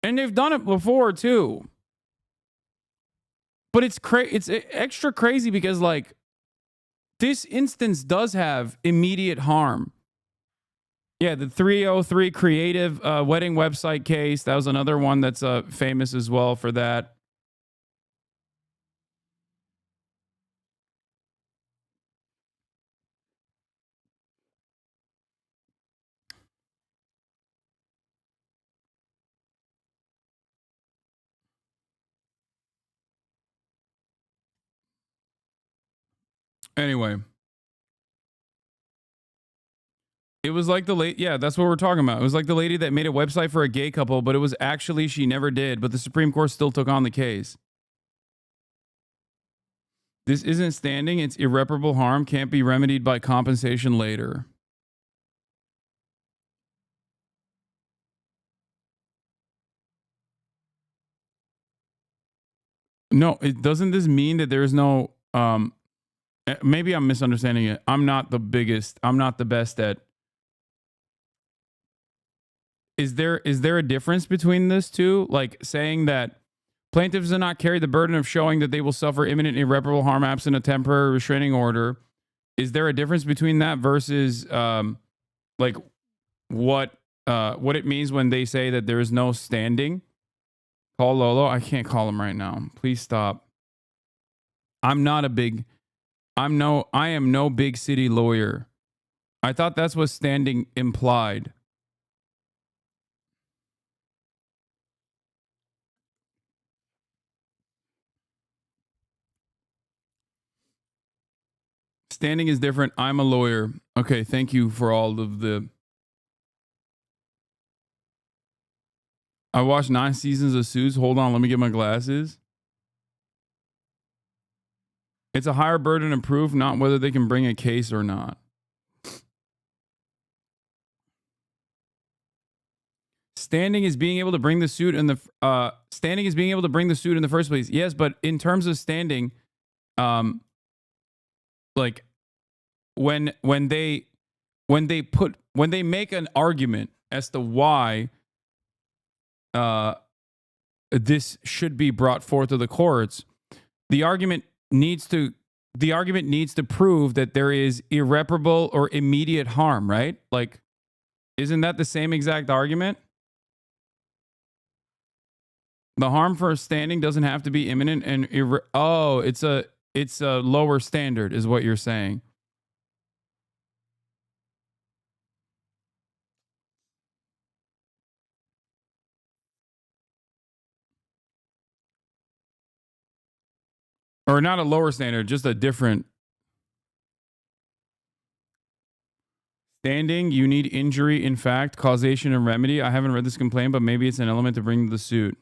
And they've done it before too. But it's extra crazy because, like, this instance does have immediate harm. Yeah, the 303 creative wedding website case. That was another one that's famous as well for that. Anyway. It was like the lady, yeah, that's what we're talking about. It was like the lady that made a website for a gay couple, but it was actually she never did, but the Supreme Court still took on the case. This isn't standing, it's irreparable harm, can't be remedied by compensation later. No, doesn't this mean that there's no maybe I'm misunderstanding it. I'm not the best at. Is there a difference between this two? Like saying that plaintiffs do not carry the burden of showing that they will suffer imminent irreparable harm absent a temporary restraining order. Is there a difference between that versus like what it means when they say that there is no standing? Call Lolo. I can't call him right now. Please stop. I am no big city lawyer. I thought that's what standing implied. Standing is different. I'm a lawyer. Okay, thank you for all of the... I watched 9 seasons of Suits. Hold on, let me get my glasses. It's a higher burden of proof, not whether they can bring a case or not. Standing is being able to bring the suit in the first place. Yes, but in terms of standing, like when they make an argument as to why this should be brought forth to the courts, the argument needs to prove that there is irreparable or immediate harm, right? Like, isn't that the same exact argument? The harm for standing doesn't have to be imminent and it's a lower standard is what you're saying. Or not a lower standard, just a different standing. You need injury, in fact, causation, and remedy. I haven't read this complaint, but maybe it's an element to bring the suit.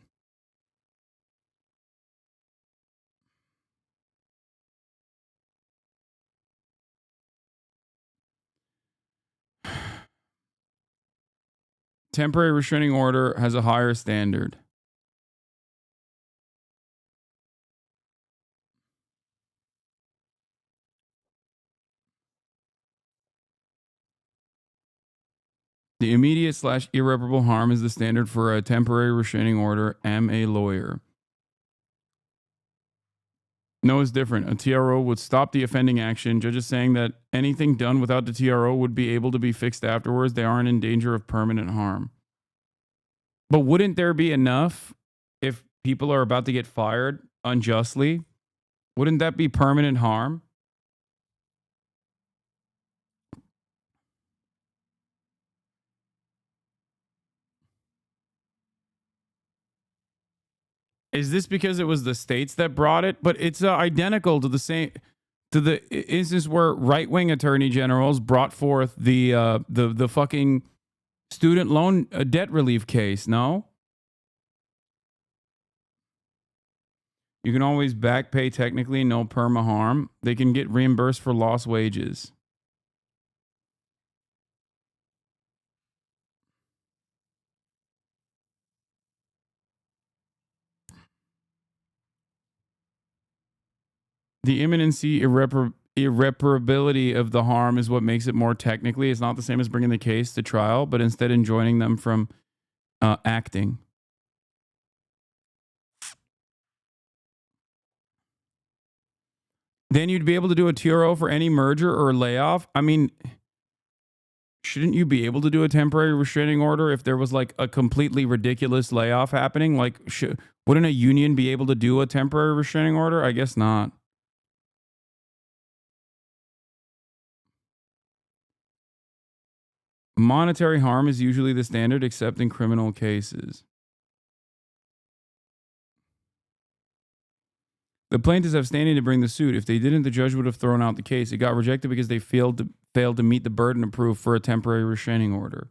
Temporary restraining order has a higher standard. The immediate / irreparable harm is the standard for a temporary restraining order. Am a lawyer. No, it's different. A TRO would stop the offending action. Judges saying that anything done without the TRO would be able to be fixed afterwards. They aren't in danger of permanent harm. But wouldn't there be enough if people are about to get fired unjustly? Wouldn't that be permanent harm? Is this because it was the states that brought it? But it's identical to the instance where right-wing attorney generals brought forth the fucking student loan debt relief case. No, you can always back pay technically, no perma harm. They can get reimbursed for lost wages. The imminency, irreparability of the harm is what makes it more technically. It's not the same as bringing the case to trial, but instead enjoining them from acting. Then you'd be able to do a TRO for any merger or layoff. I mean, shouldn't you be able to do a temporary restraining order if there was like a completely ridiculous layoff happening? Like, wouldn't a union be able to do a temporary restraining order? I guess not. Monetary harm is usually the standard, except in criminal cases. The plaintiffs have standing to bring the suit. If they didn't, the judge would have thrown out the case. It got rejected because they failed to meet the burden of proof for a temporary restraining order.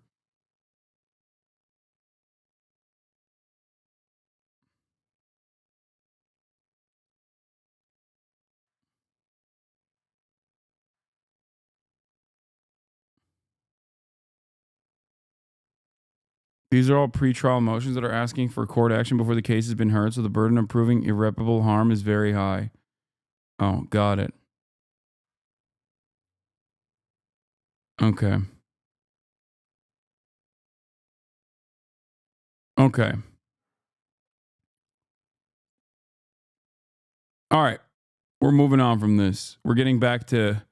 These are all pretrial motions that are asking for court action before the case has been heard, so the burden of proving irreparable harm is very high. Oh, got it. Okay. Okay. All right. We're moving on from this. We're getting back to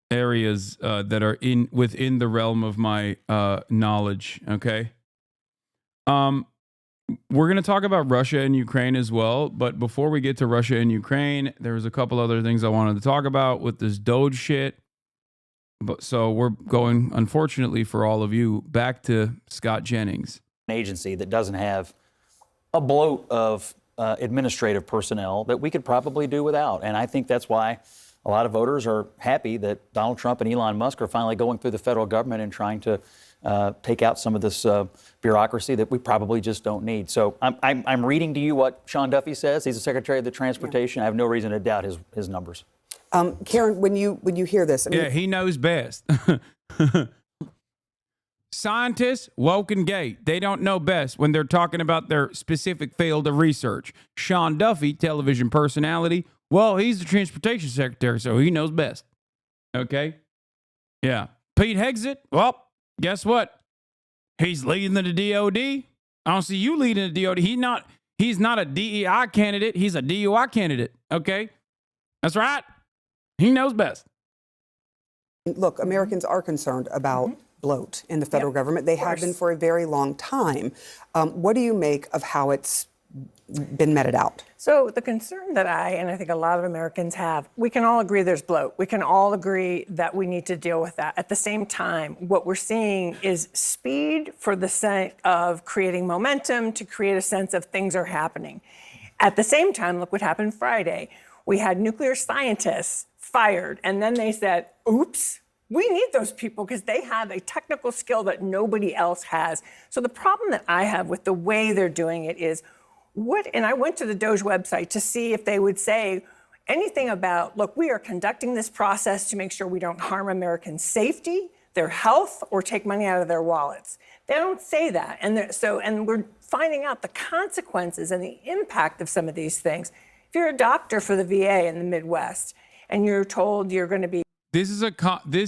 areas that are within the realm of my knowledge. Okay. We're going to talk about Russia and Ukraine as well. But before we get to Russia and Ukraine, there's a couple other things I wanted to talk about with this Doge shit. But so we're going, unfortunately for all of you, back to Scott Jennings. An agency that doesn't have a bloat of administrative personnel that we could probably do without. And I think that's why a lot of voters are happy that Donald Trump and Elon Musk are finally going through the federal government and trying to take out some of this bureaucracy that we probably just don't need. So I'm reading to you what Sean Duffy says. He's the Secretary of the Transportation. I have no reason to doubt his numbers. Karen, when you hear this, I mean, yeah, he knows best. Scientists, woke and gay, they don't know best when they're talking about their specific field of research. Sean Duffy, television personality, well, he's the transportation secretary, so he knows best. Okay? Yeah. Pete Hegseth, well, guess what? He's leading the DOD. I don't see you leading the DOD. He's not a DEI candidate. He's a DUI candidate. Okay? That's right. He knows best. Look, Americans are concerned about bloat in the federal government. They have been for a very long time. What do you make of how it's been meted out? So the concern that I think a lot of Americans have, we can all agree there's bloat. We can all agree that we need to deal with that. At the same time, what we're seeing is speed for the sake of creating momentum, to create a sense of things are happening. At the same time, look what happened Friday. We had nuclear scientists fired, and then they said, oops, we need those people because they have a technical skill that nobody else has. So the problem that I have with the way they're doing it is and I went to the DOJ website to see if they would say anything about, look, we are conducting this process to make sure we don't harm American safety, their health, or take money out of their wallets. They don't say that. And we're finding out the consequences and the impact of some of these things. If you're a doctor for the VA in the Midwest and you're told you're going to be This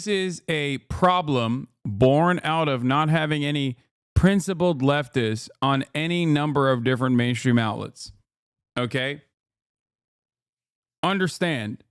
is a problem born out of not having any principled leftists on any number of different mainstream outlets. Okay? Understand,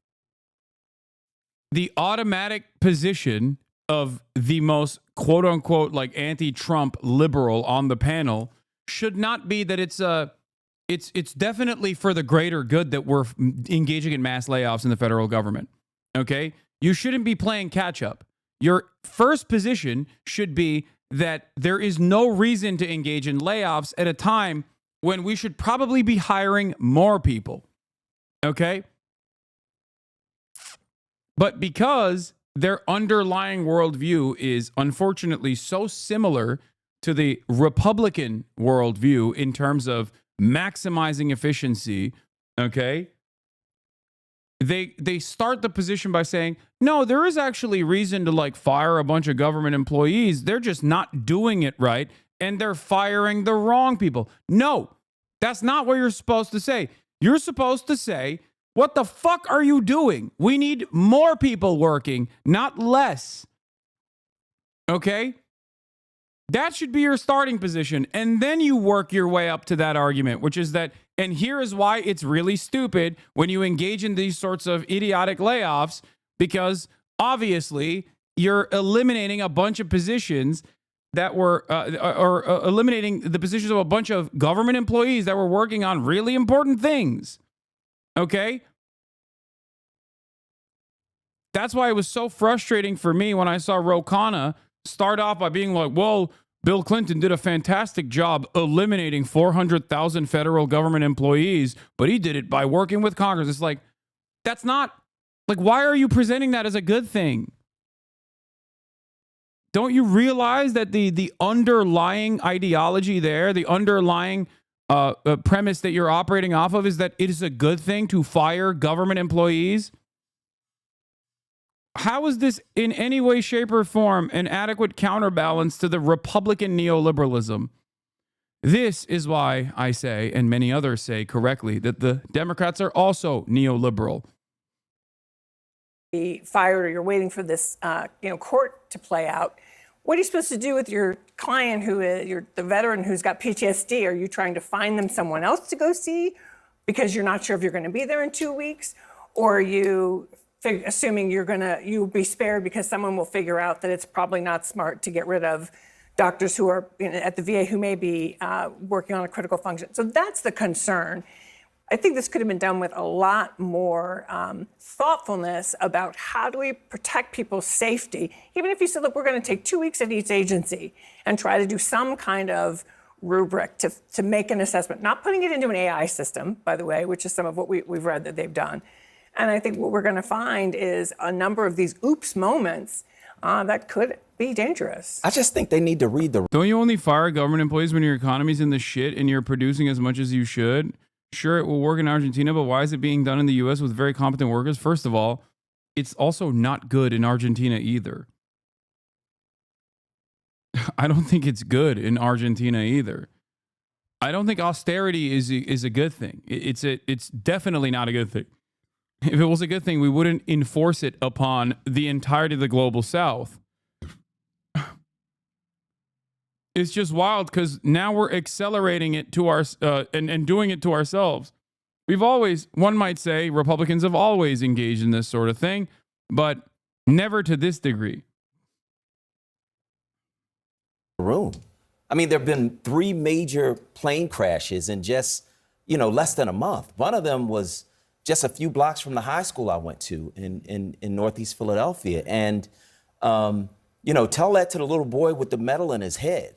the automatic position of the most quote unquote like anti-Trump liberal on the panel should not be that it's definitely for the greater good that we're engaging in mass layoffs in the federal government. Okay? You shouldn't be playing catch up. Your first position should be that there is no reason to engage in layoffs at a time when we should probably be hiring more people. Okay? But because their underlying worldview is unfortunately so similar to the Republican worldview in terms of maximizing efficiency, okay? They start the position by saying, no, there is actually reason to like fire a bunch of government employees. They're just not doing it right, and they're firing the wrong people. No, that's not what you're supposed to say. You're supposed to say, what the fuck are you doing? We need more people working, not less. Okay? That should be your starting position. And then you work your way up to that argument, which is that, and here is why it's really stupid when you engage in these sorts of idiotic layoffs, because obviously you're eliminating a bunch of positions that were, or eliminating the positions of a bunch of government employees that were working on really important things. Okay? That's why it was so frustrating for me when I saw Ro Khanna start off by being like, well, Bill Clinton did a fantastic job eliminating 400,000 federal government employees, but he did it by working with Congress. It's like, that's not, like, why are you presenting that as a good thing? Don't you realize that the underlying ideology there, the underlying premise that you're operating off of is that it is a good thing to fire government employees? How is this in any way, shape, or form an adequate counterbalance to the Republican neoliberalism? This is why I say, and many others say correctly, that the Democrats are also neoliberal. Be fired, or you're waiting for this, court to play out. What are you supposed to do with your client who is the veteran who's got PTSD? Are you trying to find them someone else to go see because you're not sure if you're going to be there in 2 weeks, or are you assuming you'll be spared because someone will figure out that it's probably not smart to get rid of doctors who are at the VA who may be working on a critical function? So that's the concern. I think this could have been done with a lot more thoughtfulness about how do we protect people's safety. Even if you said, look, we're going to take 2 weeks at each agency and try to do some kind of rubric to make an assessment, not putting it into an AI system, by the way, which is some of what we've read that they've done. And I think what we're going to find is a number of these oops moments that could be dangerous. I just think they need to read the... Don't you only fire government employees when your economy's in the shit and you're producing as much as you should? Sure, it will work in Argentina, but why is it being done in the U.S. with very competent workers? First of all, it's also not good in Argentina either. I don't think it's good in Argentina either. I don't think austerity is a good thing. It's definitely not a good thing. If it was a good thing, we wouldn't enforce it upon the entirety of the global south. It's just wild because now we're accelerating it to our and doing it to ourselves. We've always, one might say, Republicans have always engaged in this sort of thing, but never to this degree. Room. I mean, there have been 3 major plane crashes in just, less than a month. One of them was just a few blocks from the high school I went to in Northeast Philadelphia. And, tell that to the little boy with the metal in his head,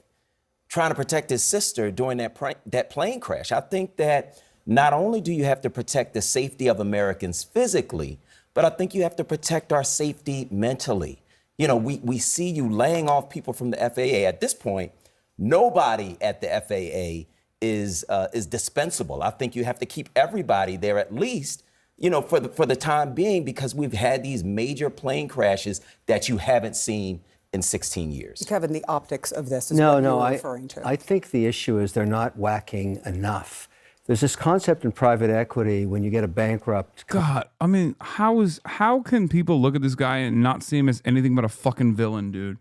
trying to protect his sister during that plane crash. I think that not only do you have to protect the safety of Americans physically, but I think you have to protect our safety mentally. We see you laying off people from the FAA. At this point, nobody at the FAA is dispensable. I think you have to keep everybody there at least, for the time being, because we've had these major plane crashes that you haven't seen in 16 years. Kevin, the optics of this is what you're referring to. I think the issue is they're not whacking enough. There's this concept in private equity when you get a bankrupt. God, I mean, how can people look at this guy and not see him as anything but a fucking villain, dude?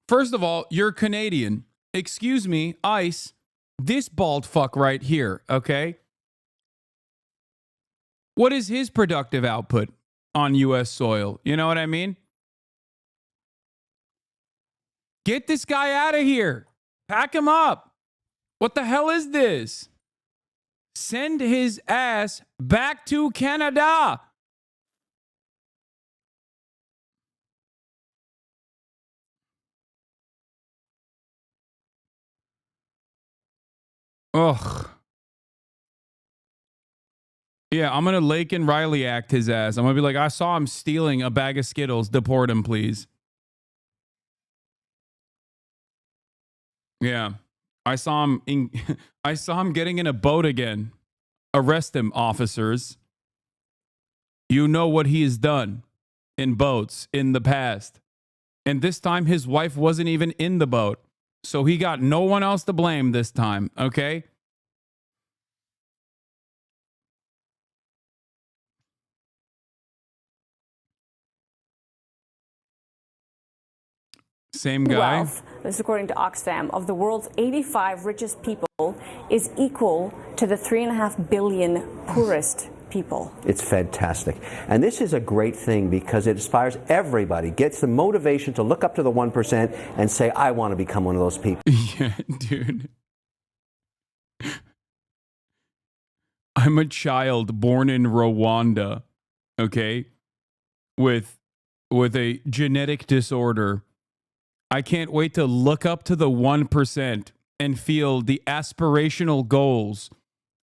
First of all, you're Canadian. Excuse me, ICE, this bald fuck right here, okay? What is his productive output on U.S. soil? You know what I mean? Get this guy out of here. Pack him up. What the hell is this? Send his ass back to Canada. Ugh. Yeah, I'm going to Lake and Riley act his ass. I'm going to be like, I saw him stealing a bag of Skittles. Deport him, please. Yeah. I saw him getting in a boat again. Arrest him, officers. You know what he has done in boats in the past. And this time his wife wasn't even in the boat. So he got no one else to blame this time, okay? Same guy. Wealth, this is according to Oxfam, of the world's 85 richest people is equal to the 3.5 billion poorest people. It's fantastic. And this is a great thing because it inspires everybody, gets the motivation to look up to the 1% and say, I want to become one of those people. Yeah, dude. I'm a child born in Rwanda, okay, with a genetic disorder. I can't wait to look up to the 1% and feel the aspirational goals.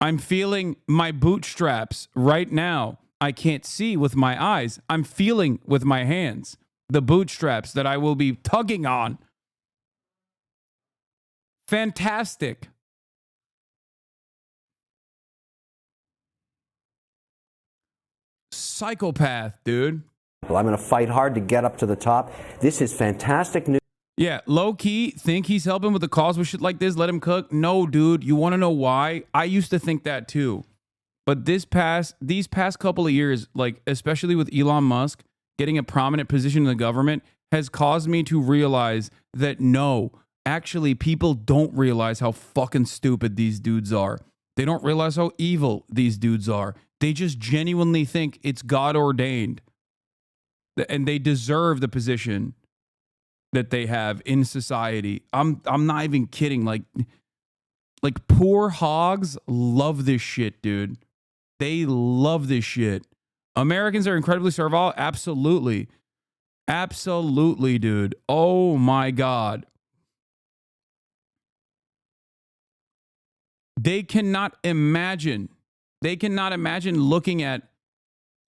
I'm feeling my bootstraps right now. I can't see with my eyes. I'm feeling with my hands the bootstraps that I will be tugging on. Fantastic. Psychopath, dude. Well, I'm going to fight hard to get up to the top. This is fantastic news. Yeah, low key, think he's helping with the cause with shit like this. Let him cook. No, dude. You want to know why? I used to think that too. But these past couple of years, like especially with Elon Musk getting a prominent position in the government, has caused me to realize that no, actually, people don't realize how fucking stupid these dudes are. They don't realize how evil these dudes are. They just genuinely think it's God ordained, and they deserve the position that they have in society. I'm not even kidding. Like poor hogs love this shit, dude. They love this shit. Americans are incredibly servile. Absolutely. Absolutely, dude. Oh my God. They cannot imagine looking at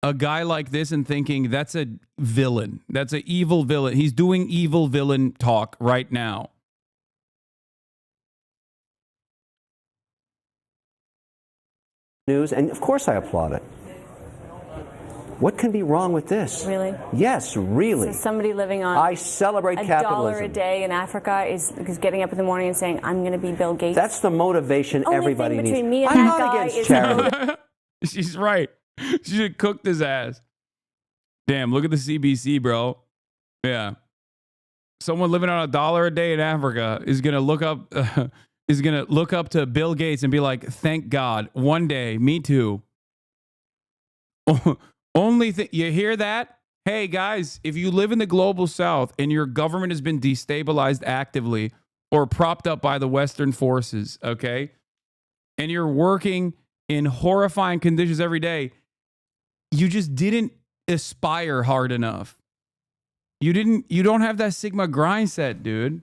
a guy like this and thinking that's a villain. That's an evil villain. He's doing evil villain talk right now. News, and of course I applaud it. What can be wrong with this? Really? Yes, really. So somebody living on I celebrate capitalism. $1 a day in Africa is getting up in the morning and saying, I'm going to be Bill Gates. That's the motivation Only everybody thing needs. between me and I'm that not guy against is charity. She's right. She should have cooked his ass. Damn, look at the CBC, bro. Yeah. Someone living on $1 a day in Africa is gonna look up to Bill Gates and be like, thank God, one day, me too. Only thing, you hear that? Hey guys, if you live in the global south and your government has been destabilized actively or propped up by the Western forces, okay, and you're working in horrifying conditions every day, you just didn't aspire hard enough. You don't have that Sigma grind set, dude.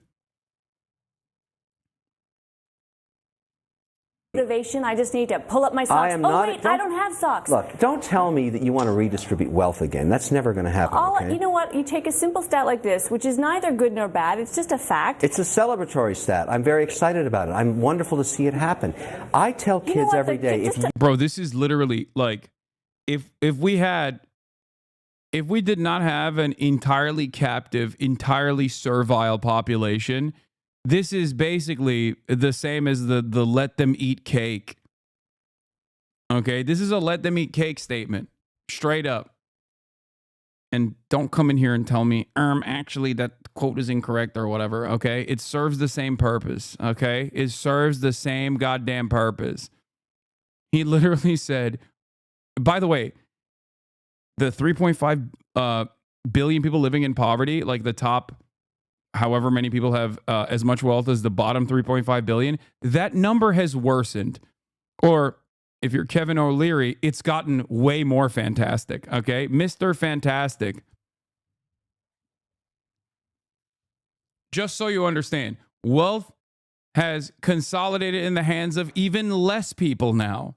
Motivation. I just need to pull up my socks. I am not. Wait, I don't have socks. Look, don't tell me that you want to redistribute wealth again. That's never going to happen. Okay? You know what? You take a simple stat like this, which is neither good nor bad. It's just a fact. It's a celebratory stat. I'm very excited about it. I'm wonderful to see it happen. I tell kids every day, bro, this is literally like, if we did not have an entirely captive, entirely servile population, this is basically the same as the let them eat cake. Okay, this is a let them eat cake statement, straight up. And don't come in here and tell me, actually that quote is incorrect or whatever, okay? It serves the same purpose, okay? It serves the same goddamn purpose. He literally said, by the way, the 3.5 billion people living in poverty, like the top however many people have as much wealth as the bottom 3.5 billion, that number has worsened. Or if you're Kevin O'Leary, it's gotten way more fantastic, okay? Mr. Fantastic. Just so you understand, wealth has consolidated in the hands of even less people now.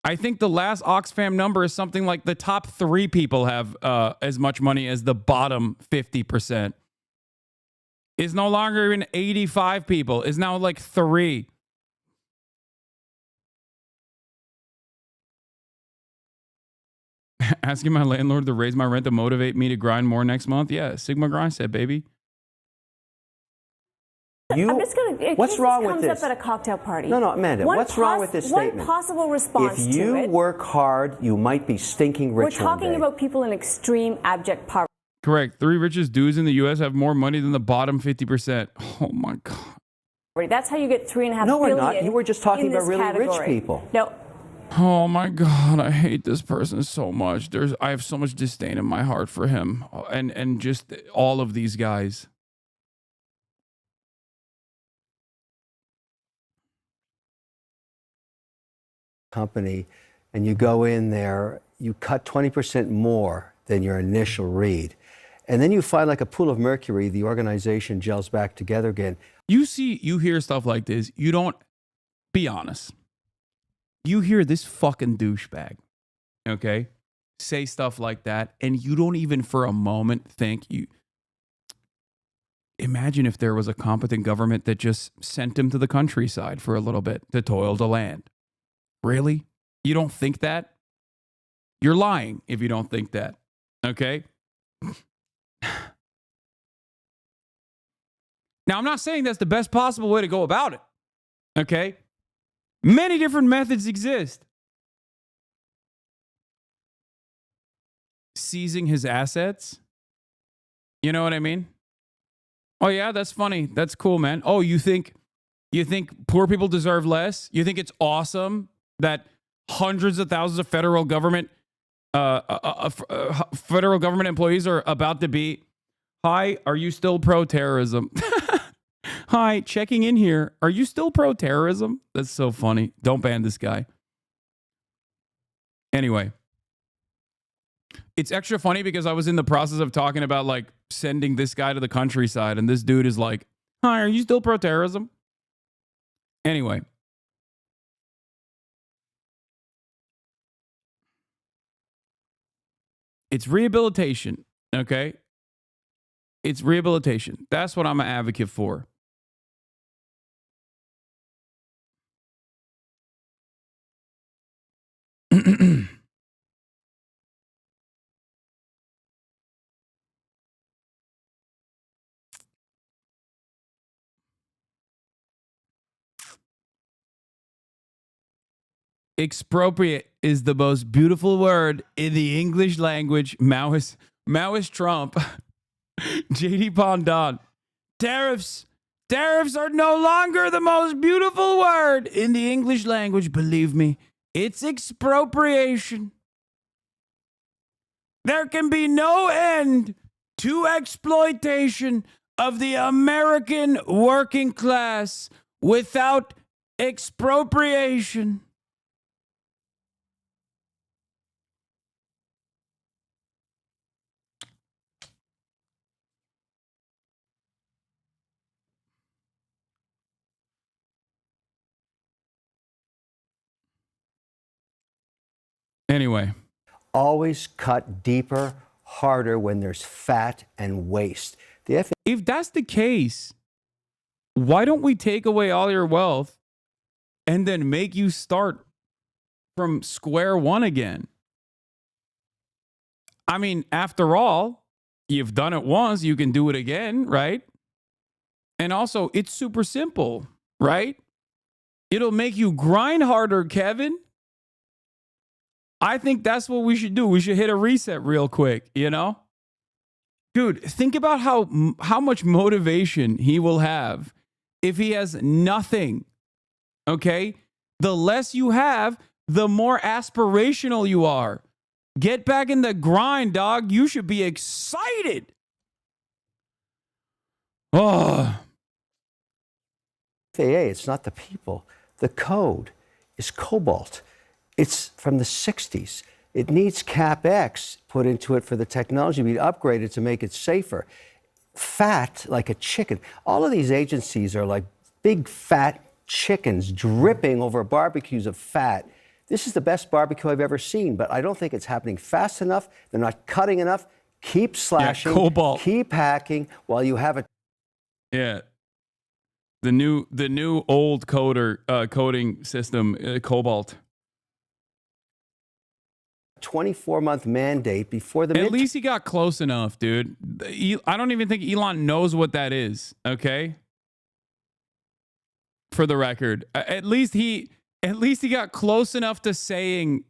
I think the last Oxfam number is something like the top 3 people have as much money as the bottom 50%. It's no longer even 85 people. It's now like 3. Asking my landlord to raise my rent to motivate me to grind more next month. Yeah, Sigma grind set, baby. I'm just going to. What's wrong with comes this? up at a cocktail party. No, Amanda. What's wrong with this statement? One possible response If you to it. work hard, you might be stinking rich. We're talking about people in extreme abject poverty. Correct. 3 richest dudes in the U.S. have more money than the bottom 50%. Oh my God. That's how you get $3.5 billion. No, we're not. You were just talking in about this really category. rich people. No. Oh my God, I hate this person so much. I have so much disdain in my heart for him and just all of these guys. Company, and you go in there, you cut 20% more than your initial read. And then you find like a pool of mercury, the organization gels back together again. You hear stuff like this. You don't, be honest. You hear this fucking douchebag, okay, say stuff like that, and you don't even for a moment think imagine if there was a competent government that just sent him to the countryside for a little bit to toil the land. Really? You don't think that? You're lying if you don't think that, okay? Now, I'm not saying that's the best possible way to go about it, okay? Many different methods exist. Seizing his assets? You know what I mean? Oh, yeah, that's funny. That's cool, man. Oh, you think poor people deserve less? You think it's awesome that hundreds of thousands of federal government employees are about to be, hi, are you still pro-terrorism? Hi, checking in here. Are you still pro-terrorism? That's so funny. Don't ban this guy. Anyway, it's extra funny because I was in the process of talking about like sending this guy to the countryside, and this dude is like, hi, are you still pro-terrorism? Anyway. It's rehabilitation, okay? It's rehabilitation. That's what I'm an advocate for. Expropriate is the most beautiful word in the English language. Maoist Trump. JD Pondon. Tariffs are no longer the most beautiful word in the English language. Believe me, it's expropriation. There can be no end to exploitation of the American working class without expropriation. Anyway. Always cut deeper, harder when there's fat and waste. If that's the case, why don't we take away all your wealth and then make you start from square one again? I mean, after all, you've done it once, you can do it again, right? And also, it's super simple, right? It'll make you grind harder, Kevin. I think that's what we should do. We should hit a reset real quick, you know? Dude, think about how much motivation he will have if he has nothing, okay? The less you have, the more aspirational you are. Get back in the grind, dog. You should be excited. Oh. FAA, it's not the people. The code is cobalt. It's from the 60s. It needs CapEx put into it for the technology to be upgraded to make it safer. Fat like a chicken. All of these agencies are like big fat chickens dripping over barbecues of fat. This is the best barbecue I've ever seen, but I don't think it's happening fast enough. They're not cutting enough. Keep slashing, cobalt. keep hacking while you have a Yeah. The new old coding system, cobalt. 24-month mandate before the At least he got close enough, dude. I don't even think Elon knows what that is, okay? For the record. At least he got close enough to saying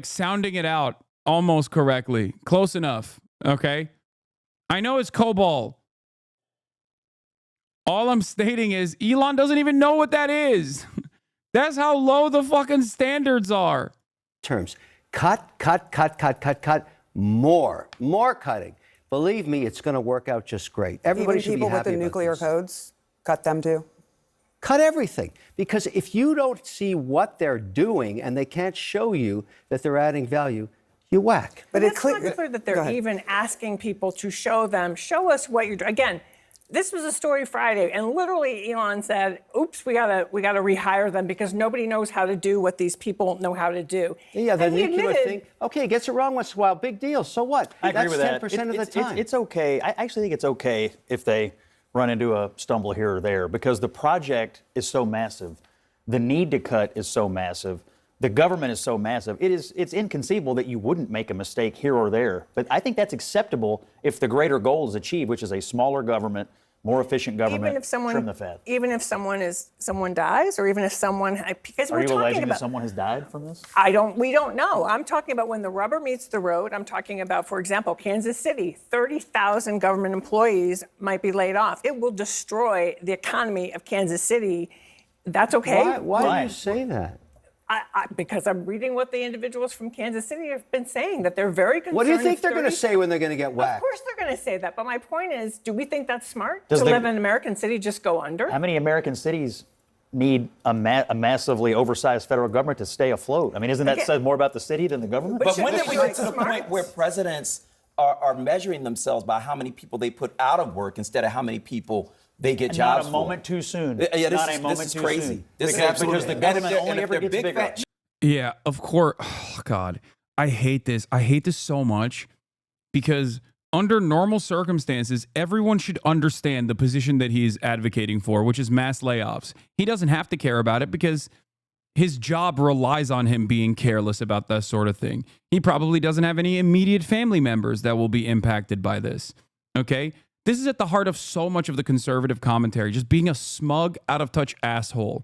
sounding it out almost correctly. Close enough, okay? I know it's cobalt. All I'm stating is Elon doesn't even know what that is. That's how low the fucking standards are. Terms. Cut, more cutting. Believe me, it's going to work out just great. Everybody should be happy Even people with the nuclear codes, cut them too? Cut everything. Because if you don't see what they're doing and they can't show you that they're adding value, you whack. But it's not clear that they're even asking people to show us what you're doing. Again, this was a story Friday, and literally Elon said, oops, we gotta rehire them because nobody knows how to do what these people know how to do. Yeah, the nuclear thing, okay, gets it wrong once in a while, big deal, so what? I agree with that. That's 10% of the time. It's okay. I actually think it's okay if they run into a stumble here or there because the project is so massive. The need to cut is so massive. The government is so massive. It's inconceivable that you wouldn't make a mistake here or there. But I think that's acceptable if the greater goal is achieved, which is a smaller government, more efficient government. Trim the fat. Even if someone dies, or even if someone, because Are we're you talking alleging about, that someone has died from this? we don't know. I'm talking about when the rubber meets the road. I'm talking about, for example, Kansas City, 30,000 government employees might be laid off. It will destroy the economy of Kansas City. That's okay. Why do you say that? Because I'm reading what the individuals from Kansas City have been saying, that they're very concerned. What do you think they're going to say when they're going to get whacked? Of course they're going to say that. But my point is, do we think that's smart to live in an American city just go under? How many American cities need a massively oversized federal government to stay afloat? I mean, isn't that said more about the city than the government? But when did we get to the point where presidents are measuring themselves by how many people they put out of work instead of how many people they get jobs Not a moment too soon. Yeah, this is crazy. This is because the government only ever gets bigger. Yeah, of course. Oh, God. I hate this. I hate this so much because under normal circumstances, everyone should understand the position that he is advocating for, which is mass layoffs. He doesn't have to care about it because his job relies on him being careless about that sort of thing. He probably doesn't have any immediate family members that will be impacted by this. Okay? This is at the heart of so much of the conservative commentary, just being a smug, out-of-touch asshole.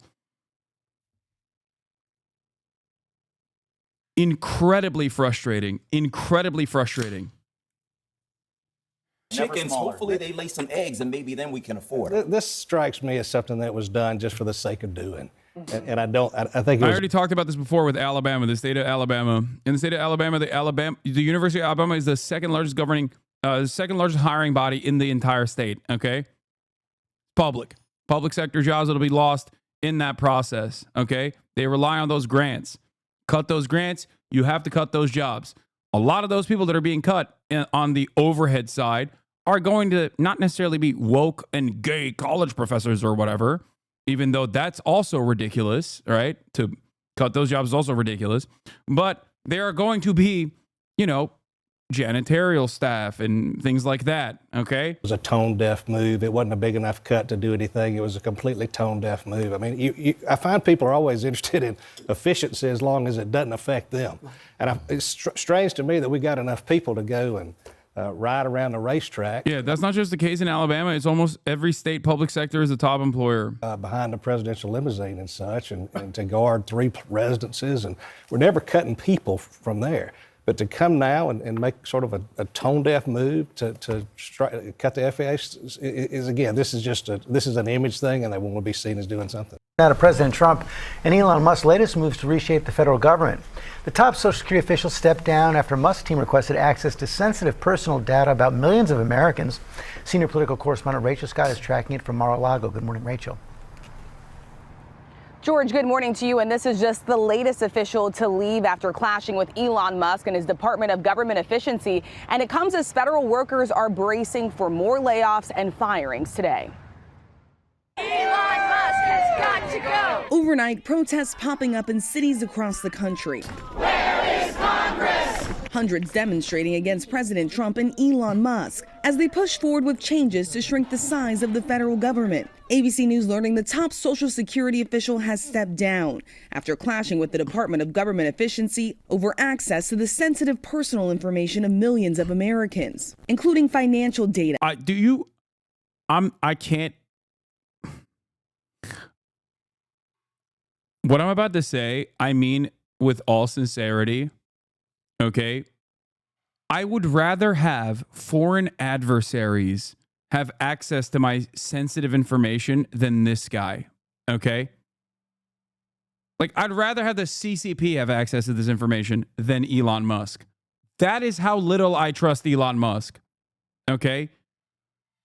Incredibly frustrating. Incredibly frustrating. Chickens, hopefully they lay some eggs and maybe then we can afford it. This strikes me as something that was done just for the sake of doing. And I think I already talked about this before with Alabama, the state of Alabama. In the state of Alabama, the University of Alabama is the second largest hiring body in the entire state. Okay, public sector jobs that'll be lost in that process. Okay, they rely on those grants. Cut those grants, you have to cut those jobs. A lot of those people that are being cut on the overhead side are going to not necessarily be woke and gay college professors or whatever, even though that's also ridiculous, right? To cut those jobs is also ridiculous. But they are going to be, janitorial staff and things like that, okay? It was a tone-deaf move. It wasn't a big enough cut to do anything. It was a completely tone-deaf move. I mean, I find people are always interested in efficiency as long as it doesn't affect them. And it's strange to me that we got enough people to go and ride around the racetrack. Yeah, that's not just the case in Alabama. It's almost every state public sector is a top employer. Behind the presidential limousine and such, and to guard 3 residences. And we're never cutting people from there. But to come now and make sort of a tone-deaf move to cut the FAA is again, this is an image thing, and they want to be seen as doing something. Now to President Trump and Elon Musk's latest moves to reshape the federal government. The top Social Security official stepped down after Musk's team requested access to sensitive personal data about millions of Americans. Senior political correspondent Rachel Scott is tracking it from Mar-a-Lago. Good morning, Rachel. George, good morning to you. And this is just the latest official to leave after clashing with Elon Musk and his Department of Government Efficiency. And it comes as federal workers are bracing for more layoffs and firings today. Elon Musk has got to go. Overnight, protests popping up in cities across the country. Where is Congress? Hundreds demonstrating against President Trump and Elon Musk as they push forward with changes to shrink the size of the federal government. ABC News learning the top Social Security official has stepped down after clashing with the Department of Government Efficiency over access to the sensitive personal information of millions of Americans, including financial data. I can't. What I'm about to say, I mean with all sincerity, okay? I would rather have foreign adversaries have access to my sensitive information than this guy, okay? Like, I'd rather have the CCP have access to this information than Elon Musk. That is how little I trust Elon Musk, okay?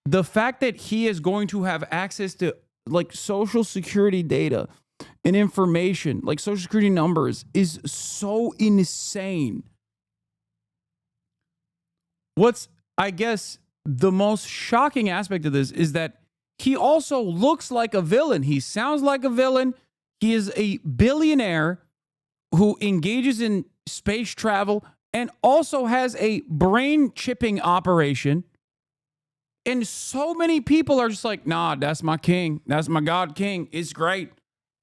The fact that he is going to have access to, like, Social Security data and information, like Social Security numbers, is so insane. What's, I guess, the most shocking aspect of this is that he also looks like a villain. He sounds like a villain. He is a billionaire who engages in space travel and also has a brain chipping operation. And so many people are just like, nah, that's my king. That's my God king. It's great.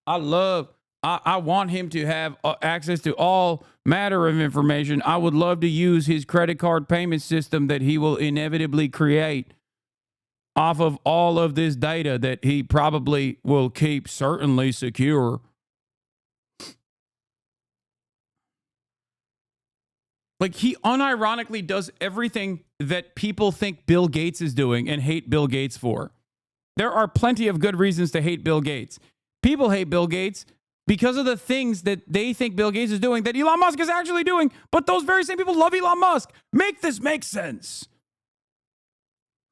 I want him to have access to all matter of information. I would love to use his credit card payment system that he will inevitably create off of all of this data that he probably will keep certainly secure. Like, he unironically does everything that people think Bill Gates is doing and hate Bill Gates for. There are plenty of good reasons to hate Bill Gates. People hate Bill Gates because of the things that they think Bill Gates is doing that Elon Musk is actually doing. But those very same people love Elon Musk. Make this make sense.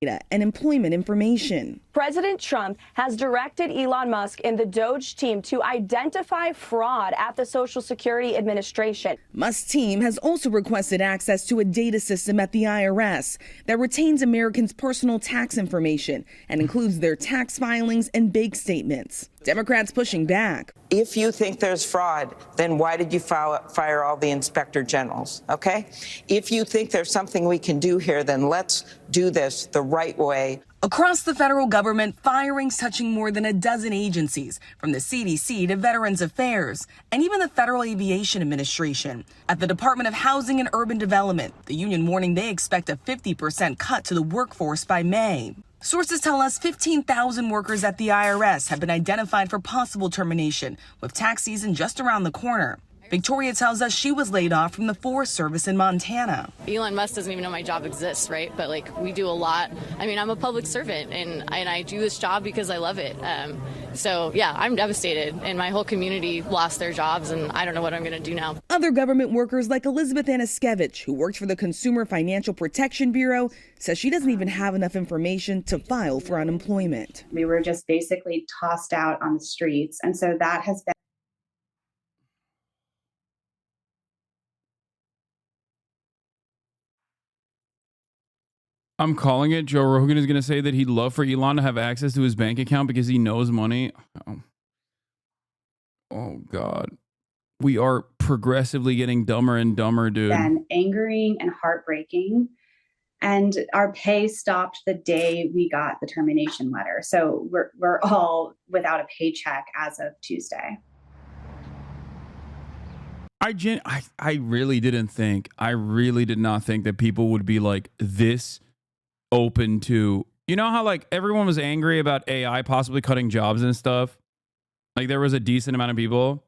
And employment information. President Trump has directed Elon Musk and the Doge team to identify fraud at the Social Security Administration. Musk's team has also requested access to a data system at the IRS that retains Americans' personal tax information and includes their tax filings and bank statements. Democrats pushing back. If you think there's fraud, then why did you fire all the inspector generals? Okay? If you think there's something we can do here, then let's do this the right way. Across the federal government, firings touching more than a dozen agencies, from the CDC to Veterans Affairs, and even the Federal Aviation Administration. At the Department of Housing and Urban Development, the union warning they expect a 50% cut to the workforce by May. Sources tell us 15,000 workers at the IRS have been identified for possible termination, with tax season just around the corner. Victoria tells us she was laid off from the Forest Service in Montana. Elon Musk doesn't even know my job exists, right? But like, we do a lot. I mean, I'm a public servant and I do this job because I love it. So yeah, I'm devastated, and my whole community lost their jobs, and I don't know what I'm going to do now. Other government workers like Elizabeth Anaskevich, who works for the Consumer Financial Protection Bureau, says she doesn't even have enough information to file for unemployment. We were just basically tossed out on the streets, and so that has been. I'm calling it. Joe Rogan is going to say that he'd love for Elon to have access to his bank account because he knows money. Oh God. We are progressively getting dumber and dumber, dude. Been angering and heartbreaking. And our pay stopped the day we got the termination letter. So we're all without a paycheck as of Tuesday. I really did not think that people would be like this open to, you know how like everyone was angry about AI possibly cutting jobs and stuff? Like there was a decent amount of people.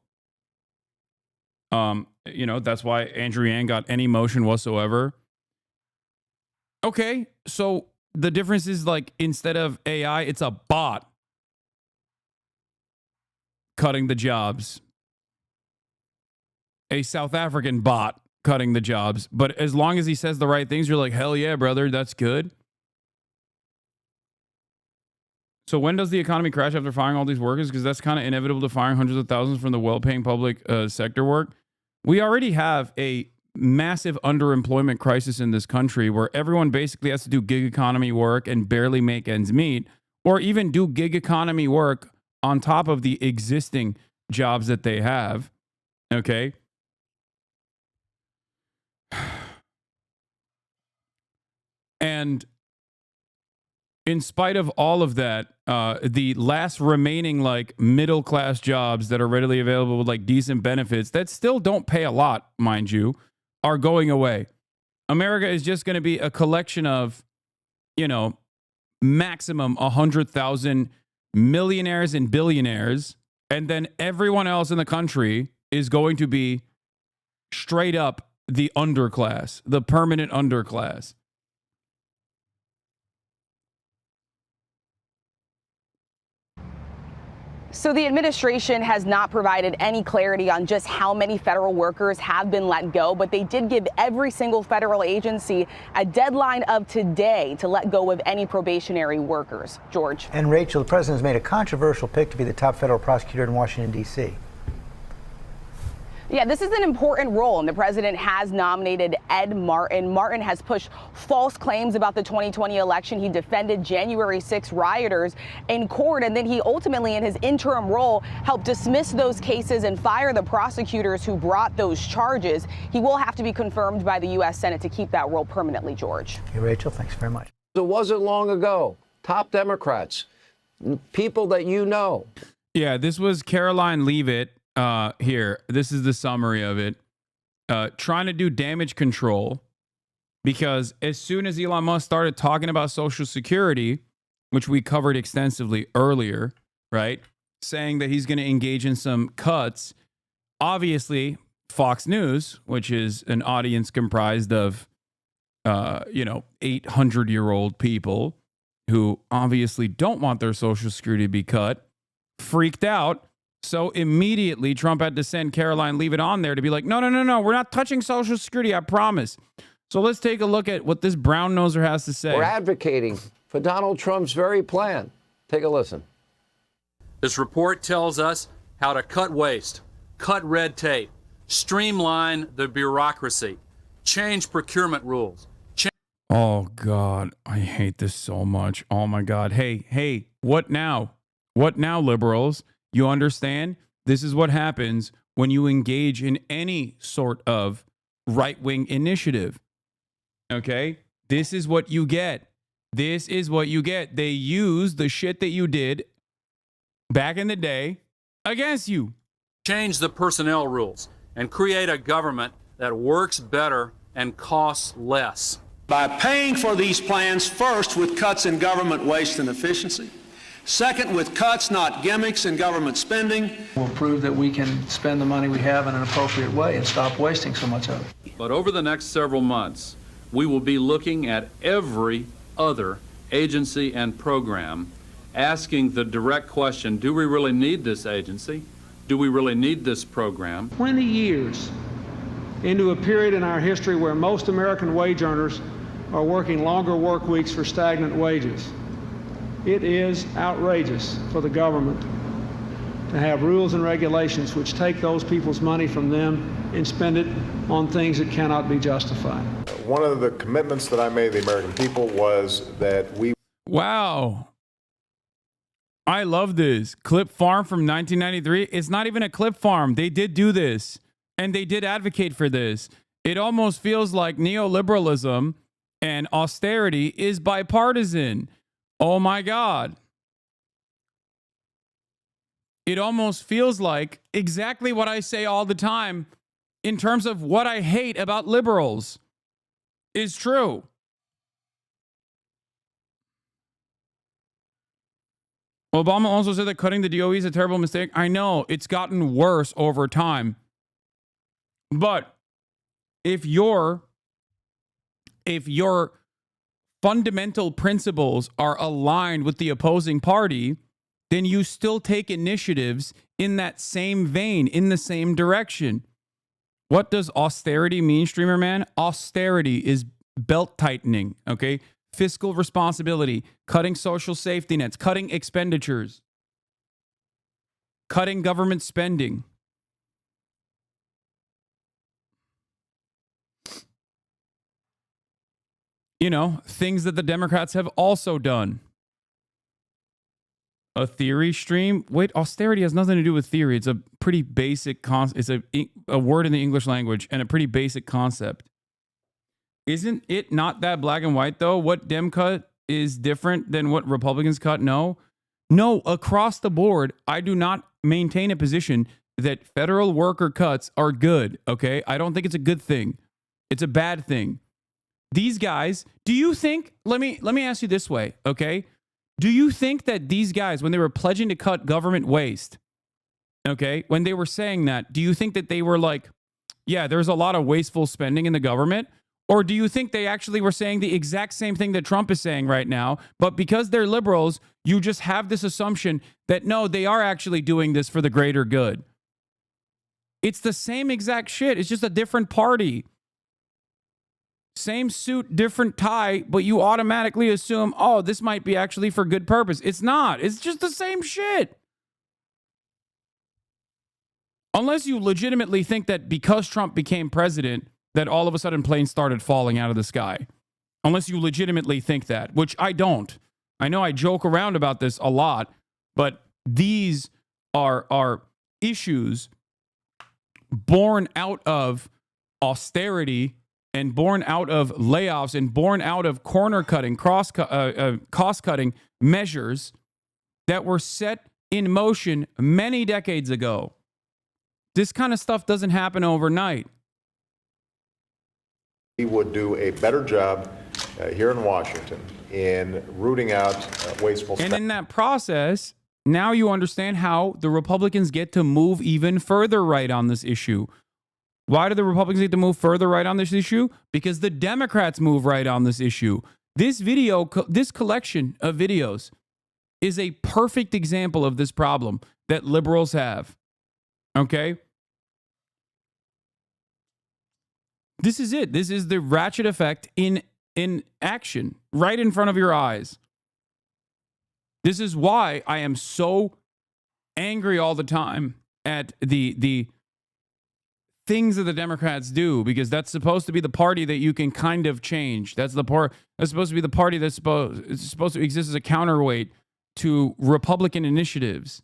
You know, that's why Andrew Yang got any motion whatsoever. Okay, so the difference is like instead of AI, it's a bot cutting the jobs. A South African bot cutting the jobs. But as long as he says the right things, you're like, hell yeah, brother, that's good. So when does the economy crash after firing all these workers? Because that's kind of inevitable to firing hundreds of thousands from the well-paying public sector work. We already have a massive underemployment crisis in this country where everyone basically has to do gig economy work and barely make ends meet, or even do gig economy work on top of the existing jobs that they have. Okay. And in spite of all of that, the last remaining like middle class jobs that are readily available with like decent benefits that still don't pay a lot, mind you, are going away. America is just going to be a collection of, you know, maximum 100,000 millionaires and billionaires. And then everyone else in the country is going to be straight up the underclass, the permanent underclass. So the administration has not provided any clarity on just how many federal workers have been let go, but they did give every single federal agency a deadline of today to let go of any probationary workers. George. And Rachel, the president has made a controversial pick to be the top federal prosecutor in Washington, D.C. Yeah, this is an important role, and the president has nominated Ed Martin. Martin has pushed false claims about the 2020 election. He defended January 6 rioters in court, and then he ultimately, in his interim role, helped dismiss those cases and fire the prosecutors who brought those charges. He will have to be confirmed by the U.S. Senate to keep that role permanently, George. Hey, Rachel, thanks very much. It wasn't long ago. Top Democrats, people that you know. Yeah, this was Caroline Leavitt. Here, this is the summary of it. Trying to do damage control because as soon as Elon Musk started talking about Social Security, which we covered extensively earlier, right? Saying that he's going to engage in some cuts. Obviously, Fox News, which is an audience comprised of, 800-year-old people who obviously don't want their Social Security to be cut, freaked out. So immediately Trump had to send Caroline Leavitt on there to be like, no, we're not touching Social Security, I promise. So let's take a look at what this brown noser has to say. We're advocating for Donald Trump's very plan. Take a listen. This report tells us how to cut waste, cut red tape, streamline the bureaucracy, change procurement rules. Oh, God, I hate this so much. Oh, my God. Hey, what now? What now, liberals? You understand? This is what happens when you engage in any sort of right-wing initiative. Okay? This is what you get. This is what you get. They use the shit that you did back in the day against you. Change the personnel rules and create a government that works better and costs less. By paying for these plans first with cuts in government waste and efficiency, second, with cuts, not gimmicks, in government spending. We'll prove that we can spend the money we have in an appropriate way and stop wasting so much of it. But over the next several months, we will be looking at every other agency and program, asking the direct question, do we really need this agency? Do we really need this program? 20 years into a period in our history where most American wage earners are working longer work weeks for stagnant wages. It is outrageous for the government to have rules and regulations which take those people's money from them and spend it on things that cannot be justified. One of the commitments that I made to the American people was that we... Wow. I love this. Clip Farm from 1993. It's not even a clip farm. They did do this, and they did advocate for this. It almost feels like neoliberalism and austerity is bipartisan. Oh my God. It almost feels like exactly what I say all the time in terms of what I hate about liberals is true. Obama also said that cutting the DOE is a terrible mistake. I know it's gotten worse over time. But if your fundamental principles are aligned with the opposing party, then you still take initiatives in that same vein, in the same direction. What does austerity mean, streamer man? Austerity is belt tightening, okay? fiscal responsibility, cutting social safety nets, cutting expenditures, cutting government spending. You know, things that the Democrats have also done. A theory stream. Wait, austerity has nothing to do with theory. It's a pretty basic it's a word in the English language and a pretty basic concept. Isn't it not that black and white, though? What Dem cut is different than what Republicans cut? No, across the board, I do not maintain a position that federal worker cuts are good, okay? I don't think it's a good thing. It's a bad thing. These guys, do you think, let me ask you this way, okay? Do you think that these guys, when they were pledging to cut government waste, okay, when they were saying that, do you think that they were like, yeah, there's a lot of wasteful spending in the government? Or do you think they actually were saying the exact same thing that Trump is saying right now, but because they're liberals, you just have this assumption that no, they are actually doing this for the greater good? It's the same exact shit. It's just a different party. Same suit, different tie, but you automatically assume, oh, this might be actually for good purpose. It's not. It's just the same shit. Unless you legitimately think that because Trump became president, that all of a sudden planes started falling out of the sky. Unless you legitimately think that, which I don't. I know I joke around about this a lot, but these are issues born out of austerity and born out of layoffs and born out of corner cutting, cost cutting measures that were set in motion many decades ago. This kind of stuff doesn't happen overnight. We would do a better job here in Washington in rooting out wasteful spending. And in that process, now you understand how the Republicans get to move even further right on this issue. Why do the Republicans get to move further right on this issue? Because the Democrats move right on this issue. This video, this collection of videos is a perfect example of this problem that liberals have. Okay? This is it. This is the ratchet effect in action, right in front of your eyes. This is why I am so angry all the time at the things that the Democrats do, because that's supposed to be the party that you can kind of change. That's supposed to be the party that's supposed to exist as a counterweight to Republican initiatives.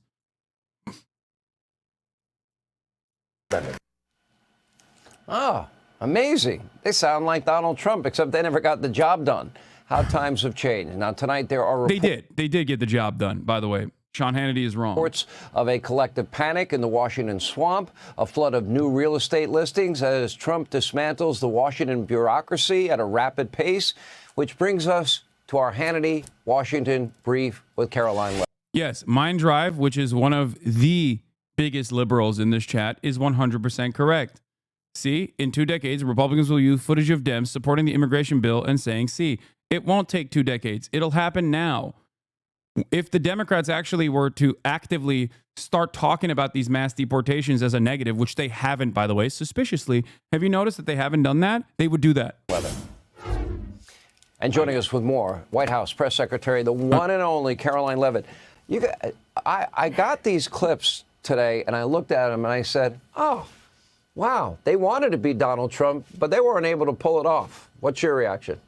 Amazing. They sound like Donald Trump, except they never got the job done. How times have changed. Now, tonight there are They did get the job done, by the way. Sean Hannity is wrong. Reports of a collective panic in the Washington swamp, a flood of new real estate listings as Trump dismantles the Washington bureaucracy at a rapid pace, which brings us to our Hannity Washington brief with Caroline Webb. Yes, Mind Drive, which is one of the biggest liberals in this chat, is 100% correct. See, in 2 decades, Republicans will use footage of Dems supporting the immigration bill and saying, see, it won't take 2 decades. It'll happen now. If the Democrats actually were to actively start talking about these mass deportations as a negative, which they haven't, by the way, suspiciously, have you noticed that they haven't done that? They would do that. And joining us with more, White House Press Secretary, the one and only Caroline Leavitt. I got these clips today, and I looked at them, and I said, oh, wow, they wanted to be Donald Trump, but they weren't able to pull it off. What's your reaction?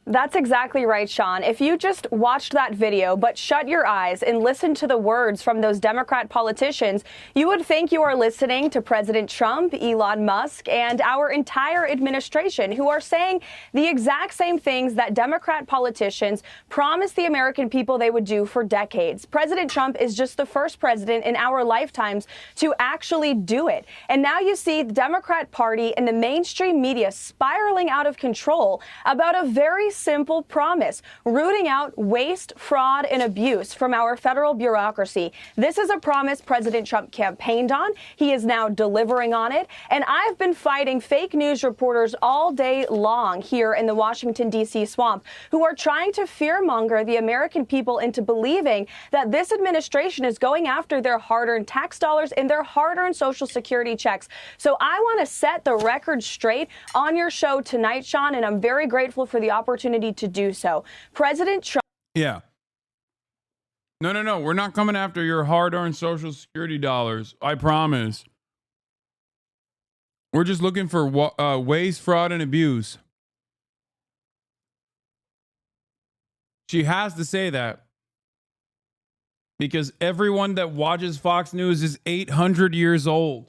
That's exactly right, Sean. If you just watched that video, but shut your eyes and listened to the words from those Democrat politicians, you would think you are listening to President Trump, Elon Musk, and our entire administration, who are saying the exact same things that Democrat politicians promised the American people they would do for decades. President Trump is just the first president in our lifetimes to actually do it. And now you see the Democrat Party and the mainstream media spiraling out of control about a very simple promise: rooting out waste, fraud, and abuse from our federal bureaucracy. This is a promise President Trump campaigned on. He is now delivering on it. And I've been fighting fake news reporters all day long here in the Washington, D.C. swamp, who are trying to fearmonger the American people into believing that this administration is going after their hard-earned tax dollars and their hard-earned Social Security checks. So I want to set the record straight on your show tonight, Sean, and I'm very grateful for the opportunity to do so. President Trump. Yeah. No. We're not coming after your hard-earned Social Security dollars. I promise. We're just looking for waste, fraud, and abuse. She has to say that because everyone that watches Fox News is 800 years old.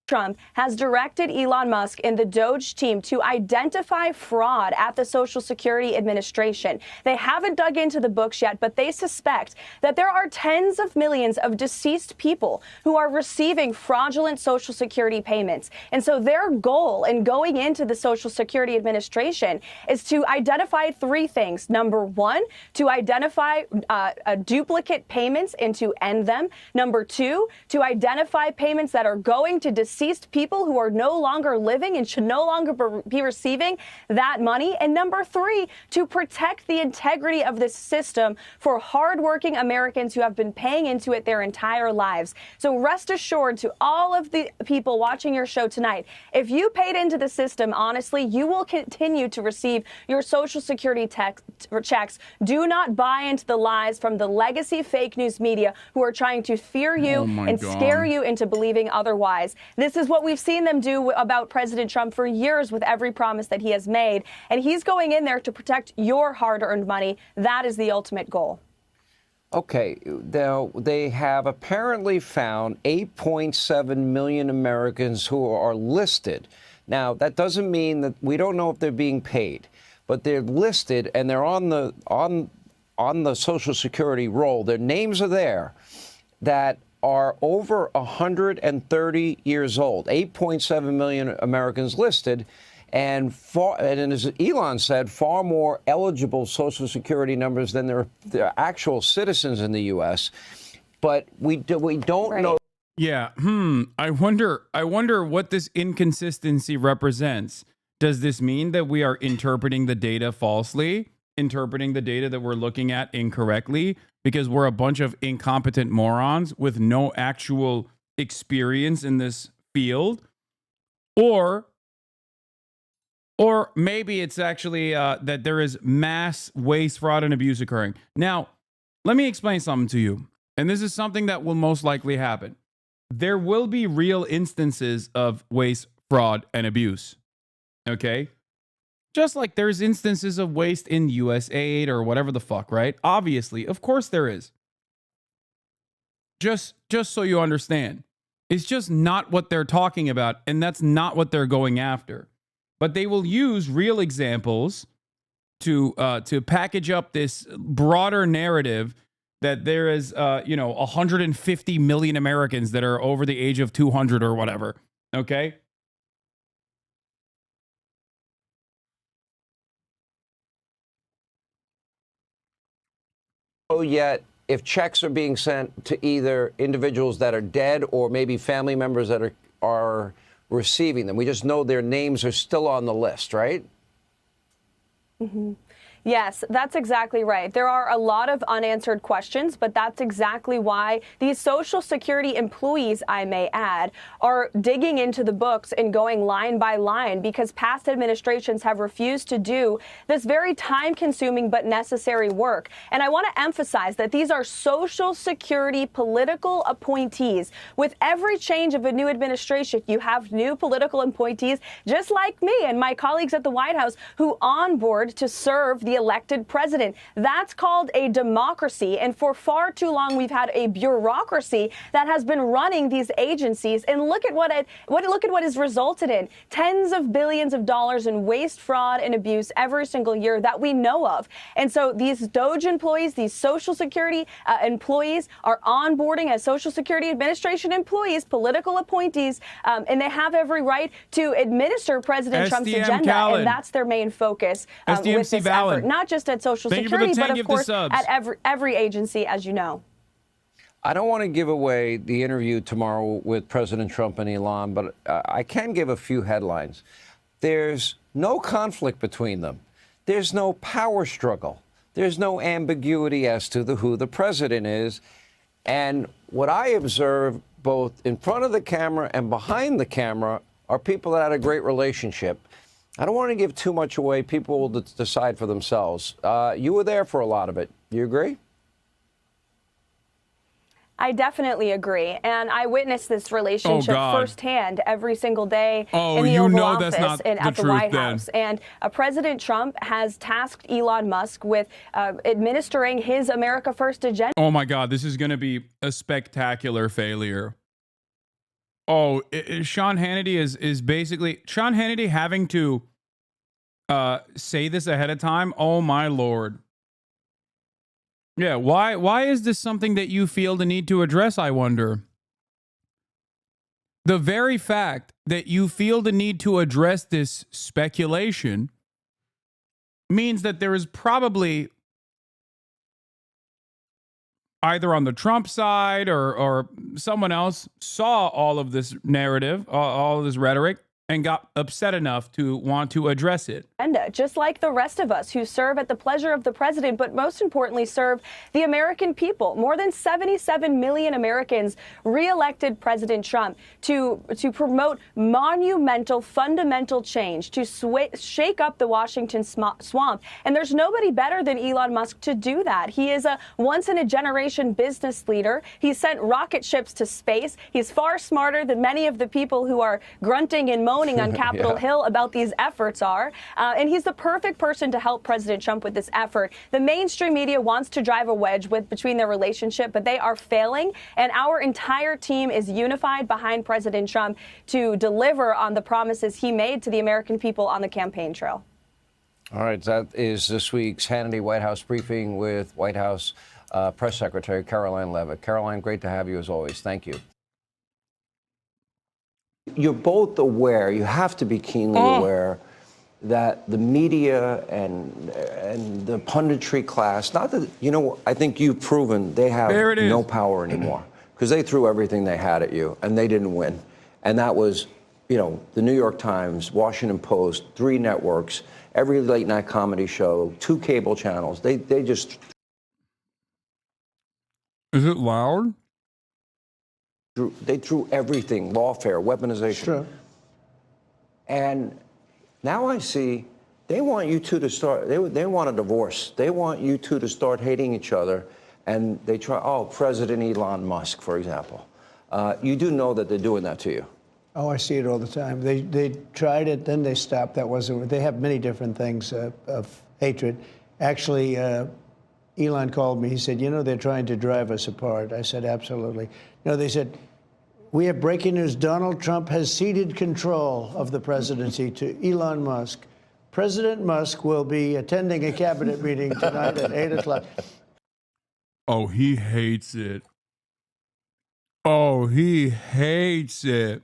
Trump has directed Elon Musk and the Doge team to identify fraud at the Social Security Administration. They haven't dug into the books yet, but they suspect that there are tens of millions of deceased people who are receiving fraudulent Social Security payments. And so their goal in going into the Social Security Administration is to identify three things. Number one, to identify duplicate payments and to end them. Number two, to identify payments that are going to deceased people who are no longer living and should no longer be receiving that money. And number three, to protect the integrity of this system for hardworking Americans who have been paying into it their entire lives. So rest assured to all of the people watching your show tonight, if you paid into the system honestly, you will continue to receive your Social Security checks. Do not buy into the lies from the legacy fake news media who are trying to fear you and scare you into believing otherwise. This is what we've seen them do about President Trump for years with every promise that he has made. And he's going in there to protect your hard-earned money. That is the ultimate goal. Okay, now they have apparently found 8.7 million Americans who are listed. Now, that doesn't mean that we don't know if they're being paid, but they're listed and they're on the Social Security roll. Their names are there that are over 130 years old. 8.7 million Americans listed, and as Elon said, far more eligible Social Security numbers than there are actual citizens in the U.S. But we don't know. Yeah. I wonder what this inconsistency represents. Does this mean that we are interpreting the data falsely? Interpreting the data that we're looking at incorrectly because we're a bunch of incompetent morons with no actual experience in this field? Or maybe it's actually that there is mass waste, fraud, and abuse occurring. Now, let me explain something to you. And this is something that will most likely happen. There will be real instances of waste, fraud, and abuse. Okay? Just like there's instances of waste in USAID or whatever the fuck, right? Obviously, of course there is. Just so you understand. It's just not what they're talking about, and that's not what they're going after. But they will use real examples to package up this broader narrative that there is 150 million Americans that are over the age of 200 or whatever. Okay? Yet if checks are being sent to either individuals that are dead or maybe family members that are receiving them. We just know their names are still on the list, right? Mm-hmm. Yes, that's exactly right. There are a lot of unanswered questions, but that's exactly why these Social Security employees, I may add, are digging into the books and going line by line because past administrations have refused to do this very time-consuming but necessary work. And I want to emphasize that these are Social Security political appointees. With every change of a new administration, you have new political appointees, just like me and my colleagues at the White House, who onboard to serve the elected president. That's called a democracy. And for far too long, we've had a bureaucracy that has been running these agencies. And look at what has resulted in. Tens of billions of dollars in waste, fraud, and abuse every single year that we know of. And so these DOJ employees, these Social Security employees are onboarding as Social Security Administration employees, political appointees, and they have every right to administer President Trump's agenda. And that's their main focus with this effort, not just at Social Security, but of course at every agency, as you know. I don't want to give away the interview tomorrow with President Trump and Elon, but I can give a few headlines. There's no conflict between them. There's no power struggle. There's no ambiguity as to who the president is. And what I observe both in front of the camera and behind the camera are people that had a great relationship. I don't want to give too much away. People will decide for themselves. You were there for a lot of it. You agree? I definitely agree. And I witnessed this relationship firsthand every single day in the Oval Office and at the White House. And President Trump has tasked Elon Musk with administering his America First agenda. Oh, my God. This is going to be a spectacular failure. Oh, Sean Hannity is basically Sean Hannity having to say this ahead of time. Oh, my Lord. Yeah, why is this something that you feel the need to address, I wonder? The very fact that you feel the need to address this speculation means that there is probably either on the Trump side or someone else saw all of this narrative, all of this rhetoric, and got upset enough to want to address it. Just like the rest of us who serve at the pleasure of the president, but most importantly serve the American people. More than 77 million Americans re-elected President Trump to promote monumental, fundamental change, to shake up the Washington swamp. And there's nobody better than Elon Musk to do that. He is a once-in-a-generation business leader. He sent rocket ships to space. He's far smarter than many of the people who are grunting and moaning on Capitol Hill about these efforts are. And he's the perfect person to help President Trump with this effort. The mainstream media wants to drive a wedge between their relationship, but they are failing. And our entire team is unified behind President Trump to deliver on the promises he made to the American people on the campaign trail. All right, that is this week's Hannity White House briefing with White House Press Secretary Karoline Leavitt. Caroline, great to have you as always. Thank you. You're both aware, you have to be keenly aware, that the media and the punditry class, not that, I think you've proven they have no power anymore because they threw everything they had at you and they didn't win. And that was, the New York Times, Washington Post, 3 networks, every late night comedy show, 2 cable channels. They just. Is it loud? They threw everything, lawfare, weaponization. Sure. And now I see they want you two to start, they want a divorce. They want you two to start hating each other. And they try, President Elon Musk, for example. You do know that they're doing that to you. Oh, I see it all the time. They tried it, then they stopped. That wasn't, they have many different things of hatred. Actually, Elon called me. He said, they're trying to drive us apart. I said, absolutely. They said, we have breaking news. Donald Trump has ceded control of the presidency to Elon Musk. President Musk will be attending a cabinet meeting tonight at 8 o'clock. Oh, he hates it. Oh, he hates it.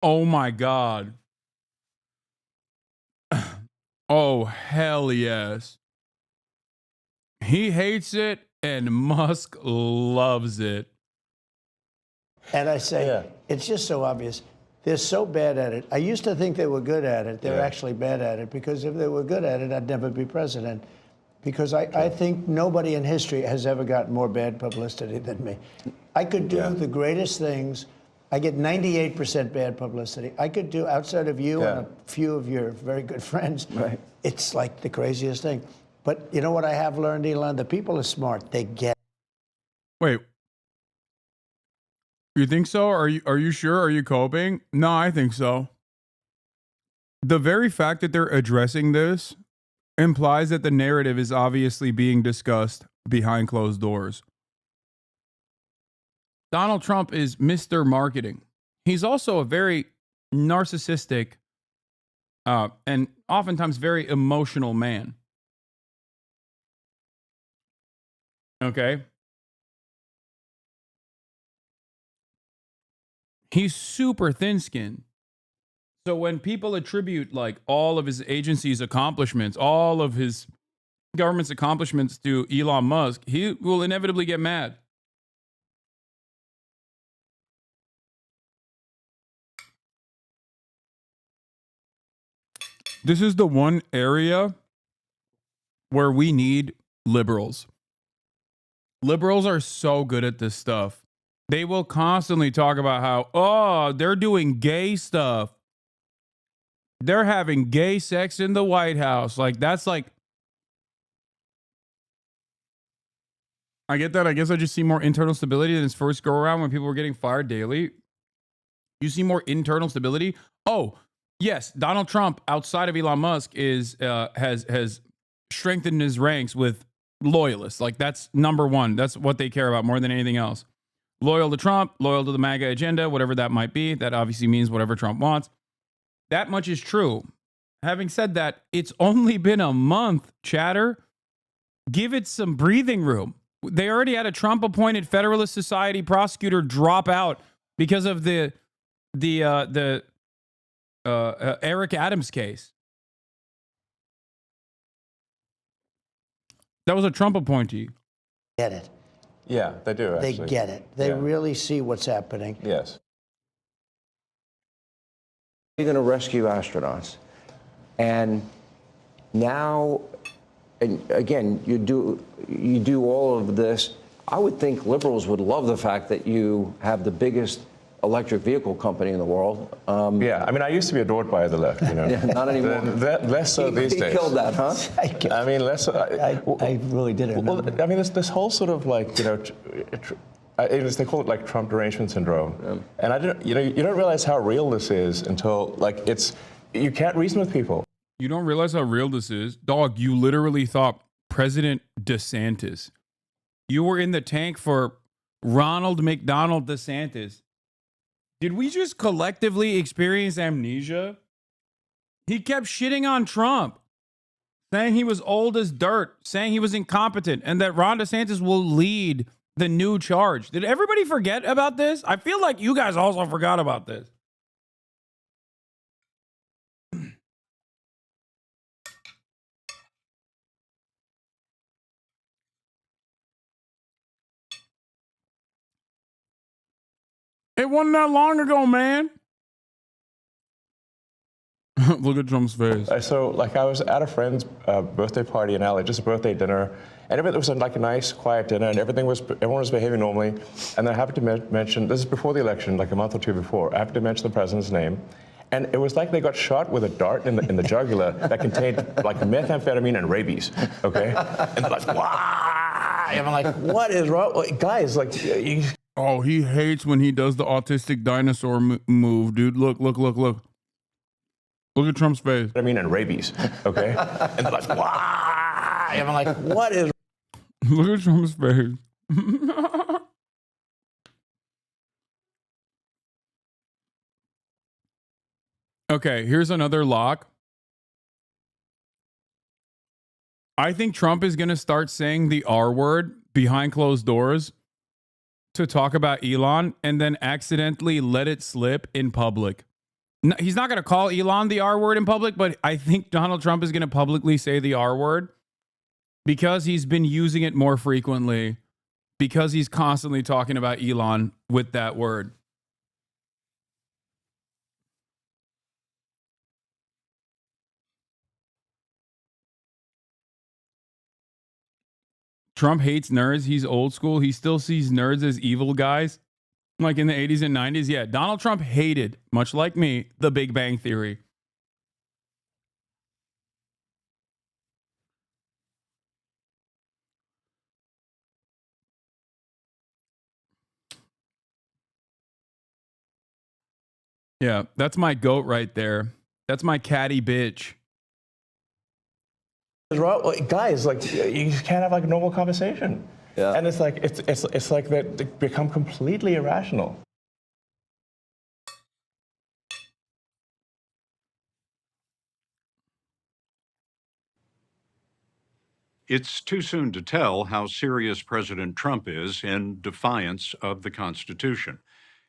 Oh, my God. Oh, hell yes. He hates it, and Musk loves it. And I say, it's just so obvious. They're so bad at it. I used to think they were good at it. They're actually bad at it, because if they were good at it, I'd never be president. Because I think nobody in history has ever gotten more bad publicity than me. I could do the greatest things. I get 98% bad publicity. I could do, outside of you and a few of your very good friends, it's like the craziest thing. But you know what I have learned, Elon? The people are smart. They get. Wait. You think so? Are you sure? Are you coping? No, I think so. the very fact that they're addressing this implies that the narrative is obviously being discussed behind closed doors. Donald Trump is Mr. Marketing. He's also a very narcissistic and oftentimes very emotional man. Okay? He's super thin-skinned. So when people attribute like all of his agency's accomplishments, all of his government's accomplishments to Elon Musk, he will inevitably get mad. This is the one area where we need liberals. Liberals are so good at this stuff. They will constantly talk about how, oh, they're doing gay stuff. They're having gay sex in the White House. Like, that's like, I get that. I guess I just see more internal stability than his first go around when people were getting fired daily. You see more internal stability. Oh, yes, Donald Trump, outside of Elon Musk, has strengthened his ranks with loyalists. Like, that's number one. That's what they care about more than anything else. Loyal to Trump, loyal to the MAGA agenda, whatever that might be. That obviously means whatever Trump wants. That much is true. Having said that, it's only been a month, chatter. Give it some breathing room. They already had a Trump-appointed Federalist Society prosecutor drop out because of the Eric Adams case. That was a Trump appointee. Get it. Yeah, they do, actually. They get it. They really see what's happening. Yes. You're going to rescue astronauts. And now, and again, you do all of this. I would think liberals would love the fact that you have the biggest electric vehicle company in the world. Yeah, I mean, I used to be adored by the left, you know. Yeah, not anymore. Less so these days. He killed that, huh? I mean, less so. I really didn't. Well, I mean, this whole sort of like, you know, they call it like Trump derangement syndrome. Yeah. And I didn't, you know, you don't realize how real this is until like you can't reason with people. You don't realize how real this is? Dog, you literally thought President DeSantis. You were in the tank for Ronald McDonald DeSantis. Did we just collectively experience amnesia? He kept shitting on Trump, saying he was old as dirt, saying he was incompetent, and that Ron DeSantis will lead the new charge. Did everybody forget about this? I feel like you guys also forgot about this. It wasn't that long ago, man. Look at Trump's face. So, like, I was at a friend's birthday party in LA, just a birthday dinner, and it was like a nice, quiet dinner, and everyone was behaving normally. And then I happened to mention, this is before the election, like a month or two before, I happened to mention the president's name. And it was like they got shot with a dart in the jugular that contained like methamphetamine and rabies. Okay, and they're like, "Wow!" And I'm like, "What is wrong, guys?" Like, oh, he hates when he does the autistic dinosaur move, dude. Look. Look at Trump's face. I mean, and rabies. Okay, and they're like, "Wow!" And I'm like, "What is?" Look at Trump's face. Okay, here's another lock. I think Trump is going to start saying the R word behind closed doors to talk about Elon and then accidentally let it slip in public. No, he's not going to call Elon the R word in public, but I think Donald Trump is going to publicly say the R word because he's been using it more frequently, because he's constantly talking about Elon with that word. Trump hates nerds. He's old school. He still sees nerds as evil guys. Like in the 80s and 90s. Yeah, Donald Trump hated, much like me, the Big Bang Theory. Yeah, that's my goat right there. That's my catty bitch. Guys, like, you just can't have like a normal conversation. Yeah. And it's like it's like they become completely irrational. It's too soon to tell how serious President Trump is in defiance of the Constitution.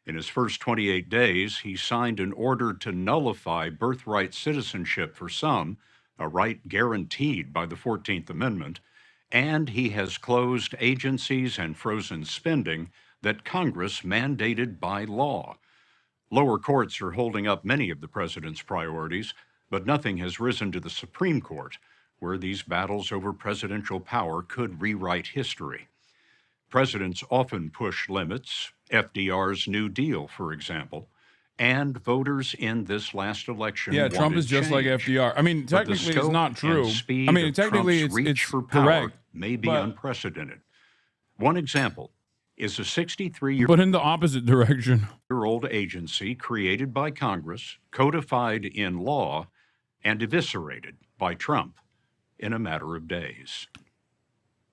In his first 28 days, he signed an order to nullify birthright citizenship for some, a right guaranteed by the 14th Amendment, and he has closed agencies and frozen spending that Congress mandated by law. Lower courts are holding up many of the president's priorities, but nothing has risen to the Supreme Court, where these battles over presidential power could rewrite history. Presidents often push limits, FDR's New Deal, for example, and voters in this last election Yeah, Trump is just like FDR. I mean, technically it's not true. I mean, technically it's for power correct. May be unprecedented. One example is a 63-year-old But in the opposite direction. agency created by Congress, codified in law, and eviscerated by Trump in a matter of days.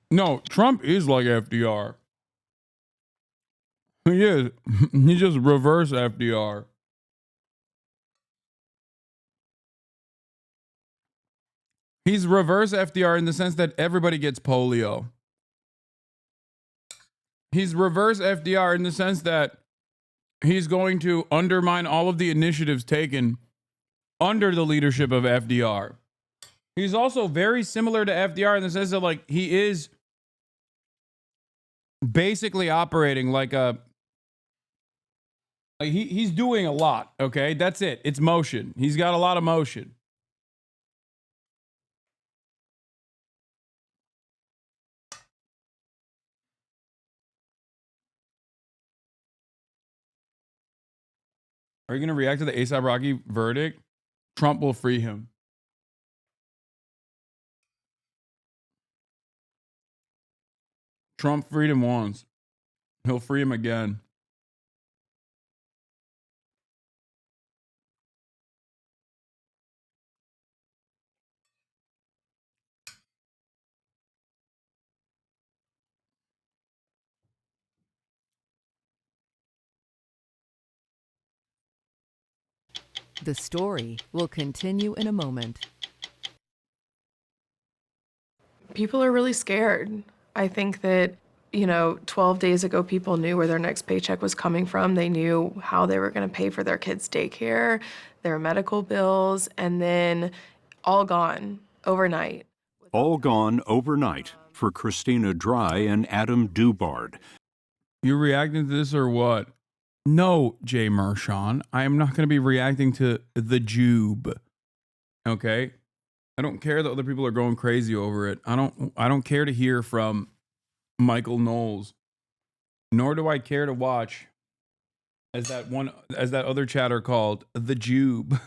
No, Trump is like FDR. He is. He just reverse FDR. He's reverse FDR in the sense that everybody gets polio. He's reverse FDR in the sense that he's going to undermine all of the initiatives taken under the leadership of FDR. He's also very similar to FDR in the sense that, like, he is basically operating like a... Like he's doing a lot, okay? That's it. It's motion. He's got a lot of motion. Are you going to react to the A$AP Rocky verdict? Trump will free him. Trump freed him once. He'll free him again. The story will continue in a moment. People are really scared. I think that, 12 days ago, people knew where their next paycheck was coming from. They knew how they were going to pay for their kids' daycare, their medical bills, and then all gone overnight. All gone overnight for Christina Dry and Adam Dubard. You reacting to this or what? No, Jay Mershon. I am not going to be reacting to the Jube. Okay? I don't care that other people are going crazy over it. I don't care to hear from Michael Knowles. Nor do I care to watch as that other chatter called the Jube.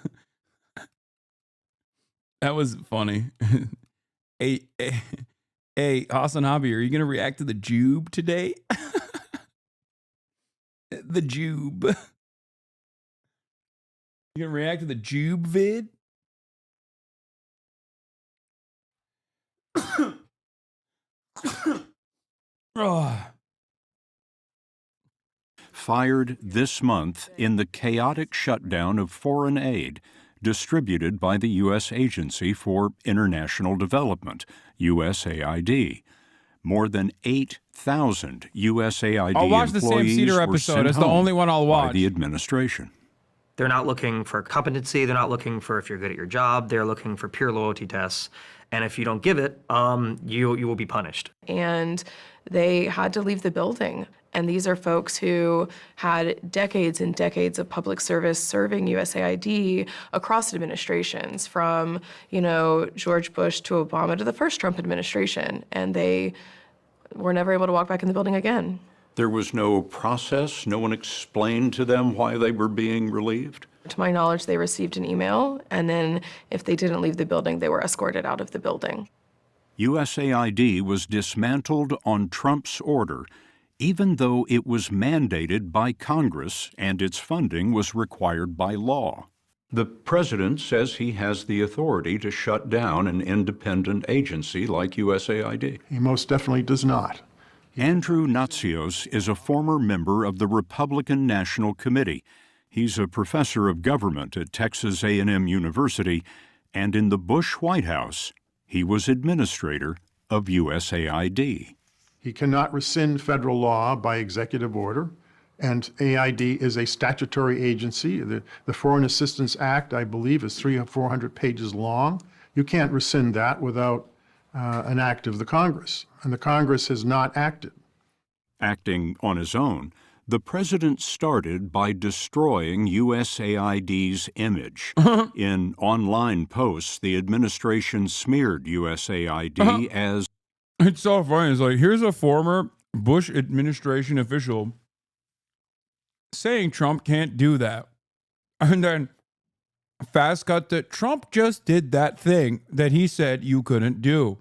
That was funny. Hey, Hasanabi, are you going to react to the Jube today? The Jube. You gonna react to the Jube vid? Fired this month in the chaotic shutdown of foreign aid distributed by the U.S. Agency for International Development, USAID. More than 8,000 USAID I'll watch the Sam employees Cedar were episode. sent It's the home only one I'll by watch. the administration. They're not looking for competency. They're not looking for if you're good at your job. They're looking for pure loyalty tests. And if you don't give it, you will be punished. And they had to leave the building. And these are folks who had decades and decades of public service serving USAID across administrations, from, George Bush to Obama to the first Trump administration. And they were never able to walk back in the building again. There was no process. No one explained to them why they were being relieved. To my knowledge, they received an email, and then if they didn't leave the building, they were escorted out of the building. USAID was dismantled on Trump's order, even though it was mandated by Congress and its funding was required by law. The president says he has the authority to shut down an independent agency like USAID. He most definitely does not. Andrew Natsios is a former member of the Republican National Committee. He's a professor of government at Texas A&M University, and in the Bush White House, he was administrator of USAID. He cannot rescind federal law by executive order, and AID is a statutory agency. The Foreign Assistance Act, I believe, is 300 or 400 pages long. You can't rescind that without an act of the Congress, and the Congress has not acted. Acting on his own, the president started by destroying USAID's image. In online posts, the administration smeared USAID as... It's so funny. It's like, here's a former Bush administration official saying Trump can't do that. And then fast cut that Trump just did that thing that he said you couldn't do.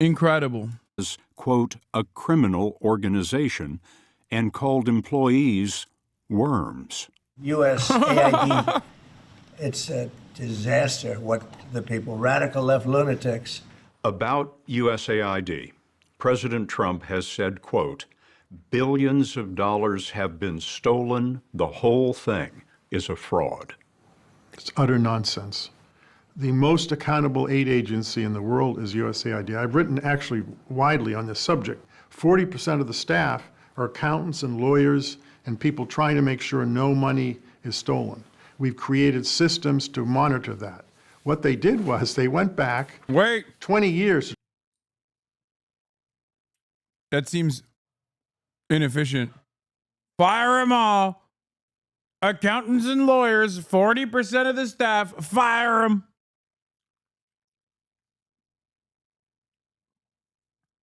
Incredible. As, quote, a criminal organization, and called employees worms. USAID, it's a disaster. What the people, radical left lunatics. About USAID, President Trump has said, quote, billions of dollars have been stolen. The whole thing is a fraud. It's utter nonsense. The most accountable aid agency in the world is USAID. I've written actually widely on this subject. 40% of the staff are accountants and lawyers and people trying to make sure no money is stolen. We've created systems to monitor that. What they did was they went back 20 years. That seems inefficient. Fire them all. Accountants and lawyers, 40% of the staff, fire them.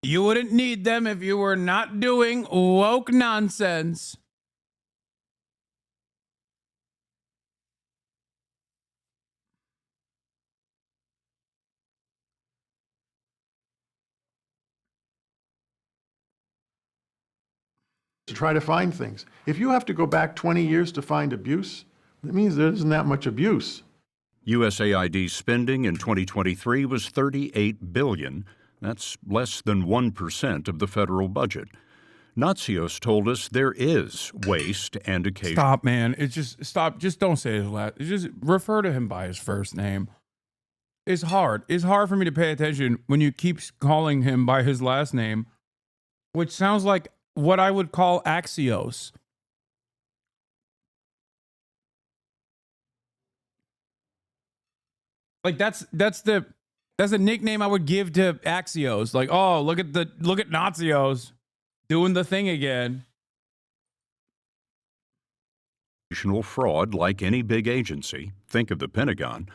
You wouldn't need them if you were not doing woke nonsense. To try to find things. If you have to go back 20 years to find abuse, that means there isn't that much abuse. USAID spending in 2023 was $38 billion. That's less than 1% of the federal budget. Natsios told us there is waste and occasion. Stop, man. It's just stop. Just don't say his last. Just refer to him by his first name. It's hard. It's hard for me to pay attention when you keep calling him by his last name, which sounds like what I would call Axios. Like that's a nickname I would give to Axios. Like, oh, look at Natsios doing the thing again. Fraud like any big agency, think of the Pentagon,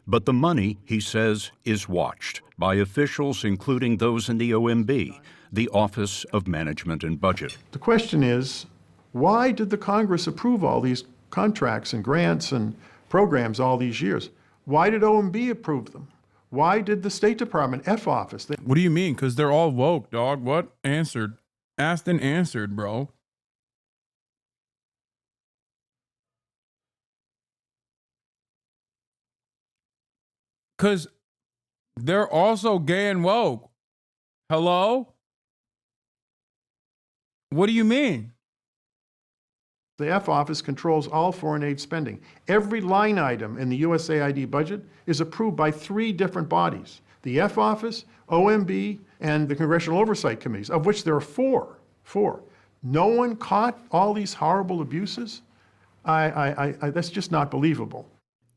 but the money, he says, is watched by officials including those in the OMB, the Office of Management and Budget. The question is, why did the Congress approve all these contracts and grants and programs all these years? Why did OMB approve them? Why did the State Department, F office? What do you mean? Because they're all woke, dog. What? Answered. Asked and answered, bro. Because they're also gay and woke. Hello? What do you mean? The F office controls all foreign aid spending. Every line item in the USAID budget is approved by 3 different bodies: the F office, OMB, and the Congressional Oversight Committees, of which there are 4. No one caught all these horrible abuses? That's just not believable.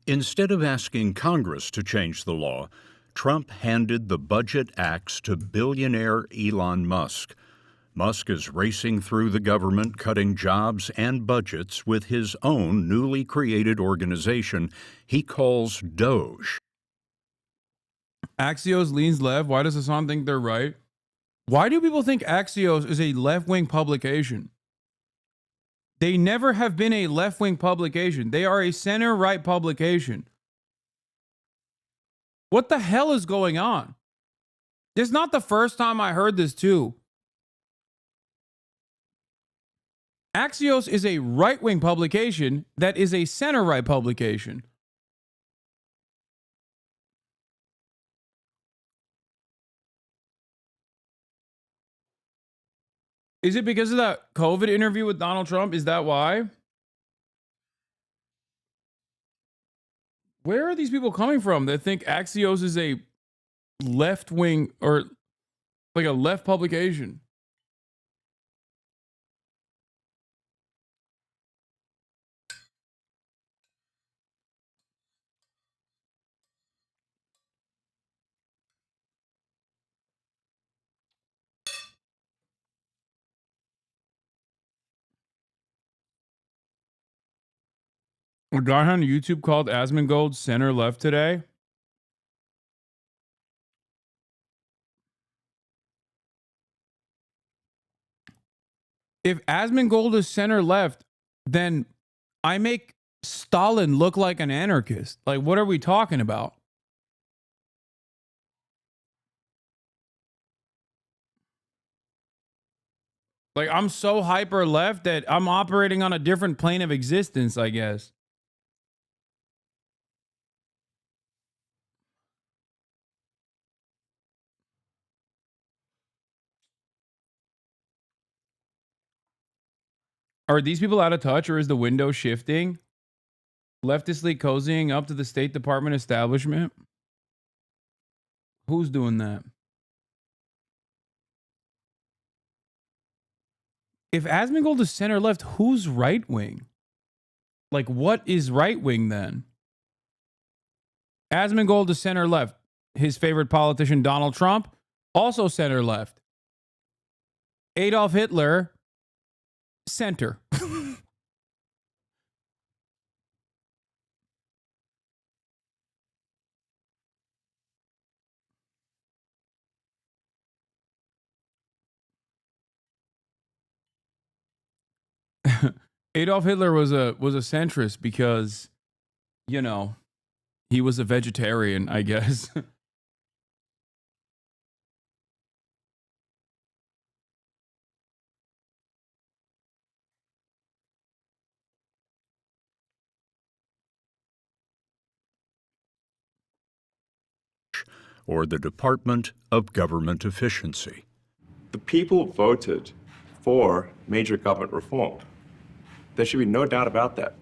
Instead of asking Congress to change the law, Trump handed the budget axe to billionaire Elon Musk. Musk is racing through the government, cutting jobs and budgets with his own newly created organization he calls Doge. Axios leans left. Why does Hasan think they're right? Why do people think Axios is a left-wing publication? They never have been a left-wing publication. They are a center-right publication. What the hell is going on? This is not the first time I heard this, too. Axios is a right-wing publication that is a center-right publication. Is it because of that COVID interview with Donald Trump? Is that why? Where are these people coming from that think Axios is a left-wing or like a left publication? A guy on YouTube called Asmongold center left today. If Asmongold is center left, then I make Stalin look like an anarchist. Like, what are we talking about? Like, I'm so hyper left that I'm operating on a different plane of existence, I guess. Are these people out of touch, or is the window shifting? Leftistly cozying up to the State Department establishment? Who's doing that? If Asmongold is center left, who's right wing? Like, what is right wing then? Asmongold is center left. His favorite politician, Donald Trump, also center left. Adolf Hitler, center. Adolf Hitler was a centrist because, you know, he was a vegetarian, I guess. Or the Department of Government Efficiency. The people voted for major government reform. There should be no doubt about that.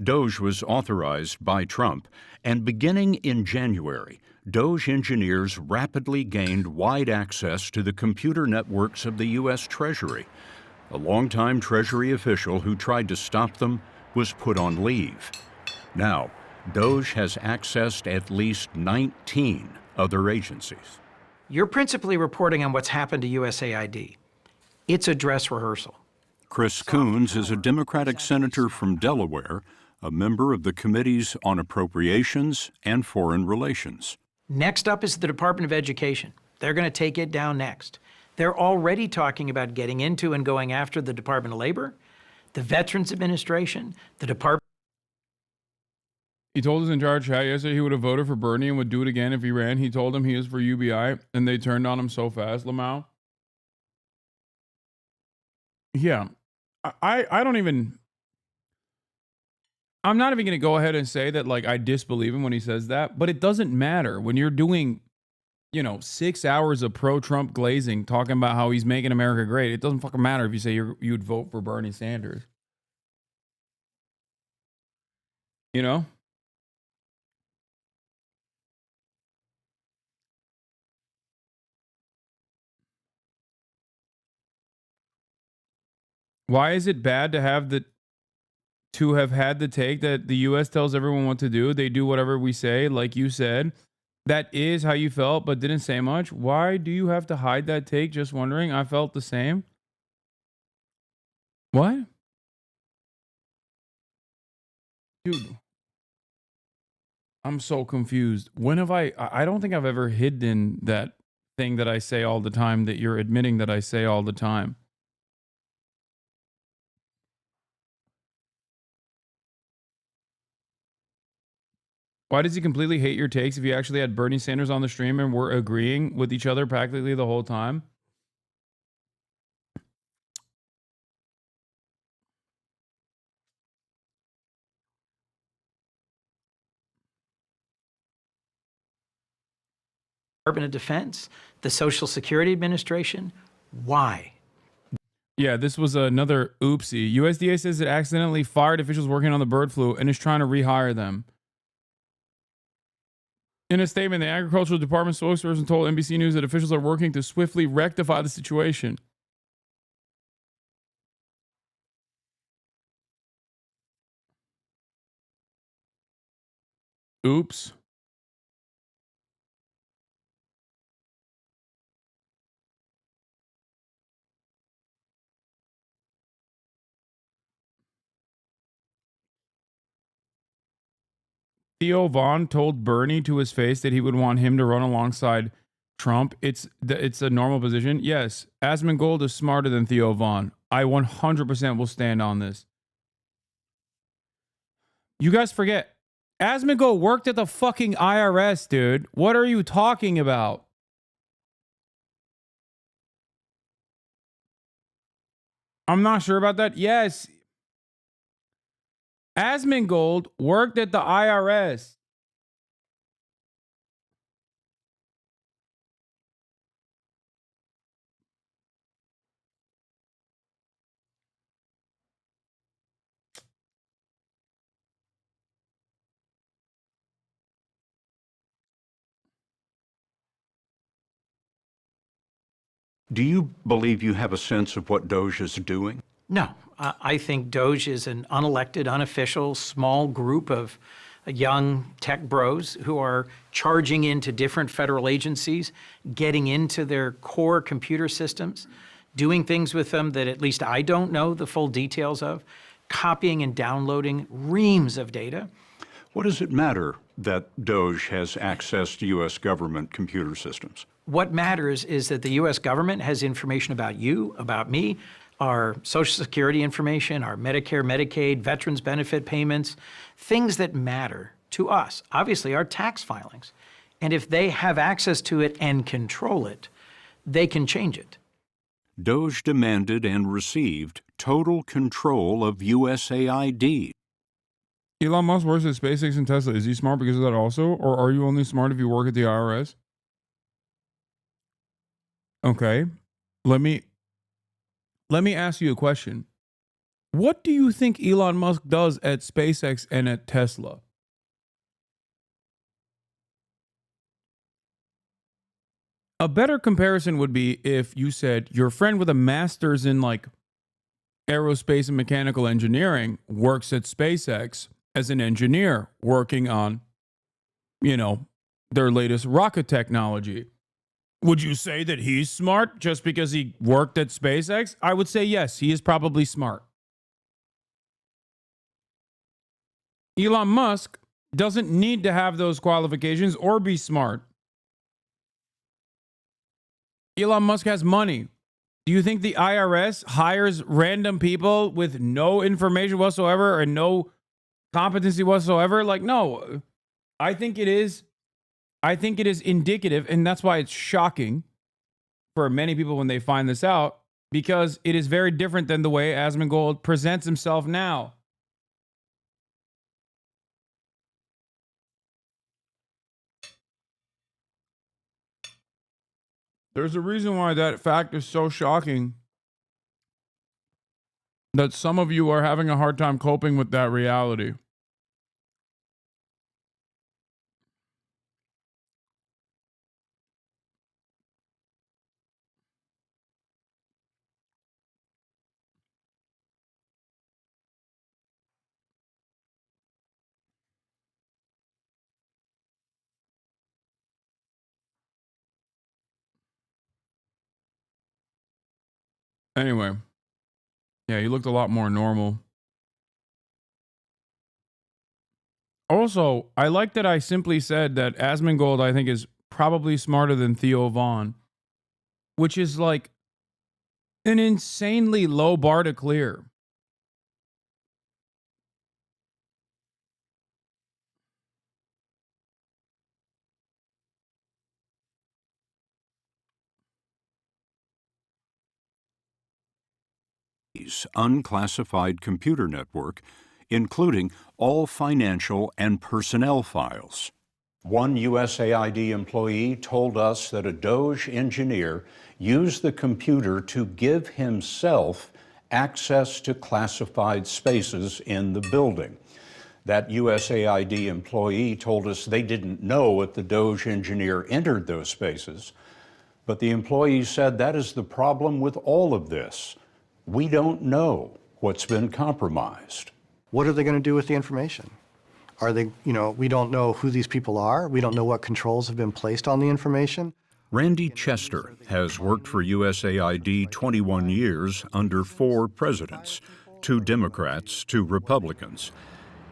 DOGE was authorized by Trump, and beginning in January, DOGE engineers rapidly gained wide access to the computer networks of the U.S. Treasury. A longtime Treasury official who tried to stop them was put on leave. Now, DOGE has accessed at least 19 other agencies. You're principally reporting on what's happened to USAID. It's a dress rehearsal. Chris Coons is a Democratic senator from Delaware, a member of the Committees on Appropriations and Foreign Relations. Next up is the Department of Education. They're going to take it down next. They're already talking about getting into and going after the Department of Labor, the Veterans Administration, the Department. He told his in charge chat yesterday he would have voted for Bernie and would do it again if he ran. He told him he is for UBI, and they turned on him so fast, Lamau. Yeah. I don't even... I'm not even going to go ahead and say that, like, I disbelieve him when he says that, but it doesn't matter. When you're doing, 6 hours of pro-Trump glazing talking about how he's making America great, it doesn't fucking matter if you say you'd vote for Bernie Sanders. You know? Why is it bad to have had the take that the U.S. tells everyone what to do? They do whatever we say, like you said. That is how you felt, but didn't say much. Why do you have to hide that take? Just wondering. I felt the same. What? Dude. I'm so confused. When have I don't think I've ever hidden that thing that I say all the time that you're admitting that I say all the time. Why does he completely hate your takes if you actually had Bernie Sanders on the stream and we're agreeing with each other practically the whole time? Department of Defense, the Social Security Administration. Why? Yeah, this was another oopsie. USDA says it accidentally fired officials working on the bird flu and is trying to rehire them. In a statement, the Agricultural Department spokesperson told NBC News that officials are working to swiftly rectify the situation. Oops. Theo Vaughn told Bernie to his face that he would want him to run alongside Trump. It's a normal position. Yes, Asmongold is smarter than Theo Vaughn. I 100% will stand on this. You guys forget, Asmongold worked at the fucking IRS, dude. What are you talking about? I'm not sure about that. Yes. Asmongold worked at the IRS. Do you believe you have a sense of what Doge is doing? No, I think Doge is an unelected, unofficial, small group of young tech bros who are charging into different federal agencies, getting into their core computer systems, doing things with them that at least I don't know the full details of, copying and downloading reams of data. What does it matter that Doge has access to U.S. government computer systems? What matters is that the U.S. government has information about you, about me, our Social Security information, our Medicare, Medicaid, veterans benefit payments, things that matter to us, obviously our tax filings. And if they have access to it and control it, they can change it. Doge demanded and received total control of USAID. Elon Musk works at SpaceX and Tesla. Is he smart because of that also? Or are you only smart if you work at the IRS? Okay. Let me ask you a question. What do you think Elon Musk does at SpaceX and at Tesla? A better comparison would be if you said your friend with a master's in like aerospace and mechanical engineering works at SpaceX as an engineer working on, their latest rocket technology. Would you say that he's smart just because he worked at SpaceX? I would say yes, he is probably smart. Elon Musk doesn't need to have those qualifications or be smart. Elon Musk has money. Do you think the IRS hires random people with no information whatsoever and no competency whatsoever? Like, no. I think it is indicative, and that's why it's shocking for many people when they find this out, because it is very different than the way Asmongold presents himself now. There's a reason why that fact is so shocking that some of you are having a hard time coping with that reality. Anyway, yeah, he looked a lot more normal. Also, I like that I simply said that Asmongold, I think, is probably smarter than Theo Vaughn, which is like an insanely low bar to clear. Unclassified computer network, including all financial and personnel files. One USAID employee told us that a DOJ engineer used the computer to give himself access to classified spaces in the building. That USAID employee told us they didn't know if the DOJ engineer entered those spaces, but the employee said that is the problem with all of this. We don't know what's been compromised. What are they going to do with the information? Are they, we don't know who these people are. We don't know what controls have been placed on the information. Randy Chester has worked for USAID 21 years under 4 presidents, 2 Democrats, 2 Republicans.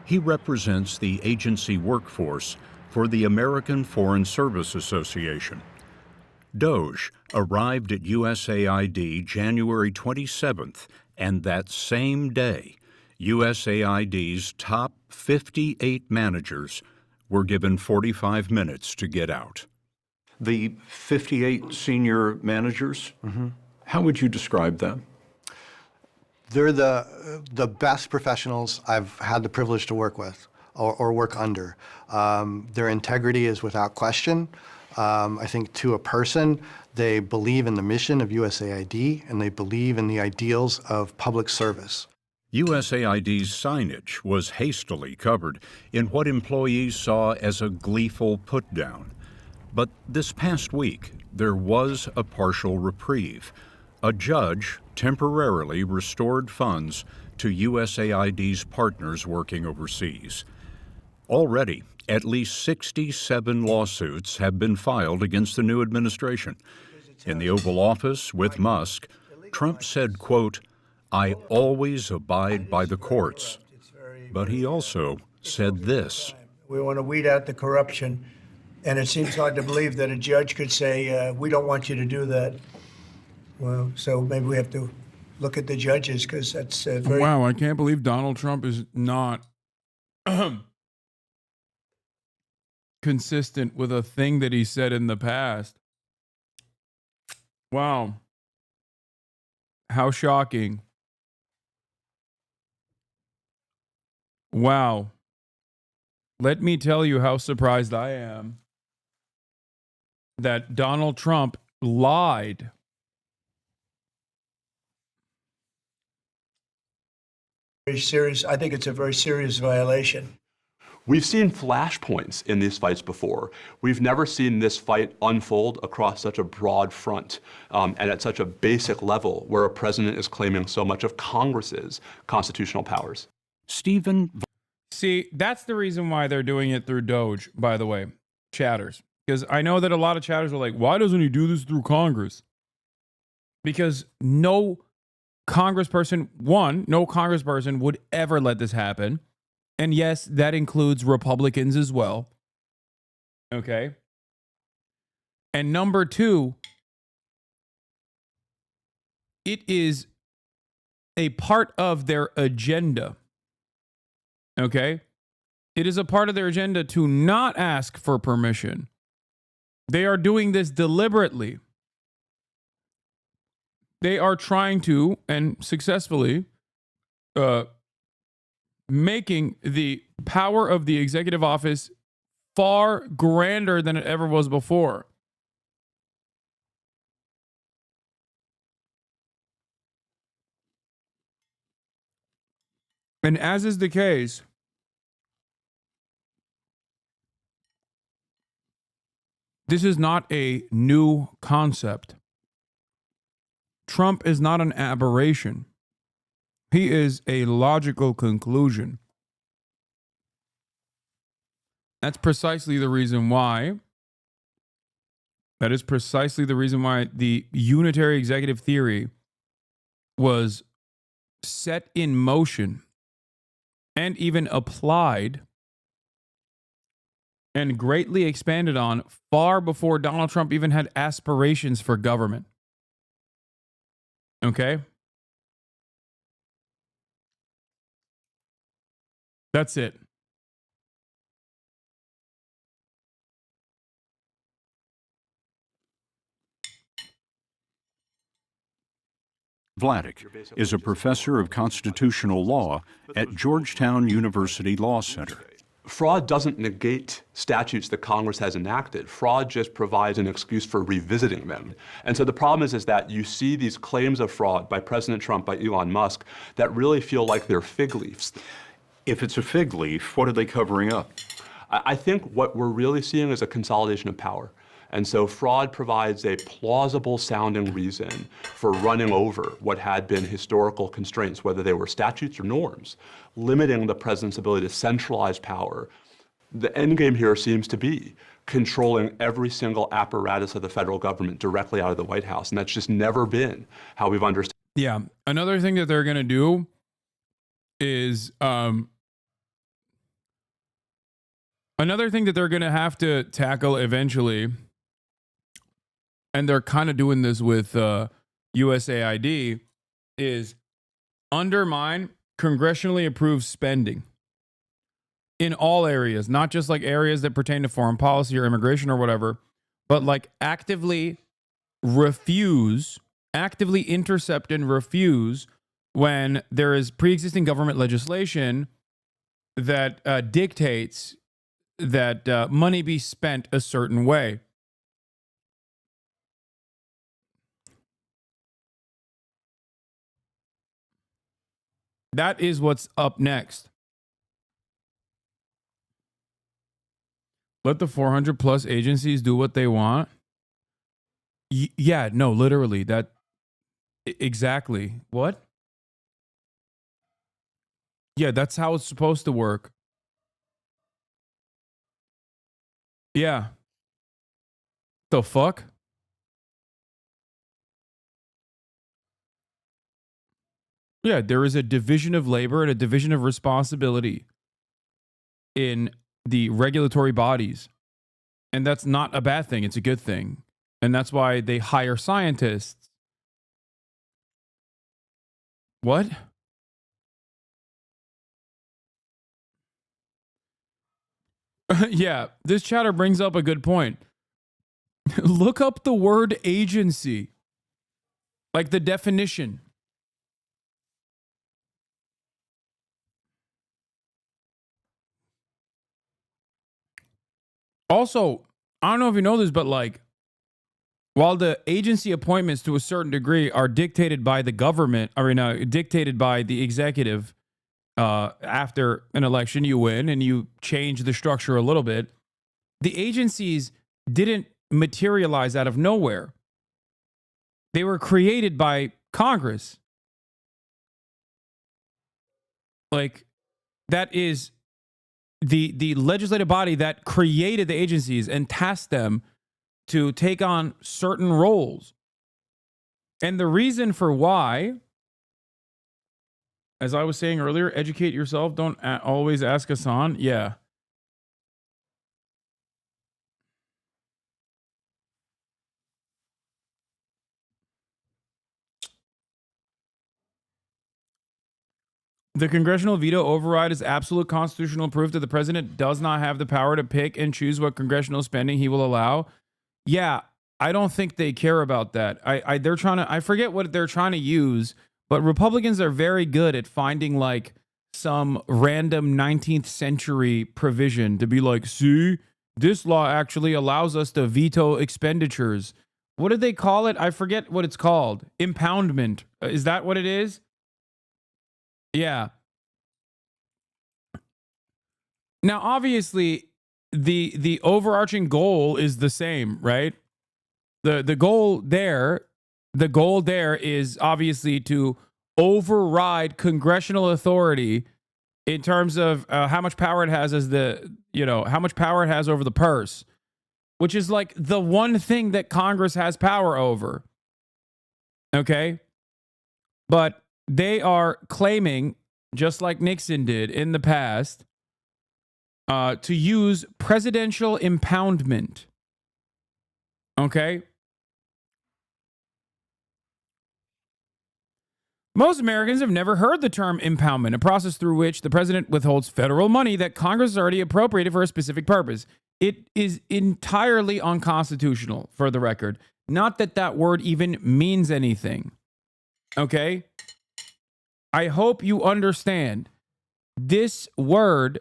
He represents the agency workforce for the American Foreign Service Association. DOJ arrived at USAID January 27th, and that same day, USAID's top 58 managers were given 45 minutes to get out. The 58 senior managers, how would you describe them? They're the best professionals I've had the privilege to work with or work under. Their integrity is without question. I think to a person, they believe in the mission of USAID and they believe in the ideals of public service. USAID's signage was hastily covered in what employees saw as a gleeful put-down. But this past week, there was a partial reprieve. A judge temporarily restored funds to USAID's partners working overseas. Already, at least 67 lawsuits have been filed against the new administration. In the Oval Office with Musk, Trump said, quote, "I always abide by the courts." But he also said this. We want to weed out the corruption, and it seems hard to believe that a judge could say, we don't want you to do that. Well, so maybe we have to look at the judges, because that's very... Wow, I can't believe Donald Trump is not consistent with a thing that he said in the past. Wow. How shocking. Wow. Let me tell you how surprised I am that Donald Trump lied. Very serious. I think it's a very serious violation. We've seen flashpoints in these fights before. We've never seen this fight unfold across such a broad front and at such a basic level where a president is claiming so much of Congress's constitutional powers. See, that's the reason why they're doing it through Doge, by the way, chatters. Because I know that a lot of chatters are like, why doesn't he do this through Congress? Because no congressperson would ever let this happen. And yes, that includes Republicans as well. Okay. And number 2, it is a part of their agenda. Okay. It is a part of their agenda to not ask for permission. They are doing this deliberately. They are trying to, and successfully, making the power of the executive office far grander than it ever was before. And as is the case, this is not a new concept. Trump is not an aberration. He is a logical conclusion. That's precisely the reason why. That is precisely the reason why the unitary executive theory was set in motion and even applied and greatly expanded on far before Donald Trump even had aspirations for government. Okay? That's it. Vladeck is a professor of constitutional law at Georgetown University Law Center. Fraud doesn't negate statutes that Congress has enacted. Fraud just provides an excuse for revisiting them. And so the problem is that you see these claims of fraud by President Trump, by Elon Musk, that really feel like they're fig leaves. If it's a fig leaf, what are they covering up? I think what we're really seeing is a consolidation of power. And so fraud provides a plausible sounding reason for running over what had been historical constraints, whether they were statutes or norms, limiting the president's ability to centralize power. The end game here seems to be controlling every single apparatus of the federal government directly out of the White House. And that's just never been how we've understood. Yeah. Another thing that they're going to do is, another thing that they're going to have to tackle eventually, and they're kind of doing this with USAID, is undermine congressionally approved spending in all areas, not just like areas that pertain to foreign policy or immigration or whatever, but like actively intercept and refuse when there is pre-existing government legislation that dictates that money be spent a certain way. That is what's up next. Let the 400 plus agencies do what they want. Yeah, no, literally that. Exactly. What? Yeah, that's how it's supposed to work. Yeah. The fuck? Yeah, there is a division of labor and a division of responsibility in the regulatory bodies. And that's not a bad thing. It's a good thing. And that's why they hire scientists. What? Yeah, this chatter brings up a good point. Look up the word agency, like the definition. Also, I don't know if you know this, but like, while the agency appointments to a certain degree are dictated by the government, dictated by the executive, after an election, you win and you change the structure a little bit. The agencies didn't materialize out of nowhere. They were created by Congress. Like, that is the legislative body that created the agencies and tasked them to take on certain roles. And the reason for why, as I was saying earlier, educate yourself. Don't always ask Hasan. Yeah. The congressional veto override is absolute constitutional proof that the president does not have the power to pick and choose what congressional spending he will allow. Yeah, I don't think they care about that. They're trying to, I forget what they're trying to use, but Republicans are very good at finding like some random 19th century provision to be like, see, this law actually allows us to veto expenditures. What did they call it? I forget what it's called. Impoundment. Is that what it is? Yeah. Now, obviously, the overarching goal is the same, right? The goal there is obviously to override congressional authority in terms of how much power it has how much power it has over the purse, which is like the one thing that Congress has power over. Okay? But they are claiming, just like Nixon did in the past, to use presidential impoundment. Okay? Most Americans have never heard the term impoundment, a process through which the president withholds federal money that Congress has already appropriated for a specific purpose. It is entirely unconstitutional, for the record. Not that that word even means anything. Okay? I hope you understand. This word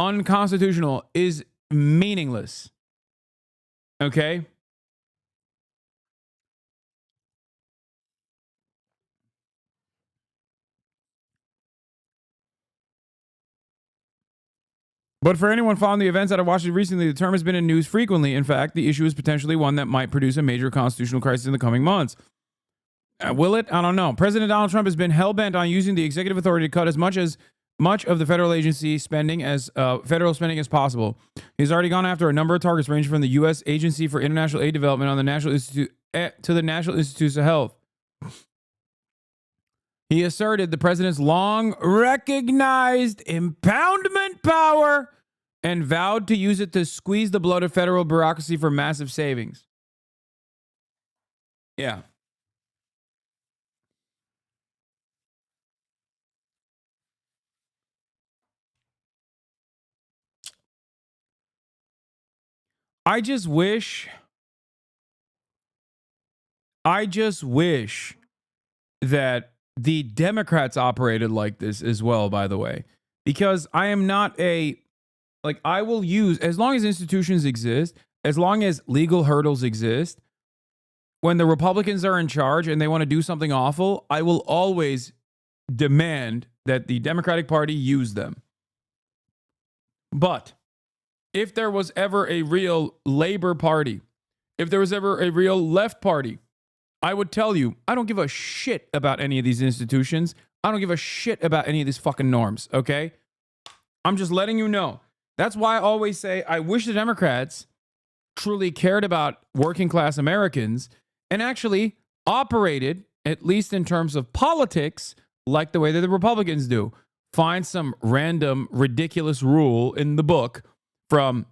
unconstitutional is meaningless. Okay? But for anyone following the events out of Washington recently, the term has been in news frequently. In fact, the issue is potentially one that might produce a major constitutional crisis in the coming months. Will it? I don't know. President Donald Trump has been hell-bent on using the executive authority to cut as much of the federal agency spending as possible. He's already gone after a number of targets ranging from the U.S. Agency for International Aid Development on the National Institute to the National Institutes of Health. He asserted the president's long recognized impoundment power and vowed to use it to squeeze the blood of federal bureaucracy for massive savings. Yeah. I just wish that the Democrats operated like this as well, by the way, because I am not I will use, as long as institutions exist, as long as legal hurdles exist, when the Republicans are in charge and they want to do something awful, I will always demand that the Democratic Party use them. But if there was ever a real Labor Party, if there was ever a real left party, I would tell you, I don't give a shit about any of these institutions. I don't give a shit about any of these fucking norms, okay? I'm just letting you know. That's why I always say I wish the Democrats truly cared about working class Americans and actually operated, at least in terms of politics, like the way that the Republicans do. Find some random, ridiculous rule in the book from,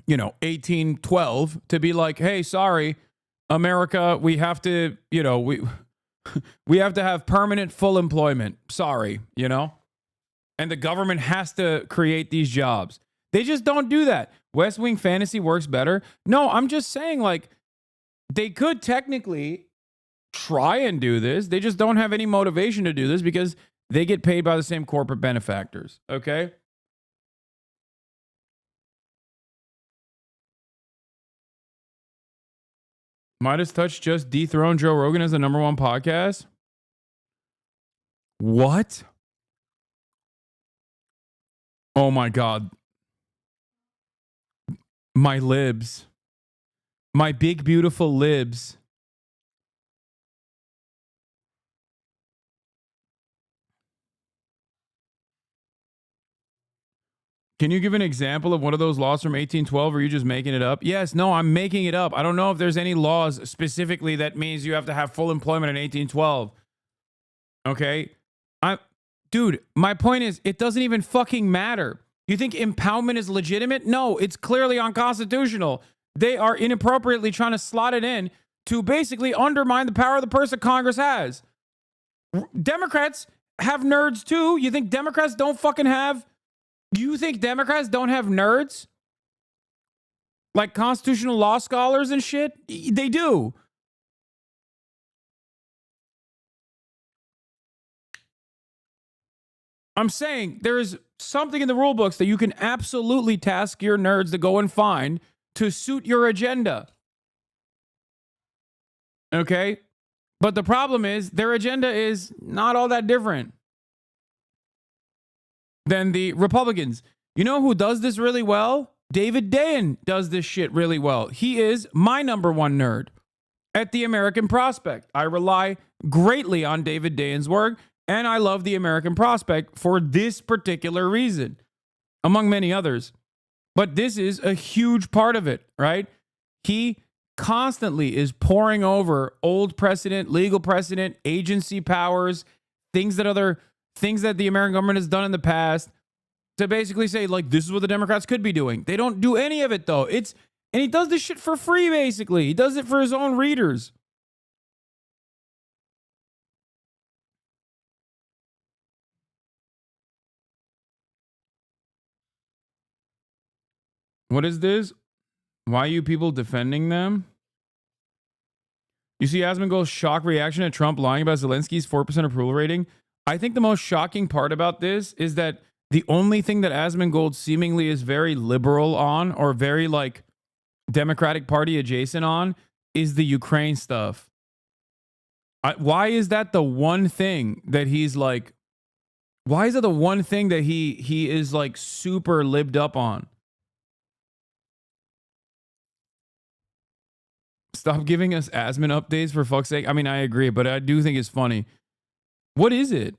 1812 to be like, hey, sorry, America, we have to, we have to have permanent full employment. Sorry, and the government has to create these jobs. They just don't do that. West Wing fantasy works better. No, I'm just saying, they could technically try and do this. They just don't have any motivation to do this because they get paid by the same corporate benefactors. Okay? Midas Touch just dethroned Joe Rogan as the #1 podcast? What? Oh my God. My libs. My big, beautiful libs. Can you give an example of one of those laws from 1812, or are you just making it up? Yes, no, I'm making it up. I don't know if there's any laws specifically that means you have to have full employment in 1812. Okay? Dude, my point is, it doesn't even fucking matter. You think impoundment is legitimate? No, it's clearly unconstitutional. They are inappropriately trying to slot it in to basically undermine the power of the purse that Congress has. Democrats have nerds too. You think Democrats don't fucking have... You think Democrats don't have nerds? Like constitutional law scholars and shit? They do. I'm saying there is something in the rule books that you can absolutely task your nerds to go and find to suit your agenda. Okay? But the problem is their agenda is not all that different than the Republicans. You know who does this really well? David Dayen does this shit really well. He is my #1 nerd at the American Prospect. I rely greatly on David Dayen's work, and I love the American Prospect for this particular reason, among many others. But this is a huge part of it, right? He constantly is poring over old precedent, legal precedent, agency powers, things that the American government has done in the past to basically say, this is what the Democrats could be doing. They don't do any of it, though. And he does this shit for free, basically. He does it for his own readers. What is this? Why are you people defending them? You see Asmongold's shock reaction at Trump lying about Zelensky's 4% approval rating. I think the most shocking part about this is that The only thing that Asmongold seemingly is very liberal on, or very like Democratic Party adjacent on, is the Ukraine stuff. Why is that the one thing that he's like, why is it the one thing that he is like super libbed up on? Stop giving us Asmon updates for fuck's sake. I mean, I agree, but I do think it's funny. What is it?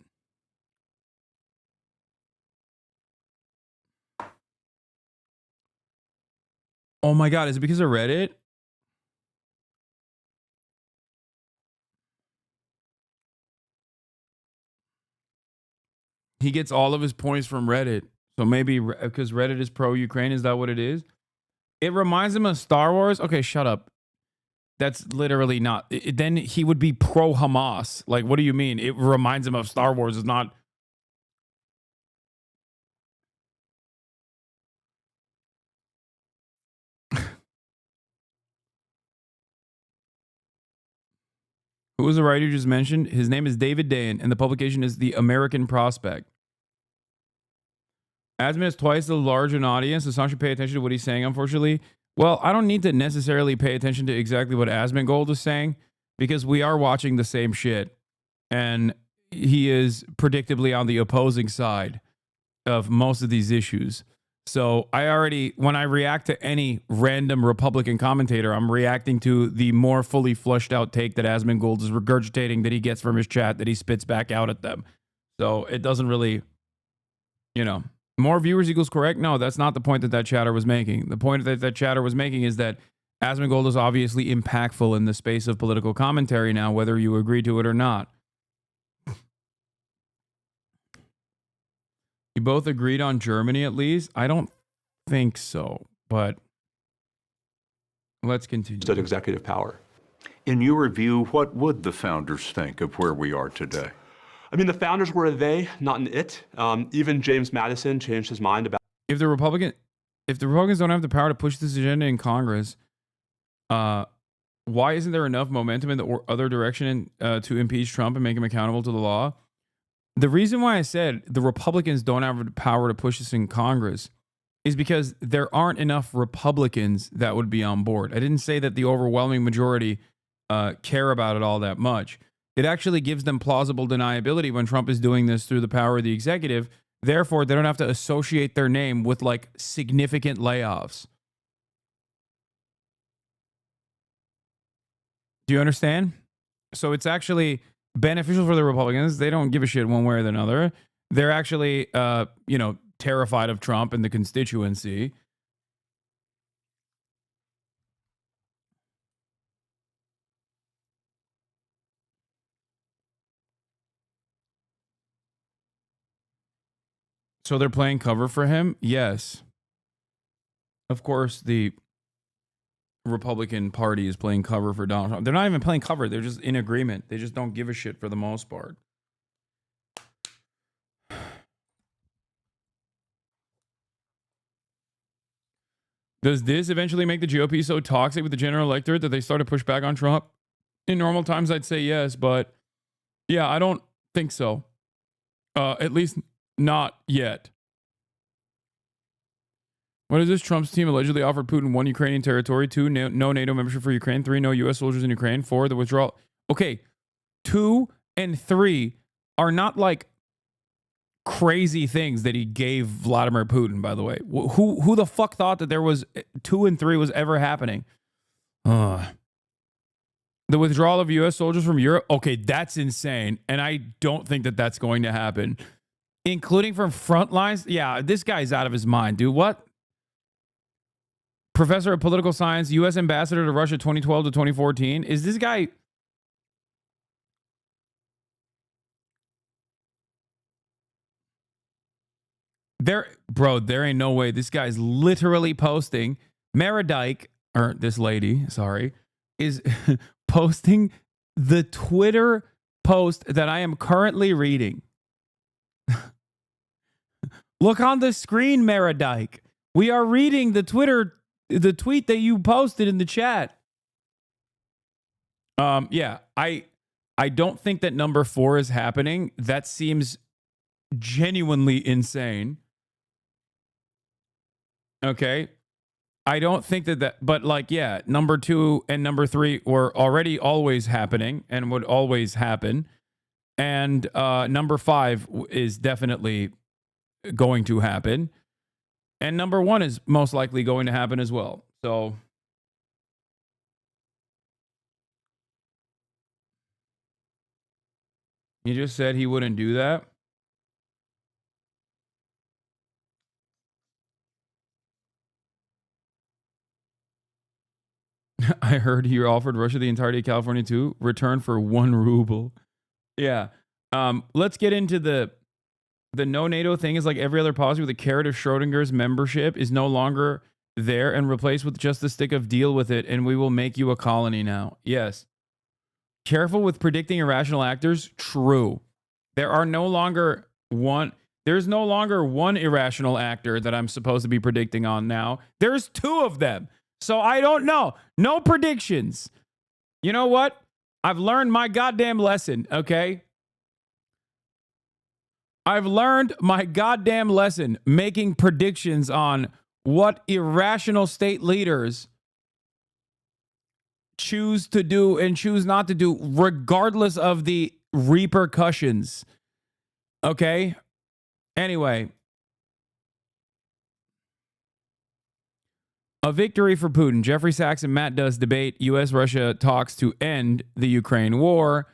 Oh my God, is it because of Reddit? He gets all of his points from Reddit. So maybe because Reddit is pro-Ukraine, is that what it is? It reminds him of Star Wars. Okay, shut up. That's literally not. Then he would be pro-Hamas. Like, what do you mean? It reminds him of Star Wars. It's not. Who was the writer you just mentioned? His name is David Dayen, and the publication is The American Prospect. Asman has twice the large an audience, so someone should pay attention to what he's saying, unfortunately. Well, I don't need to necessarily pay attention to exactly what Asmongold is saying, because we are watching the same shit. And he is predictably on the opposing side of most of these issues. So I already, when I react to any random Republican commentator, I'm reacting to the more fully flushed out take that Asmongold is regurgitating that he gets from his chat that he spits back out at them. So it doesn't really, you know, more viewers equals correct. No, that's not the point that chatter was making. The point that chatter was making is that Asmongold is obviously impactful in the space of political commentary now, whether you agree to it or not. You both agreed on Germany, at least? I don't think so, but let's continue. That executive power. In your view, what would the founders think of where we are today? I mean, the founders were a they, not an it. Even James Madison changed his mind about. If the Republicans don't have the power to push this agenda in Congress, why isn't there enough momentum in the other direction to impeach Trump and make him accountable to the law? The reason why I said the Republicans don't have the power to push this in Congress is because there aren't enough Republicans that would be on board. I didn't say that the overwhelming majority care about it all that much. It actually gives them plausible deniability when Trump is doing this through the power of the executive. Therefore, they don't have to associate their name with like significant layoffs. Do you understand? So it's actually beneficial for the Republicans. They don't give a shit one way or the other. They're actually, terrified of Trump and the constituency. So they're playing cover for him? Yes. Of course, the Republican Party is playing cover for Donald Trump. They're not even playing cover. They're just in agreement. They just don't give a shit for the most part. Does this eventually make the GOP so toxic with the general electorate that they start to push back on Trump? In normal times, I'd say yes, but yeah, I don't think so. At least not yet. What is this? Trump's team allegedly offered Putin 1, Ukrainian territory, 2, no NATO membership for Ukraine, 3, no U.S. soldiers in Ukraine, 4, the withdrawal. Okay, 2 and 3 are not like crazy things that he gave Vladimir Putin, by the way. Who the fuck thought that there was 2 and 3 was ever happening? The withdrawal of U.S. soldiers from Europe? Okay, that's insane. And I don't think that that's going to happen. Including from front lines? Yeah, this guy's out of his mind, dude. What? Professor of political science, U.S. ambassador to Russia 2012 to 2014. Is this guy... There ain't no way. This guy's literally posting. This lady, is posting the Twitter post that I am currently reading. Look on the screen, Meredike. We are reading the tweet that you posted in the chat. Yeah, I don't think that number 4 is happening. That seems genuinely insane. Okay. I don't think that, but like, yeah, number 2 and number 3 were already always happening and would always happen. And number 5 is definitely going to happen. And number 1 is most likely going to happen as well. So you just said he wouldn't do that. I heard he offered Russia the entirety of California too. Return for 1 ruble. Yeah. Let's get into the no NATO thing. Is like every other policy with the carrot of Schrodinger's membership is no longer there and replaced with just the stick of deal with it and we will make you a colony now. Yes. Careful with predicting irrational actors. True. There's no longer one irrational actor that I'm supposed to be predicting on now. There's 2 of them. So I don't know. No predictions. You know what? I've learned my goddamn lesson, okay? I've learned my goddamn lesson making predictions on what irrational state leaders choose to do and choose not to do, regardless of the repercussions. Okay? Anyway. A victory for Putin. Jeffrey Sachs and Matt Does debate U.S.-Russia talks to end the Ukraine war.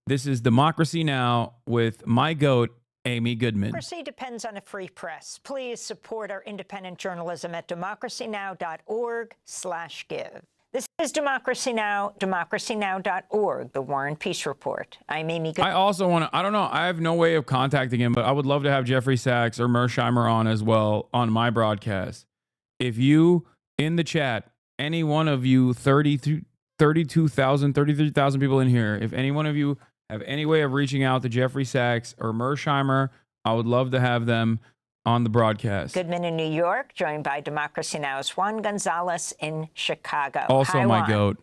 This is Democracy Now! With my goat, Amy Goodman. Democracy depends on a free press. Please support our independent journalism at democracynow.org/give. This is Democracy Now!, democracynow.org, the War and Peace Report. I'm Amy Goodman. I also want to, I don't know, I have no way of contacting him, but I would love to have Jeffrey Sachs or Mersheimer on as well on my broadcast. If you, in the chat, any one of you 32,000, 33,000 people in here, if any one of you have any way of reaching out to Jeffrey Sachs or Mersheimer, I would love to have them on the broadcast. Goodman in New York, joined by Democracy Now!'s Juan Gonzalez in Chicago. Also Hi, my Juan. goat.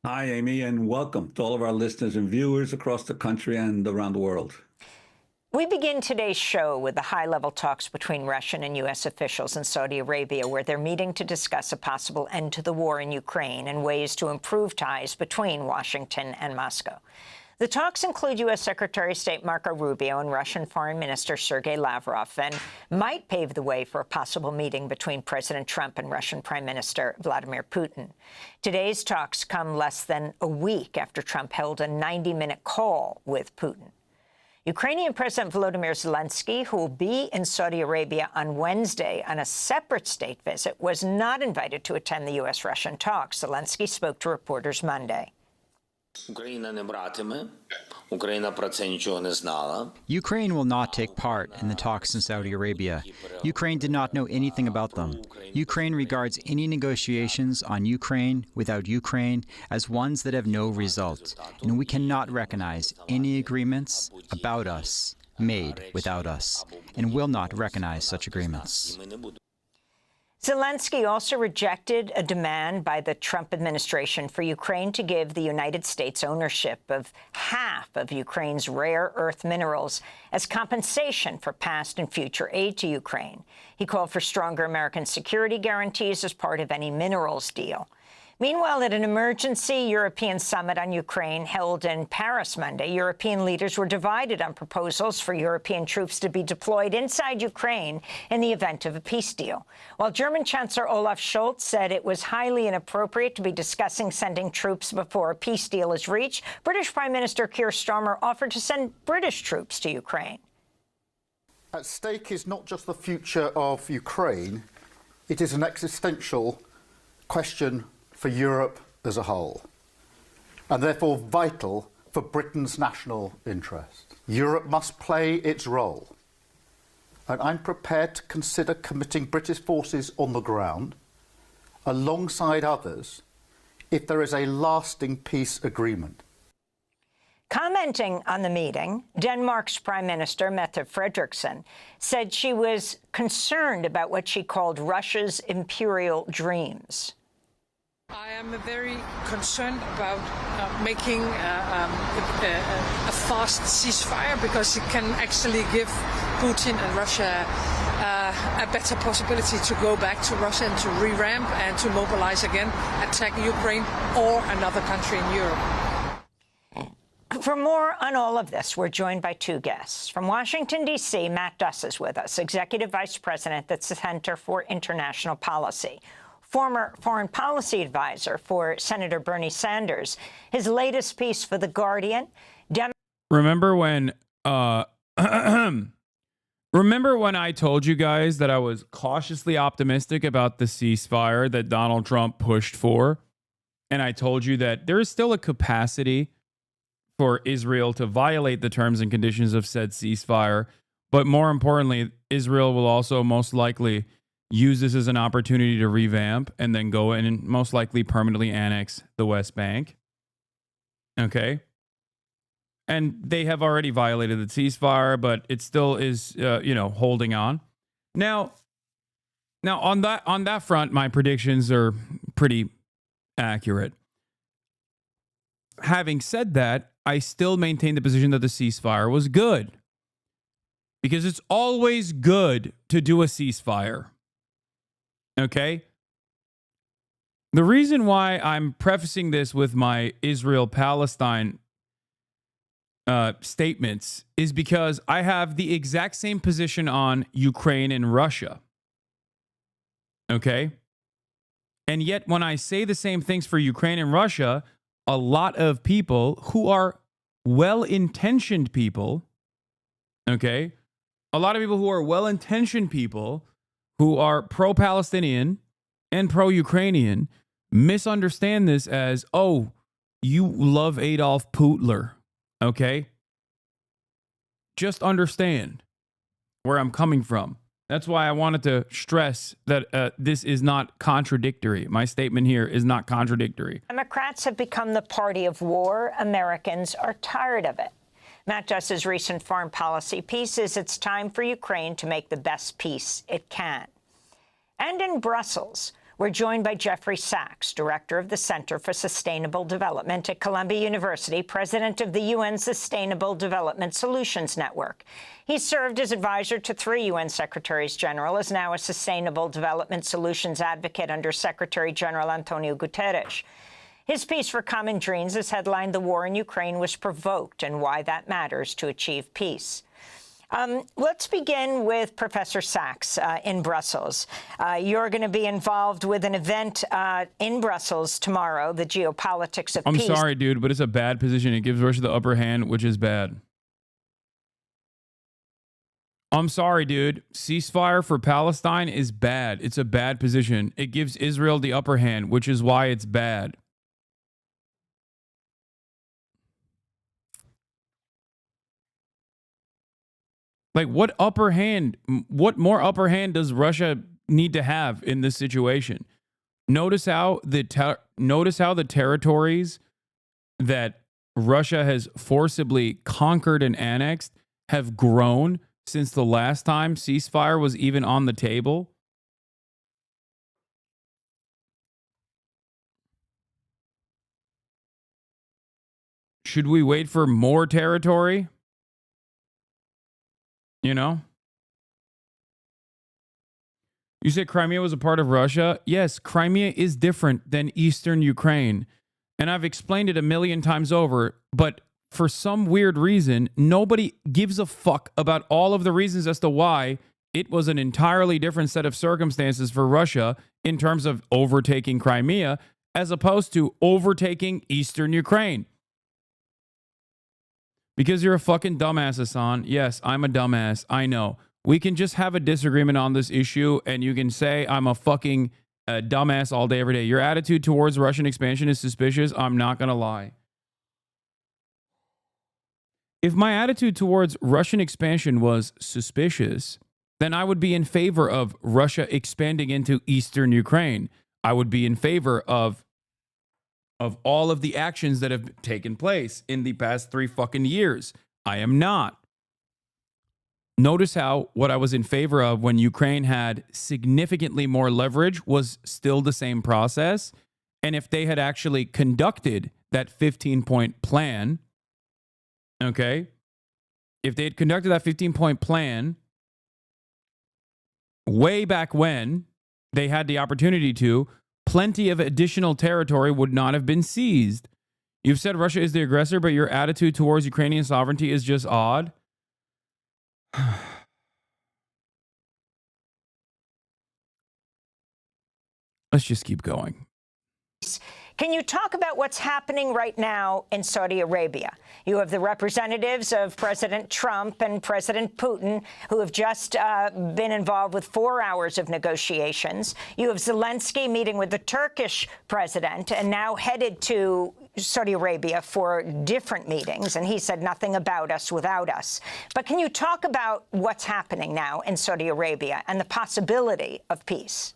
Hi, Amy, and welcome to all of our listeners and viewers across the country and around the world. We begin today's show with the high-level talks between Russian and U.S. officials in Saudi Arabia, where they're meeting to discuss a possible end to the war in Ukraine and ways to improve ties between Washington and Moscow. The talks include U.S. Secretary of State Marco Rubio and Russian Foreign Minister Sergei Lavrov and might pave the way for a possible meeting between President Trump and Russian Prime Minister Vladimir Putin. Today's talks come less than a week after Trump held a 90-minute call with Putin. Ukrainian President Volodymyr Zelensky, who will be in Saudi Arabia on Wednesday on a separate state visit, was not invited to attend the U.S.-Russian talks. Zelensky spoke to reporters Monday. Ukraine will not take part in the talks in Saudi Arabia. Ukraine did not know anything about them. Ukraine regards any negotiations on Ukraine without Ukraine as ones that have no result, and we cannot recognize any agreements about us made without us, and will not recognize such agreements. Zelensky also rejected a demand by the Trump administration for Ukraine to give the United States ownership of half of Ukraine's rare earth minerals as compensation for past and future aid to Ukraine. He called for stronger American security guarantees as part of any minerals deal. Meanwhile, at an emergency European summit on Ukraine held in Paris Monday, European leaders were divided on proposals for European troops to be deployed inside Ukraine in the event of a peace deal. While German Chancellor Olaf Scholz said it was highly inappropriate to be discussing sending troops before a peace deal is reached, British Prime Minister Keir Starmer offered to send British troops to Ukraine. At stake is not just the future of Ukraine, it is an existential question for Europe as a whole, and therefore vital for Britain's national interest. Europe must play its role, and I'm prepared to consider committing British forces on the ground alongside others if there is a lasting peace agreement. Commenting on the meeting, Denmark's Prime Minister, Mette Frederiksen, said she was concerned about what she called Russia's imperial dreams. I am very concerned about making a fast ceasefire because it can actually give Putin and Russia a better possibility to go back to Russia and to re-ramp and to mobilize again, attack Ukraine or another country in Europe. For more on all of this, we're joined by two guests. From Washington, D.C., Matt Duss is with us, Executive Vice President at the Center for International Policy. Former foreign policy advisor for Senator Bernie Sanders. His latest piece for The Guardian. Remember when I told you guys that I was cautiously optimistic about the ceasefire that Donald Trump pushed for? And I told you that there is still a capacity for Israel to violate the terms and conditions of said ceasefire. But more importantly, Israel will also most likely use this as an opportunity to revamp and then go in and most likely permanently annex the West Bank. Okay? And they have already violated the ceasefire, but it still is, holding on. Now on that front, my predictions are pretty accurate. Having said that, I still maintain the position that the ceasefire was good. Because it's always good to do a ceasefire. Okay? The reason why I'm prefacing this with my Israel-Palestine statements is because I have the exact same position on Ukraine and Russia. Okay? And yet when I say the same things for Ukraine and Russia, a lot of people who are well-intentioned people, okay? A lot of people who are well-intentioned people who are pro-Palestinian and pro-Ukrainian misunderstand this as, oh, you love Adolf Hitler, okay? Just understand where I'm coming from. That's why I wanted to stress that this is not contradictory. My statement here is not contradictory. Democrats have become the party of war. Americans are tired of it. Matt Duss's recent foreign policy piece is it's time for Ukraine to make the best peace it can. And in Brussels, we're joined by Jeffrey Sachs, director of the Center for Sustainable Development at Columbia University, president of the UN Sustainable Development Solutions Network. He served as advisor to 3 UN secretaries general, is now a Sustainable Development Solutions advocate under Secretary General Antonio Guterres. His piece for Common Dreams is headlined "The War in Ukraine Was Provoked and Why That Matters to Achieve Peace." Let's begin with Professor Sachs in Brussels. You're going to be involved with an event in Brussels tomorrow, the geopolitics of peace. I'm sorry, dude, but it's a bad position. It gives Russia the upper hand, which is bad. I'm sorry, dude. Ceasefire for Palestine is bad. It's a bad position. It gives Israel the upper hand, which is why it's bad. Like, what more upper hand does Russia need to have in this situation? Notice how the territories that Russia has forcibly conquered and annexed have grown since the last time ceasefire was even on the table. Should we wait for more territory? You know? You said Crimea was a part of Russia? Yes, Crimea is different than Eastern Ukraine. And I've explained it a million times over, but for some weird reason, nobody gives a fuck about all of the reasons as to why it was an entirely different set of circumstances for Russia in terms of overtaking Crimea as opposed to overtaking Eastern Ukraine. Because you're a fucking dumbass, Hasan. Yes, I'm a dumbass. I know. We can just have a disagreement on this issue and you can say I'm a fucking dumbass all day, every day. Your attitude towards Russian expansion is suspicious. I'm not going to lie. If my attitude towards Russian expansion was suspicious, then I would be in favor of Russia expanding into Eastern Ukraine. I would be in favor of all of the actions that have taken place in the past 3 fucking years. I am not. Notice how what I was in favor of when Ukraine had significantly more leverage was still the same process. And if they had actually conducted that 15-point plan, okay, if they had conducted that 15-point plan way back when they had the opportunity to, plenty of additional territory would not have been seized. You've said Russia is the aggressor, but your attitude towards Ukrainian sovereignty is just odd. Let's just keep going. Can you talk about what's happening right now in Saudi Arabia? You have the representatives of President Trump and President Putin who have just been involved with 4 hours of negotiations. You have Zelensky meeting with the Turkish president and now headed to Saudi Arabia for different meetings. And he said nothing about us without us. But can you talk about what's happening now in Saudi Arabia and the possibility of peace?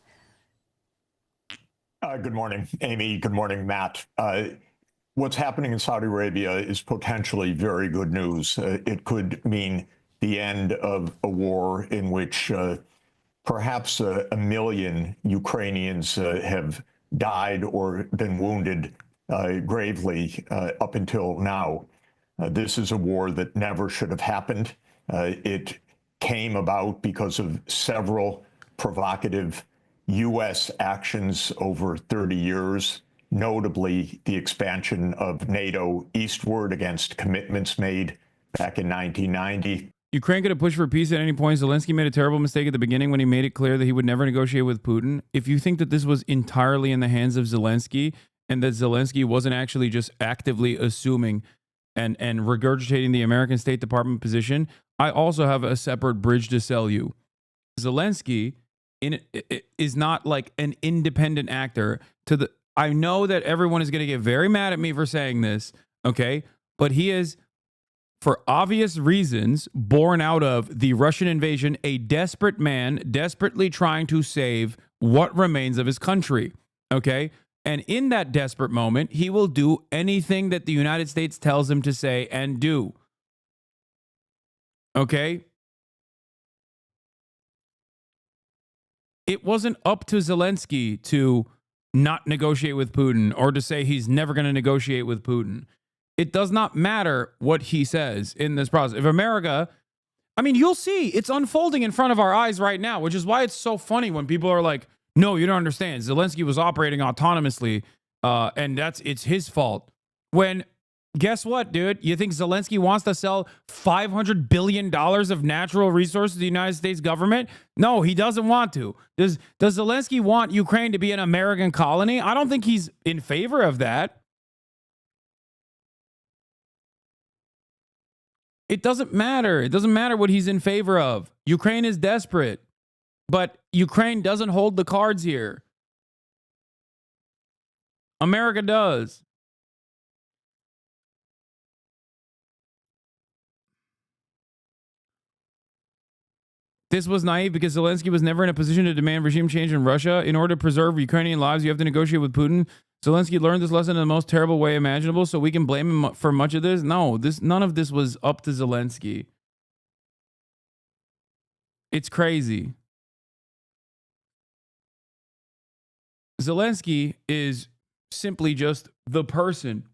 Good morning, Amy. Good morning, Matt. What's happening in Saudi Arabia is potentially very good news. It could mean the end of a war in which perhaps a million Ukrainians have died or been wounded gravely up until now. This is a war that never should have happened. It came about because of several provocative U.S. actions over 30 years, notably the expansion of NATO eastward against commitments made back in 1990. Ukraine could have pushed for peace at any point. Zelensky made a terrible mistake at the beginning when he made it clear that he would never negotiate with Putin. If you think that this was entirely in the hands of Zelensky and that Zelensky wasn't actually just actively assuming and regurgitating the American State Department position, I also have a separate bridge to sell you. Zelensky is not like an independent actor to the. I know that everyone is going to get very mad at me for saying this, okay? But he is, for obvious reasons, born out of the Russian invasion, a desperate man desperately trying to save what remains of his country, okay? And in that desperate moment, he will do anything that the United States tells him to say and do, okay? It wasn't up to Zelensky to not negotiate with Putin or to say he's never going to negotiate with Putin. It does not matter what he says in this process. If America, I mean, you'll see it's unfolding in front of our eyes right now, which is why it's so funny when people are like, no, you don't understand. Zelensky was operating autonomously and it's his fault. When guess what, dude? You think Zelensky wants to sell $500 billion of natural resources to the United States government? No, he doesn't want to. Does Zelensky want Ukraine to be an American colony? I don't think he's in favor of that. It doesn't matter. It doesn't matter what he's in favor of. Ukraine is desperate, but Ukraine doesn't hold the cards here. America does. This was naive because Zelensky was never in a position to demand regime change in Russia. In order to preserve Ukrainian lives, you have to negotiate with Putin. Zelensky learned this lesson in the most terrible way imaginable, so we can blame him for much of this. No, none of this was up to Zelensky. It's crazy. Zelensky is simply just the person.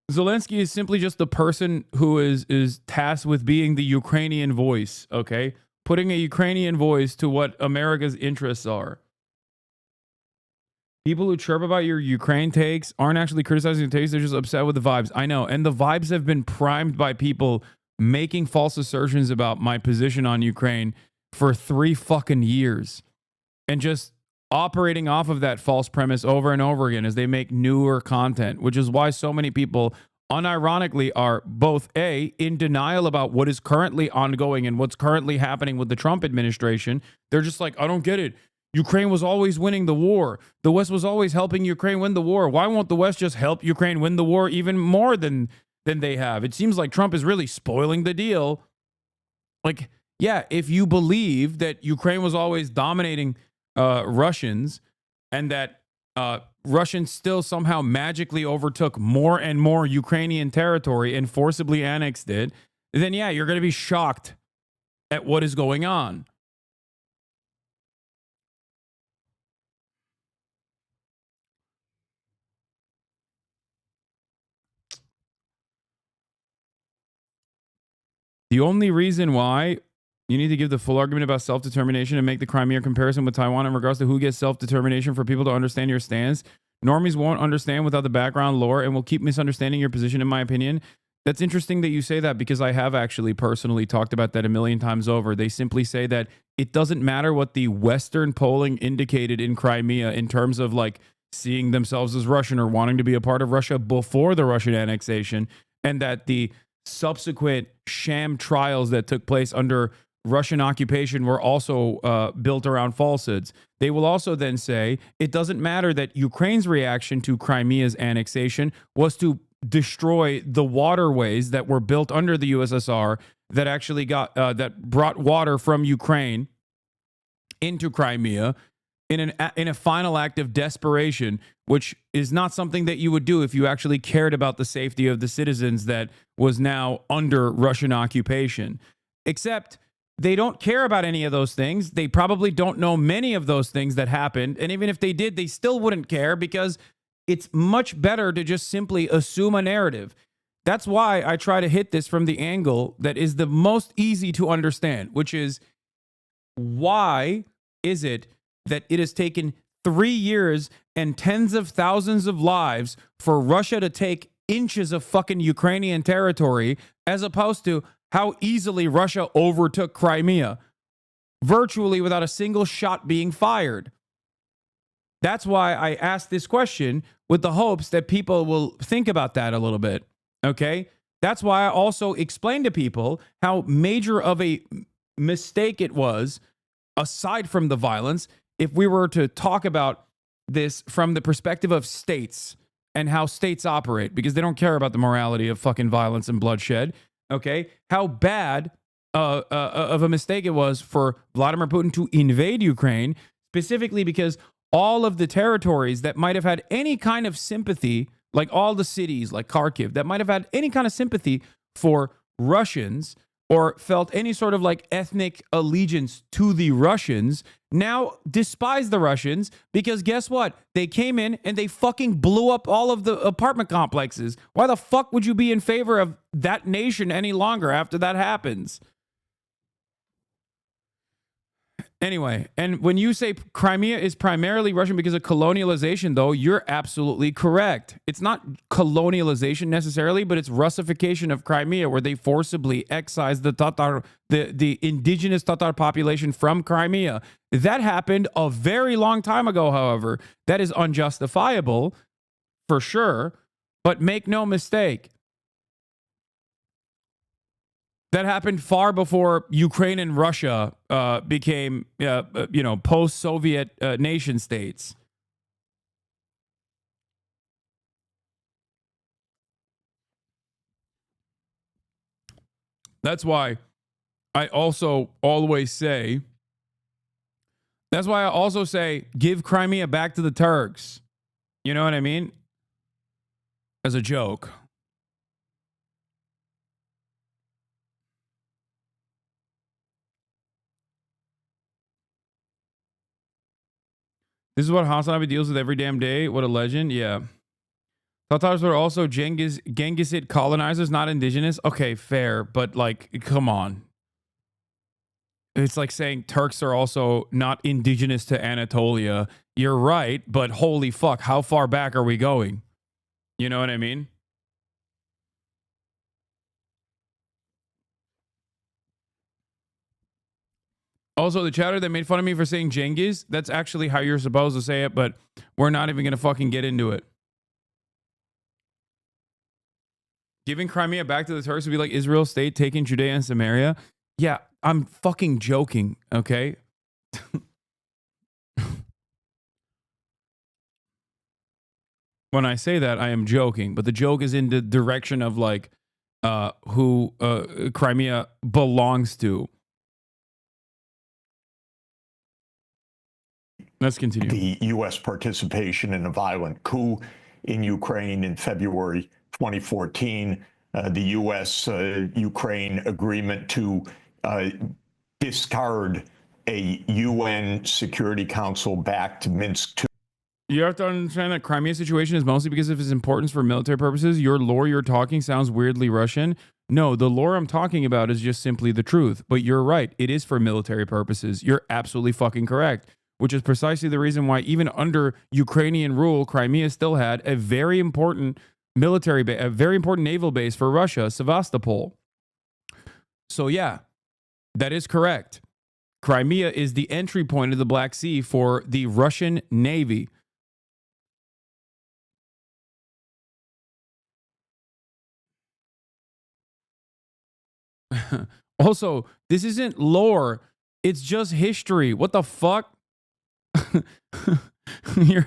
Zelensky is simply just the person who is tasked with being the Ukrainian voice, okay? Putting a Ukrainian voice to what America's interests are. People who chirp about your Ukraine takes aren't actually criticizing the takes, they're just upset with the vibes. I know, and the vibes have been primed by people making false assertions about my position on Ukraine for 3 fucking years. And just operating off of that false premise over and over again as they make newer content, which is why so many people unironically are both A, in denial about what is currently ongoing and what's currently happening with the Trump administration. They're just like, I don't get it. Ukraine was always winning the war. The West was always helping Ukraine win the war. Why won't the West just help Ukraine win the war even more than they have? It seems like Trump is really spoiling the deal. Like, yeah, if you believe that Ukraine was always dominating Russians and that Russians still somehow magically overtook more and more Ukrainian territory and forcibly annexed it, then yeah, you're going to be shocked at what is going on. The only reason why you need to give the full argument about self-determination and make the Crimea comparison with Taiwan in regards to who gets self-determination for people to understand your stance. Normies won't understand without the background lore and will keep misunderstanding your position, in my opinion. That's interesting that you say that, because I have actually personally talked about that a million times over. They simply say that it doesn't matter what the Western polling indicated in Crimea in terms of like seeing themselves as Russian or wanting to be a part of Russia before the Russian annexation, and that the subsequent sham trials that took place under Russian occupation were also built around falsehoods. They will also then say it doesn't matter that Ukraine's reaction to Crimea's annexation was to destroy the waterways that were built under the USSR that actually that brought water from Ukraine into Crimea in a final act of desperation, which is not something that you would do if you actually cared about the safety of the citizens that was now under Russian occupation. Except they don't care about any of those things. They probably don't know many of those things that happened. And even if they did, they still wouldn't care, because it's much better to just simply assume a narrative. That's why I try to hit this from the angle that is the most easy to understand, which is, why is it that it has taken 3 years and tens of thousands of lives for Russia to take inches of fucking Ukrainian territory, as opposed to how easily Russia overtook Crimea, virtually without a single shot being fired? That's why I asked this question, with the hopes that people will think about that a little bit, okay? That's why I also explained to people how major of a mistake it was, aside from the violence, if we were to talk about this from the perspective of states and how states operate, because they don't care about the morality of fucking violence and bloodshed, okay? How bad of a mistake it was for Vladimir Putin to invade Ukraine, specifically because all of the territories that might have had any kind of sympathy, like all the cities like Kharkiv, that might have had any kind of sympathy for Russians or felt any sort of like ethnic allegiance to the Russians, now despise the Russians, because guess what? They came in and they fucking blew up all of the apartment complexes. Why the fuck would you be in favor of that nation any longer after that happens? Anyway, and when you say Crimea is primarily Russian because of colonialization, though, you're absolutely correct. It's not colonialization necessarily, but it's Russification of Crimea, where they forcibly excised the Tatar, the indigenous Tatar population from Crimea. That happened a very long time ago, however. That is unjustifiable, for sure, but make no mistake. That happened far before Ukraine and Russia became, post-Soviet nation states. That's why I also always say, give Crimea back to the Turks. You know what I mean? As a joke. This is what Hasanabi deals with every damn day. What a legend. Yeah. Tatars were also Genghisid colonizers, not indigenous. Okay, fair. But, like, come on. It's like saying Turks are also not indigenous to Anatolia. You're right, but holy fuck, how far back are we going? You know what I mean? Also, the chatter that made fun of me for saying Genghis, that's actually how you're supposed to say it, but we're not even going to fucking get into it. Giving Crimea back to the Turks would be like Israel's state taking Judea and Samaria. Yeah, I'm fucking joking, okay? When I say that, I am joking, but the joke is in the direction of like who Crimea belongs to. Let's continue. The U.S. participation in a violent coup in Ukraine in February 2014, the U.S.-Ukraine agreement to discard a UN Security Council-backed Minsk II. You have to understand that Crimea situation is mostly because of its importance for military purposes. Your lore you're talking sounds weirdly Russian. No, the lore I'm talking about is just simply the truth. But you're right. It is for military purposes. You're absolutely fucking correct, which is precisely the reason why even under Ukrainian rule, Crimea still had a very important a very important naval base for Russia, Sevastopol. So yeah, that is correct. Crimea is the entry point of the Black Sea for the Russian Navy. Also, this isn't lore. It's just history. What the fuck? You're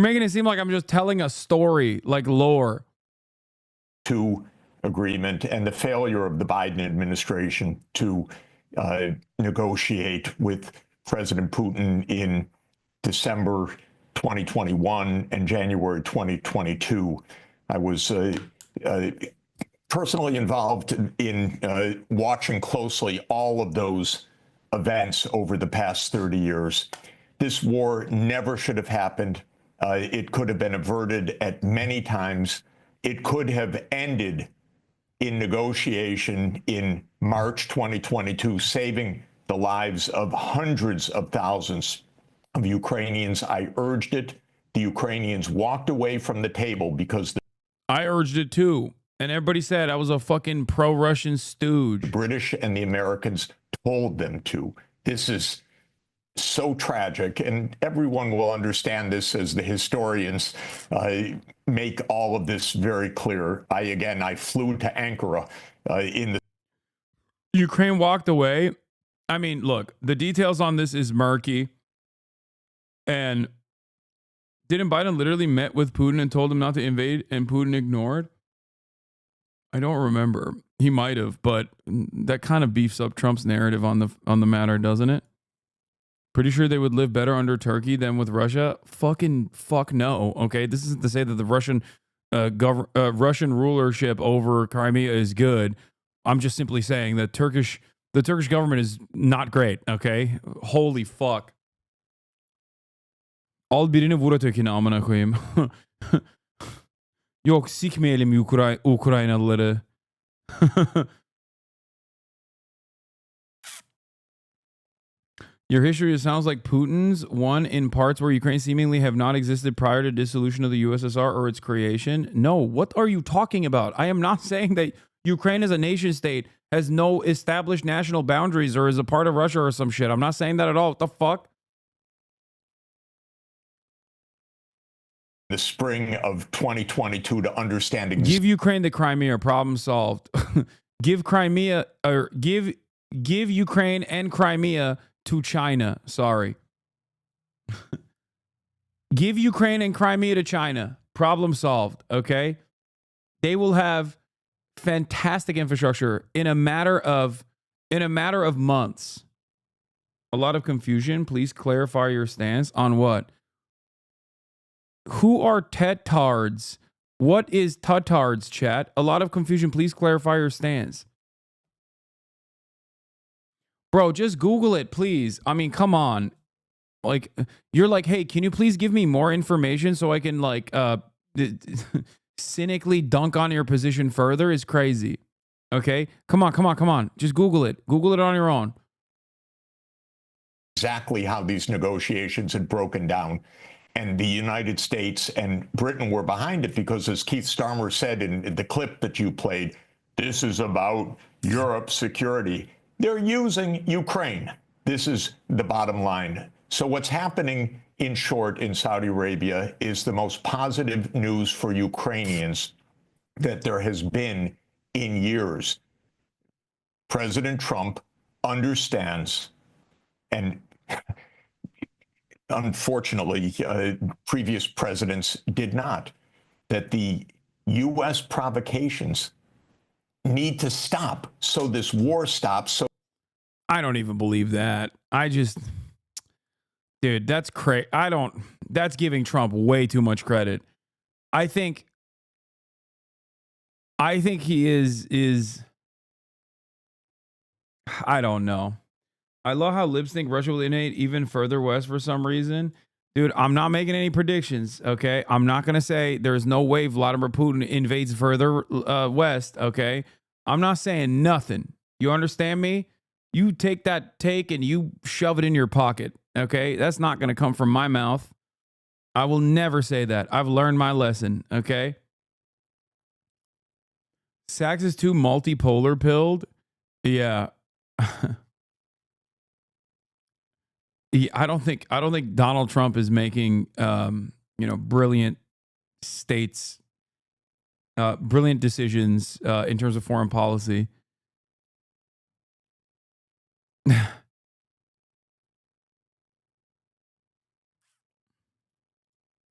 making it seem like I'm just telling a story, like lore. Agreement and the failure of the Biden administration to negotiate with President Putin in December 2021 and January 2022. I was personally involved in watching closely all of those events over the past 30 years. This war never should have happened. It could have been averted at many times. It could have ended in negotiation in March 2022, saving the lives of hundreds of thousands of Ukrainians. I urged it. The Ukrainians walked away from the table because I urged it too. And everybody said I was a fucking pro-Russian stooge. The British and the Americans told them to. This is so tragic, and everyone will understand this as the historians make all of this very clear. I flew to Ankara in the... Ukraine walked away. I mean, look, the details on this is murky. And didn't Biden literally met with Putin and told him not to invade, and Putin ignored? I don't remember. He might have, but that kind of beefs up Trump's narrative on the matter, doesn't it? Pretty sure they would live better under Turkey than with Russia? Fuck no. Okay, this isn't to say that the Russian Russian rulership over Crimea is good. I'm just simply saying that the Turkish government is not great. Okay, holy fuck. Al birini vur ötekini amına koyayım. Yok sikmeyelim Ukraynalıları. Your history sounds like Putin's, one in parts where Ukraine seemingly have not existed prior to dissolution of the USSR or its creation. No, what are you talking about? I am not saying that Ukraine as a nation state has no established national boundaries or is a part of Russia or some shit. I'm not saying that at all. What the fuck? The spring of 2022 to understanding. Give Ukraine the Crimea, problem solved. Give Crimea, or give Ukraine and Crimea to China. Sorry. Give Ukraine and Crimea to China. Problem solved. Okay. They will have fantastic infrastructure in a matter of months. A lot of confusion. Please clarify your stance on what? Who are Tatards? What is Tatards, chat? A lot of confusion. Please clarify your stance. Bro, just Google it, please. I mean, come on. Like, you're like, hey, can you please give me more information so I can, like, cynically dunk on your position further is crazy. Okay? Come on. Just Google it. Google it on your own. Exactly how these negotiations had broken down. And the United States and Britain were behind it because, as Keith Starmer said in the clip that you played, this is about Europe's security. They're using Ukraine. This is the bottom line. So what's happening, in short, in Saudi Arabia is the most positive news for Ukrainians that there has been in years. President Trump understands, and unfortunately, previous presidents did not, that the U.S. provocations need to stop so this war stops. So I don't even believe that. Dude, that's crazy. That's giving Trump way too much credit. I think he is I don't know. I love how libs think Russia will invade even further west for some reason. Dude, I'm not making any predictions, okay? I'm not going to say there's no way Vladimir Putin invades further west, okay? I'm not saying nothing. You understand me? You take that take and you shove it in your pocket. Okay? That's not going to come from my mouth. I will never say that. I've learned my lesson. Okay? Sachs is too multipolar pilled. Yeah. I don't think Donald Trump is making brilliant brilliant decisions in terms of foreign policy.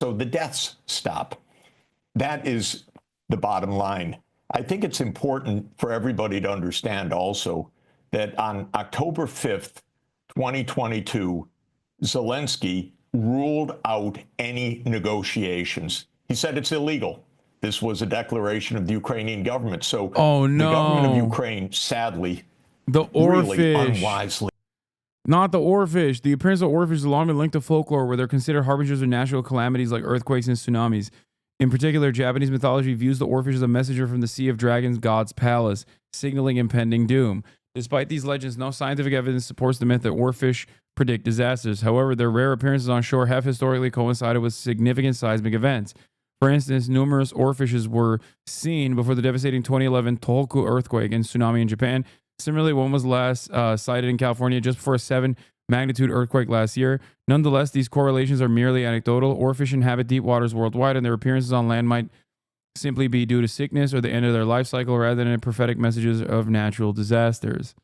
So the deaths stop. That is the bottom line. I think it's important for everybody to understand also that on October 5th, 2022, Zelensky ruled out any negotiations. He said it's illegal. This was a declaration of the Ukrainian government. So the government of Ukraine, sadly, really unwisely. Not the oarfish. The appearance of oarfish is long been linked to folklore where they're considered harbingers of natural calamities like earthquakes and tsunamis. In particular, Japanese mythology views the oarfish as a messenger from the Sea of Dragons god's palace, signaling impending doom. Despite these legends, no scientific evidence supports the myth that oarfish predict disasters. However, their rare appearances on shore have historically coincided with significant seismic events. For instance, numerous oarfishes were seen before the devastating 2011 Tohoku earthquake and tsunami in Japan. Similarly, one was last sighted in California just before a 7-magnitude earthquake last year. Nonetheless, these correlations are merely anecdotal. Oarfish inhabit deep waters worldwide, and their appearances on land might simply be due to sickness or the end of their life cycle rather than prophetic messages of natural disasters.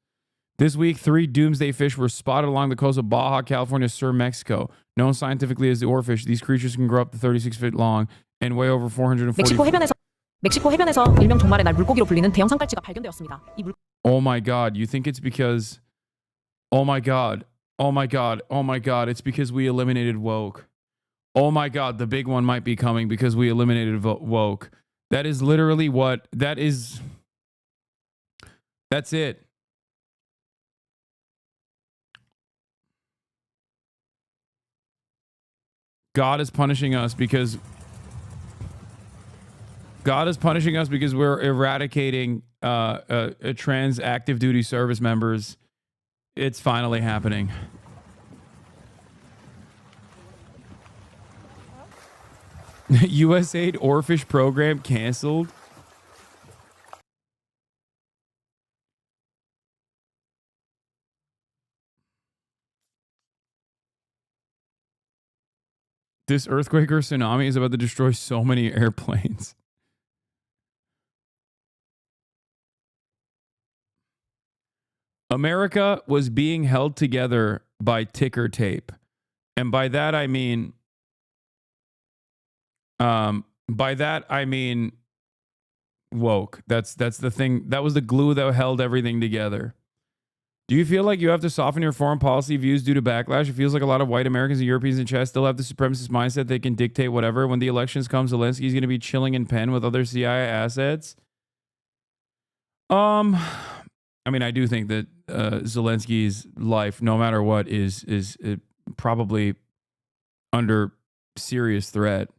This week, 3 doomsday fish were spotted along the coast of Baja California, Sur Mexico. Known scientifically as the oarfish, these creatures can grow up to 36 feet long and weigh over 440 멕시코 해변에서 일명 종말의 날 물고기로 불리는 대형 산깔치가 발견되었습니다. Oh my God, you think it's because... Oh my God, it's because we eliminated woke. Oh my God, the big one might be coming because we eliminated woke. That is literally what... That's it. God is punishing us because we're eradicating trans active duty service members. It's finally happening. USAID Oarfish program canceled. This earthquake or tsunami is about to destroy so many airplanes. America was being held together by ticker tape. And by that I mean woke. That's the thing. That was the glue that held everything together. Do you feel like you have to soften your foreign policy views due to backlash? It feels like a lot of white Americans and Europeans in chat still have the supremacist mindset they can dictate whatever. When the elections come, Zelensky's going to be chilling in pen with other CIA assets. I mean, I do think that Zelensky's life, no matter what, is probably under serious threat.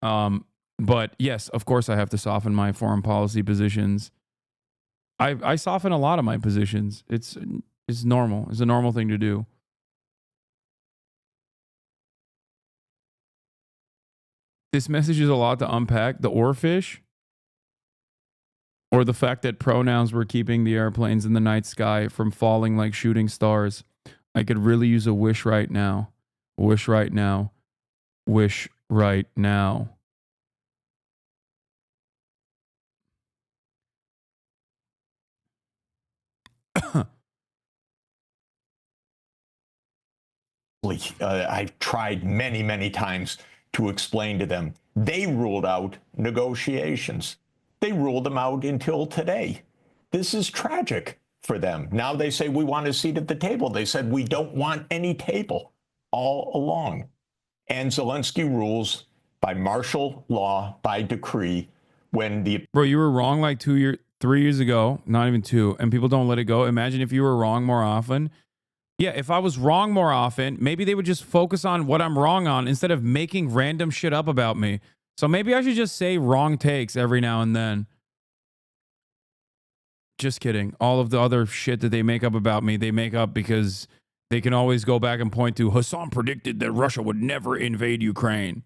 But yes, of course, I have to soften my foreign policy positions. I soften a lot of my positions. It's normal. It's a normal thing to do. This message is a lot to unpack. The oarfish, or the fact that pronouns were keeping the airplanes in the night sky from falling like shooting stars. I could really use a wish right now. Wish right now. Wish right now. I've tried many, many times to explain to them. They ruled out negotiations. They ruled them out until today. This is tragic for them. Now they say we want a seat at the table. They said we don't want any table all along. And Zelensky rules by martial law, by decree, when the... Bro, you were wrong like 3 years ago, not even 2, and people don't let it go. Imagine if you were wrong more often. Yeah, if I was wrong more often, maybe they would just focus on what I'm wrong on instead of making random shit up about me. So maybe I should just say wrong takes every now and then. just kidding. All of the other shit that they make up about me, they make up because they can always go back and point to Hasan predicted that Russia would never invade Ukraine.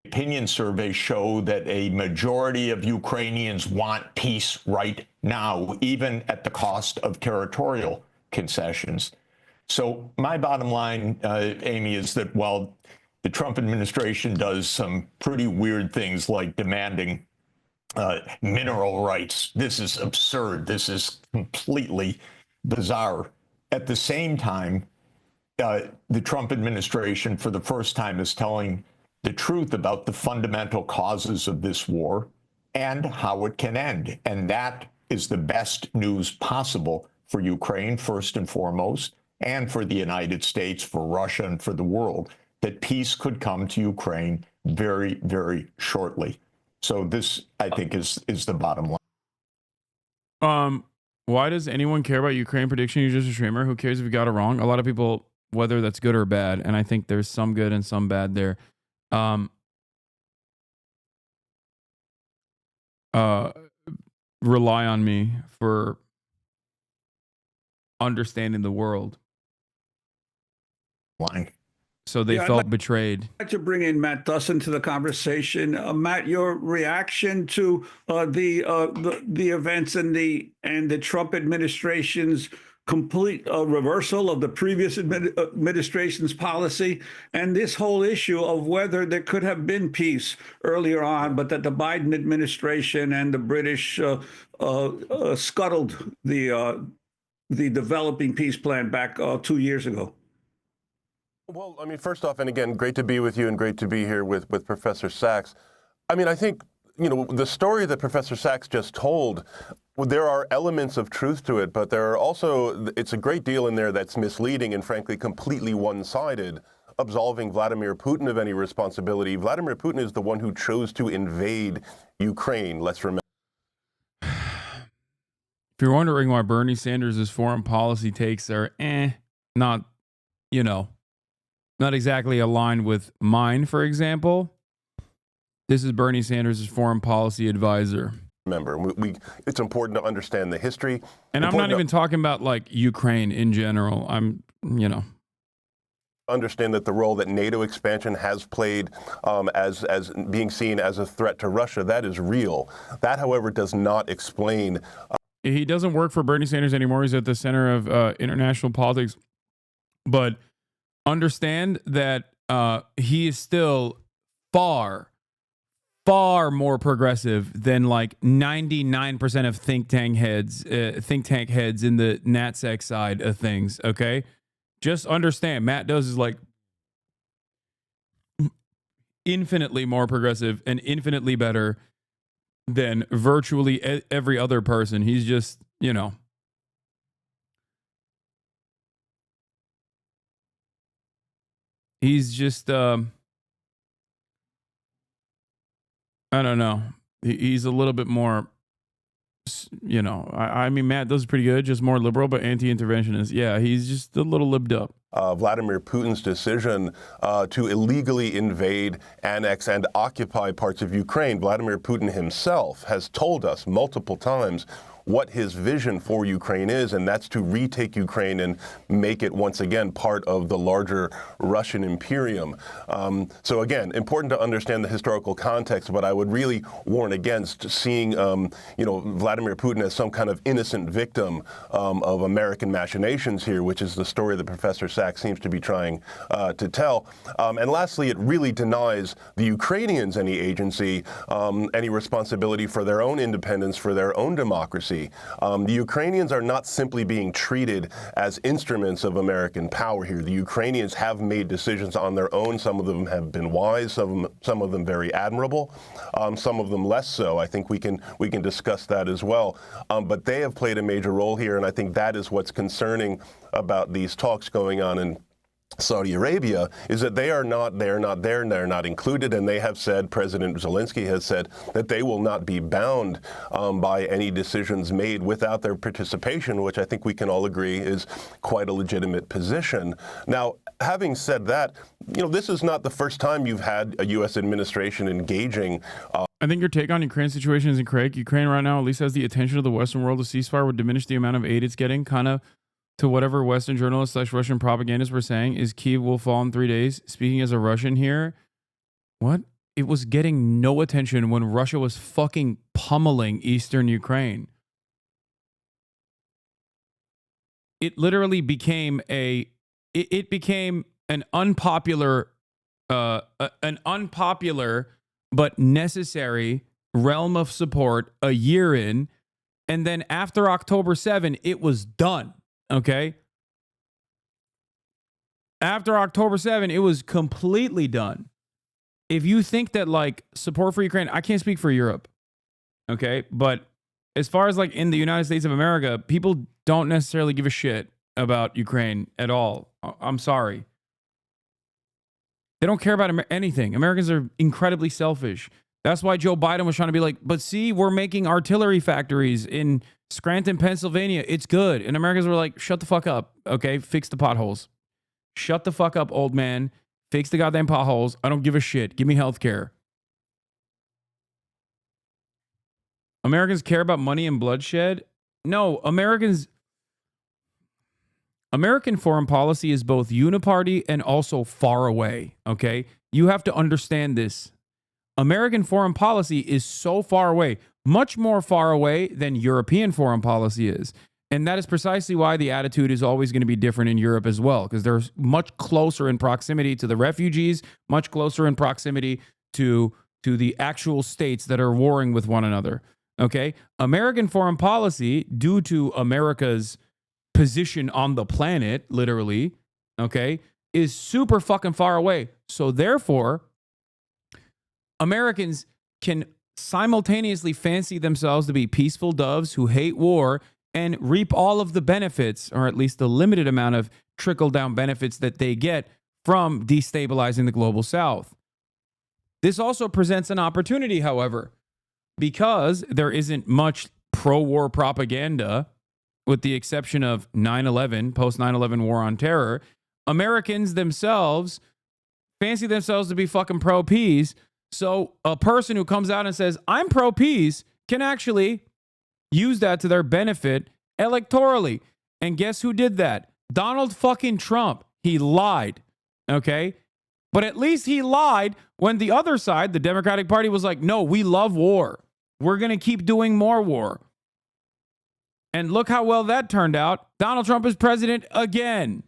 Opinion surveys show that a majority of Ukrainians want peace right now, even at the cost of territorial concessions. So my bottom line, Amy, is that while the Trump administration does some pretty weird things like demanding mineral rights, this is absurd. This is completely bizarre. At the same time, the Trump administration, for the first time, is telling the truth about the fundamental causes of this war and how it can end. And that is the best news possible for Ukraine, first and foremost, and for the United States, for Russia, and for the world, that peace could come to Ukraine very, very shortly. So this, I think, is the bottom line. Why does anyone care about Ukraine prediction? You're just a streamer. Who cares if you got it wrong? A lot of people, whether that's good or bad, and I think there's some good and some bad there. Rely on me for understanding the world. So they felt betrayed. I'd like to bring in Matt Dussin to the conversation. Matt, your reaction to the events and the Trump administration's complete reversal of the previous administration's policy, and this whole issue of whether there could have been peace earlier on, but that the Biden administration and the British scuttled the developing peace plan back 2 years ago. Well, I mean, first off, and again, great to be with you and great to be here with Professor Sachs. I mean, I think, you know, the story that Professor Sachs just told, there are elements of truth to it, but there are also, it's a great deal in there that's misleading and frankly completely one-sided, absolving Vladimir Putin of any responsibility. Vladimir Putin is the one who chose to invade Ukraine, let's remember. If you're wondering why Bernie Sanders' foreign policy takes are not, you know, not exactly aligned with mine, for example, this is Bernie Sanders' foreign policy advisor. Remember, it's important to understand the history. And I'm not even talking about like Ukraine in general. I'm, you know. Understand that the role that NATO expansion has played as being seen as a threat to Russia, that is real. That, however, does not explain. He doesn't work for Bernie Sanders anymore. He's at the center of international politics. But understand that he is still far more progressive than like 99% of think tank heads in the NatSec side of things. Okay, just understand. Matt Does is like infinitely more progressive and infinitely better than virtually every other person. He's just, you know. He's just, I don't know. He's a little bit more, you know, I mean, Matt Does is pretty good, just more liberal, but anti-interventionist. Yeah, he's just a little libbed up. Vladimir Putin's decision to illegally invade, annex, and occupy parts of Ukraine. Vladimir Putin himself has told us multiple times what his vision for Ukraine is, and that's to retake Ukraine and make it once again part of the larger Russian imperium. So again, important to understand the historical context, but I would really warn against seeing, you know, Vladimir Putin as some kind of innocent victim of American machinations here, which is the story that Professor Sachs seems to be trying to tell. And lastly, it really denies the Ukrainians any agency, any responsibility for their own independence, for their own democracy. The Ukrainians are not simply being treated as instruments of American power here. The Ukrainians have made decisions on their own. Some of them have been wise, some of them very admirable, some of them less so. I think we can discuss that as well. But they have played a major role here, and I think that is what's concerning about these talks going on Saudi Arabia is that they're not there and they're not included, and they have said, President Zelensky has said, that they will not be bound by any decisions made without their participation, which I think we can all agree is quite a legitimate position. Now, having said that, this is not the first time you've had a U.S. administration engaging. I think your take on Ukraine's situation is incorrect. Ukraine right now at least has the attention of the Western world. A ceasefire would diminish the amount of aid it's getting, kind of to whatever Western journalists / Russian propagandists were saying is Kyiv will fall in 3 days. Speaking as a Russian here, what? It was getting no attention when Russia was fucking pummeling Eastern Ukraine. It literally became it became an unpopular but necessary realm of support a year in, and then after October 7, it was done. Okay? After October 7, it was completely done. If you think that, like, support for Ukraine, I can't speak for Europe, okay? But as far as, like, in the United States of America, people don't necessarily give a shit about Ukraine at all. I'm sorry. They don't care about anything. Americans are incredibly selfish. That's why Joe Biden was trying to be like, but see, we're making artillery factories in Scranton, Pennsylvania. It's good. And Americans were like, shut the fuck up, okay? Fix the potholes. Shut the fuck up, old man. Fix the goddamn potholes. I don't give a shit. Give me health care. Americans care about money and bloodshed? No, American foreign policy is both uniparty and also far away, okay? You have to understand this. American foreign policy is so far away, much more far away than European foreign policy is. And that is precisely why the attitude is always going to be different in Europe as well, because they're much closer in proximity to the refugees, much closer in proximity to the actual states that are warring with one another. Okay? American foreign policy, due to America's position on the planet, literally, okay, is super fucking far away. So therefore, Americans can simultaneously fancy themselves to be peaceful doves who hate war and reap all of the benefits, or at least the limited amount of trickle-down benefits that they get from destabilizing the global south. This also presents an opportunity, however, because there isn't much pro-war propaganda, with the exception of 9/11, post-9/11 war on terror. Americans themselves fancy themselves to be fucking pro-peace. So a person who comes out and says, I'm pro-peace, can actually use that to their benefit electorally. And guess who did that? Donald fucking Trump. He lied. Okay? But at least he lied when the other side, the Democratic Party, was like, no, we love war. We're going to keep doing more war. And look how well that turned out. Donald Trump is president again.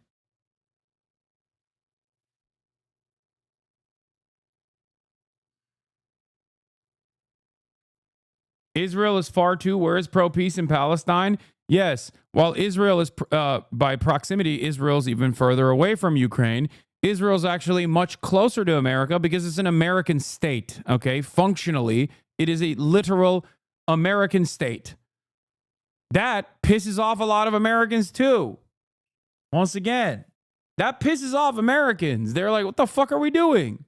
Israel is far too. Where is pro-peace in Palestine? Yes. While Israel is, by proximity, Israel's even further away from Ukraine. Israel's actually much closer to America because it's an American state, okay? Functionally, it is a literal American state. That pisses off a lot of Americans too. Once again, that pisses off Americans. They're like, what the fuck are we doing?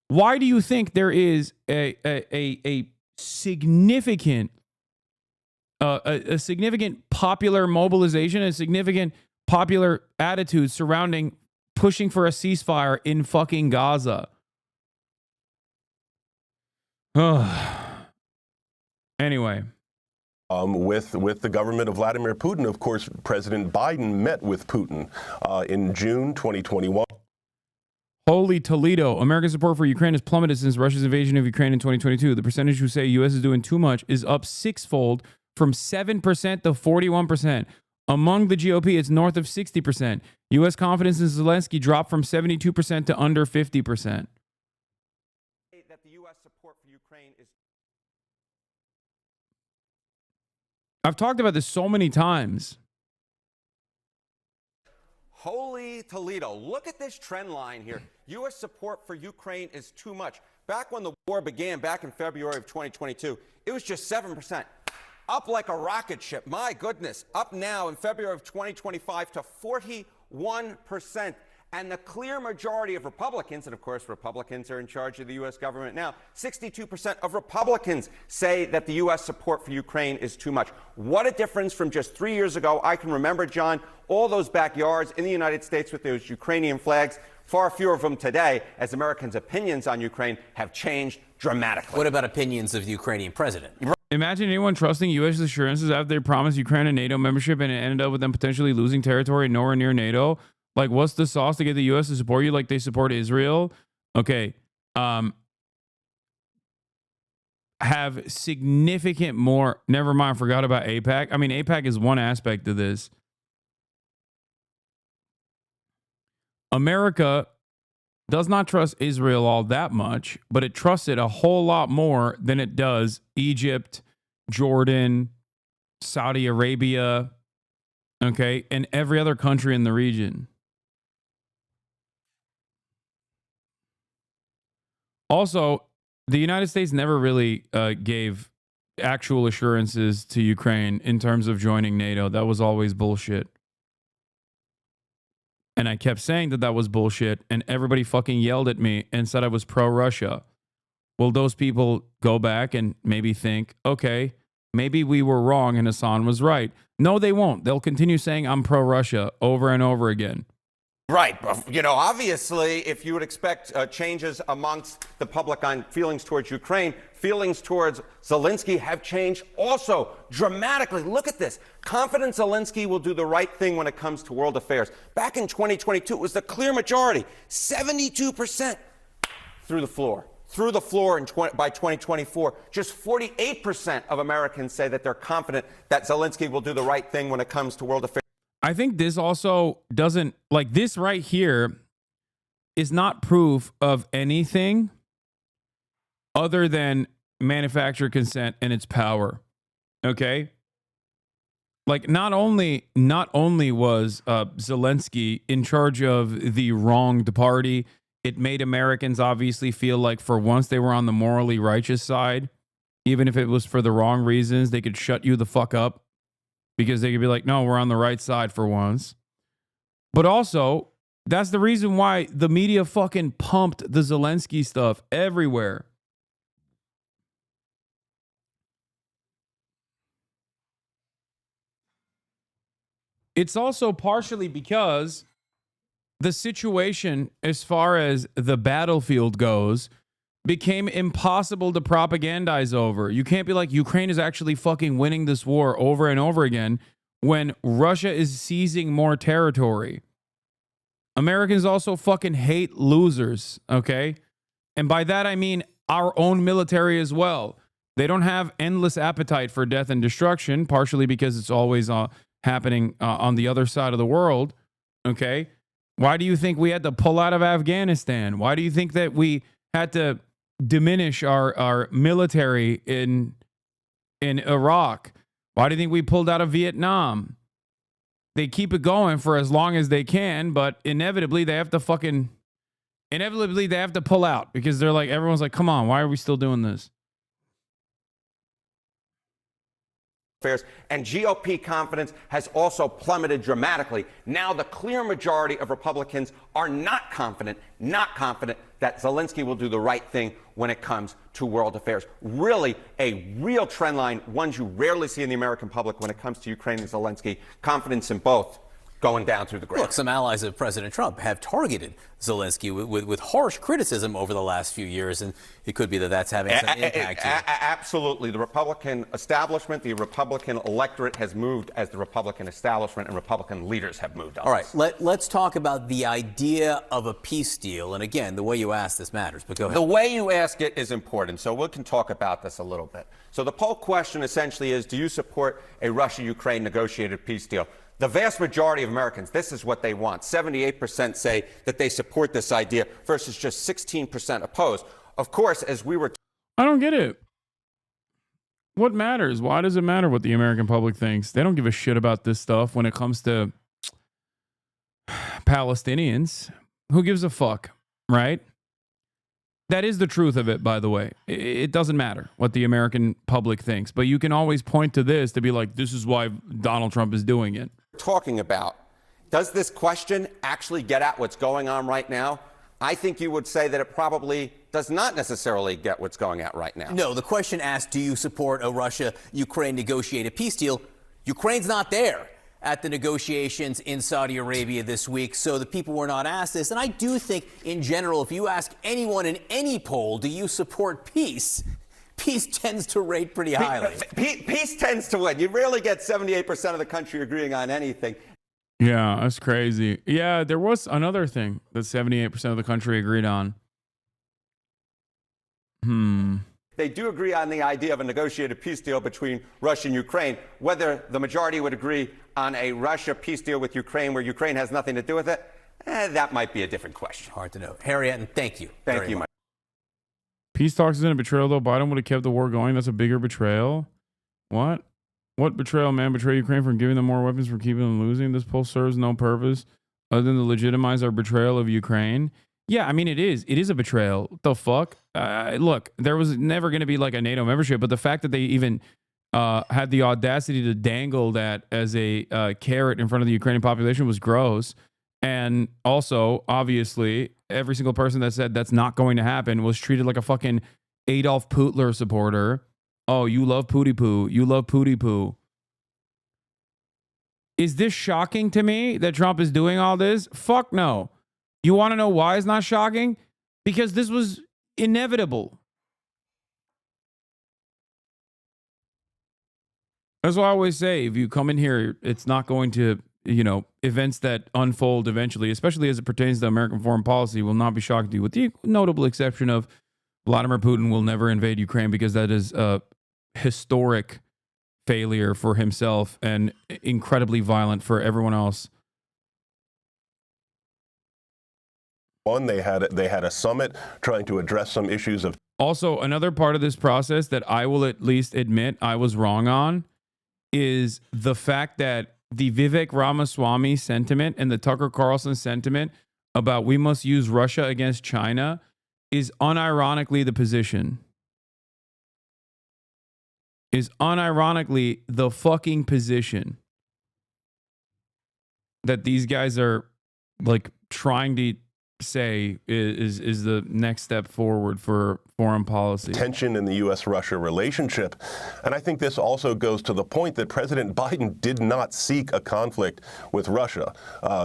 Why do you think there is a significant popular mobilization, a significant popular attitude surrounding pushing for a ceasefire in fucking Gaza? Anyway. With the government of Vladimir Putin, of course, President Biden met with Putin in June 2021. Holy Toledo. American support for Ukraine has plummeted since Russia's invasion of Ukraine in 2022. The percentage who say U.S. is doing too much is up sixfold from 7% to 41%. Among the GOP, it's north of 60%. U.S. confidence in Zelensky dropped from 72% to under 50%. That the U.S. support for Ukraine is... I've talked about this so many times. Holy Toledo. Look at this trend line here. U.S. support for Ukraine is too much. Back when the war began, back in February of 2022, it was just 7%. up like a rocket ship. My goodness, up now in February of 2025 to 41%. And the clear majority of Republicans, and of course Republicans are in charge of the U.S. government now, 62% of Republicans say that the U.S. support for Ukraine is too much. What a difference from just 3 years ago. I can remember, John, all those backyards in the United States with those Ukrainian flags. Far fewer of them today, as Americans' opinions on Ukraine have changed dramatically. What about opinions of the Ukrainian president? Imagine anyone trusting U.S. assurances after they promised Ukraine a NATO membership and it ended up with them potentially losing territory nowhere near NATO. Like, what's the sauce to get the U.S. to support you like they support Israel? Okay. Have significant more. Never mind. Forgot about AIPAC. I mean, AIPAC is one aspect of this. America does not trust Israel all that much, but it trusts it a whole lot more than it does Egypt, Jordan, Saudi Arabia, okay, and every other country in the region. Also, the United States never really gave actual assurances to Ukraine in terms of joining NATO. That was always bullshit. And I kept saying that that was bullshit, and everybody fucking yelled at me and said I was pro-Russia. Will those people go back and maybe think, okay, maybe we were wrong and Hasan was right? No, they won't. They'll continue saying I'm pro-Russia over and over again. Right. You know, obviously, if you would expect changes amongst the public on feelings towards Ukraine, feelings towards Zelensky have changed also dramatically. Look at this. Confident Zelensky will do the right thing when it comes to world affairs. Back in 2022, it was the clear majority, 72% through the floor. Through the floor by 2024, just 48% of Americans say that they're confident that Zelensky will do the right thing when it comes to world affairs. I think this also doesn't, like, this right here is not proof of anything other than manufacturer consent and its power. Okay? Like, not only was Zelensky in charge of the wronged party, it made Americans obviously feel like for once they were on the morally righteous side, even if it was for the wrong reasons, they could shut you the fuck up. Because they could be like, no, we're on the right side for once. But also, that's the reason why the media fucking pumped the Zelensky stuff everywhere. It's also partially because the situation, as far as the battlefield goes, became impossible to propagandize over. You can't be like, Ukraine is actually fucking winning this war over and over again when Russia is seizing more territory. Americans also fucking hate losers, okay? And by that I mean our own military as well. They don't have endless appetite for death and destruction, partially because it's always happening on the other side of the world, okay? Why do you think we had to pull out of Afghanistan? Why do you think that we had to diminish our military in Iraq? Why do you think we pulled out of Vietnam? They keep it going for as long as they can, but inevitably they have to pull out because they're like, everyone's like, come on, why are we still doing this? Affairs, and GOP confidence has also plummeted dramatically. Now the clear majority of Republicans are not confident that Zelensky will do the right thing when it comes to world affairs. Really a real trend line, ones you rarely see in the American public when it comes to Ukraine and Zelensky. Confidence in both going down through the ground. Look, some allies of President Trump have targeted Zelensky with harsh criticism over the last few years, and it could be that that's having some impact here. Absolutely. The Republican establishment, the Republican electorate has moved as the Republican establishment and Republican leaders have moved on. All right, let's talk about the idea of a peace deal. And again, the way you ask this matters, but go ahead. The way you ask it is important, so we can talk about this a little bit. So the poll question essentially is, do you support a Russia-Ukraine negotiated peace deal? The vast majority of Americans, this is what they want. 78% say that they support this idea versus just 16% opposed. Of course, as we were... I don't get it. What matters? Why does it matter what the American public thinks? They don't give a shit about this stuff when it comes to Palestinians. Who gives a fuck, right? That is the truth of it, by the way. It doesn't matter what the American public thinks, but you can always point to this to be like, this is why Donald Trump is doing it. Talking about, does this question actually get at what's going on right now? I think you would say that it probably does not necessarily get what's going on right now. No, the question asked, do you support a Russia-Ukraine negotiated peace deal? Ukraine's not there at the negotiations in Saudi Arabia this week, so the people were not asked this. And I do think, in general, if you ask anyone in any poll, do you support peace, peace tends to rate pretty highly. Peace tends to win. You rarely get 78% of the country agreeing on anything. Yeah, that's crazy. Yeah, there was another thing that 78% of the country agreed on. They do agree on the idea of a negotiated peace deal between Russia and Ukraine. Whether the majority would agree on a Russia peace deal with Ukraine where Ukraine has nothing to do with it, that might be a different question. Hard to know. Harriet, thank you. Thank you, Mike. Peace talks isn't a betrayal, though. Biden would have kept the war going. That's a bigger betrayal. What? What betrayal, man? Betray Ukraine for giving them more weapons, for keeping them losing? This poll serves no purpose other than to legitimize our betrayal of Ukraine. Yeah, I mean, it is. It is a betrayal. What the fuck? Look, there was never going to be like a NATO membership, but the fact that they even had the audacity to dangle that as a carrot in front of the Ukrainian population was gross. And also, obviously, every single person that said that's not going to happen was treated like a fucking Adolf Hitler supporter. Oh, you love Pootie Poo. You love Pootie Poo. Is this shocking to me that Trump is doing all this? Fuck no. You want to know why it's not shocking? Because this was inevitable. That's why I always say, if you come in here, it's not going to, you know, events that unfold eventually, especially as it pertains to American foreign policy, will not be shocking to you, with the notable exception of Vladimir Putin will never invade Ukraine, because that is a historic failure for himself and incredibly violent for everyone else. One, they had a summit trying to address some issues of. Also, another part of this process that I will at least admit I was wrong on is the fact that the Vivek Ramaswamy sentiment and the Tucker Carlson sentiment about we must use Russia against China is unironically the position. Is unironically the fucking position that these guys are like trying to say is the next step forward for foreign policy. Tension in the U.S.-Russia relationship. And I think this also goes to the point that President Biden did not seek a conflict with Russia.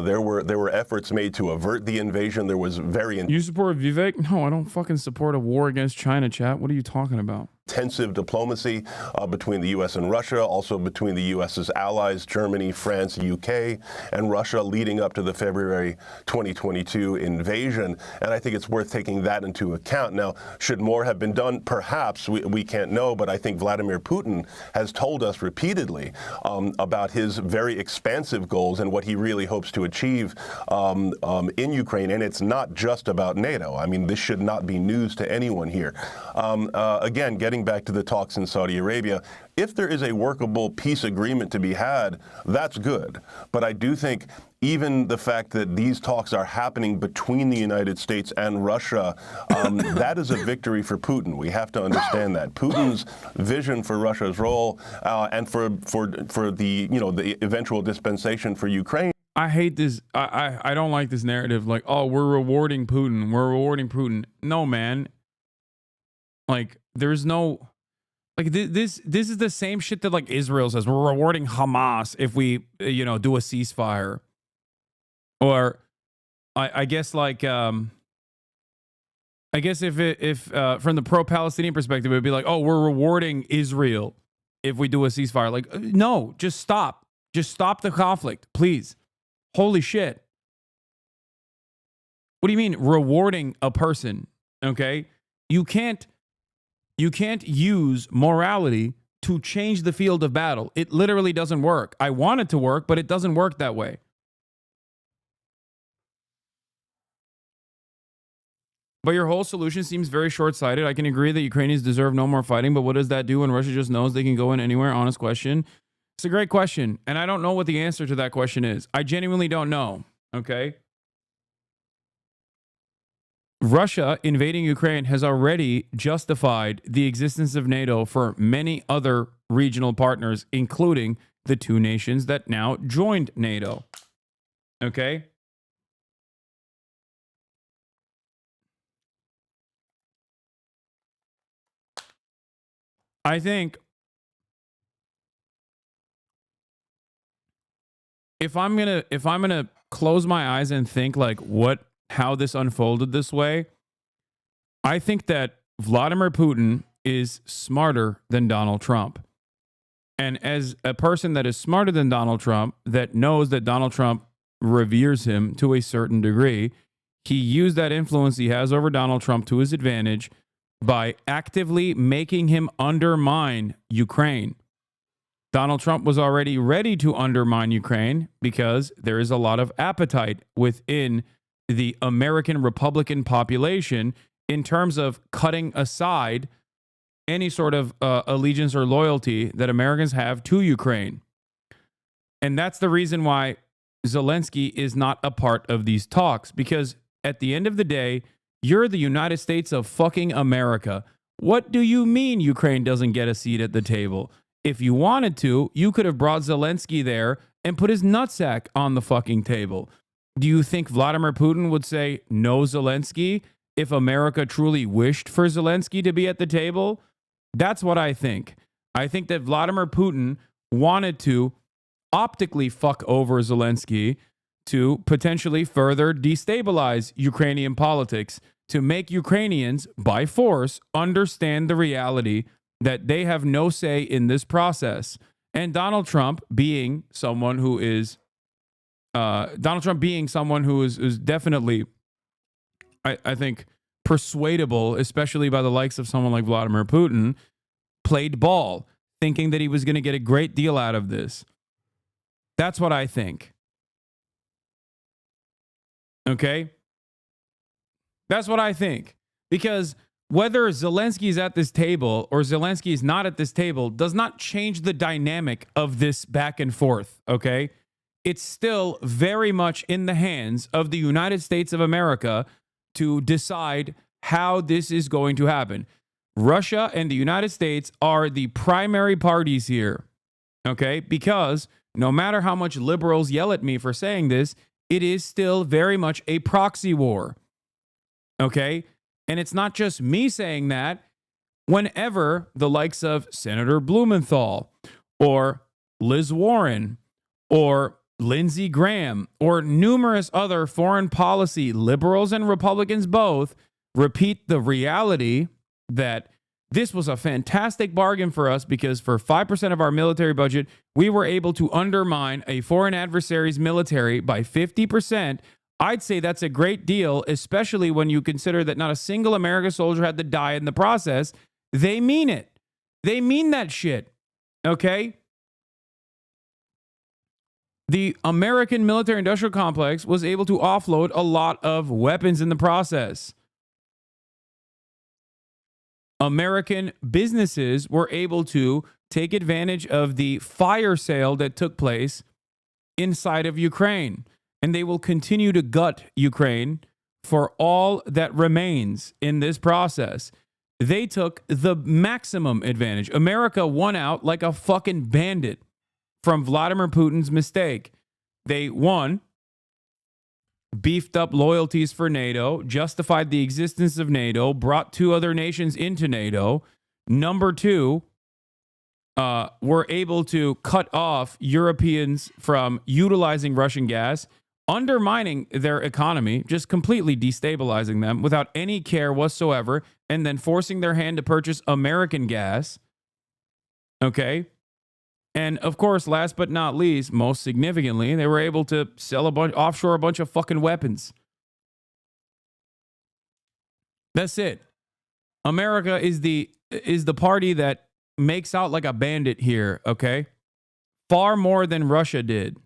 There were efforts made to avert the invasion. There was You support Vivek? No, I don't fucking support a war against China, chat. What are you talking about? Intensive diplomacy between the U.S. and Russia, also between the U.S.'s allies, Germany, France, UK, and Russia, leading up to the February 2022 invasion. And I think it's worth taking that into account. Now, should more have been done? Perhaps. We can't know, but I think Vladimir Putin has told us repeatedly about his very expansive goals and what he really hopes to achieve in Ukraine. And it's not just about NATO. I mean, this should not be news to anyone here. Again, getting back to the talks in Saudi Arabia, if there is a workable peace agreement to be had, that's good. But I do think even the fact that these talks are happening between the United States and Russia, that is a victory for Putin. We have to understand that. Putin's vision for Russia's role and for the, you know, the eventual dispensation for Ukraine. I hate this. I don't like this narrative. Like, oh, we're rewarding Putin. We're rewarding Putin. No, man. Like, there's no, like, this is the same shit that, like, Israel says. We're rewarding Hamas if we, you know, do a ceasefire. Or I guess, like, I guess if from the pro-Palestinian perspective, it would be like, oh, we're rewarding Israel if we do a ceasefire. Like, no, just stop. Just stop the conflict, please. Holy shit. What do you mean rewarding a person? Okay? You can't use morality to change the field of battle. It literally doesn't work. I want it to work, but it doesn't work that way. But your whole solution seems very short-sighted. I can agree that Ukrainians deserve no more fighting, but what does that do when Russia just knows they can go in anywhere? Honest question. It's a great question, and I don't know what the answer to that question is. I genuinely don't know, okay? Russia invading Ukraine has already justified the existence of NATO for many other regional partners, including the two nations that now joined NATO. Okay? I think if I'm gonna close my eyes and think like how this unfolded this way, I think that Vladimir Putin is smarter than Donald Trump. And as a person that is smarter than Donald Trump, that knows that Donald Trump reveres him to a certain degree, he used that influence he has over Donald Trump to his advantage by actively making him undermine Ukraine. Donald Trump was already ready to undermine Ukraine because there is a lot of appetite within the American Republican population in terms of cutting aside any sort of allegiance or loyalty that Americans have to Ukraine. And that's the reason why Zelensky is not a part of these talks, because at the end of the day, you're the United States of fucking America. What do you mean Ukraine doesn't get a seat at the table? If you wanted to, you could have brought Zelensky there and put his nutsack on the fucking table. Do you think Vladimir Putin would say no Zelensky if America truly wished for Zelensky to be at the table? That's what I think. I think that Vladimir Putin wanted to optically fuck over Zelensky to potentially further destabilize Ukrainian politics, to make Ukrainians, by force, understand the reality that they have no say in this process. And Donald Trump being someone who is definitely, I think, persuadable, especially by the likes of someone like Vladimir Putin, played ball, thinking that he was going to get a great deal out of this. That's what I think. Okay? That's what I think. Because whether Zelensky is at this table or Zelensky is not at this table does not change the dynamic of this back and forth, okay? It's still very much in the hands of the United States of America to decide how this is going to happen. Russia and the United States are the primary parties here, okay? Because no matter how much liberals yell at me for saying this, it is still very much a proxy war, okay? And it's not just me saying that. Whenever the likes of Senator Blumenthal or Liz Warren or Lindsey Graham or numerous other foreign policy liberals and Republicans both repeat the reality that this was a fantastic bargain for us because for 5% of our military budget, we were able to undermine a foreign adversary's military by 50%. I'd say that's a great deal, especially when you consider that not a single American soldier had to die in the process. They mean it. They mean that shit. Okay? The American military-industrial complex was able to offload a lot of weapons in the process. American businesses were able to take advantage of the fire sale that took place inside of Ukraine. And they will continue to gut Ukraine for all that remains in this process. They took the maximum advantage. America won out like a fucking bandit from Vladimir Putin's mistake. They won, beefed up loyalties for NATO, justified the existence of NATO, brought two other nations into NATO. Number two, were able to cut off Europeans from utilizing Russian gas, undermining their economy, just completely destabilizing them without any care whatsoever, and then forcing their hand to purchase American gas. Okay? And of course, last but not least, most significantly, they were able to sell offshore a bunch of fucking weapons. That's it. America is the party that makes out like a bandit here, okay? Far more than Russia did.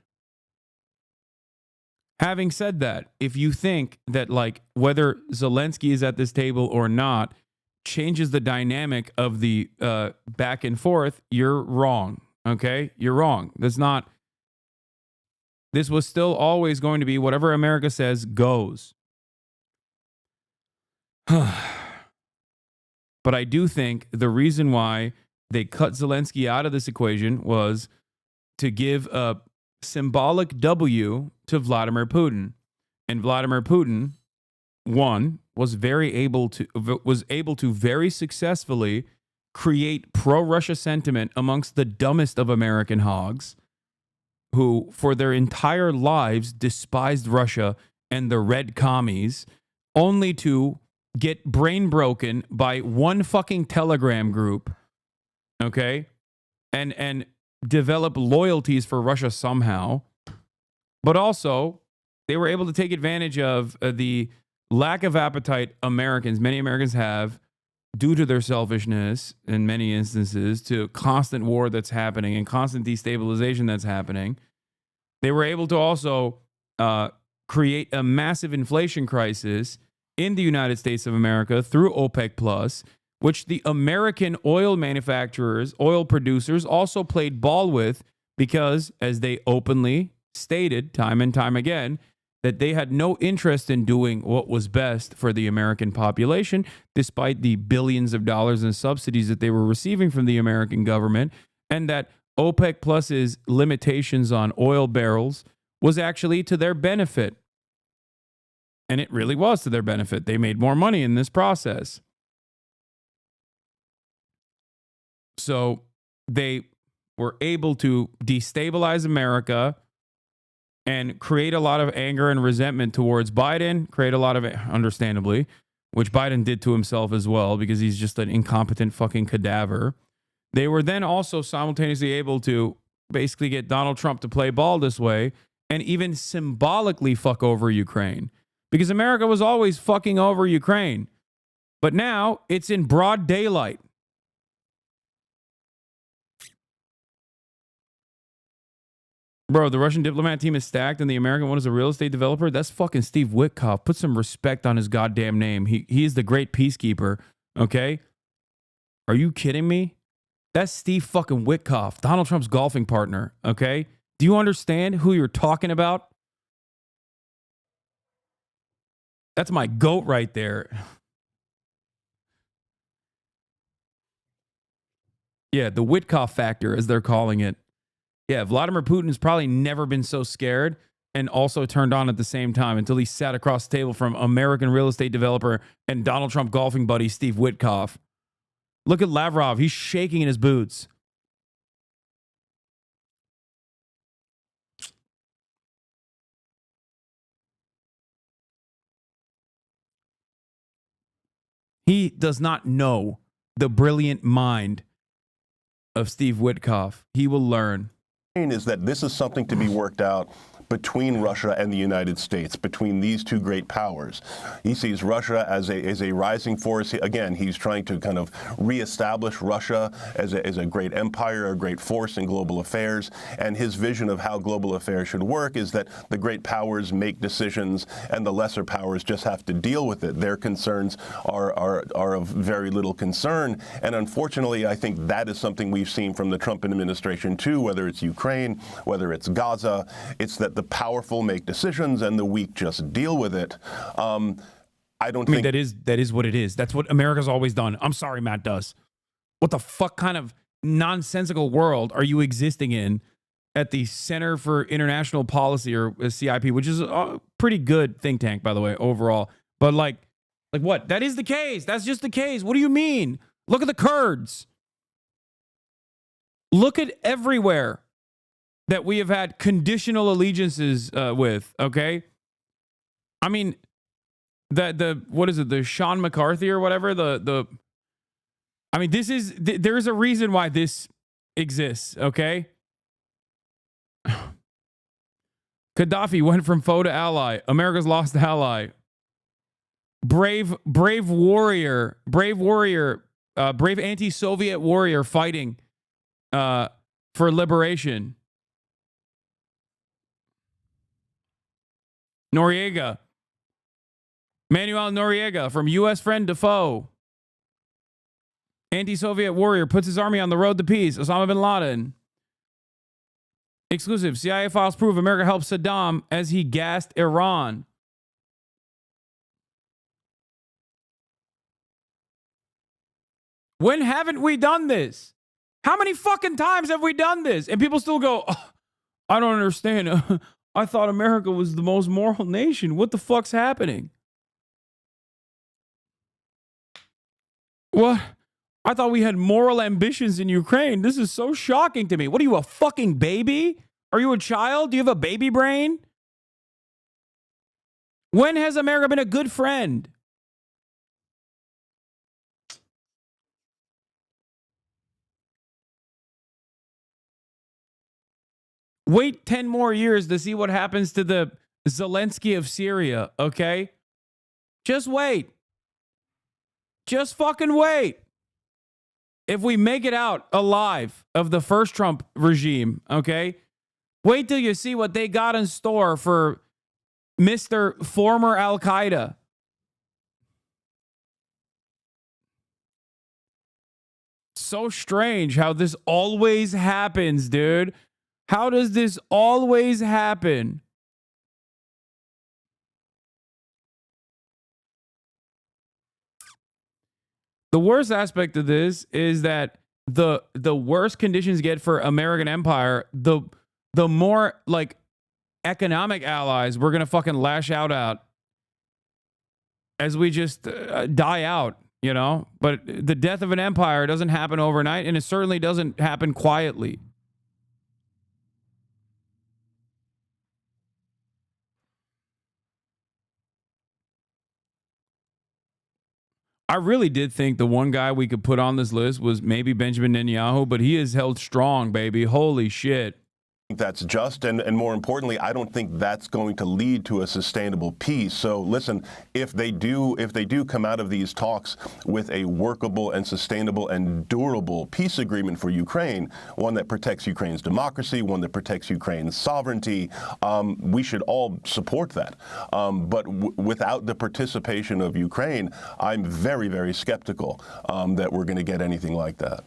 Having said that, if you think that like whether Zelensky is at this table or not changes the dynamic of the back and forth, you're wrong. Okay? You're wrong. That's not. This was still always going to be whatever America says goes. But I do think the reason why they cut Zelensky out of this equation was to give a symbolic W to Vladimir Putin. And Vladimir Putin, one, was able to very successfully create pro-Russia sentiment amongst the dumbest of American hogs, who for their entire lives despised Russia and the red commies, only to get brain broken by one fucking Telegram group, okay, and develop loyalties for Russia somehow. But also, they were able to take advantage of the lack of appetite many Americans have due to their selfishness in many instances, to constant war that's happening and constant destabilization that's happening. They were able to also create a massive inflation crisis in the United States of America through OPEC Plus, which the American oil manufacturers, oil producers also played ball with, because, as they openly stated time and time again, that they had no interest in doing what was best for the American population, despite the billions of dollars in subsidies that they were receiving from the American government, and that OPEC Plus's limitations on oil barrels was actually to their benefit. And it really was to their benefit. They made more money in this process. So they were able to destabilize America and create a lot of anger and resentment towards Biden, create a lot of, understandably, which Biden did to himself as well, because he's just an incompetent fucking cadaver. They were then also simultaneously able to basically get Donald Trump to play ball this way and even symbolically fuck over Ukraine, because America was always fucking over Ukraine. But now it's in broad daylight. Bro, the Russian diplomat team is stacked and the American one is a real estate developer. That's fucking Steve Witkoff. Put some respect on his goddamn name. He is the great peacekeeper, okay? Are you kidding me? That's Steve fucking Witkoff, Donald Trump's golfing partner, okay? Do you understand who you're talking about? That's my goat right there. Yeah, the Witkoff factor, as they're calling it. Yeah, Vladimir Putin's probably never been so scared and also turned on at the same time until he sat across the table from American real estate developer and Donald Trump golfing buddy Steve Witkoff. Look at Lavrov. He's shaking in his boots. He does not know the brilliant mind of Steve Witkoff. He will learn. Is that this is something to be worked out between Russia and the United States, between these two great powers. He sees Russia as a rising force. Again, he's trying to kind of reestablish Russia as a great empire, a great force in global affairs. And his vision of how global affairs should work is that the great powers make decisions and the lesser powers just have to deal with it. Their concerns are of very little concern. And unfortunately, I think that is something we've seen from the Trump administration too, whether it's Ukraine, whether it's Gaza. It's that the powerful make decisions and the weak just deal with it. I mean, that is what it is. That's what America's always done. I'm sorry, Matt does. What the fuck kind of nonsensical world are you existing in at the Center for International Policy, or CIP, which is a pretty good think tank, by the way, overall. But like what? That is the case. That's just the case. What do you mean? Look at the Kurds. Look at everywhere that we have had conditional allegiances with, okay? I mean, what is it, the Sean McCarthy or whatever, I mean, there is a reason why this exists, okay? Gaddafi went from foe to ally. America's lost ally. Brave warrior, brave anti-Soviet warrior fighting for liberation. Noriega. Manuel Noriega, from U.S. friend to foe. Anti-Soviet warrior puts his army on the road to peace. Osama bin Laden. Exclusive. CIA files prove America helped Saddam as he gassed Iran. When haven't we done this? How many fucking times have we done this? And people still go, oh, I don't understand. I thought America was the most moral nation. What the fuck's happening? What? I thought we had moral ambitions in Ukraine. This is so shocking to me. What are you, a fucking baby? Are you a child? Do you have a baby brain? When has America been a good friend? Wait 10 more years to see what happens to the Zelensky of Syria, okay? Just wait. Just fucking wait. If we make it out alive of the first Trump regime, okay? Wait till you see what they got in store for Mr. Former Al-Qaeda. So strange how this always happens, dude. How does this always happen? The worst aspect of this is that the worse conditions get for American empire, the more like economic allies we're gonna fucking lash out at as we just die out, you know. But the death of an empire doesn't happen overnight, and it certainly doesn't happen quietly. I really did think the one guy we could put on this list was maybe Benjamin Netanyahu, but he is held strong, baby. Holy shit. That's just, and more importantly, I don't think that's going to lead to a sustainable peace. So listen, if they do come out of these talks with a workable and sustainable and durable peace agreement for Ukraine, one that protects Ukraine's democracy, one that protects Ukraine's sovereignty, we should all support that. But without the participation of Ukraine, I'm very, very skeptical that we're going to get anything like that.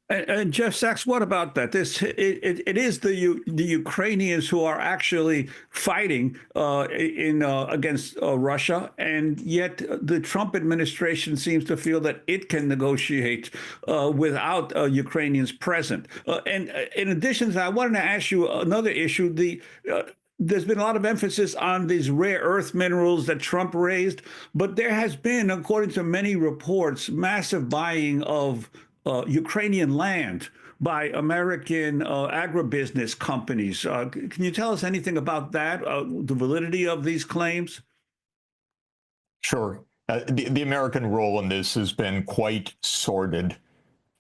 And Jeff Sachs, what about that? It is the Ukrainians who are actually fighting against Russia, and yet the Trump administration seems to feel that it can negotiate without Ukrainians present. And in addition to that, I wanted to ask you another issue. There's been a lot of emphasis on these rare earth minerals that Trump raised, but there has been, according to many reports, massive buying of Ukrainian land by American agribusiness companies. Can you tell us anything about that, the validity of these claims? Sure. The American role in this has been quite sordid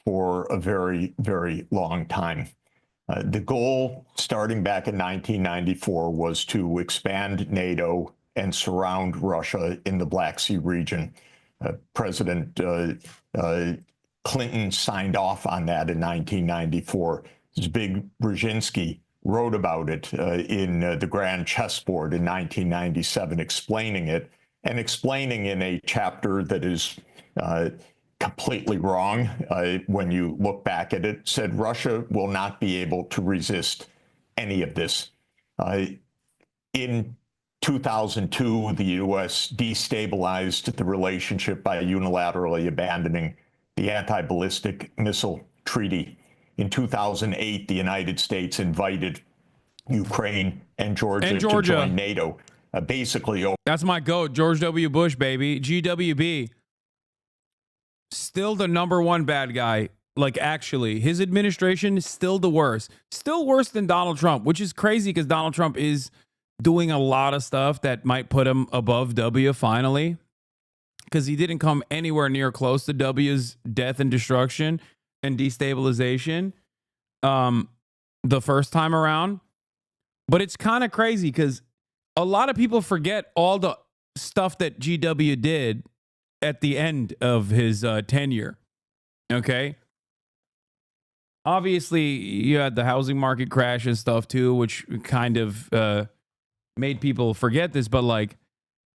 for a very, very long time. The goal, starting back in 1994, was to expand NATO and surround Russia in the Black Sea region. President Clinton signed off on that in 1994. Zbig Brzezinski wrote about it in the Grand Chessboard in 1997, explaining it, and explaining in a chapter that is completely wrong when you look back at it, said Russia will not be able to resist any of this. In 2002, the U.S. destabilized the relationship by unilaterally abandoning the anti-ballistic missile treaty. In 2008, the United States invited Ukraine and Georgia to join NATO. Basically, that's my goat, George W. Bush, baby. GWB. Still the #1 bad guy. Like, actually, his administration is still the worst. Still worse than Donald Trump, which is crazy because Donald Trump is doing a lot of stuff that might put him above W finally. Because he didn't come anywhere near close to W's death and destruction and destabilization the first time around. But it's kind of crazy because a lot of people forget all the stuff that GW did at the end of his tenure. Okay? Obviously, you had the housing market crash and stuff too, which kind of made people forget this. But like,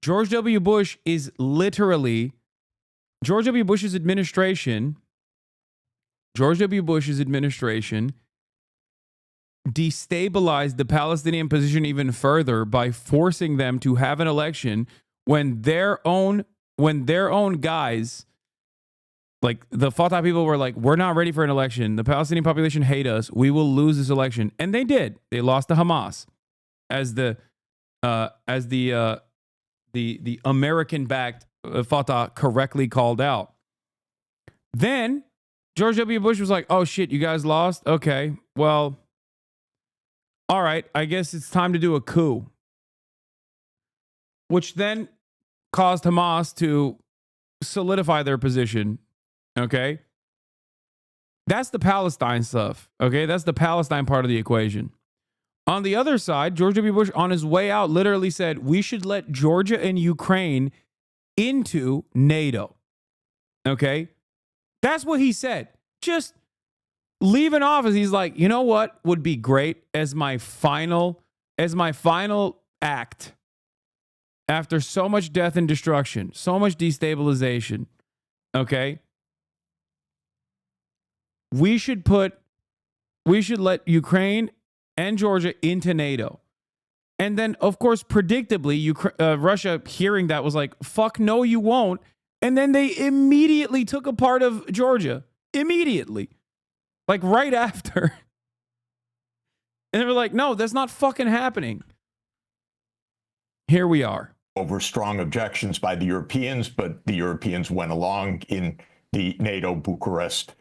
George W. Bush is literally, George W. Bush's administration destabilized the Palestinian position even further by forcing them to have an election when their own guys Like the Fatah people were like, we're not ready for an election. The Palestinian population hate us. We will lose this election. And they did. They lost to Hamas as the American-backed Fatah correctly called out. Then George W. Bush was like, oh shit, you guys lost? Okay, well, all right, I guess it's time to do a coup. Which then caused Hamas to solidify their position. Okay? That's the Palestine stuff. Okay? That's the Palestine part of the equation. On the other side, George W. Bush, on his way out, literally said, we should let Georgia and Ukraine into NATO. Okay? That's what he said. Just leaving office, he's like, you know what would be great as my final act after so much death and destruction, so much destabilization. Okay? We should let Ukraine and Georgia into NATO. And then, of course, predictably, Russia hearing that was like, fuck no, you won't. And then they immediately took a part of Georgia. Immediately. Like right after. And they were like, no, that's not fucking happening. Here we are. Over strong objections by the Europeans, but the Europeans went along in the NATO Bucharest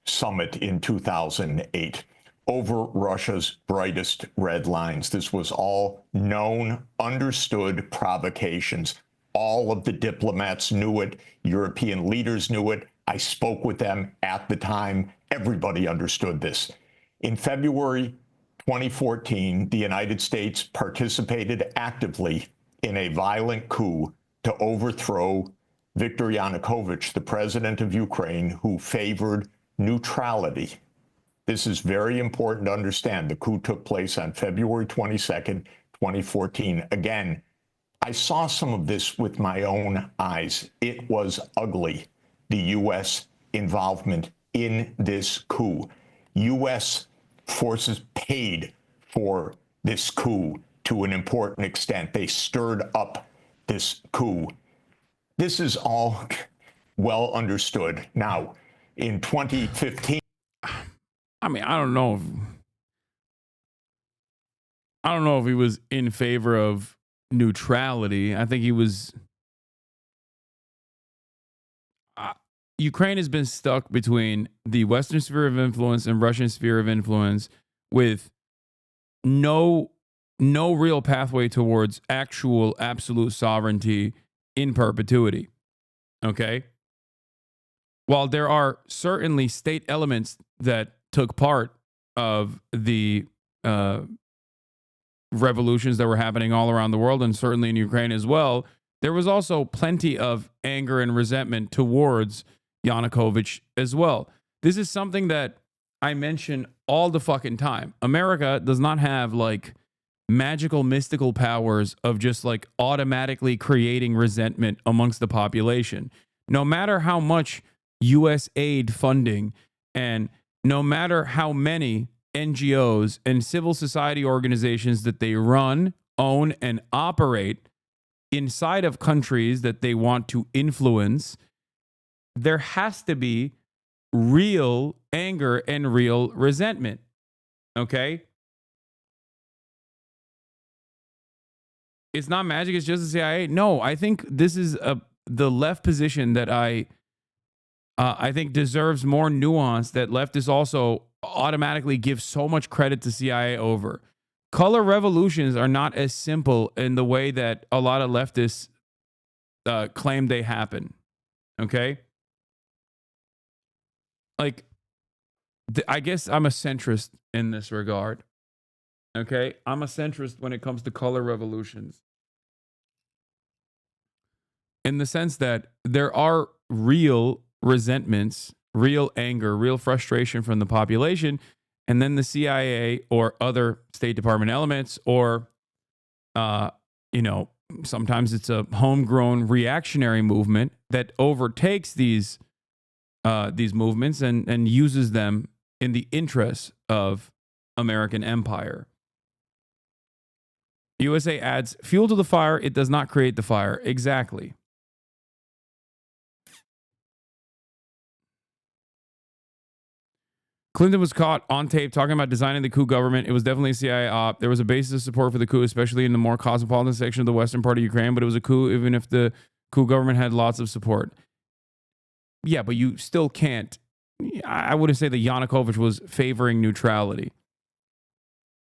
summit in 2008 over Russia's brightest red lines. This was all known, understood provocations. All of the diplomats knew it. European leaders knew it. I spoke with them at the time. Everybody understood this. In February 2014, the United States participated actively in a violent coup to overthrow Viktor Yanukovych, the president of Ukraine, who favored neutrality. This is very important to understand. The coup took place on February 22nd, 2014. Again, I saw some of this with my own eyes. It was ugly, the U.S. involvement in this coup. U.S. forces paid for this coup to an important extent. They stirred up this coup. This is all well understood. Now, in 2015... I mean, I don't know if he was in favor of neutrality. I think he was... Ukraine has been stuck between the Western sphere of influence and Russian sphere of influence with no real pathway towards actual absolute sovereignty in perpetuity. Okay? While there are certainly state elements that took part of the revolutions that were happening all around the world, and certainly in Ukraine as well, there was also plenty of anger and resentment towards Yanukovych as well. This is something that I mention all the fucking time. America does not have like magical mystical powers of just like automatically creating resentment amongst the population. No matter how much US aid funding and no matter how many NGOs and civil society organizations that they run, own, and operate inside of countries that they want to influence, there has to be real anger and real resentment. Okay? It's not magic, it's just the CIA. No, I think this is the left position that I think deserves more nuance, that leftists also automatically give so much credit to CIA over. Color revolutions are not as simple in the way that a lot of leftists claim they happen. Okay? Like, I guess I'm a centrist in this regard. Okay? I'm a centrist when it comes to color revolutions. In the sense that there are real resentments, real anger, real frustration from the population, and then the CIA or other State Department elements, or, sometimes it's a homegrown reactionary movement that overtakes these movements and uses them in the interests of American empire. USA adds fuel to the fire. It does not create the fire. Exactly. Clinton was caught on tape talking about designing the coup government. It was definitely a CIA op. There was a basis of support for the coup, especially in the more cosmopolitan section of the western part of Ukraine, but it was a coup even if the coup government had lots of support. Yeah, but you still can't. I wouldn't say that Yanukovych was favoring neutrality.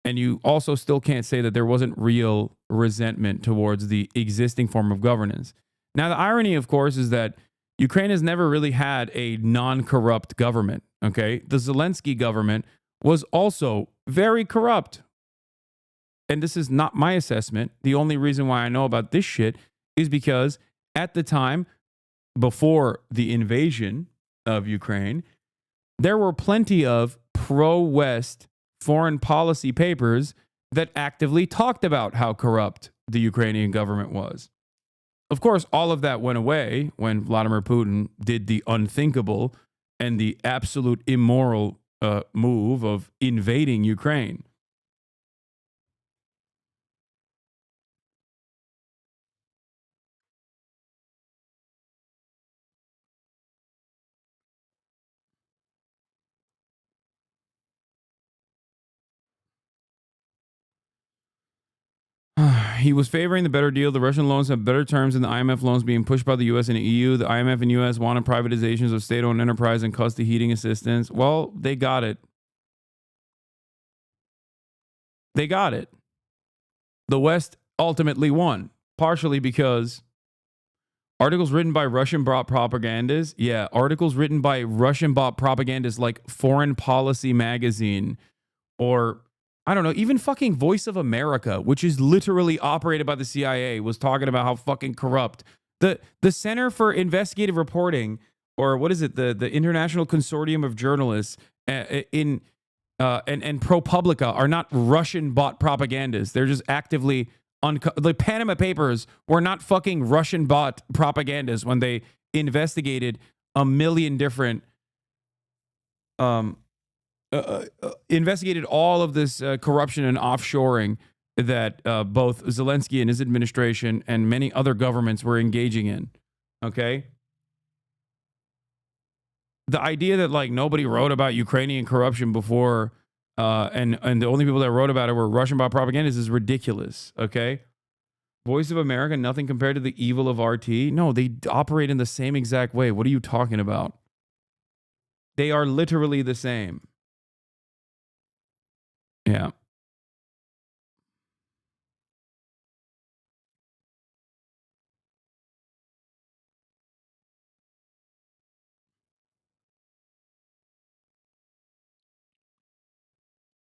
And you also still can't say that there wasn't real resentment towards the existing form of governance. Now, the irony, of course, is that Ukraine has never really had a non-corrupt government, okay? The Zelensky government was also very corrupt. And this is not my assessment. The only reason why I know about this shit is because at the time, before the invasion of Ukraine, there were plenty of pro-West foreign policy papers that actively talked about how corrupt the Ukrainian government was. Of course, all of that went away when Vladimir Putin did the unthinkable and the absolute immoral move of invading Ukraine. He was favoring the better deal. The Russian loans have better terms than the IMF loans being pushed by the U.S. and the EU. The IMF and U.S. wanted privatizations of state-owned enterprise and cost the heating assistance. Well, they got it. They got it. The West ultimately won, partially because articles written by Russian-bought propagandists, articles written by Russian-bought propagandists like Foreign Policy Magazine or I don't know, even fucking Voice of America, which is literally operated by the CIA, was talking about how fucking corrupt. The Center for Investigative Reporting, or what is it, the International Consortium of Journalists and ProPublica are not Russian-bought propagandists. They're just actively the Panama Papers were not fucking Russian-bought propagandists when they investigated a million different investigated all of this corruption and offshoring that both Zelensky and his administration and many other governments were engaging in. Okay? The idea that like nobody wrote about Ukrainian corruption before and the only people that wrote about it were Russian-bought propagandists is ridiculous. Okay? Voice of America, nothing compared to the evil of RT. No, they operate in the same exact way. What are you talking about? They are literally the same. Yeah.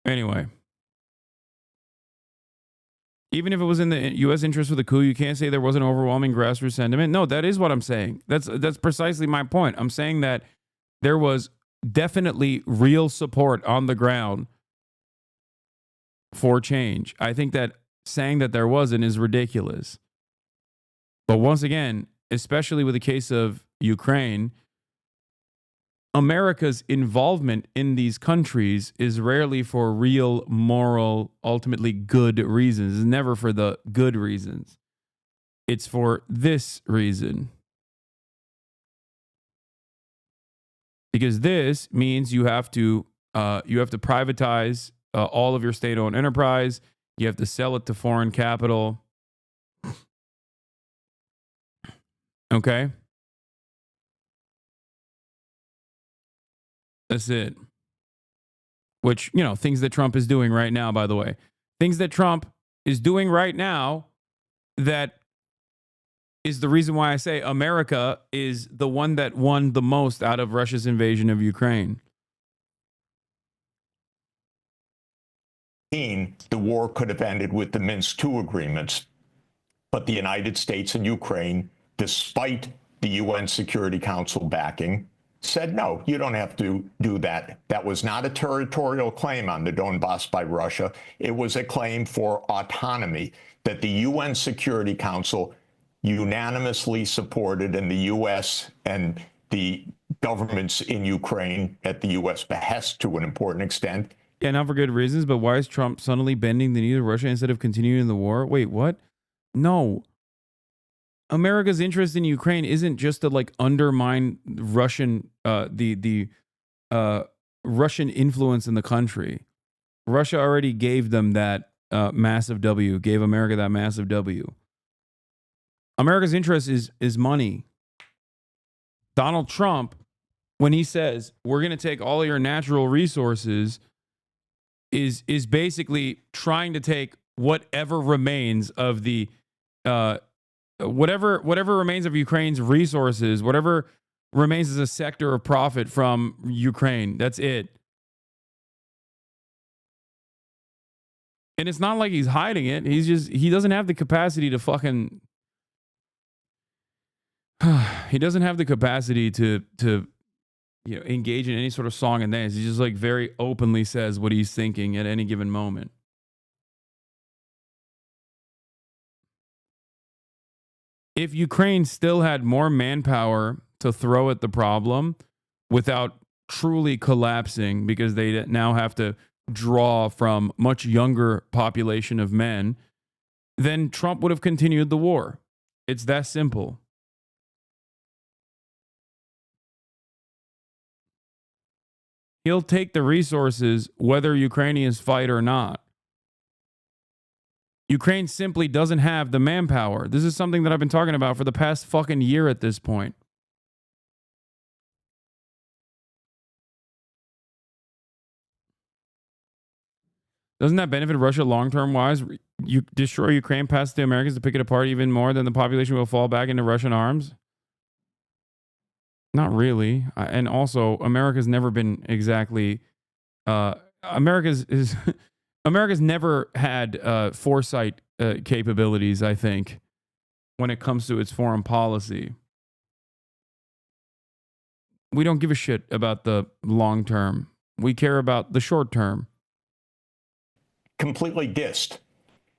Anyway. Even if it was in the U.S. interest for the coup, you can't say there wasn't overwhelming grassroots sentiment. No, that is what I'm saying. That's precisely my point. I'm saying that there was definitely real support on the ground for change. I think that saying that there wasn't is ridiculous. But once again, especially with the case of Ukraine, America's involvement in these countries is rarely for real, moral, ultimately good reasons. It's never for the good reasons. It's for this reason. Because this means you have to privatize all of your state-owned enterprise. You have to sell it to foreign capital. Okay? That's it. Which, you know, things that Trump is doing right now, by the way. Things that Trump is doing right now that is the reason why I say America is the one that won the most out of Russia's invasion of Ukraine. The war could have ended with the Minsk II agreements, but the United States and Ukraine, despite the UN Security Council backing, said, no, you don't have to do that. That was not a territorial claim on the Donbass by Russia. It was a claim for autonomy that the UN Security Council unanimously supported, and the U.S. and the governments in Ukraine at the U.S. behest to an important extent. Yeah, not for good reasons, but why is Trump suddenly bending the knee to Russia instead of continuing the war? Wait, what? No. America's interest in Ukraine isn't just to like undermine Russian Russian influence in the country. Russia already gave them that massive W, gave America that massive W. America's interest is money. Donald Trump, when he says we're going to take all your natural resources, is basically trying to take whatever remains of the whatever remains of Ukraine's resources, whatever remains as a sector of profit from Ukraine. That's it. And it's not like he's hiding it. He doesn't have the capacity to fucking he doesn't have the capacity to engage in any sort of song and dance. He just like very openly says what he's thinking at any given moment. If Ukraine still had more manpower to throw at the problem without truly collapsing, because they now have to draw from much younger population of men, then Trump would have continued the war. It's that simple. He'll take the resources whether Ukrainians fight or not. Ukraine simply doesn't have the manpower. This is something that I've been talking about for the past fucking year at this point. Doesn't that benefit Russia long-term wise? You destroy Ukraine past the Americans to pick it apart even more, then the population will fall back into Russian arms? Not really. And also, America's never been exactly... America's never had foresight capabilities, I think, when it comes to its foreign policy. We don't give a shit about the long term. We care about the short term. Completely dissed.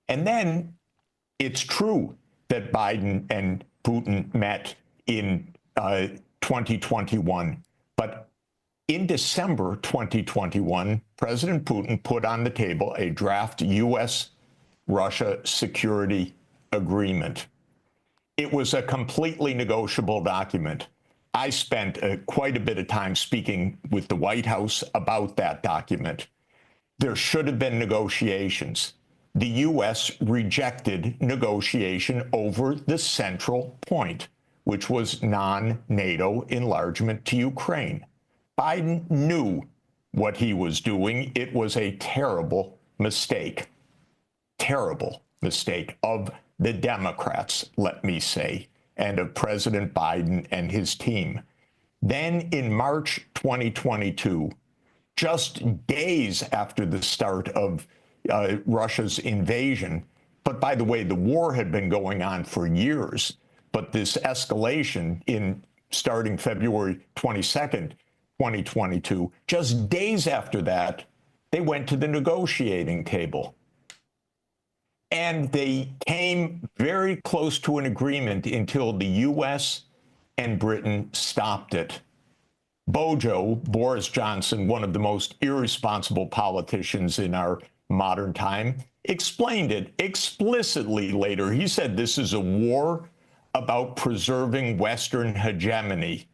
And then it's true that Biden and Putin met in 2021. But in December 2021, President Putin put on the table a draft U.S.-Russia security agreement. It was a completely negotiable document. I spent quite a bit of time speaking with the White House about that document. There should have been negotiations. The U.S. rejected negotiation over the central point, which was non-NATO enlargement to Ukraine. Biden knew what he was doing. It was a terrible mistake of the Democrats, let me say, and of President Biden and his team. Then in March 2022, just days after the start of Russia's invasion, but by the way, the war had been going on for years, but this escalation in starting February 22nd, 2022, just days after that, they went to the negotiating table. And they came very close to an agreement until the U.S. and Britain stopped it. Boris Johnson, one of the most irresponsible politicians in our modern time, explained it explicitly later. He said this is a war about preserving Western hegemony.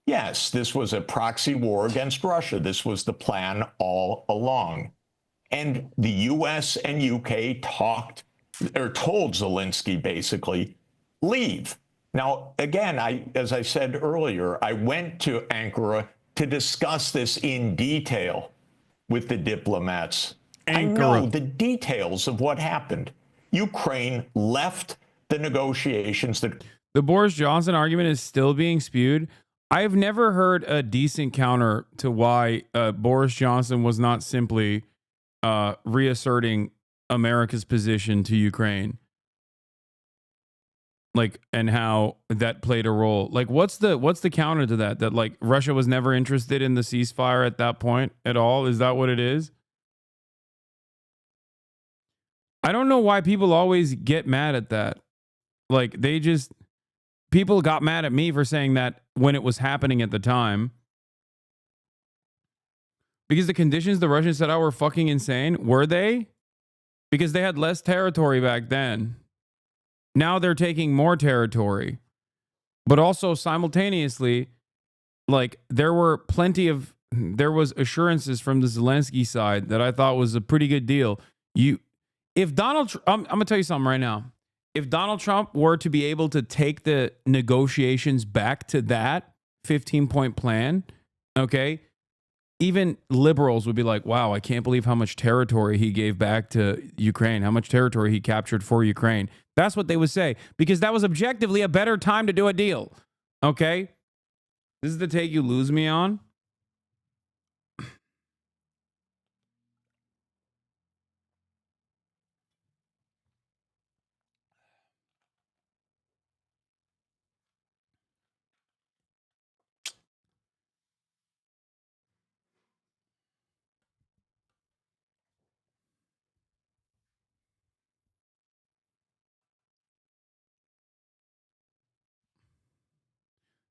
Yes, this was a proxy war against Russia. This was the plan all along. And the U.S. and U.K. told Zelensky, basically, leave. Now, again, as I said earlier, I went to Ankara to discuss this in detail with the diplomats. I know the details of what happened. Ukraine left the negotiations. The Boris Johnson argument is still being spewed. I've never heard a decent counter to why Boris Johnson was not simply reasserting America's position to Ukraine. Like, and how that played a role. Like, what's the counter to that? That like Russia was never interested in the ceasefire at that point at all? Is that what it is? I don't know why people always get mad at that. Like, people got mad at me for saying that when it was happening at the time. Because the conditions the Russians set out were fucking insane. Were they? Because they had less territory back then. Now they're taking more territory. But also simultaneously, like, there were plenty of there was assurances from the Zelensky side that I thought was a pretty good deal. If Donald, I'm going to tell you something right now. If Donald Trump were to be able to take the negotiations back to that 15-point plan, okay, even liberals would be like, wow, I can't believe how much territory he gave back to Ukraine, how much territory he captured for Ukraine. That's what they would say, because that was objectively a better time to do a deal. Okay? This is the take you lose me on.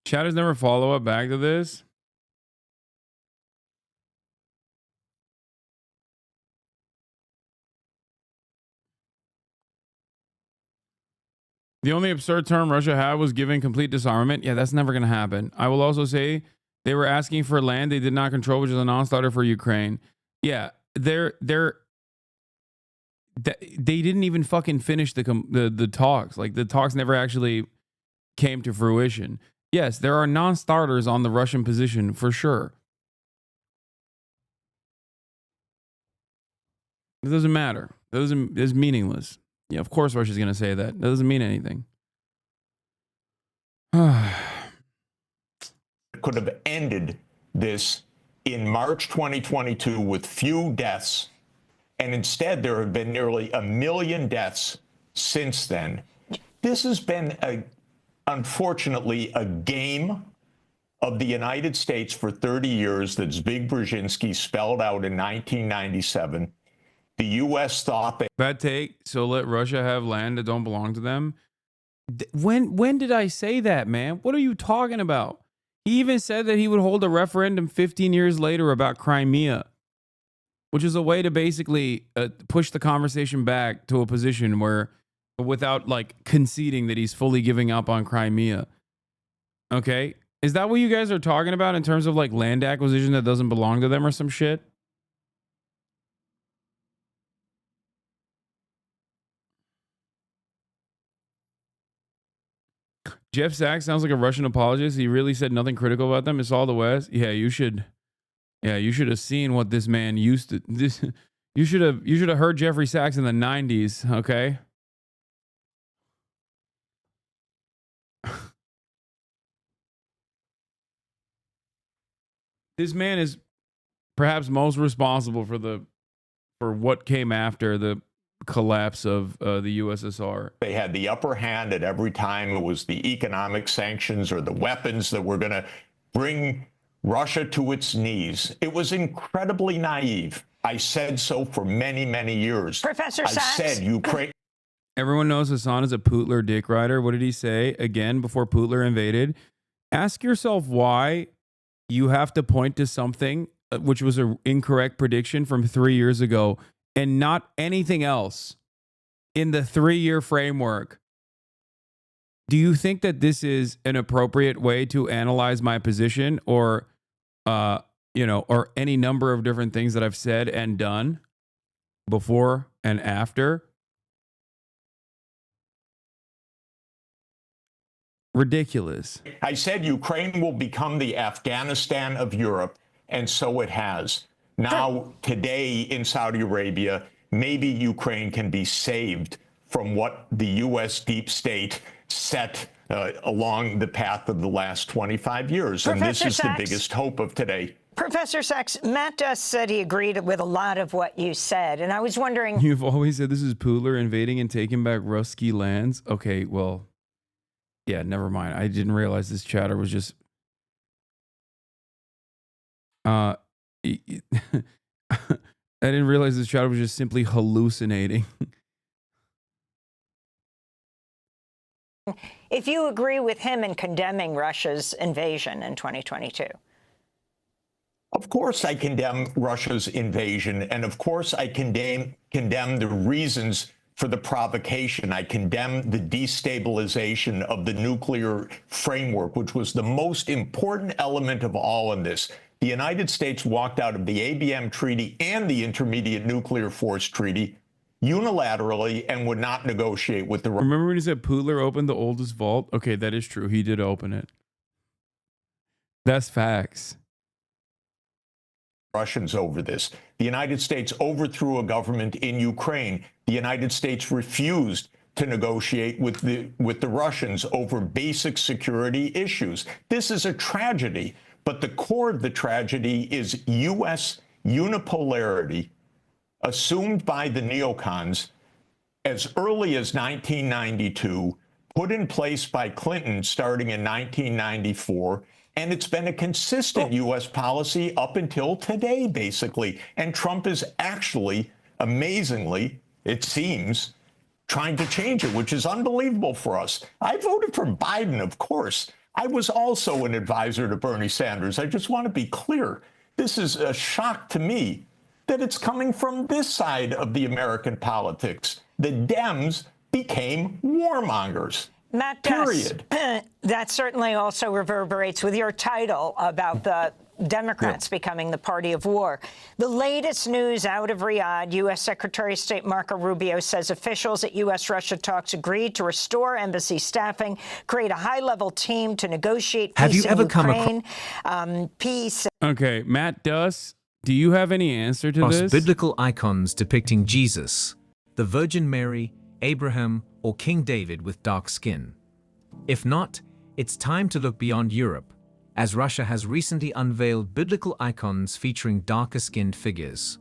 Chatters never follow up back to this. The only absurd term Russia had was giving complete disarmament. Yeah, that's never going to happen. I will also say they were asking for land they did not control, which is a non-starter for Ukraine. Yeah, they didn't even fucking finish the talks. Like, the talks never actually came to fruition. Yes, there are non-starters on the Russian position for sure. It doesn't matter. It's meaningless. Yeah, of course Russia's going to say that. That doesn't mean anything. Could have ended this in March 2022 with few deaths, and instead there have been nearly 1 million deaths since then. This has been, unfortunately, a game of the United States for 30 years that Zbig Brzezinski spelled out in 1997. The U.S. thought that... Bad take. So let Russia have land that don't belong to them. When did I say that, man? What are you talking about? He even said that he would hold a referendum 15 years later about Crimea, which is a way to basically push the conversation back to a position where, without like conceding that he's fully giving up on Crimea. Okay? Is that what you guys are talking about in terms of like land acquisition that doesn't belong to them or some shit? Jeff Sachs sounds like a Russian apologist. He really said nothing critical about them. It's all the West. Yeah, you should have seen what this man used to. You should have heard Jeffrey Sachs in the 90s, okay? This man is perhaps most responsible for what came after the collapse of the USSR. They had the upper hand at every time. It was the economic sanctions or the weapons that were going to bring Russia to its knees. It was incredibly naive. I said so for many, many years. Professor Sachs. I said Ukraine. Everyone knows Hasan is a Putler dick rider. What did he say again before Putler invaded? Ask yourself why you have to point to something which was an incorrect prediction from 3 years ago and not anything else in the 3-year framework. Do you think that this is an appropriate way to analyze my position or, or any number of different things that I've said and done before and after? Ridiculous. I said Ukraine will become the Afghanistan of Europe, and so it has. Now, today in Saudi Arabia, maybe Ukraine can be saved from what the U.S. deep state set along the path of the last 25 years. And this is the biggest hope of today. Professor Sachs, Matt Duss said he agreed with a lot of what you said. And I was wondering... You've always said this is Putler invading and taking back Ruski lands. Okay, well... Yeah, never mind. I didn't realize this chatter was just... I didn't realize this chatter was just simply hallucinating. If you agree with him in condemning Russia's invasion in 2022. Of course I condemn Russia's invasion, and of course I condemn the reasons for the provocation. I condemn the destabilization of the nuclear framework, which was the most important element of all in this. The United States walked out of the ABM Treaty and the Intermediate Nuclear Force Treaty unilaterally and would not negotiate with the Remember when he said Putler opened the oldest vault? Okay, that is true. He did open it. That's facts. Russians over this. The United States overthrew a government in Ukraine. The United States refused to negotiate with the Russians over basic security issues. This is a tragedy, but the core of the tragedy is U.S. unipolarity assumed by the neocons as early as 1992, put in place by Clinton starting in 1994, and it's been a consistent U.S. policy up until today, basically. And Trump is actually, amazingly, it seems, trying to change it, which is unbelievable for us. I voted for Biden, of course. I was also an advisor to Bernie Sanders. I just want to be clear. This is a shock to me that it's coming from this side of the American politics. The Dems became warmongers. Matt Period. That certainly also reverberates with your title about the Democrats becoming the party of war. The latest news out of Riyadh, U.S. Secretary of State Marco Rubio says officials at U.S.-Russia talks agreed to restore embassy staffing, create a high-level team to negotiate peace in Ukraine. Peace. Okay, Matt Duss, do you have any answer to this? Biblical icons depicting Jesus, the Virgin Mary, Abraham, or King David with dark skin. If not, it's time to look beyond Europe, as Russia has recently unveiled biblical icons featuring darker-skinned figures.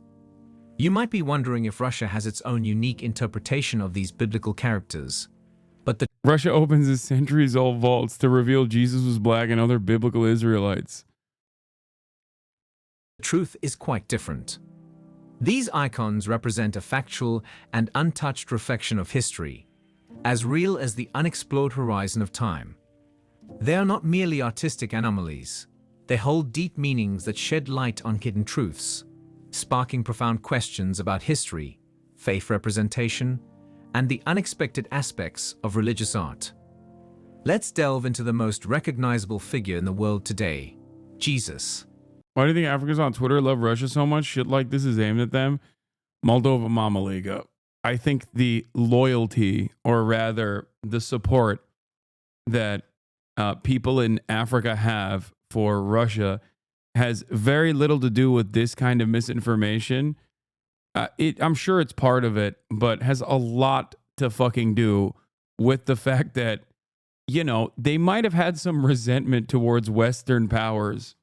You might be wondering if Russia has its own unique interpretation of these biblical characters, but the Russia opens its centuries-old vaults to reveal Jesus was black and other biblical Israelites. truth is quite different. These icons represent a factual and untouched reflection of history, as real as the unexplored horizon of time. They are not merely artistic anomalies. They hold deep meanings that shed light on hidden truths, sparking profound questions about history, faith representation, and the unexpected aspects of religious art. Let's delve into the most recognizable figure in the world today, Jesus. Why do you think Africans on Twitter love Russia so much? Shit like this is aimed at them. Moldova Mama Liga. I think the loyalty, or rather the support that people in Africa have for Russia has very little to do with this kind of misinformation. I'm sure it's part of it, but has a lot to fucking do with the fact that, you know, they might have had some resentment towards Western powers.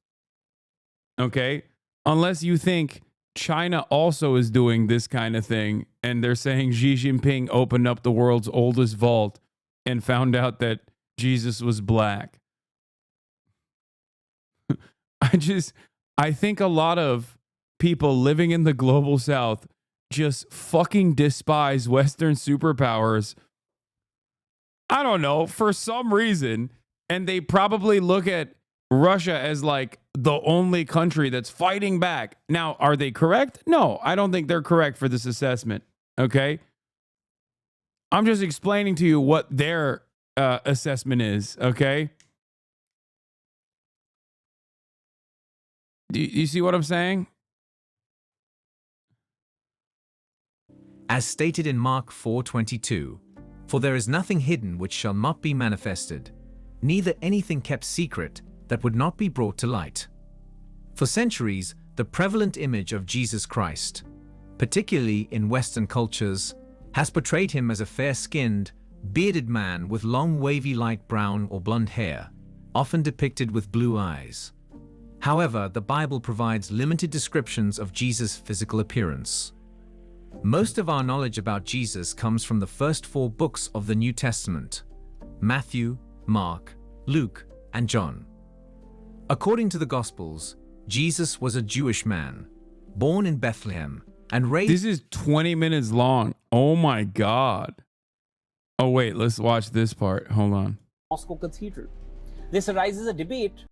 Okay? Unless you think China also is doing this kind of thing and they're saying Xi Jinping opened up the world's oldest vault and found out that Jesus was black. I think a lot of people living in the global south just fucking despise Western superpowers. I don't know, for some reason. And they probably look at Russia as like the only country that's fighting back. Now, are they correct? No, I don't think they're correct for this assessment. Okay? I'm just explaining to you what their assessment is. Okay? Do you see what I'm saying? As stated in Mark 4:22, for there is nothing hidden which shall not be manifested, neither anything kept secret that would not be brought to light. For centuries, the prevalent image of Jesus Christ, particularly in Western cultures, has portrayed him as a fair-skinned, bearded man with long wavy light brown or blonde hair, often depicted with blue eyes. However, the Bible provides limited descriptions of Jesus' physical appearance. Most of our knowledge about Jesus comes from the first 4 books of the New Testament: Matthew, Mark, Luke, and John. According to the Gospels, Jesus was a Jewish man, born in Bethlehem and raised... This is 20 minutes long. Oh my God. Oh wait, let's watch this part. Hold on. Moscow Cathedral. This arises a debate.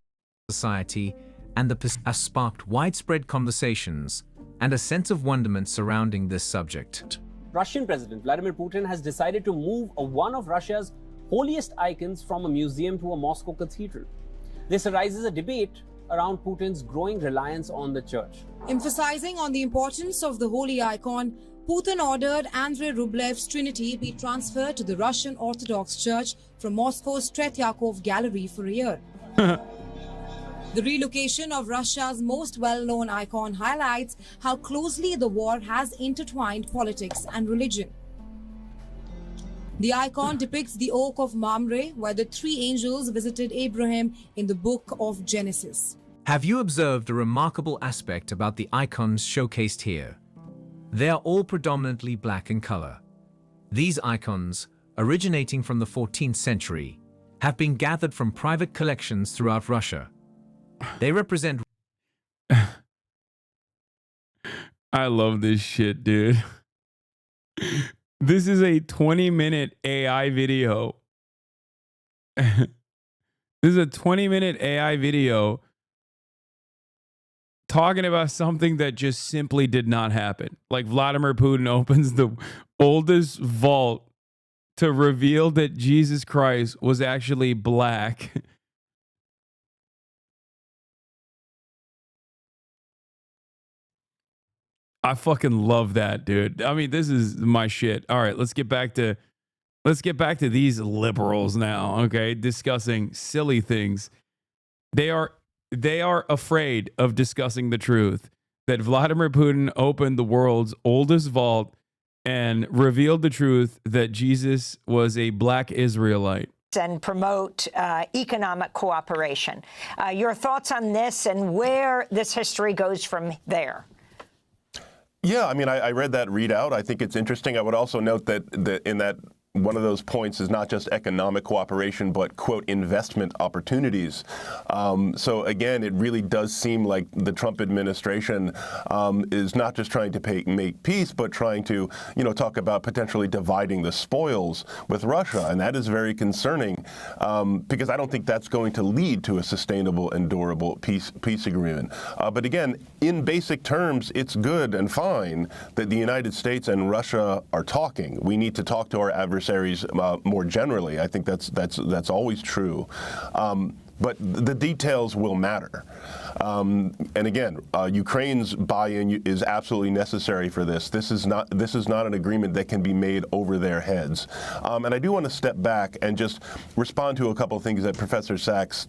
Society and has sparked widespread conversations and a sense of wonderment surrounding this subject. Russian President Vladimir Putin has decided to move one of Russia's holiest icons from a museum to a Moscow cathedral. This arises a debate around Putin's growing reliance on the church. Emphasizing on the importance of the holy icon, Putin ordered Andrei Rublev's Trinity be transferred to the Russian Orthodox Church from Moscow's Tretyakov Gallery for a year. The relocation of Russia's most well-known icon highlights how closely the war has intertwined politics and religion. The icon depicts the Oak of Mamre, where the three angels visited Abraham in the book of Genesis. Have you observed a remarkable aspect about the icons showcased here? They are all predominantly black in color. These icons, originating from the 14th century, have been gathered from private collections throughout Russia. They represent... I love this shit, dude. This is a 20-minute AI video. This is a 20-minute AI video talking about something that just simply did not happen. Like Vladimir Putin opens the oldest vault to reveal that Jesus Christ was actually black. I fucking love that, dude. I mean, this is my shit. All right, let's get back to these liberals now, okay? Discussing silly things. They are afraid of discussing the truth that Vladimir Putin opened the world's oldest vault and revealed the truth that Jesus was a black Israelite. And promote economic cooperation. Your thoughts on this and where this history goes from there? Yeah, I mean, I read that readout. I think it's interesting. I would also note that in that one of those points is not just economic cooperation, but, quote, investment opportunities. So, again, it really does seem like the Trump administration is not just trying to make peace, but trying to, talk about potentially dividing the spoils with Russia. And that is very concerning because I don't think that's going to lead to a sustainable and durable peace agreement. But, again, in basic terms, it's good and fine that the United States and Russia are talking. We need to talk to our adversaries more generally. I think that's always true. But the details will matter. And again, Ukraine's buy-in is absolutely necessary for this. This is not an agreement that can be made over their heads. And I do want to step back and just respond to a couple of things that Professor Sachs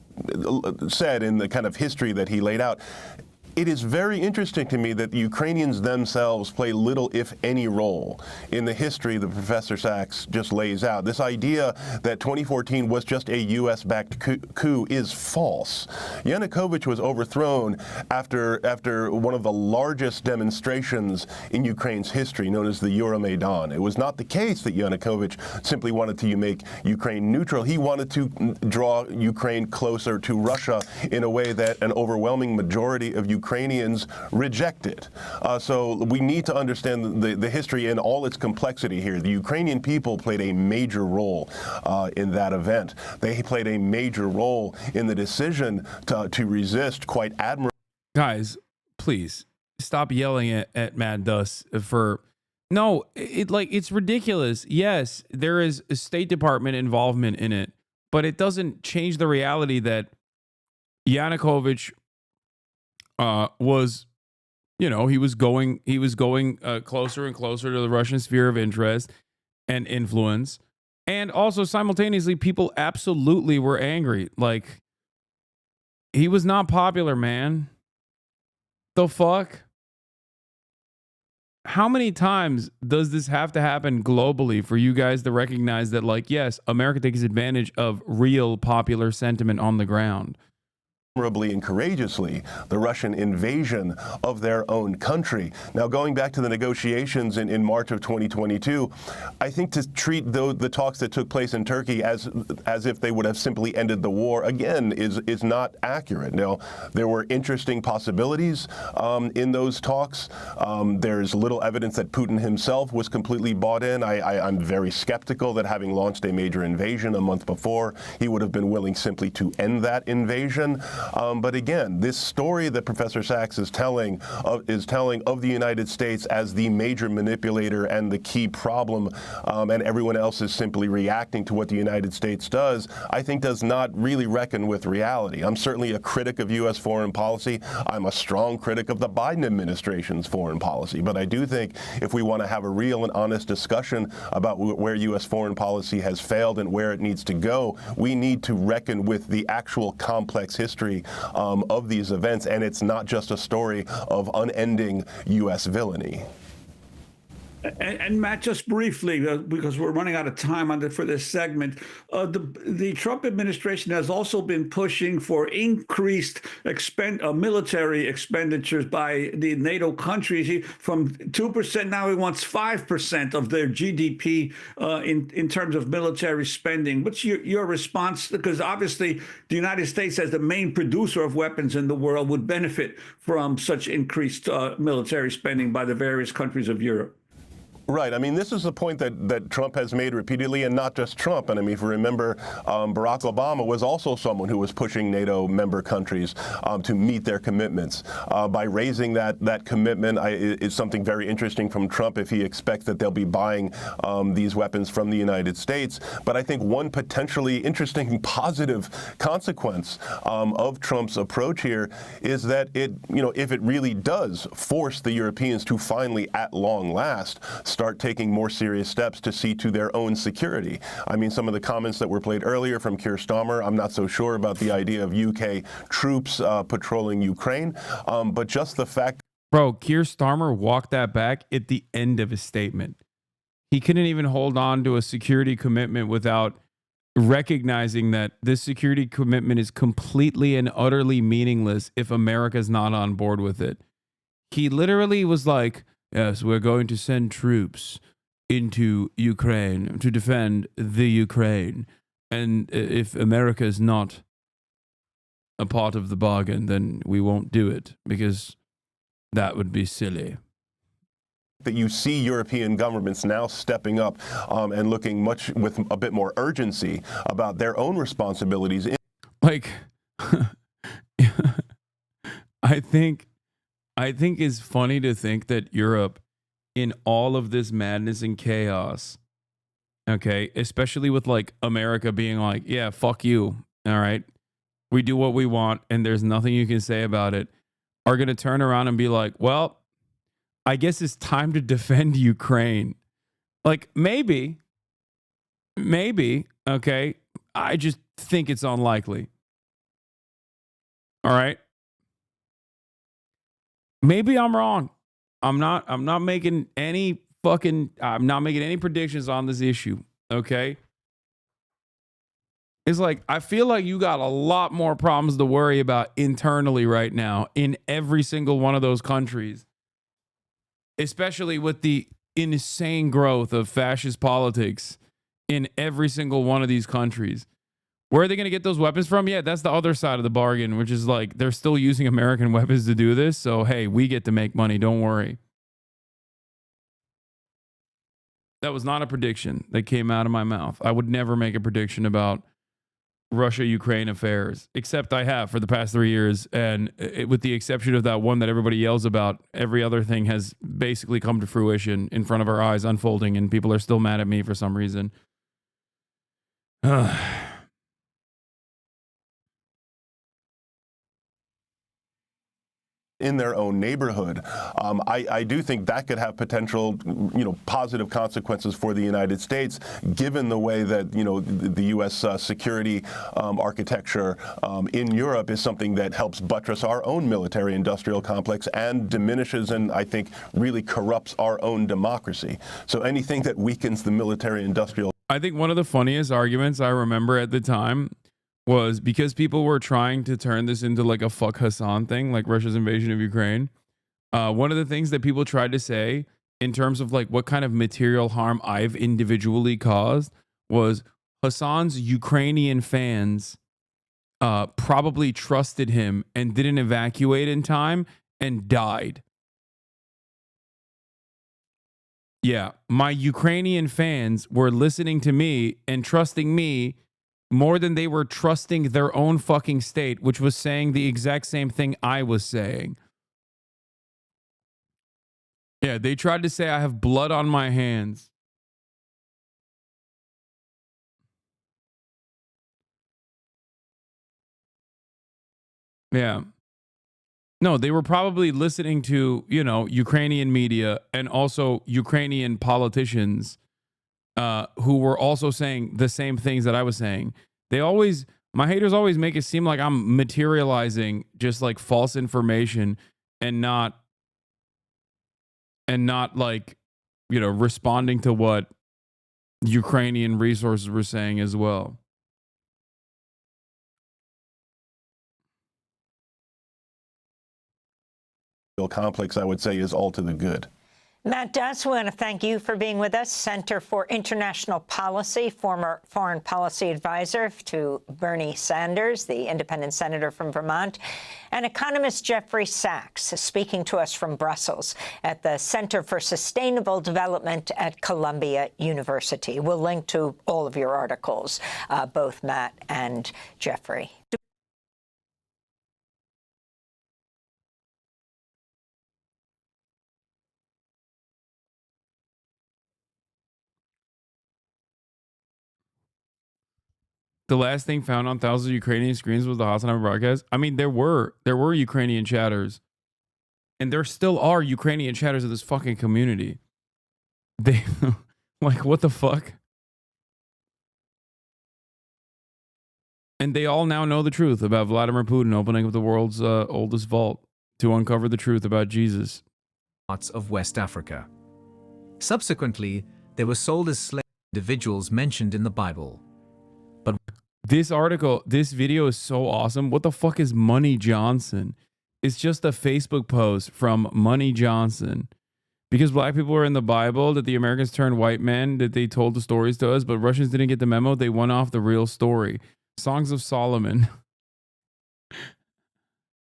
said in the kind of history that he laid out. It is very interesting to me that the Ukrainians themselves play little, if any, role in the history that Professor Sachs just lays out. This idea that 2014 was just a U.S.-backed coup is false. Yanukovych was overthrown after one of the largest demonstrations in Ukraine's history, known as the Euromaidan. It was not the case that Yanukovych simply wanted to make Ukraine neutral. He wanted to draw Ukraine closer to Russia in a way that an overwhelming majority of Ukrainians reject it. So we need to understand the history in all its complexity here. The Ukrainian people played a major role in that event. They played a major role in the decision to resist quite admirably. Guys, please stop yelling at Mad Dust for... No, it's ridiculous. Yes, there is a State Department involvement in it, but it doesn't change the reality that Yanukovych was, he was going closer and closer to the Russian sphere of interest and influence. And also simultaneously, people absolutely were angry. Like, he was not popular, man. The fuck? How many times does this have to happen globally for you guys to recognize that, like, yes, America takes advantage of real popular sentiment on the ground? And courageously the Russian invasion of their own country. Now, going back to the negotiations in March of 2022, I think to treat the talks that took place in Turkey as if they would have simply ended the war, again, is not accurate. Now, there were interesting possibilities in those talks. There's little evidence that Putin himself was completely bought in. I'm very skeptical that having launched a major invasion a month before, he would have been willing simply to end that invasion. But again, this story that Professor Sachs is telling of the United States as the major manipulator and the key problem, and everyone else is simply reacting to what the United States does, I think does not really reckon with reality. I'm certainly a critic of U.S. foreign policy. I'm a strong critic of the Biden administration's foreign policy. But I do think if we want to have a real and honest discussion about where U.S. foreign policy has failed and where it needs to go, we need to reckon with the actual complex history of these events. And it's not just a story of unending U.S. villainy. And Matt, just briefly, because we're running out of time for this segment, the Trump administration has also been pushing for increased military expenditures by the NATO countries. From 2% now, he wants 5% of their GDP in terms of military spending. What's your response? Because obviously the United States, as the main producer of weapons in the world, would benefit from such increased military spending by the various countries of Europe. Right. I mean, this is a point that Trump has made repeatedly, and not just Trump. And I mean, if you remember, Barack Obama was also someone who was pushing NATO member countries to meet their commitments. By raising that commitment is something very interesting from Trump if he expects that they'll be buying these weapons from the United States. But I think one potentially interesting positive consequence of Trump's approach here is that if it really does force the Europeans to finally, at long last, start taking more serious steps to see to their own security. I mean, some of the comments that were played earlier from Keir Starmer, I'm not so sure about the idea of UK troops patrolling Ukraine, but just the fact. Bro, Keir Starmer walked that back at the end of his statement. He couldn't even hold on to a security commitment without recognizing that this security commitment is completely and utterly meaningless if America's not on board with it. He literally was like, yes, we're going to send troops into Ukraine to defend the Ukraine. And if America is not a part of the bargain, then we won't do it because that would be silly. That you see European governments now stepping up and looking with a bit more urgency about their own responsibilities. Like, I think it's funny to think that Europe, in all of this madness and chaos, okay, especially with like America being like, yeah, fuck you, all right, we do what we want and there's nothing you can say about it, are going to turn around and be like, well, I guess it's time to defend Ukraine. Like, maybe, okay, I just think it's unlikely. All right. Maybe I'm wrong. I'm not making any predictions on this issue. Okay. It's like, I feel like you got a lot more problems to worry about internally right now in every single one of those countries, especially with the insane growth of fascist politics in every single one of these countries. Where are they going to get those weapons from? Yeah, that's the other side of the bargain, which is like they're still using American weapons to do this. So, hey, we get to make money. Don't worry. That was not a prediction that came out of my mouth. I would never make a prediction about Russia-Ukraine affairs, except I have for the past 3 years. And with the exception of that one that everybody yells about, every other thing has basically come to fruition in front of our eyes, unfolding, and people are still mad at me for some reason. In their own neighborhood. I do think that could have potential, positive consequences for the United States, given the way that, the U.S. Security architecture in Europe is something that helps buttress our own military-industrial complex and diminishes and, I think, really corrupts our own democracy. So anything that weakens the military-industrial. I think one of the funniest arguments I remember at the time was because people were trying to turn this into like a fuck Hasan thing, like Russia's invasion of Ukraine. One of the things that people tried to say in terms of like what kind of material harm I've individually caused was Hasan's Ukrainian fans probably trusted him and didn't evacuate in time and died. Yeah, my Ukrainian fans were listening to me and trusting me more than they were trusting their own fucking state, which was saying the exact same thing I was saying. Yeah, they tried to say I have blood on my hands. Yeah. No, they were probably listening to, you know, Ukrainian media and also Ukrainian politicians who were also saying the same things that I was saying. My haters always make it seem like I'm materializing just like false information and not like, you know, responding to what Ukrainian resources were saying as well. Complex, I would say, is all to the good. Matt Duss, we want to thank you for being with us. Center for International Policy, former foreign policy advisor to Bernie Sanders, the independent senator from Vermont, and economist Jeffrey Sachs, speaking to us from Brussels at the Center for Sustainable Development at Columbia University. We'll link to all of your articles, both Matt and Jeffrey. The last thing found on thousands of Ukrainian screens was the Hasanabi broadcast. I mean, there were Ukrainian chatters, and there still are Ukrainian chatters of this fucking community. They like, what the fuck? And they all now know the truth about Vladimir Putin opening up the world's oldest vault to uncover the truth about Jesus. Parts of West Africa. Subsequently, they were sold as slave individuals mentioned in the Bible. But this video is so awesome. What the fuck is Money Johnson? It's just a Facebook post from Money Johnson. Because black people are in the Bible, that the Americans turned white men, that they told the stories to us, but Russians didn't get the memo. They went off the real story. Songs of Solomon.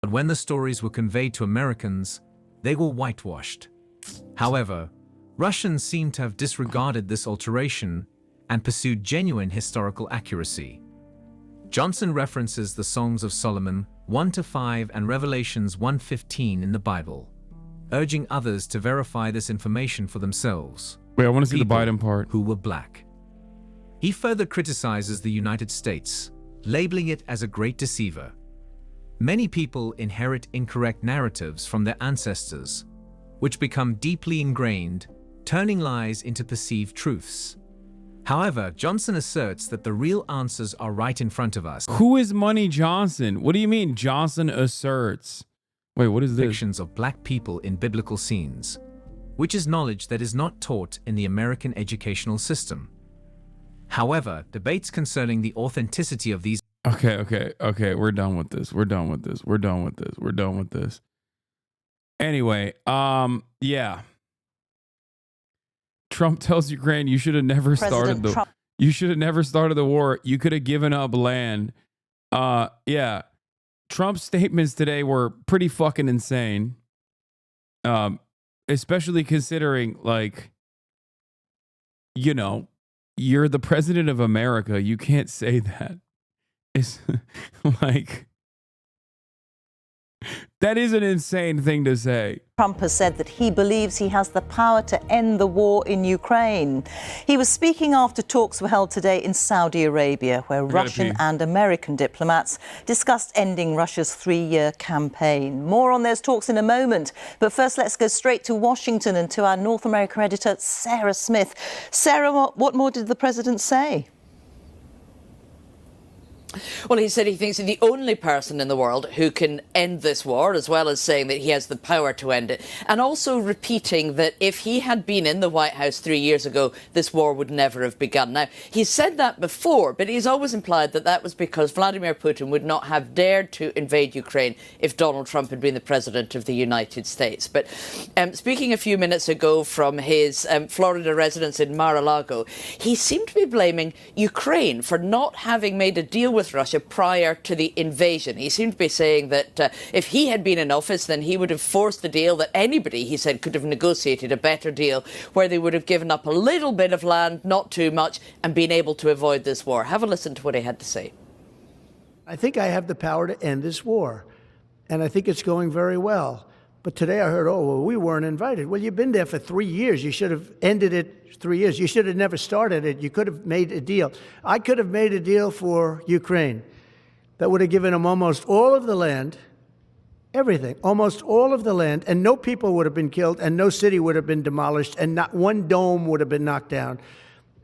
But when the stories were conveyed to Americans, they were whitewashed. However, Russians seem to have disregarded this alteration and pursued genuine historical accuracy. Johnson references the Songs of Solomon 1-5 and Revelations 1:15 in the Bible, urging others to verify this information for themselves. Wait, I want to see the Biden part. Who were black. He further criticizes the United States, labeling it as a great deceiver. Many people inherit incorrect narratives from their ancestors, which become deeply ingrained, turning lies into perceived truths. However, Johnson asserts that the real answers are right in front of us. Who is Money Johnson? What do you mean Johnson asserts? Wait, what is this? Depictions of black people in biblical scenes, which is knowledge that is not taught in the American educational system. However, debates concerning the authenticity of these... Okay, we're done with this. We're done with this. Anyway, yeah. Trump tells Ukraine you should have never started the war. You could have given up land. Yeah. Trump's statements today were pretty fucking insane. Especially considering, like, you know, you're the president of America. You can't say that. It's like, that is an insane thing to say. Trump has said that he believes he has the power to end the war in Ukraine. He was speaking after talks were held today in Saudi Arabia, where Russian and American diplomats discussed ending Russia's 3-year campaign. More on those talks in a moment. But first, let's go straight to Washington and to our North America editor, Sarah Smith. Sarah, what more did the president say? Well, he said he thinks he's the only person in the world who can end this war, as well as saying that he has the power to end it, and also repeating that if he had been in the White House 3 years ago, this war would never have begun. Now, he's said that before, but he's always implied that that was because Vladimir Putin would not have dared to invade Ukraine if Donald Trump had been the president of the United States. But speaking a few minutes ago from his Florida residence in Mar-a-Lago, he seemed to be blaming Ukraine for not having made a deal with Russia Russia prior to the invasion. He seemed to be saying that if he had been in office, then he would have forced the deal that anybody, he said, could have negotiated a better deal where they would have given up a little bit of land, not too much, and been able to avoid this war. Have a listen to what he had to say. I think I have the power to end this war, and I think it's going very well. But today I heard, oh, well, we weren't invited. Well, you've been there for 3 years. You should have ended it 3 years. You should have never started it. You could have made a deal. I could have made a deal for Ukraine that would have given them almost all of the land, everything, almost all of the land, and no people would have been killed, and no city would have been demolished, and not one dome would have been knocked down.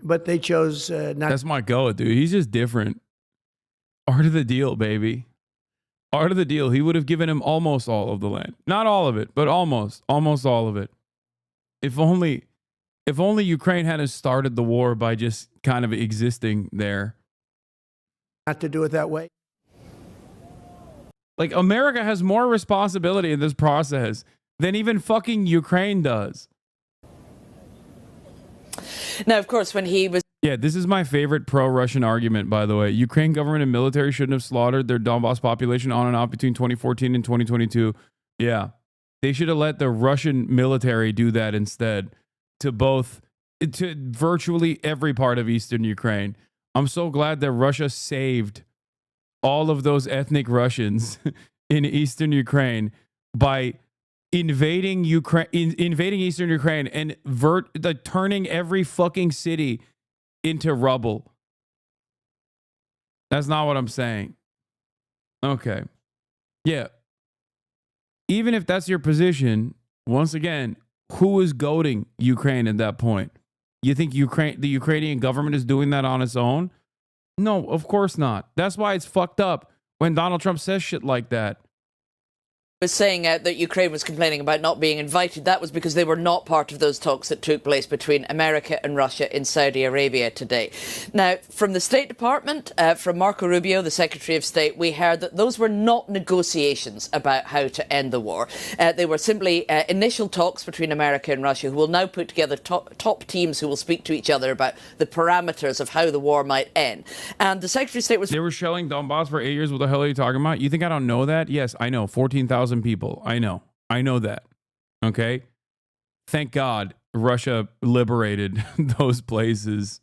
But they chose not. That's my goat, dude. He's just different. Art of the deal, baby. Art of the deal. He would have given him almost all of the land. Not all of it, but almost all of it. If only Ukraine hadn't started the war by just kind of existing there. Not to do it that way. Like, America has more responsibility in this process than even fucking Ukraine does. Now, of course, when he was... Yeah, this is my favorite pro-Russian argument, by the way. Ukraine government and military shouldn't have slaughtered their Donbass population on and off between 2014 and 2022. Yeah, they should have let the Russian military do that instead to virtually every part of eastern Ukraine. I'm so glad that Russia saved all of those ethnic Russians in eastern Ukraine by invading eastern Ukraine and turning every fucking city into rubble. That's not what I'm saying. Okay. Yeah. Even if that's your position, once again, who is goading Ukraine at that point? You think the Ukrainian government is doing that on its own? No, of course not. That's why it's fucked up when Donald Trump says shit like that. Was saying that Ukraine was complaining about not being invited. That was because they were not part of those talks that took place between America and Russia in Saudi Arabia today. Now, from the State Department, from Marco Rubio, the Secretary of State, we heard that those were not negotiations about how to end the war. They were simply initial talks between America and Russia, who will now put together top teams who will speak to each other about the parameters of how the war might end. And the Secretary of State was... They were shelling Donbass for 8 years. What the hell are you talking about? You think I don't know that? Yes, I know. 14,000 people. I know that. Okay. Thank God Russia liberated those places.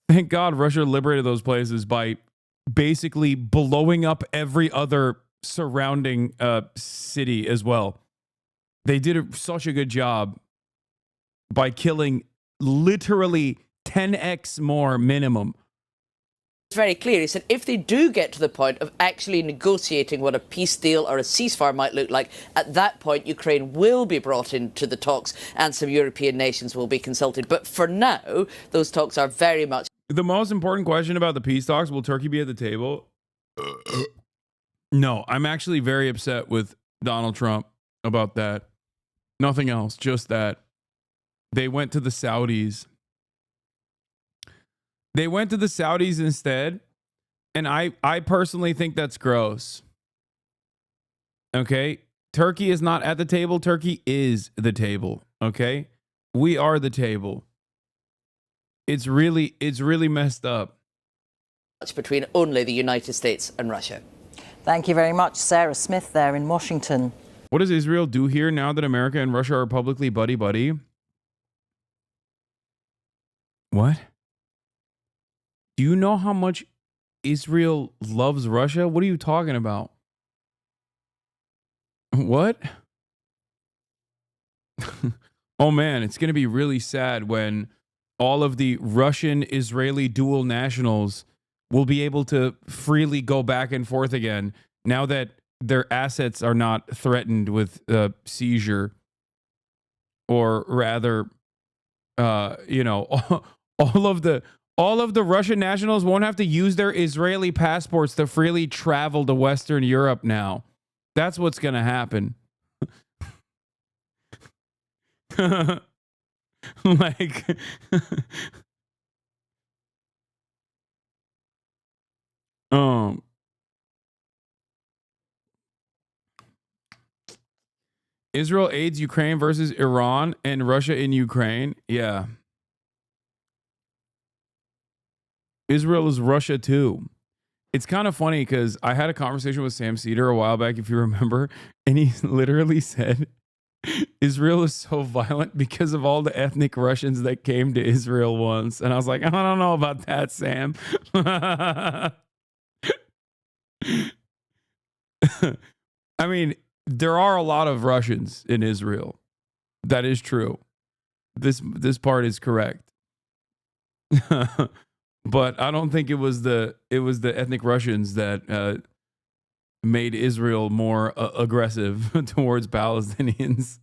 Thank God Russia liberated those places by basically blowing up every other surrounding city as well. They did such a good job by killing literally 10x more minimum. It's very clear. He said if they do get to the point of actually negotiating what a peace deal or a ceasefire might look like, at that point Ukraine will be brought into the talks and some European nations will be consulted. But for now, those talks are very much... The most important question about the peace talks, will Turkey be at the table? No, I'm actually very upset with Donald Trump about that. Nothing else, just that. They went to the Saudis. They went to the Saudis instead, and I personally think that's gross. Okay? Turkey is not at the table. Turkey is the table. Okay? We are the table. It's really messed up. Between only the United States and Russia. Thank you very much, Sarah Smith there in Washington. What does Israel do here now that America and Russia are publicly buddy-buddy? What? Do you know how much Israel loves Russia? What are you talking about? What? Oh man, it's going to be really sad when all of the Russian-Israeli dual nationals will be able to freely go back and forth again now that their assets are not threatened with seizure, or rather, all of the Russian nationals won't have to use their Israeli passports to freely travel to Western Europe now. That's what's going to happen. Like, Israel aids Ukraine versus Iran and Russia in Ukraine. Yeah. Israel is Russia too. It's kind of funny because I had a conversation with Sam Cedar a while back, if you remember, and he literally said Israel is so violent because of all the ethnic Russians that came to Israel once. And I was like, I don't know about that, Sam. I mean, there are a lot of Russians in Israel. That is true. This part is correct. But I don't think it was the ethnic Russians that made Israel more aggressive towards Palestinians.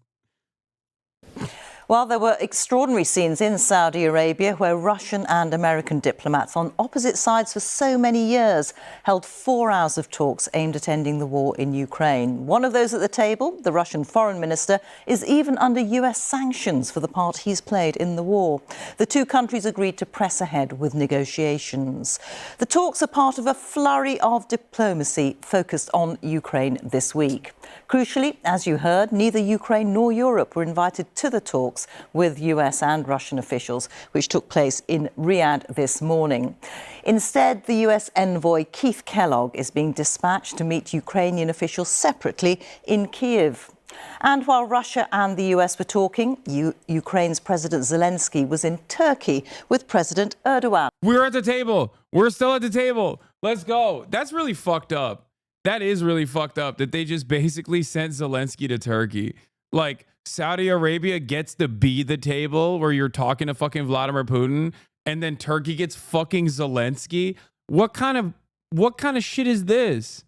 Well, there were extraordinary scenes in Saudi Arabia where Russian and American diplomats on opposite sides for so many years held 4 hours of talks aimed at ending the war in Ukraine. One of those at the table, the Russian foreign minister, is even under US sanctions for the part he's played in the war. The two countries agreed to press ahead with negotiations. The talks are part of a flurry of diplomacy focused on Ukraine this week. Crucially, as you heard, neither Ukraine nor Europe were invited to the talks with US and Russian officials, which took place in Riyadh this morning. Instead, the US envoy Keith Kellogg is being dispatched to meet Ukrainian officials separately in Kyiv. And while Russia and the US were talking, Ukraine's President Zelensky was in Turkey with President Erdogan. We're at the table. We're still at the table. Let's go. That's really fucked up. That is really fucked up that they just basically sent Zelensky to Turkey. Like, Saudi Arabia gets to be the table where you're talking to fucking Vladimir Putin, and then Turkey gets fucking Zelensky. What kind of shit is this?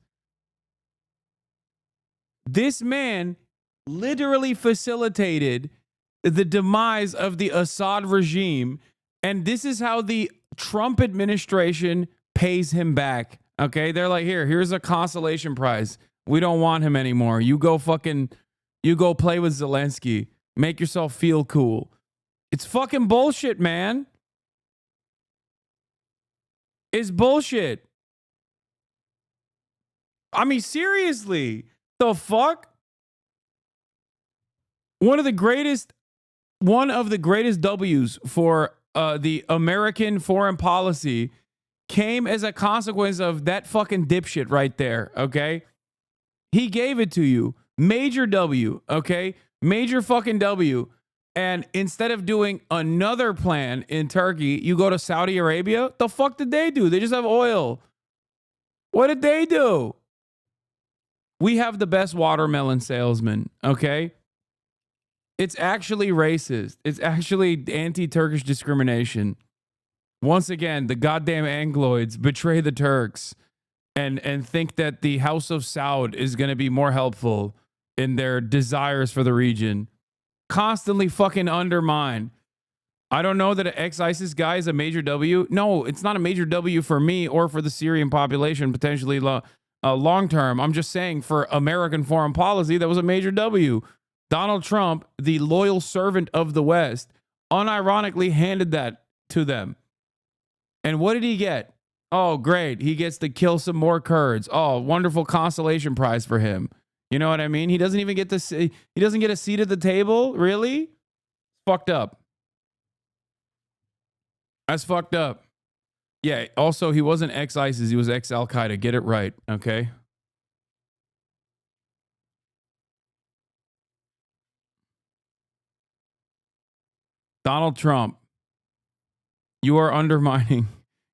This man literally facilitated the demise of the Assad regime, and this is how the Trump administration pays him back. Okay, they're like, here's a consolation prize. We don't want him anymore. You go play with Zelensky. Make yourself feel cool. It's fucking bullshit, man. It's bullshit. I mean, seriously, the fuck? One of the greatest W's for the American foreign policy came as a consequence of that fucking dipshit right there, okay? He gave it to you. Major W, okay? Major fucking W. And instead of doing another plan in Turkey, you go to Saudi Arabia? The fuck did they do? They just have oil. What did they do? We have the best watermelon salesman, okay? It's actually racist. It's actually anti-Turkish discrimination. Once again, the goddamn Angloids betray the Turks and think that the House of Saud is going to be more helpful in their desires for the region. Constantly fucking undermine. I don't know that an ex-ISIS guy is a major W. No, it's not a major W for me or for the Syrian population, potentially long term. I'm just saying for American foreign policy, that was a major W. Donald Trump, the loyal servant of the West, unironically handed that to them. And what did he get? Oh, great. He gets to kill some more Kurds. Oh, wonderful consolation prize for him. You know what I mean? He doesn't even get he doesn't get a seat at the table? Really? Fucked up. That's fucked up. Yeah, also, he wasn't ex-ISIS. He was ex-Al-Qaeda. Get it right, okay? Donald Trump, you are undermining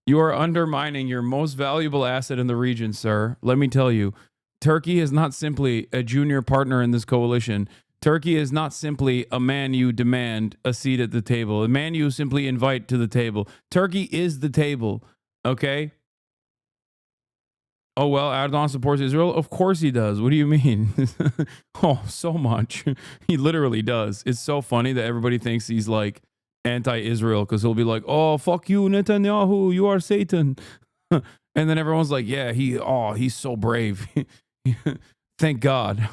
your most valuable asset in the region, sir. Let me tell you, Turkey is not simply a junior partner in this coalition. Turkey is not simply a man you demand a seat at the table, a man you simply invite to the table. Turkey is the table, okay? Oh, well, Erdogan supports Israel? Of course he does. What do you mean? Oh, so much. He literally does. It's so funny that everybody thinks he's like anti-Israel because he'll be like, oh, fuck you, Netanyahu, you are Satan. And then everyone's like, yeah, he's so brave. Thank God.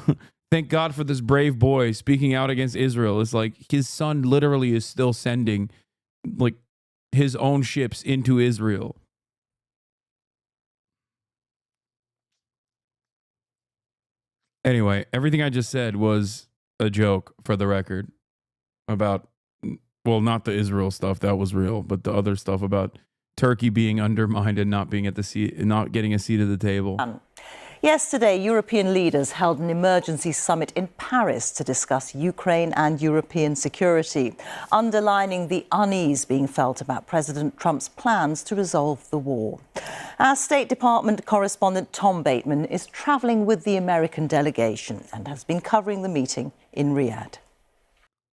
Thank God for this brave boy speaking out against Israel. It's like his son literally is still sending like his own ships into Israel. Anyway, everything I just said was a joke for the record about, well, not the Israel stuff. That was real. But the other stuff about Turkey being undermined and not being at the seat, not getting a seat at the table. Yesterday, European leaders held an emergency summit in Paris to discuss Ukraine and European security, underlining the unease being felt about President Trump's plans to resolve the war. Our State Department correspondent Tom Bateman is travelling with the American delegation and has been covering the meeting in Riyadh.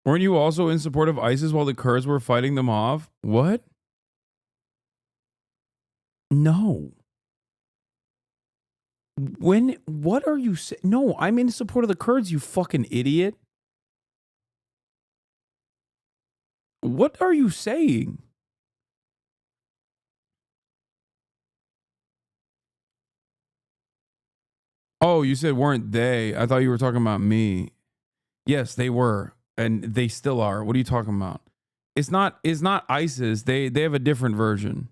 Weren't you also in support of ISIS while the Kurds were fighting them off? What? No. What are you saying? No, I'm in support of the Kurds, you fucking idiot. What are you saying? Oh, you said weren't they? I thought you were talking about me. Yes, they were, and they still are. What are you talking about? It's not ISIS. They have a different version.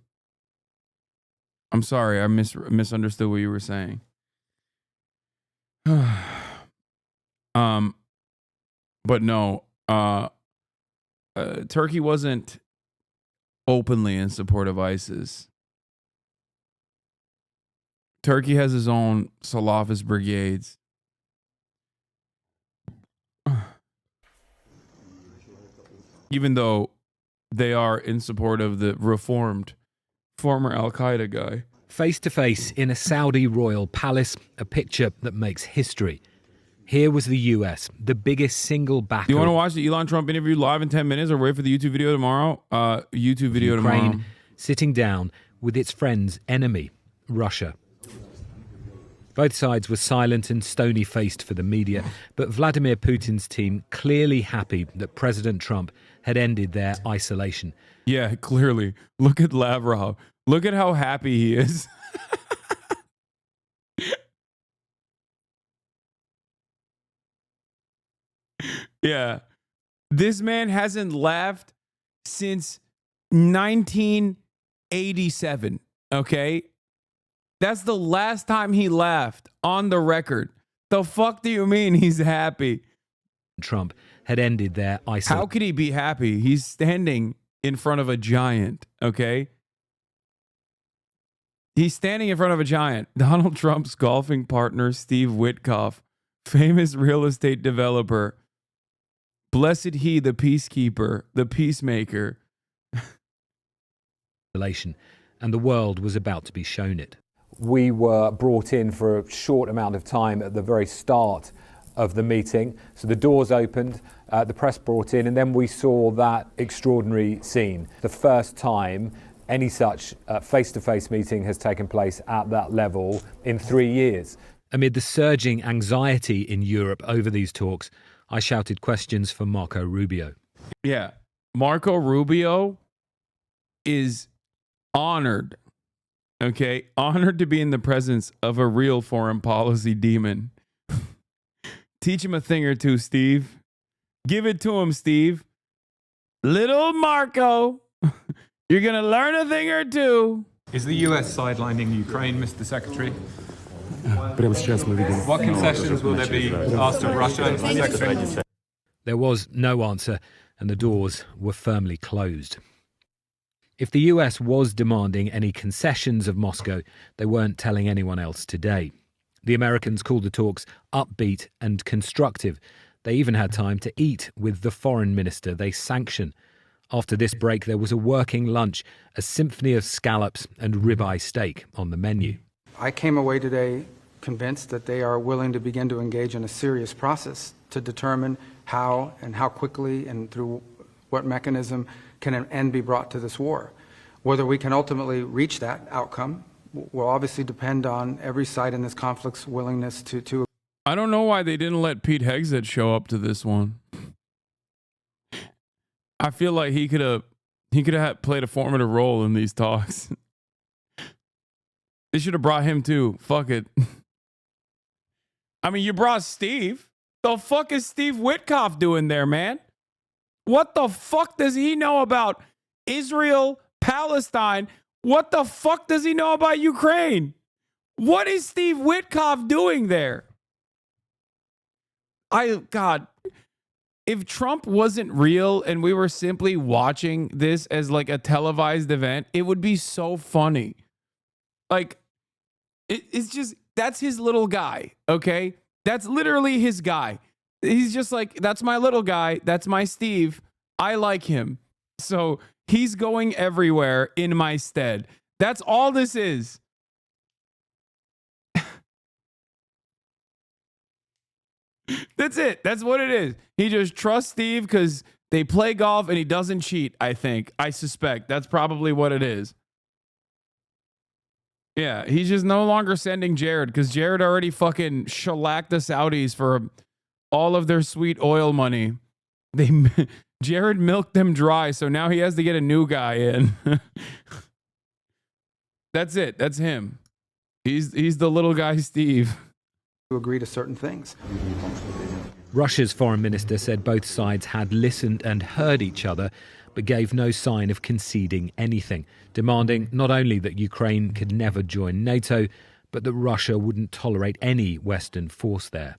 I'm sorry, I misunderstood what you were saying. But no, Turkey wasn't openly in support of ISIS. Turkey has his own Salafist brigades. Even though they are in support of the reformed former Al-Qaeda guy. Face to face in a Saudi royal palace, a picture that makes history. Here was the US, the biggest single backer. Do you want to watch the Elon Trump interview live in 10 minutes or wait for the YouTube video tomorrow? YouTube video Ukraine tomorrow. Sitting down with its friend's enemy, Russia. Both sides were silent and stony-faced for the media, but Vladimir Putin's team clearly happy that President Trump had ended their isolation. Yeah, clearly. Look at Lavrov. Look at how happy he is. Yeah. This man hasn't laughed since 1987, okay? That's the last time he laughed on the record. The fuck do you mean he's happy? Trump had ended their isolation. How could he be happy? He's standing in front of a giant, okay? He's standing in front of a giant. Donald Trump's golfing partner, Steve Witkoff, famous real estate developer. Blessed he, the peacekeeper, the peacemaker. And the world was about to be shown it. We were brought in for a short amount of time at the very start of the meeting. So the doors opened, the press brought in, and then we saw that extraordinary scene. The first time any such face-to-face meeting has taken place at that level in 3 years. Amid the surging anxiety in Europe over these talks, I shouted questions for Marco Rubio. Yeah, Marco Rubio is honored, okay? Honored to be in the presence of a real foreign policy demon. Teach him a thing or two, Steve. Give it to him, Steve. Little Marco, you're going to learn a thing or two. Is the US sidelining Ukraine, Mr. Secretary? What concessions will there be asked of Russia, Mr. Secretary? There was no answer, and the doors were firmly closed. If the US was demanding any concessions of Moscow, they weren't telling anyone else today. The Americans called the talks upbeat and constructive. They even had time to eat with the foreign minister they sanction. After this break, there was a working lunch, a symphony of scallops and ribeye steak on the menu. I came away today convinced that they are willing to begin to engage in a serious process to determine how and how quickly and through what mechanism can an end be brought to this war. Whether we can ultimately reach that outcome will obviously depend on every side in this conflict's willingness to. I don't know why they didn't let Pete Hegseth show up to this one. I feel like he could have played a formative role in these talks. They should have brought him too. Fuck it. I mean, you brought Steve. The fuck is Steve Witkoff doing there, man? What the fuck does he know about Israel, Palestine? What the fuck does he know about Ukraine? What is Steve Witkoff doing there? God, if Trump wasn't real and we were simply watching this as like a televised event, it would be so funny. Like, it's just, that's his little guy, okay? That's literally his guy. He's just like, that's my little guy. That's my Steve. I like him. So he's going everywhere in my stead. That's all this is. That's it. That's what it is. He just trusts Steve because they play golf and he doesn't cheat, I think. I suspect. That's probably what it is. Yeah, he's just no longer sending Jared because Jared already fucking shellacked the Saudis for all of their sweet oil money. Jared milked them dry, so now he has to get a new guy in. That's it. That's him. He's the little guy, Steve. To agree to certain things. Russia's foreign minister said both sides had listened and heard each other, but gave no sign of conceding anything, demanding not only that Ukraine could never join NATO, but that Russia wouldn't tolerate any Western force there.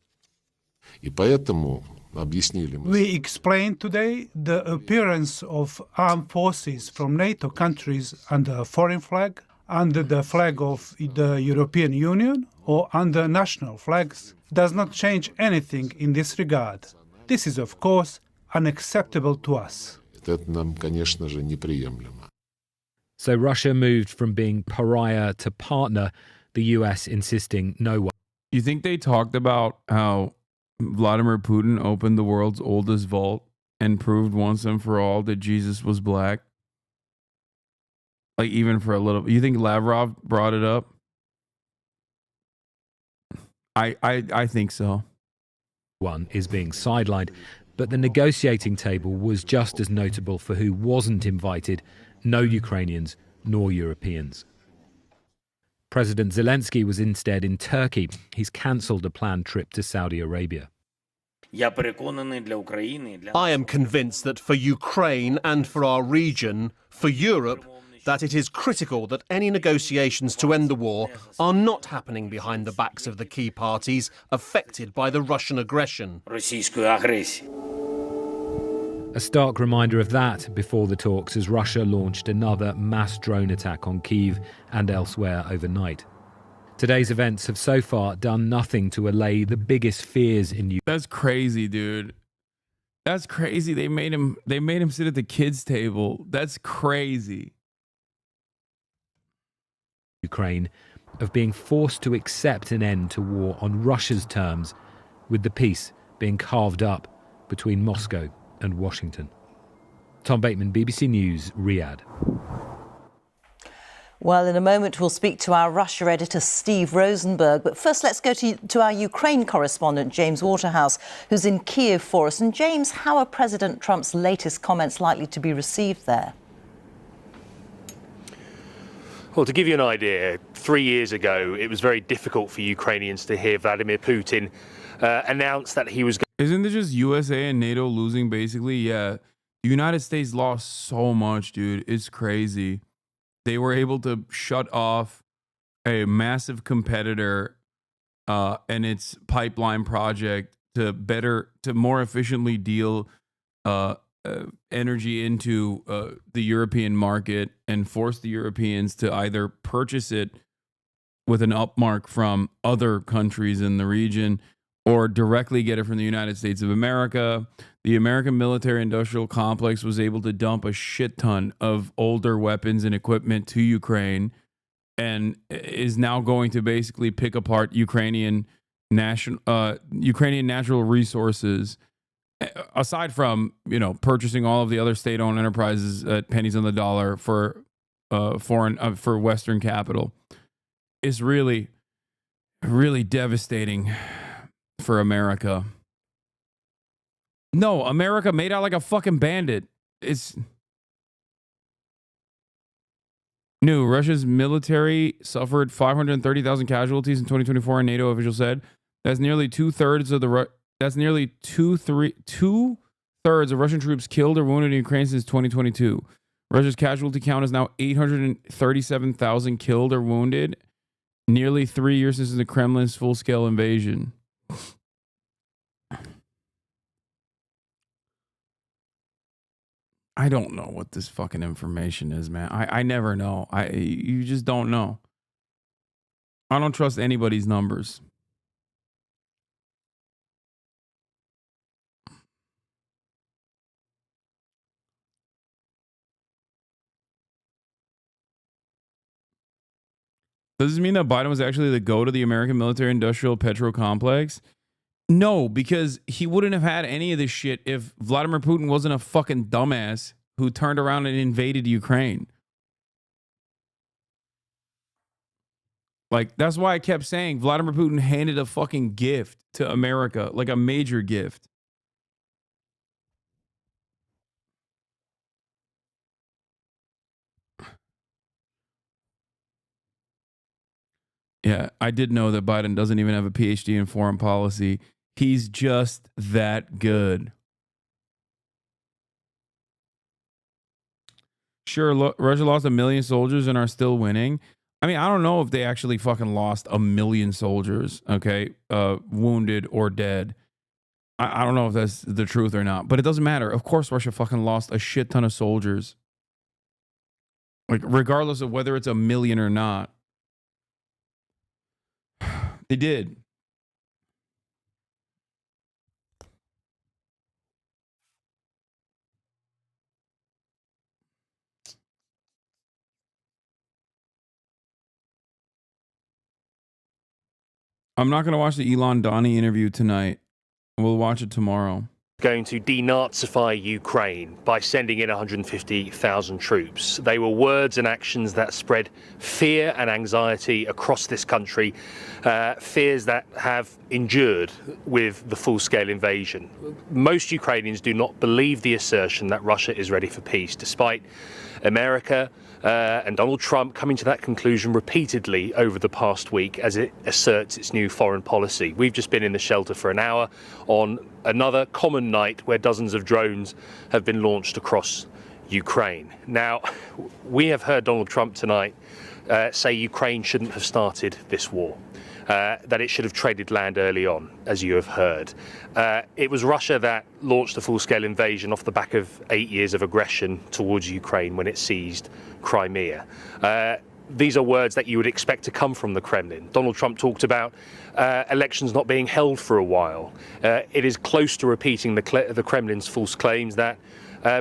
We explained today the appearance of armed forces from NATO countries under a foreign flag, under the flag of the European Union, or under national flags does not change anything in this regard. This is, of course, unacceptable to us. So Russia moved from being pariah to partner, the US insisting no one. You think they talked about how Vladimir Putin opened the world's oldest vault and proved once and for all that Jesus was black? Like, even for a little. You think Lavrov brought it up? I think so. One is being sidelined, but the negotiating table was just as notable for who wasn't invited: no Ukrainians nor Europeans. President Zelensky was instead in Turkey. He's cancelled a planned trip to Saudi Arabia. I am convinced that for Ukraine and for our region, for Europe, that it is critical that any negotiations to end the war are not happening behind the backs of the key parties affected by the Russian aggression. A stark reminder of that before the talks as Russia launched another mass drone attack on Kyiv and elsewhere overnight. Today's events have so far done nothing to allay the biggest fears in Ukraine. That's crazy, dude. That's crazy. They made him sit at the kids' table. That's crazy. Ukraine of being forced to accept an end to war on Russia's terms, with the peace being carved up between Moscow and Washington. Tom Bateman, BBC News, Riyadh. Well, in a moment, we'll speak to our Russia editor, Steve Rosenberg. But first, let's go to our Ukraine correspondent, James Waterhouse, who's in Kyiv for us. And James, how are President Trump's latest comments likely to be received there? Well, to give you an idea, 3 years ago, it was very difficult for Ukrainians to hear Vladimir Putin announce that he was... Isn't it just USA and NATO losing, basically? Yeah. The United States lost so much, dude. It's crazy. They were able to shut off a massive competitor and its pipeline project to more efficiently deal energy into the European market and force the Europeans to either purchase it with an upmark from other countries in the region or directly get it from the United States of America. The American military-industrial complex was able to dump a shit ton of older weapons and equipment to Ukraine and is now going to basically pick apart Ukrainian natural resources, aside from, purchasing all of the other state-owned enterprises at pennies on the dollar for for Western capital. Is really, really devastating for America. No, America made out like a fucking bandit. It's new. Russia's military suffered 530,000 casualties in 2024, NATO officials said. That's nearly two-thirds of two-thirds of Russian troops killed or wounded in Ukraine since 2022. Russia's casualty count is now 837,000 killed or wounded, nearly 3 years since the Kremlin's full-scale invasion. I don't know what this fucking information is, man. I never know. You just don't know. I don't trust anybody's numbers. Does this mean that Biden was actually the go to the American military industrial petro complex? No, because he wouldn't have had any of this shit if Vladimir Putin wasn't a fucking dumbass who turned around and invaded Ukraine. Like, that's why I kept saying Vladimir Putin handed a fucking gift to America, like a major gift. Yeah, I did know that Biden doesn't even have a PhD in foreign policy. He's just that good. Sure, Russia lost 1 million soldiers and are still winning. I mean, I don't know if they actually fucking lost 1 million soldiers, okay, wounded or dead. I don't know if that's the truth or not, but it doesn't matter. Of course, Russia fucking lost a shit ton of soldiers. Like, regardless of whether it's 1 million or not. They did. I'm not going to watch the Elon Donnie interview tonight. We'll watch it tomorrow. Going to denazify Ukraine by sending in 150,000 troops. They were words and actions that spread fear and anxiety across this country, fears that have endured with the full-scale invasion. Most Ukrainians do not believe the assertion that Russia is ready for peace, despite America and Donald Trump coming to that conclusion repeatedly over the past week as it asserts its new foreign policy. We've just been in the shelter for an hour on another common night where dozens of drones have been launched across Ukraine. Now, we have heard Donald Trump tonight say Ukraine shouldn't have started this war. That it should have traded land early on, as you have heard. It was Russia that launched a full-scale invasion off the back of 8 years of aggression towards Ukraine when it seized Crimea. These are words that you would expect to come from the Kremlin. Donald Trump talked about elections not being held for a while. It is close to repeating the Kremlin's false claims that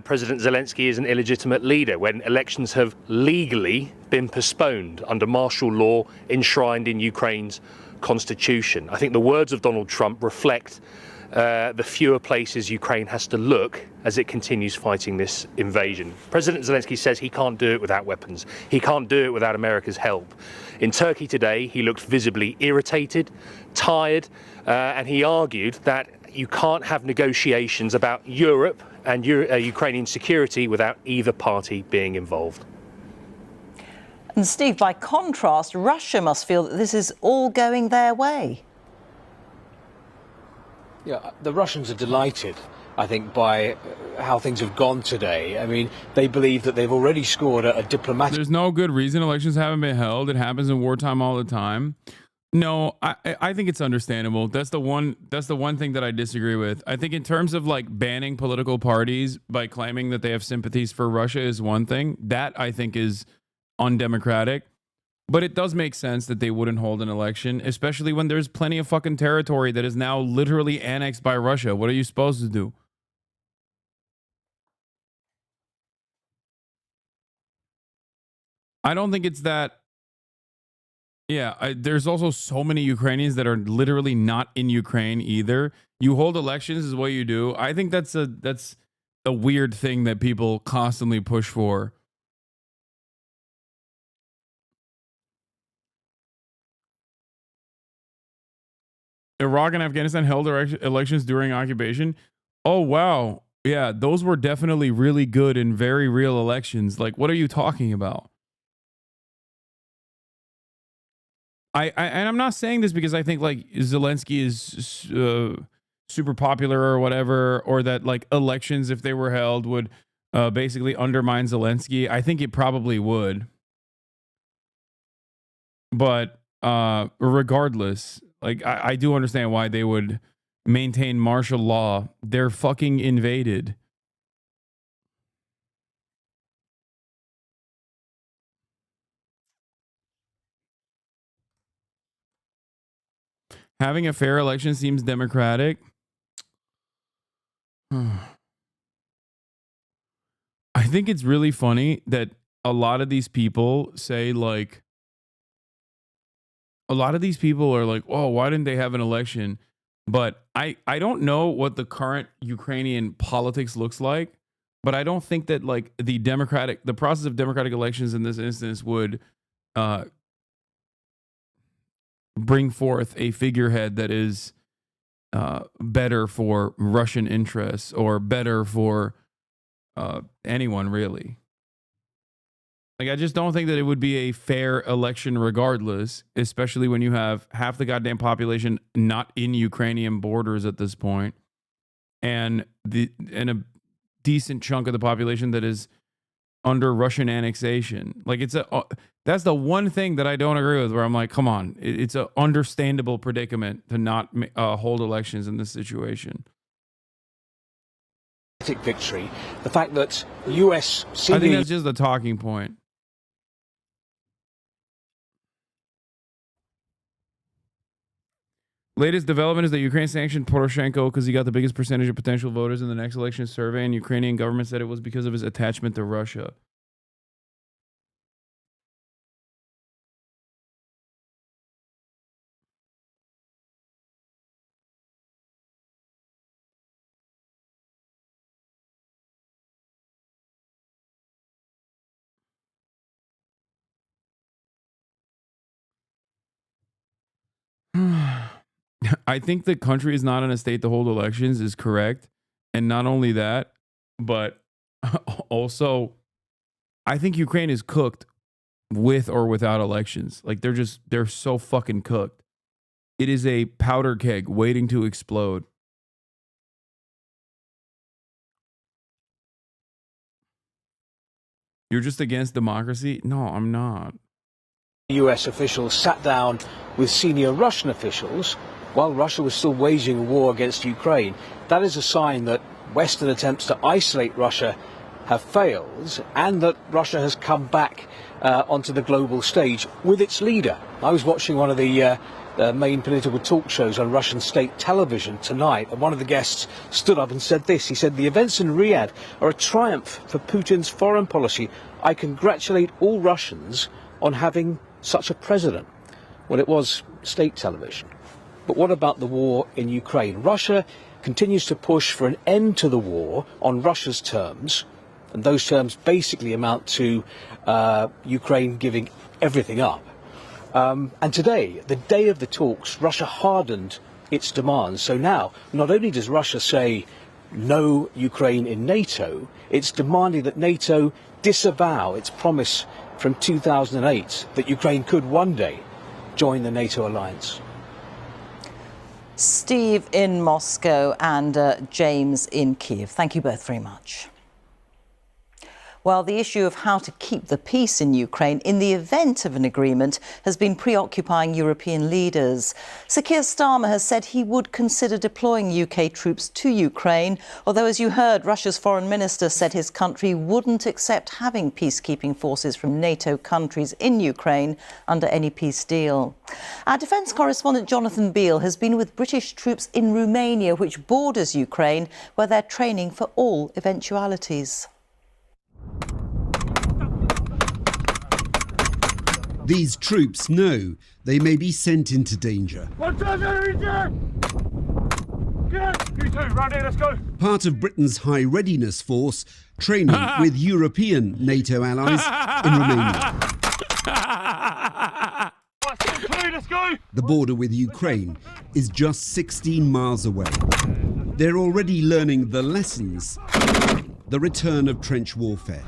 President Zelensky is an illegitimate leader when elections have legally been postponed under martial law enshrined in Ukraine's constitution. I think the words of Donald Trump reflect the fewer places Ukraine has to look as it continues fighting this invasion. President Zelensky says he can't do it without weapons. He can't do it without America's help. In Turkey today, he looked visibly irritated, tired, and he argued that you can't have negotiations about Europe and Ukrainian security without either party being involved. And Steve, by contrast, Russia must feel that this is all going their way. Yeah, the Russians are delighted, I think, by how things have gone today. I mean, they believe that they've already scored a diplomatic... There's no good reason elections haven't been held. It happens in wartime all the time. No, I think it's understandable. That's the one thing that I disagree with. I think in terms of like banning political parties by claiming that they have sympathies for Russia is one thing. That I think is undemocratic. But it does make sense that they wouldn't hold an election, especially when there's plenty of fucking territory that is now literally annexed by Russia. What are you supposed to do? I don't think it's that. Yeah, there's also so many Ukrainians that are literally not in Ukraine either. You hold elections is what you do. I think that's a weird thing that people constantly push for. Iraq and Afghanistan held elections during occupation. Oh, wow. Yeah, those were definitely really good and very real elections. Like, what are you talking about? And I'm not saying this because I think like Zelensky is super popular or whatever, or that like elections, if they were held, would basically undermine Zelensky. I think it probably would. But regardless, like I do understand why they would maintain martial law. They're fucking invaded. Having a fair election seems democratic. I think it's really funny that a lot of these people say, like, a lot of these people are like, oh, why didn't they have an election? But I don't know what the current Ukrainian politics looks like, but I don't think that, like, the process of democratic elections in this instance would bring forth a figurehead that is better for Russian interests or better for anyone, really. Like, I just don't think that it would be a fair election regardless, especially when you have half the goddamn population not in Ukrainian borders at this point, and a decent chunk of the population that is under Russian annexation. Like, that's the one thing that I don't agree with, where I'm like, come on, it's an understandable predicament to not hold elections in this situation. Victory, the fact that US I think that's just the talking point. Latest development is that Ukraine sanctioned Poroshenko because he got the biggest percentage of potential voters in the next election survey, and Ukrainian government said it was because of his attachment to Russia. I think the country is not in a state to hold elections is correct. And not only that, but also, I think Ukraine is cooked with or without elections. Like, they're so fucking cooked. It is a powder keg waiting to explode. You're just against democracy? No, I'm not. US officials sat down with senior Russian officials while Russia was still waging a war against Ukraine. That is a sign that Western attempts to isolate Russia have failed, and that Russia has come back onto the global stage with its leader. I was watching one of the main political talk shows on Russian state television tonight, and one of the guests stood up and said this. He said, "The events in Riyadh are a triumph for Putin's foreign policy. I congratulate all Russians on having such a president." Well, it was state television. But what about the war in Ukraine? Russia continues to push for an end to the war on Russia's terms, and those terms basically amount to Ukraine giving everything up. And today, the day of the talks, Russia hardened its demands. So now, not only does Russia say no Ukraine in NATO, it's demanding that NATO disavow its promise from 2008 that Ukraine could one day join the NATO alliance. Steve in Moscow and James in Kiev. Thank you both very much. Well, the issue of how to keep the peace in Ukraine in the event of an agreement has been preoccupying European leaders. Sir Keir Starmer has said he would consider deploying UK troops to Ukraine, although, as you heard, Russia's foreign minister said his country wouldn't accept having peacekeeping forces from NATO countries in Ukraine under any peace deal. Our defence correspondent Jonathan Beale has been with British troops in Romania, which borders Ukraine, where they're training for all eventualities. These troops know they may be sent into danger. Part of Britain's High Readiness Force training with European NATO allies in Romania. The border with Ukraine is just 16 miles away. They're already learning the lessons, the return of trench warfare.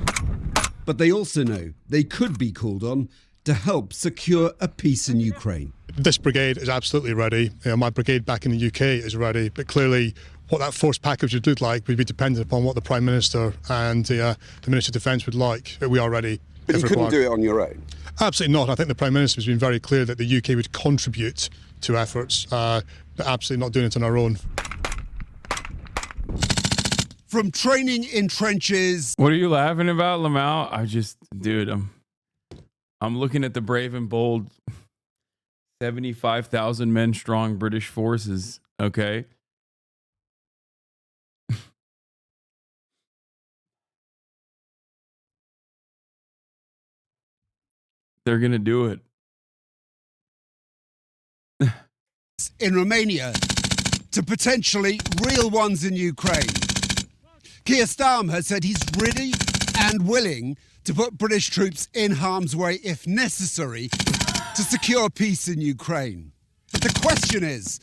But they also know they could be called on to help secure a peace in Ukraine. This brigade is absolutely ready. My brigade back in the UK is ready, but clearly what that force package would look like would be dependent upon what the Prime Minister and the Minister of Defence would like. But we are ready. But you couldn't do it on your own? Absolutely not. I think the Prime Minister has been very clear that the UK would contribute to efforts, but absolutely not doing it on our own. From training in trenches... What are you laughing about, Lamau? Dude, I'm looking at the brave and bold 75,000 men strong British forces. Okay. They're going to do it. In Romania to potentially real ones in Ukraine. Keir Starmer has said he's ready and willing to put British troops in harm's way if necessary to secure peace in Ukraine. But the question is,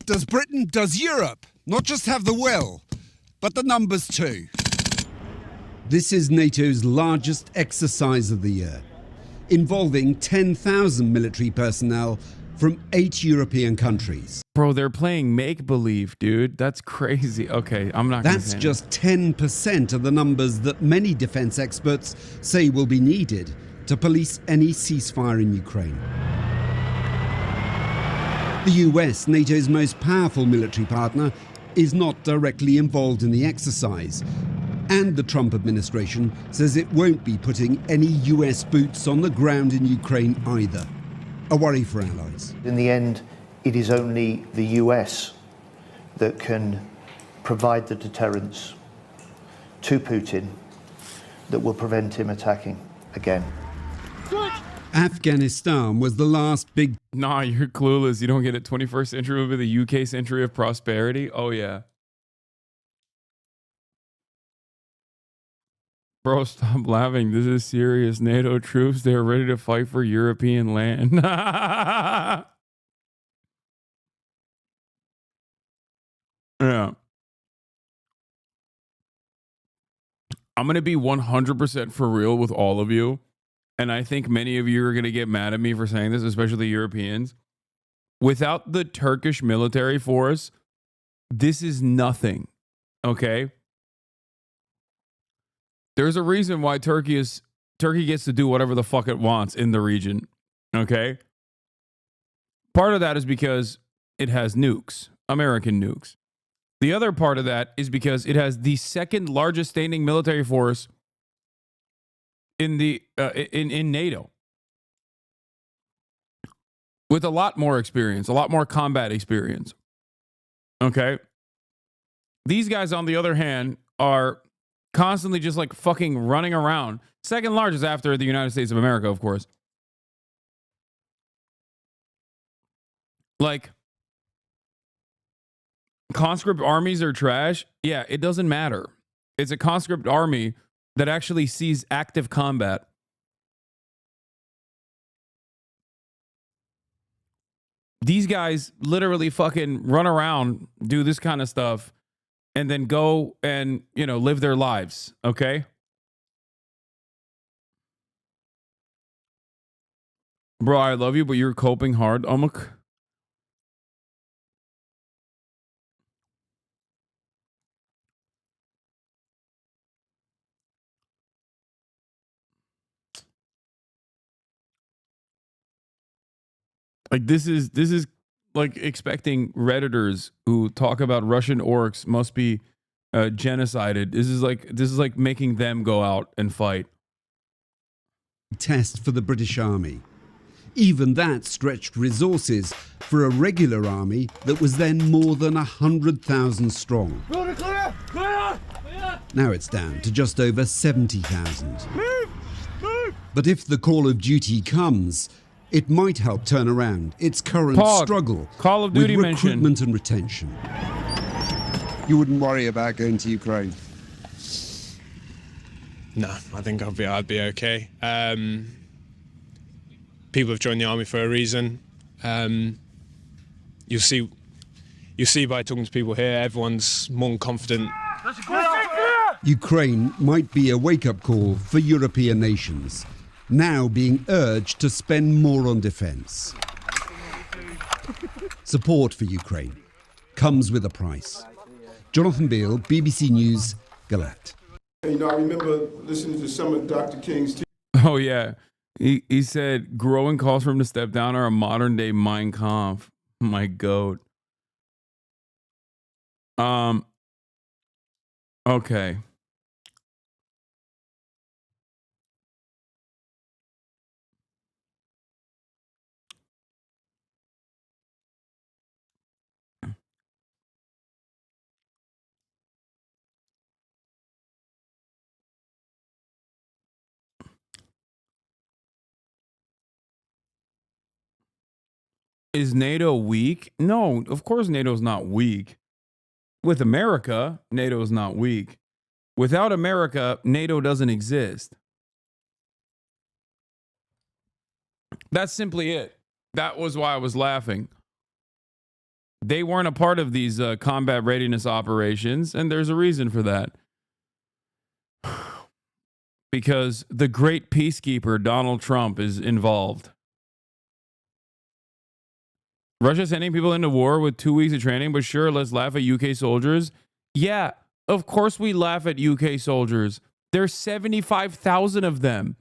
does Britain, does Europe not just have the will, but the numbers too? This is NATO's largest exercise of the year, involving 10,000 military personnel from 8 European countries. Bro, they're playing make-believe, dude. That's crazy. Okay, I'm not gonna That's say just 10% of the numbers that many defense experts say will be needed to police any ceasefire in Ukraine. The US, NATO's most powerful military partner, is not directly involved in the exercise. And the Trump administration says it won't be putting any US boots on the ground in Ukraine either. A worry for allies. In the end, it is only the US that can provide the deterrence to Putin that will prevent him attacking again. Afghanistan was the last big... Nah, you're clueless. You don't get it. 21st century will be the UK century of prosperity. Oh, yeah. Bro, stop laughing. This is serious. NATO troops, they're ready to fight for European land. Yeah. I'm going to be 100% for real with all of you. And I think many of you are going to get mad at me for saying this, especially the Europeans. Without the Turkish military force, this is nothing. Okay? There's a reason why Turkey gets to do whatever the fuck it wants in the region. Okay? Part of that is because it has nukes, American nukes. The other part of that is because it has the second largest standing military force in the in NATO, with a lot more experience, a lot more combat experience. Okay? These guys, on the other hand, are constantly just like fucking running around. Second largest after the United States of America, of course. Like, conscript armies are trash. Yeah, it doesn't matter. It's a conscript army that actually sees active combat. These guys literally fucking run around, do this kind of stuff, and then go and, you know, live their lives, okay? Bro, I love you, but you're coping hard, Omuk. Like, this is like expecting Redditors who talk about Russian orcs must be genocided. This is like making them go out and fight. Test for the British Army. Even that stretched resources for a regular army that was then more than 100,000 strong. Now it's down to just over 70,000. But if the call of duty comes, it might help turn around its current struggle Call of Duty with recruitment and retention. You wouldn't worry about going to Ukraine? No, I think I'd be okay. People have joined the army for a reason. You'll see by talking to people here, everyone's more confident. Ukraine might be a wake-up call for European nations, now being urged to spend more on defense. Support for Ukraine comes with a price. Jonathan Beale, BBC News, Galat. You know, I remember listening to some of Dr. King's Oh, yeah. He said growing calls for him to step down are a modern day Mein Kampf. My goat. Okay. Is NATO weak? No, of course NATO's not weak. With America, NATO is not weak. Without America, NATO doesn't exist. That's simply it. That was why I was laughing. They weren't a part of these combat readiness operations, and there's a reason for that. Because the great peacekeeper, Donald Trump, is involved. Russia sending people into war with 2 weeks of training, but sure, let's laugh at UK soldiers. Yeah, of course we laugh at UK soldiers. There's 75,000 of them.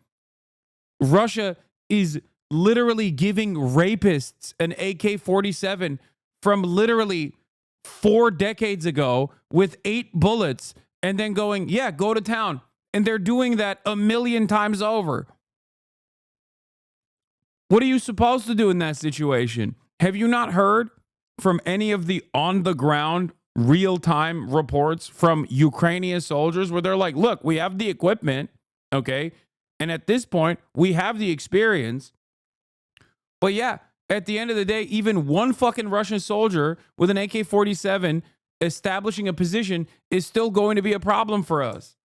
Russia is literally giving rapists an AK-47 from literally 4 decades ago with 8 bullets and then going, yeah, go to town. And they're doing that a million times over. What are you supposed to do in that situation? Have you not heard from any of the on-the-ground, real-time reports from Ukrainian soldiers where they're like, look, we have the equipment, okay? And at this point, we have the experience. But yeah, at the end of the day, even one fucking Russian soldier with an AK-47 establishing a position is still going to be a problem for us.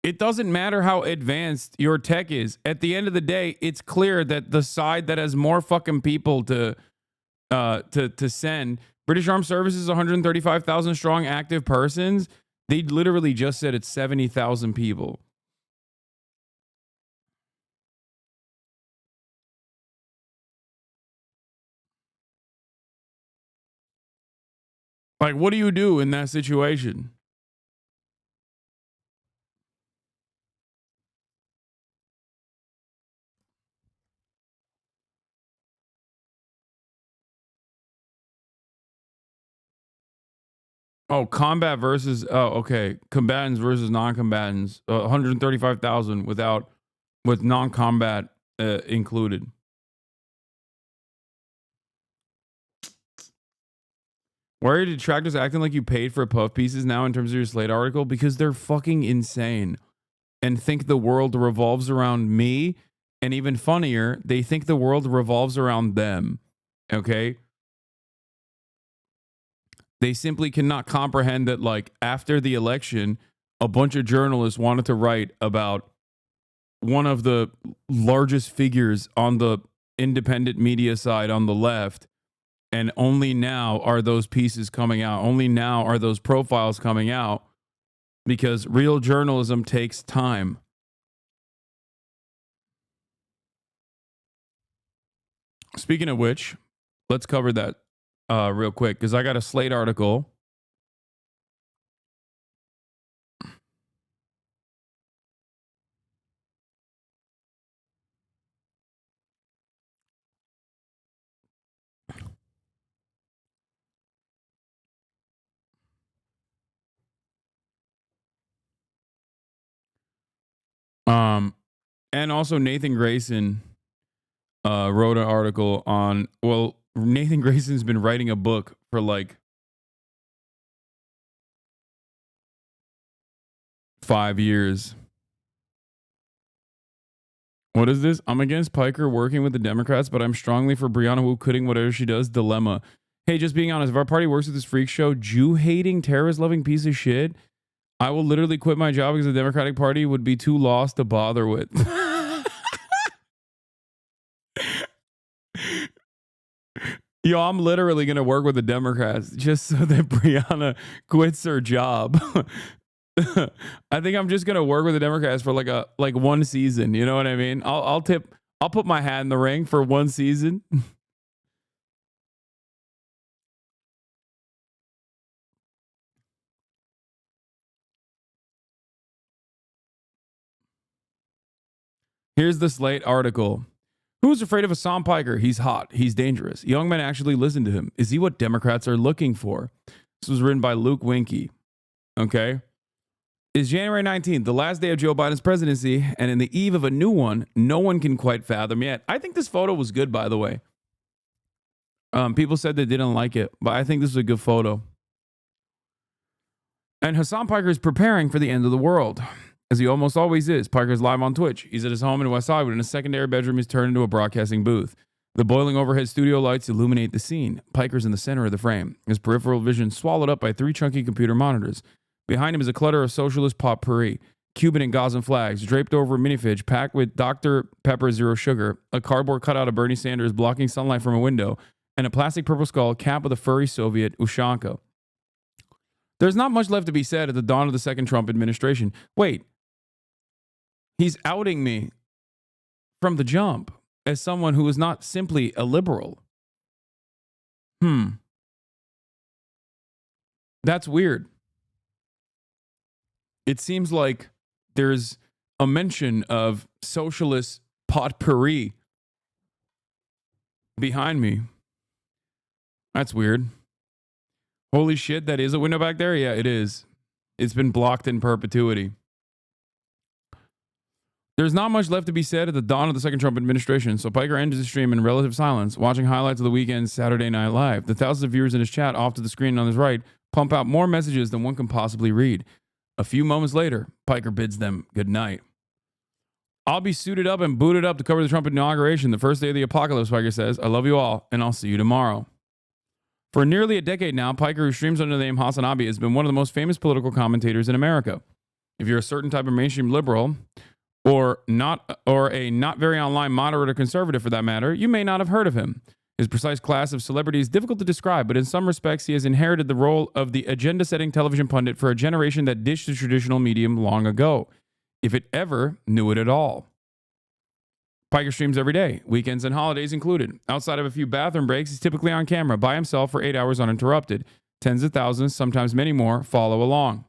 It doesn't matter how advanced your tech is. At the end of the day, it's clear that the side that has more fucking people to send, British Armed Services, 135,000 strong active persons. They literally just said it's 70,000 people. Like, what do you do in that situation? Oh, combat versus, okay. Combatants versus non-combatants. 135,000 with non-combat included. Why are your detractors acting like you paid for puff pieces now in terms of your Slate article? Because they're fucking insane and think the world revolves around me. And even funnier, they think the world revolves around them. Okay? They simply cannot comprehend that, like, after the election, a bunch of journalists wanted to write about one of the largest figures on the independent media side on the left. And only now are those pieces coming out. Only now are those profiles coming out because real journalism takes time. Speaking of which, let's cover that real quick because I got a Slate article. And also Nathan Grayson wrote an article on, well, Nathan Grayson's been writing a book for like 5 years. What is this? I'm against Piker working with the Democrats, but I'm strongly for Brianna Wu quitting whatever she does. Dilemma. Hey, just being honest, if our party works with this freak show, Jew-hating, terrorist-loving piece of shit, I will literally quit my job because the Democratic Party would be too lost to bother with. Yo, I'm literally going to work with the Democrats just so that Brianna quits her job. I think I'm just going to work with the Democrats for like one season. You know what I mean? I'll put my hat in the ring for one season. Here's the Slate article. Who's afraid of Hassan Piker? He's hot. He's dangerous. Young men actually listen to him. Is he what Democrats are looking for? This was written by Luke Winkie. Okay. Is January 19th, the last day of Joe Biden's presidency, and in the eve of a new one, no one can quite fathom yet. I think this photo was good, by the way. People said they didn't like it, but I think this is a good photo. And Hassan Piker is preparing for the end of the world. as he almost always is. Piker's live on Twitch. He's at his home in West Hollywood, and a secondary bedroom is turned into a broadcasting booth. The boiling overhead studio lights illuminate the scene. Piker's in the center of the frame, his peripheral vision swallowed up by 3 chunky computer monitors. Behind him is a clutter of socialist potpourri, Cuban and Gazan flags draped over a minifridge packed with Dr. Pepper Zero Sugar, a cardboard cutout of Bernie Sanders blocking sunlight from a window, and a plastic purple skull capped with a furry Soviet Ushanka. There's not much left to be said at the dawn of the second Trump administration. Wait, he's outing me from the jump as someone who is not simply a liberal. That's weird. It seems like there's a mention of socialist potpourri behind me. That's weird. Holy shit, that is a window back there? Yeah, it is. It's been blocked in perpetuity. There's not much left to be said at the dawn of the second Trump administration, so Piker ends his stream in relative silence, watching highlights of the weekend's Saturday Night Live. The thousands of viewers in his chat off to the screen on his right pump out more messages than one can possibly read. A few moments later, Piker bids them good night. I'll be suited up and booted up to cover the Trump inauguration, the first day of the apocalypse, Piker says. I love you all, and I'll see you tomorrow. For nearly a decade now, Piker, who streams under the name Hasanabi, has been one of the most famous political commentators in America. If you're a certain type of mainstream liberal, or a not very online moderate or conservative for that matter, you may not have heard of him. His precise class of celebrity is difficult to describe, but in some respects he has inherited the role of the agenda-setting television pundit for a generation that ditched the traditional medium long ago, if it ever knew it at all. Piker streams every day, weekends and holidays included. Outside of a few bathroom breaks, he's typically on camera by himself for 8 hours uninterrupted. Tens of thousands, sometimes many more, follow along.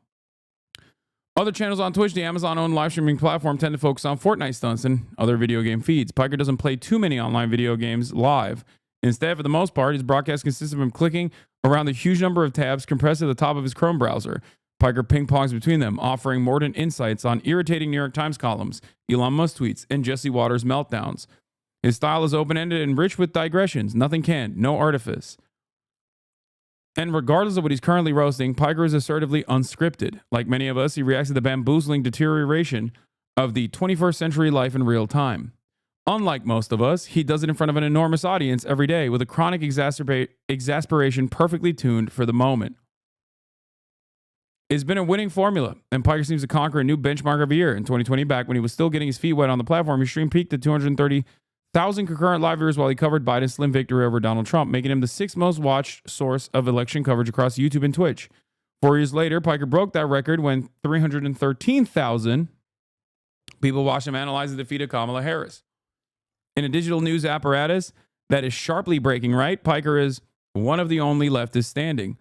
Other channels on Twitch, the Amazon-owned live streaming platform, tend to focus on Fortnite stunts and other video game feeds. Piker doesn't play too many online video games live. Instead, for the most part, his broadcast consists of him clicking around the huge number of tabs compressed at the top of his Chrome browser. Piker ping-pongs between them, offering mordant insights on irritating New York Times columns, Elon Musk tweets, and Jesse Waters' meltdowns. His style is open-ended and rich with digressions, nothing canned, no artifice. And regardless of what he's currently roasting, Piker is assertively unscripted. Like many of us, he reacts to the bamboozling deterioration of the 21st century life in real time. Unlike most of us, he does it in front of an enormous audience every day with a chronic exasperation perfectly tuned for the moment. It's been a winning formula, and Piker seems to conquer a new benchmark every year. In 2020, back when he was still getting his feet wet on the platform, his stream peaked at 230,000 concurrent live viewers while he covered Biden's slim victory over Donald Trump, making him the 6th most watched source of election coverage across YouTube and Twitch. 4 years later, Piker broke that record when 313,000 people watched him analyze the defeat of Kamala Harris. In a digital news apparatus that is sharply breaking right, Piker is one of the only leftists standing.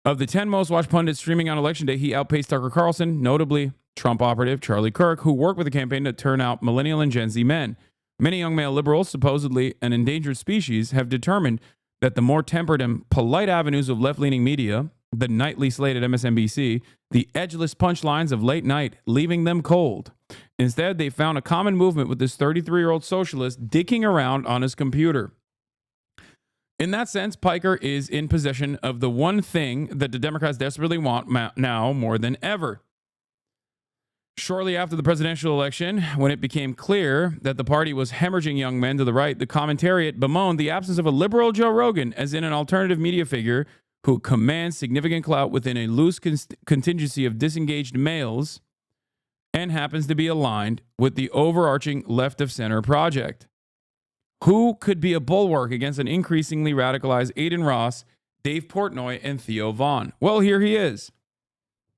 Of the 10 most watched pundits streaming on Election Day, he outpaced Tucker Carlson, notably Trump operative Charlie Kirk, who worked with the campaign to turn out millennial and Gen Z men. Many young male liberals, supposedly an endangered species, have determined that the more tempered and polite avenues of left-leaning media, the nightly slate at MSNBC, the edgeless punchlines of late night, leaving them cold. Instead, they found a common movement with this 33-year-old socialist dicking around on his computer. In that sense, Piker is in possession of the one thing that the Democrats desperately want now more than ever. Shortly after the presidential election, when it became clear that the party was hemorrhaging young men to the right, the commentariat bemoaned the absence of a liberal Joe Rogan, as in an alternative media figure who commands significant clout within a loose contingency of disengaged males and happens to be aligned with the overarching left-of-center project. Who could be a bulwark against an increasingly radicalized Aiden Ross, Dave Portnoy, and Theo Vaughn? Well, here he is.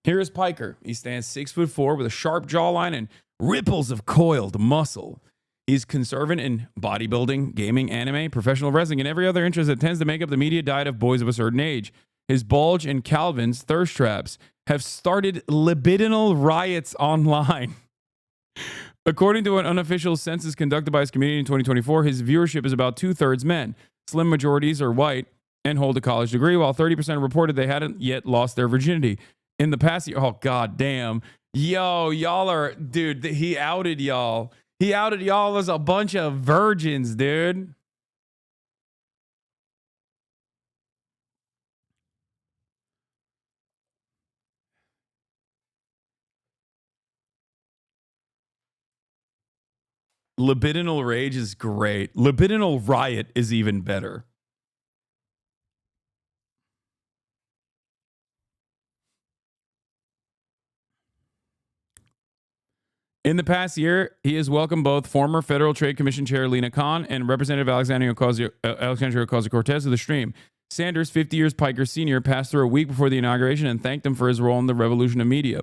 Here is Piker. He stands 6'4" with a sharp jawline and ripples of coiled muscle. He's conservative in bodybuilding, gaming, anime, professional wrestling, and every other interest that tends to make up the media diet of boys of a certain age. His bulge and Calvin's thirst traps have started libidinal riots online. According to an unofficial census conducted by his community in 2024, his viewership is about 2/3 men. Slim majorities are white and hold a college degree, while 30% reported they hadn't yet lost their virginity. In the past year, oh, god damn. Yo, y'all are, dude, he outed y'all. He outed y'all as a bunch of virgins, dude. Libidinal rage is great. Libidinal riot is even better. In the past year, he has welcomed both former Federal Trade Commission Chair Lena Khan and Representative Alexandria Ocasio-Cortez to the stream. Sanders, 50 years Piker Sr., passed through a week before the inauguration and thanked him for his role in the revolution of media.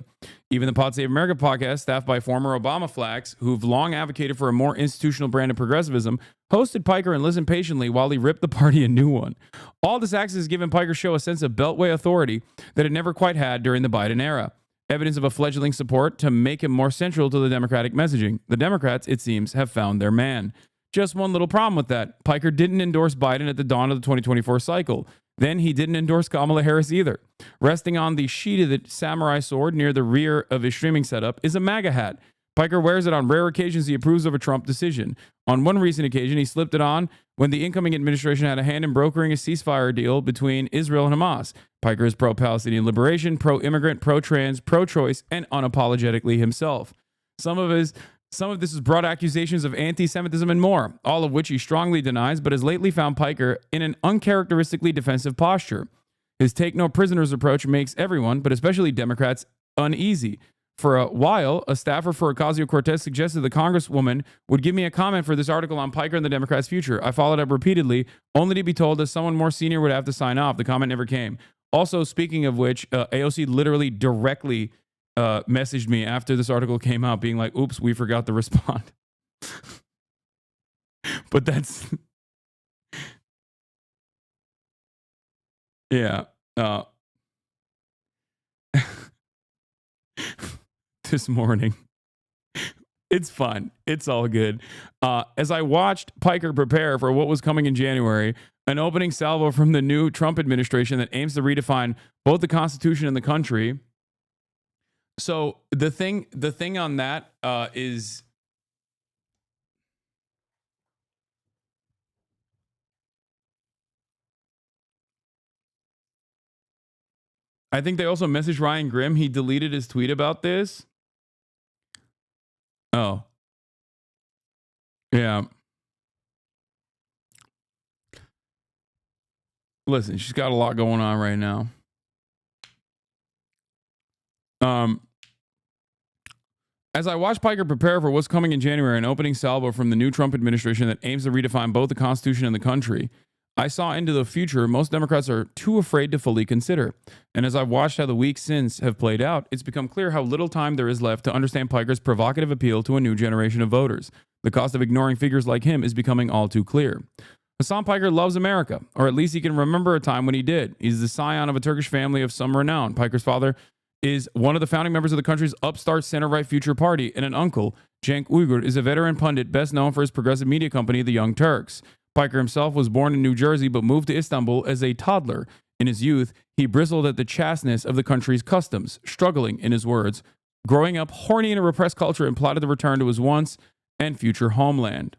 Even the Pod Save America podcast, staffed by former Obama flacks who've long advocated for a more institutional brand of progressivism, hosted Piker and listened patiently while he ripped the party a new one. All this access has given Piker's show a sense of beltway authority that it never quite had during the Biden era. Evidence of a fledgling support to make him more central to the Democratic messaging. The Democrats, it seems, have found their man. Just one little problem with that. Piker didn't endorse Biden at the dawn of the 2024 cycle. Then he didn't endorse Kamala Harris either. Resting on the sheath samurai sword near the rear of his streaming setup is a MAGA hat. Piker wears it on rare occasions he approves of a Trump decision. On one recent occasion, he slipped it on when the incoming administration had a hand in brokering a ceasefire deal between Israel and Hamas. Piker is pro-Palestinian liberation, pro-immigrant, pro-trans, pro-choice, and unapologetically himself. Some of this has brought accusations of anti-Semitism and more, all of which he strongly denies, but has lately found Piker in an uncharacteristically defensive posture. His take-no-prisoners approach makes everyone, but especially Democrats, uneasy. For a while, a staffer for Ocasio-Cortez suggested the Congresswoman would give me a comment for this article on Piker and the Democrats' future. I followed up repeatedly, only to be told that someone more senior would have to sign off. The comment never came. Also, speaking of which, AOC literally directly messaged me after this article came out, being like, oops, we forgot to respond. But that's... yeah. This morning. It's fun. It's all good. As I watched Piker prepare for what was coming in January, an opening salvo from the new Trump administration that aims to redefine both the Constitution and the country. So the thing on that is I think they also messaged Ryan Grimm. He deleted his tweet about this. Oh. Yeah. Listen, she's got a lot going on right now. As I watch Piker prepare for what's coming in January, an opening salvo from the new Trump administration that aims to redefine both the Constitution and the country, I saw into the future most Democrats are too afraid to fully consider. And as I've watched how the weeks since have played out, it's become clear how little time there is left to understand Piker's provocative appeal to a new generation of voters. The cost of ignoring figures like him is becoming all too clear. Hasan Piker loves America, or at least he can remember a time when he did. He's the scion of a Turkish family of some renown. Piker's father is one of the founding members of the country's upstart center-right Future Party, and an uncle, Cenk Uygur, is a veteran pundit best known for his progressive media company, The Young Turks. Piker himself was born in New Jersey but moved to Istanbul as a toddler. In his youth, he bristled at the chasteness of the country's customs, struggling, in his words, growing up horny in a repressed culture and plotted to return to his once and future homeland.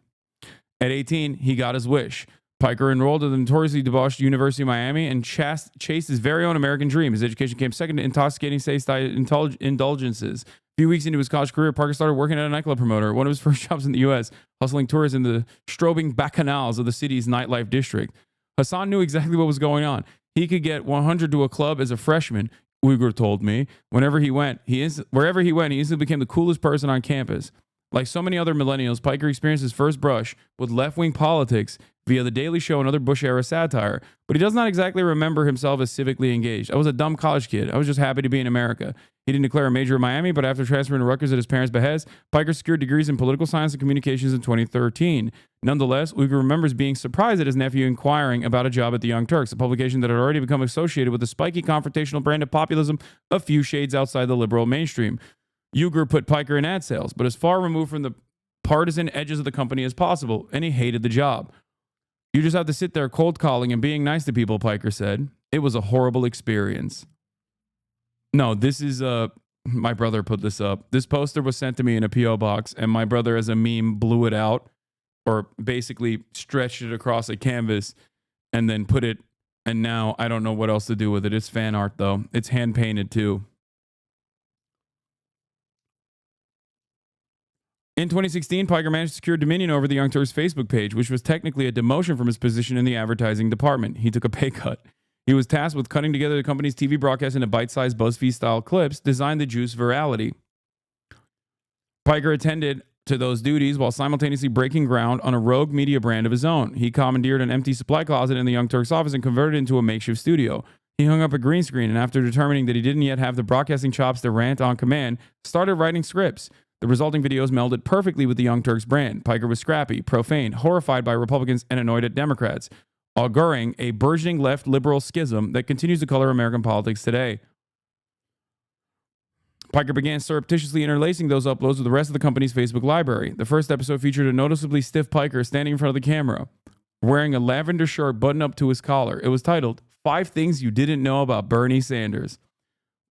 At 18, he got his wish. Piker enrolled at the notoriously debauched University of Miami and chased his very own American dream. His education came second to intoxicating indulgences. A few weeks into his college career, Piker started working at a nightclub promoter, one of his first jobs in the U.S., hustling tourists in the strobing bacchanals of the city's nightlife district. Hasan knew exactly what was going on. He could get 100 to a club as a freshman, Uygur told me. Wherever he went, he instantly became the coolest person on campus. Like so many other millennials, Piker experienced his first brush with left-wing politics via The Daily Show and other Bush-era satire, but he does not exactly remember himself as civically engaged. I was a dumb college kid. I was just happy to be in America. He didn't declare a major in Miami, but after transferring to Rutgers at his parents' behest, Piker secured degrees in political science and communications in 2013. Nonetheless, Uygur remembers being surprised at his nephew inquiring about a job at The Young Turks, a publication that had already become associated with the spiky confrontational brand of populism a few shades outside the liberal mainstream. Uygur put Piker in ad sales, but as far removed from the partisan edges of the company as possible, and he hated the job. You just have to sit there cold calling and being nice to people, Piker said. It was a horrible experience. No, this is my brother put this up. This poster was sent to me in a P.O. box, and my brother, as a meme, blew it out, or basically stretched it across a canvas and then put it, and now I don't know what else to do with it. It's fan art, though. It's hand-painted, too. In 2016, Piker managed to secure dominion over the Young Turks Facebook page, which was technically a demotion from his position in the advertising department. He took a pay cut. He was tasked with cutting together the company's TV broadcast into bite-sized BuzzFeed-style clips designed to juice virality. Piker attended to those duties while simultaneously breaking ground on a rogue media brand of his own. He commandeered an empty supply closet in the Young Turks' office and converted it into a makeshift studio. He hung up a green screen and, after determining that he didn't yet have the broadcasting chops to rant on command, started writing scripts. The resulting videos melded perfectly with the Young Turks brand. Piker was scrappy, profane, horrified by Republicans, and annoyed at Democrats, auguring a burgeoning left-liberal schism that continues to color American politics today. Piker began surreptitiously interlacing those uploads with the rest of the company's Facebook library. The first episode featured a noticeably stiff Piker standing in front of the camera, wearing a lavender shirt buttoned up to his collar. It was titled, 5 Things You Didn't Know About Bernie Sanders.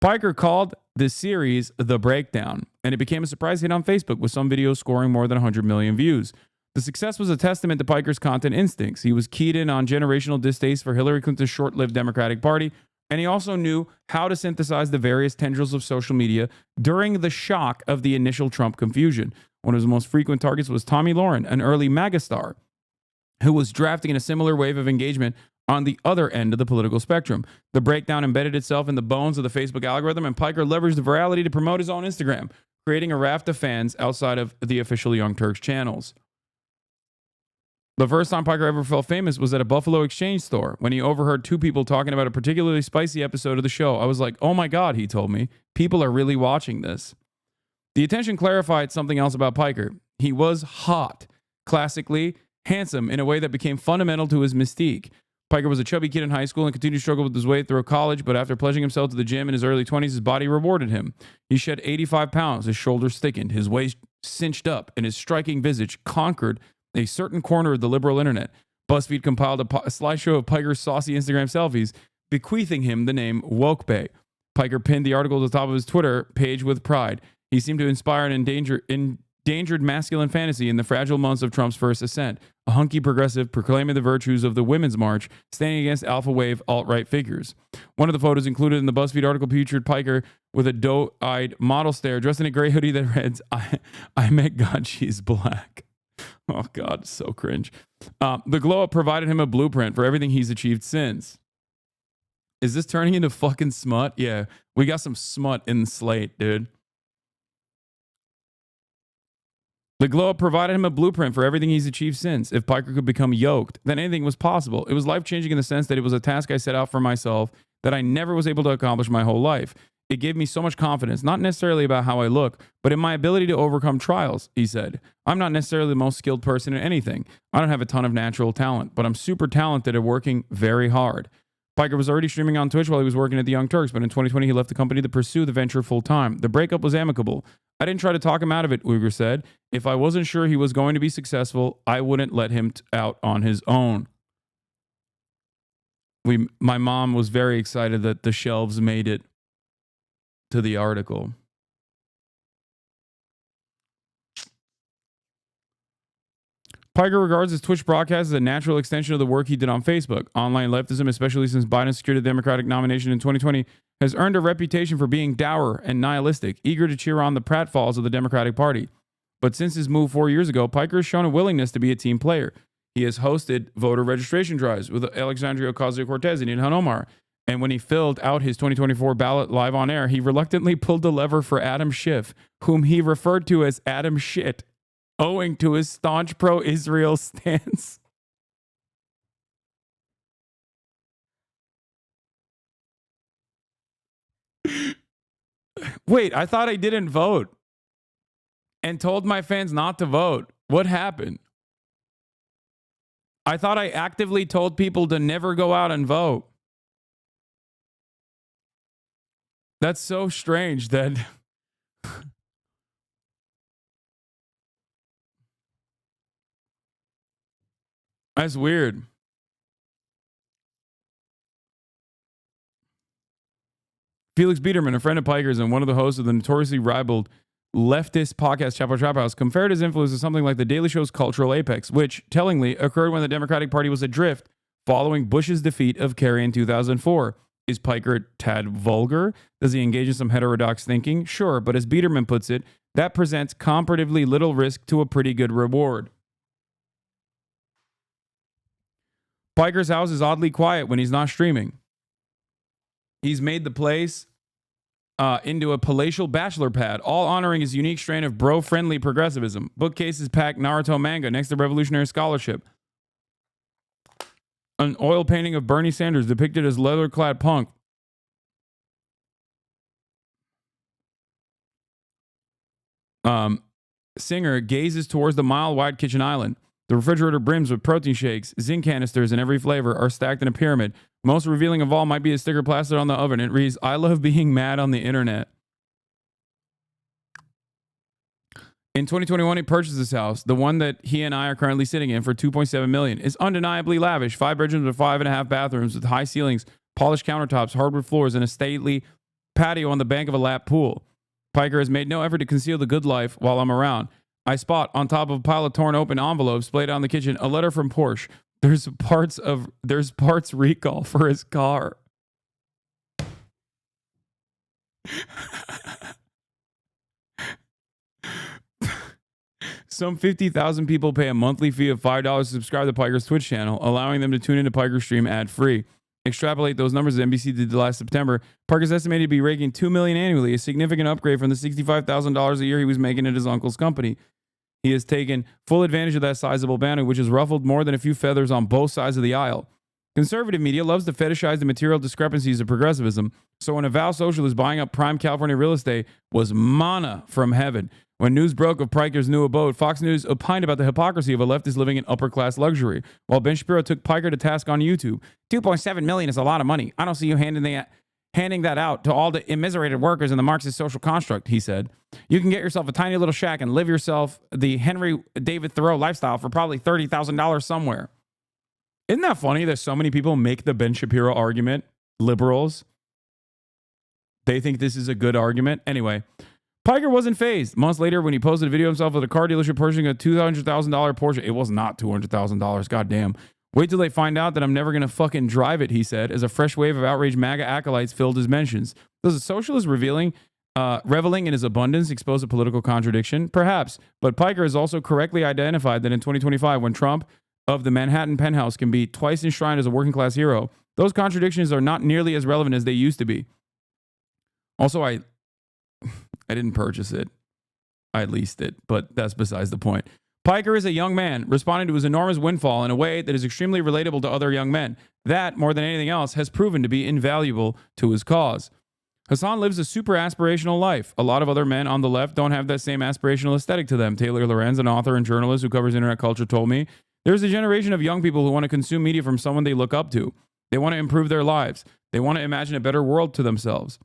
Piker called the series The Breakdown, and it became a surprise hit on Facebook, with some videos scoring more than 100 million views. The success was a testament to Piker's content instincts. He was keyed in on generational distaste for Hillary Clinton's short-lived Democratic Party, and he also knew how to synthesize the various tendrils of social media during the shock of the initial Trump confusion. One of his most frequent targets was Tommy Lauren, an early MAGA star, who was drafting in a similar wave of engagement on the other end of the political spectrum. The breakdown embedded itself in the bones of the Facebook algorithm, and Piker leveraged the virality to promote his own Instagram, creating a raft of fans outside of the official Young Turks channels. The first time Piker ever felt famous was at a Buffalo Exchange store when he overheard 2 people talking about a particularly spicy episode of the show. I was like, oh my God, he told me. People are really watching this. The attention clarified something else about Piker. He was hot, classically handsome in a way that became fundamental to his mystique. Piker was a chubby kid in high school and continued to struggle with his way through college, but after pledging himself to the gym in his early 20s, his body rewarded him. He shed 85 pounds, his shoulders thickened, his waist cinched up, and his striking visage conquered a certain corner of the liberal internet. BuzzFeed compiled a slideshow of Piker's saucy Instagram selfies, bequeathing him the name Woke Bay. Piker pinned the article to the top of his Twitter page with pride. He seemed to inspire an endangered masculine fantasy in the fragile months of Trump's first ascent, a hunky progressive proclaiming the virtues of the Women's March, standing against alpha wave alt-right figures. One of the photos included in the BuzzFeed article featured Piker with a doe-eyed model stare, dressed in a gray hoodie that reads, I met God, she's black. Oh, God, so cringe. The glow-up provided him a blueprint for everything he's achieved since. Is this turning into fucking smut? Yeah, we got some smut in the slate, dude. The glow-up provided him a blueprint for everything he's achieved since. If Piker could become yoked, then anything was possible. It was life-changing in the sense that it was a task I set out for myself that I never was able to accomplish my whole life. It gave me so much confidence, not necessarily about how I look, but in my ability to overcome trials, he said. I'm not necessarily the most skilled person in anything. I don't have a ton of natural talent, but I'm super talented at working very hard. Piker was already streaming on Twitch while he was working at the Young Turks, but in 2020 he left the company to pursue the venture full-time. The breakup was amicable. I didn't try to talk him out of it, Uyghur said. If I wasn't sure he was going to be successful, I wouldn't let him out on his own. My mom was very excited that the shelves made it to the article. Piker regards his Twitch broadcast as a natural extension of the work he did on Facebook. Online leftism, especially since Biden secured the Democratic nomination in 2020, has earned a reputation for being dour and nihilistic, eager to cheer on the pratfalls of the Democratic Party. But since his move 4 years ago, Piker has shown a willingness to be a team player. He has hosted voter registration drives with Alexandria Ocasio-Cortez and Ilhan Omar. And when he filled out his 2024 ballot live on air, he reluctantly pulled the lever for Adam Schiff, whom he referred to as Adam Shit, owing to his staunch pro-Israel stance. Wait, I thought I didn't vote and told my fans not to vote. What happened? I thought I actively told people to never go out and vote. That's so strange that... That's weird. Felix Biederman, a friend of Piker's and one of the hosts of the notoriously ribald leftist podcast Chapo Trap House, compared his influence to something like The Daily Show's cultural apex, which, tellingly, occurred when the Democratic Party was adrift following Bush's defeat of Kerry in 2004. Is Piker a tad vulgar? Does he engage in some heterodox thinking? Sure, but as Biederman puts it, that presents comparatively little risk to a pretty good reward. Piker's house is oddly quiet when he's not streaming. He's made the place into a palatial bachelor pad, all honoring his unique strain of bro-friendly progressivism. Bookcases pack Naruto manga next to revolutionary scholarship. An oil painting of Bernie Sanders depicted as leather-clad punk. Singer gazes towards the mile-wide kitchen island. The refrigerator brims with protein shakes. Zinc canisters in every flavor are stacked in a pyramid. Most revealing of all might be a sticker plastered on the oven. It reads, "I love being mad on the internet." In 2021, he purchased this house, the one that he and I are currently sitting in, for $2.7 million. It's undeniably lavish. 5 bedrooms with 5.5 bathrooms with high ceilings, polished countertops, hardwood floors, and a stately patio on the bank of a lap pool. Piker has made no effort to conceal the good life while I'm around. I spot, on top of a pile of torn open envelopes splayed out in the kitchen, a letter from Porsche. There's parts recall for his car. Some 50,000 people pay a monthly fee of $5 to subscribe to Piker's Twitch channel, allowing them to tune into Piker's stream ad-free. Extrapolate those numbers that NBC did last September. Piker's estimated to be raking $2 million annually, a significant upgrade from the $65,000 a year he was making at his uncle's company. He has taken full advantage of that sizable bounty, which has ruffled more than a few feathers on both sides of the aisle. Conservative media loves to fetishize the material discrepancies of progressivism, so when a vow socialist buying up prime California real estate was manna from heaven. When news broke of Piker's new abode, Fox News opined about the hypocrisy of a leftist living in upper-class luxury, while Ben Shapiro took Piker to task on YouTube. $2.7 million is a lot of money. I don't see you handing that out to all the immiserated workers in the Marxist social construct, he said. You can get yourself a tiny little shack and live yourself the Henry David Thoreau lifestyle for probably $30,000 somewhere. Isn't that funny that so many people make the Ben Shapiro argument? Liberals. They think this is a good argument. Anyway, Piker wasn't fazed. Months later, when he posted a video of himself at a car dealership purchasing a $200,000 Porsche, it was not $200,000. Goddamn. Wait till they find out that I'm never going to fucking drive it, he said, as a fresh wave of outraged MAGA acolytes filled his mentions. Does a socialist reveling in his abundance expose a political contradiction? Perhaps. But Piker has also correctly identified that in 2025, when Trump of the Manhattan penthouse can be twice enshrined as a working class hero, those contradictions are not nearly as relevant as they used to be. Also, I didn't purchase it. I leased it, but that's besides the point. Piker is a young man responding to his enormous windfall in a way that is extremely relatable to other young men. That, more than anything else, has proven to be invaluable to his cause. Hasan lives a super aspirational life. A lot of other men on the left don't have that same aspirational aesthetic to them. Taylor Lorenz, an author and journalist who covers internet culture, told me, there's a generation of young people who want to consume media from someone they look up to. They want to improve their lives. They want to imagine a better world for themselves.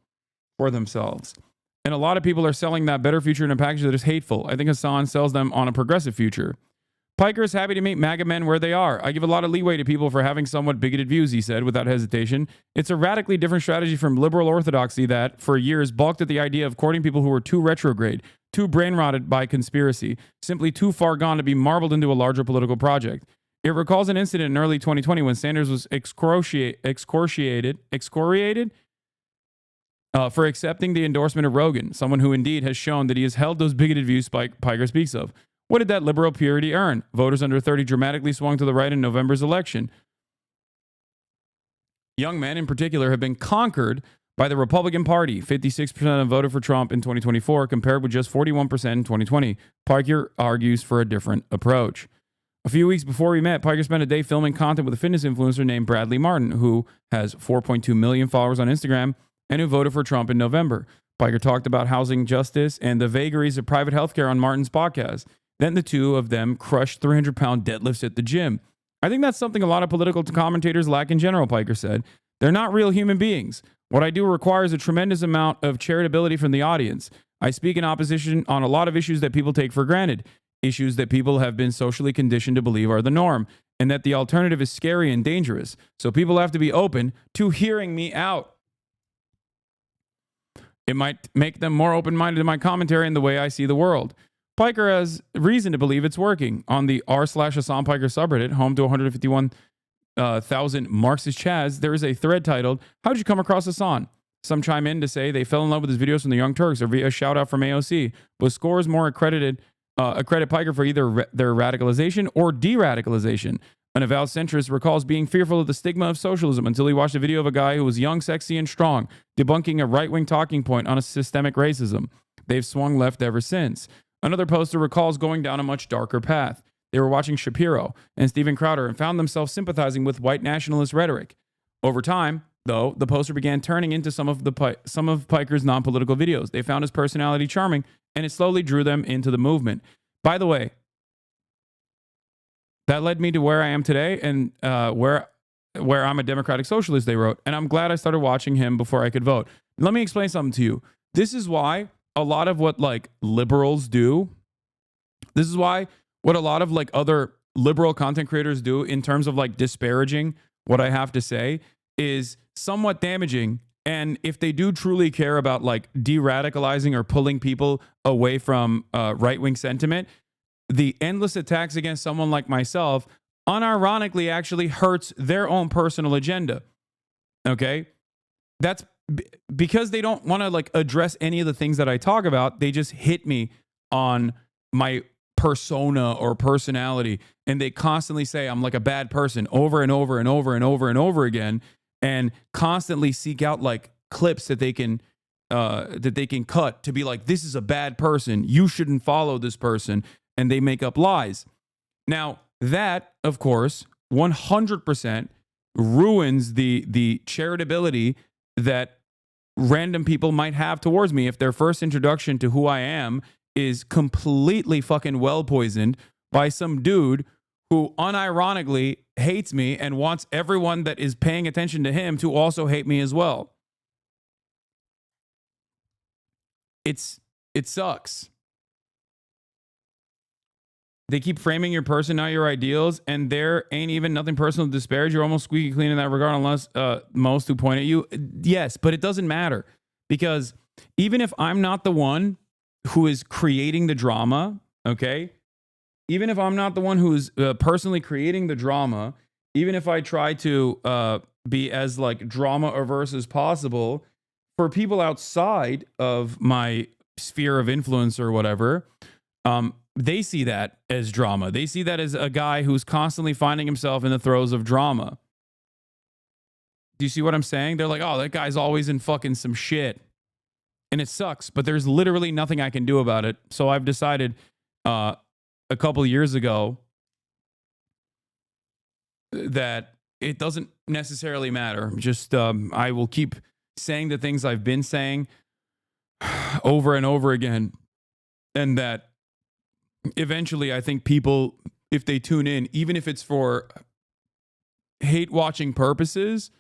And a lot of people are selling that better future in a package that is hateful. I think Hasan sells them on a progressive future. Piker is happy to meet MAGA men where they are. I give a lot of leeway to people for having somewhat bigoted views, he said, without hesitation. It's a radically different strategy from liberal orthodoxy that, for years, balked at the idea of courting people who were too retrograde, too brain-rotted by conspiracy, simply too far gone to be marbled into a larger political project. It recalls an incident in early 2020 when Sanders was excoriated for accepting the endorsement of Rogan, someone who indeed has shown that he has held those bigoted views Piker speaks of. What did that liberal purity earn? Voters under 30 dramatically swung to the right in November's election. Young men in particular have been conquered by the Republican Party. 56% of them voted for Trump in 2024 compared with just 41% in 2020. Piker argues for a different approach. A few weeks before we met, Piker spent a day filming content with a fitness influencer named Bradley Martin, who has 4.2 million followers on Instagram and who voted for Trump in November. Piker talked about housing justice and the vagaries of private healthcare on Martin's podcast. Then the two of them crushed 300-pound deadlifts at the gym. I think that's something a lot of political commentators lack in general, Piker said. They're not real human beings. What I do requires a tremendous amount of charitability from the audience. I speak in opposition on a lot of issues that people take for granted, issues that people have been socially conditioned to believe are the norm, and that the alternative is scary and dangerous. So people have to be open to hearing me out. It might make them more open-minded in my commentary and the way I see the world. Piker has reason to believe it's working. On the r/Hasan Piker subreddit, home to 151 thousand Marxist Chaz, there is a thread titled, "How'd you come across Hasan?" Some chime in to say they fell in love with his videos from the Young Turks or via a shout out from AOC, but scores more accredit Piker for either their radicalization or de-radicalization. An avowed centrist recalls being fearful of the stigma of socialism until he watched a video of a guy who was young, sexy, and strong, debunking a right-wing talking point on a systemic racism. They've swung left ever since. Another poster recalls going down a much darker path. They were watching Shapiro and Steven Crowder and found themselves sympathizing with white nationalist rhetoric. Over time, though, the poster began turning into some of Piker's non-political videos. They found his personality charming, and it slowly drew them into the movement. By the way, that led me to where I am today and where I'm a democratic socialist, they wrote. And I'm glad I started watching him before I could vote. Let me explain something to you. This is why a lot of what like liberals do, this is why what a lot of like other liberal content creators do in terms of like disparaging what I have to say is somewhat damaging. And if they do truly care about like de-radicalizing or pulling people away from right-wing sentiment, the endless attacks against someone like myself unironically actually hurts their own personal agenda. Okay? That's because they don't want to like address any of the things that I talk about. They just hit me on my persona or personality, and they constantly say I'm like a bad person over and over and over and over and over again, and constantly seek out like clips that they can cut to be like, this is a bad person, you shouldn't follow this person, and they make up lies. Now that, of course, 100% ruins the charitability that random people might have towards me if their first introduction to who I am is completely fucking well poisoned by some dude who unironically hates me and wants everyone that is paying attention to him to also hate me as well. It sucks. They keep framing your person, not your ideals, and there ain't even nothing personal to disparage. You're almost squeaky clean in that regard, unless most who point at you. Yes, but it doesn't matter, because even if I'm not the one who is creating the drama, okay? Even if I'm not the one who's personally creating the drama, even if I try to be as like drama averse as possible, for people outside of my sphere of influence or whatever, they see that as drama. They see that as a guy who's constantly finding himself in the throes of drama. Do you see what I'm saying? They're like, oh, that guy's always in fucking some shit. And it sucks, but there's literally nothing I can do about it. So I've decided a couple years ago that it doesn't necessarily matter. Just I will keep saying the things I've been saying over and over again. And that eventually I think people, if they tune in, even if it's for hate watching purposes,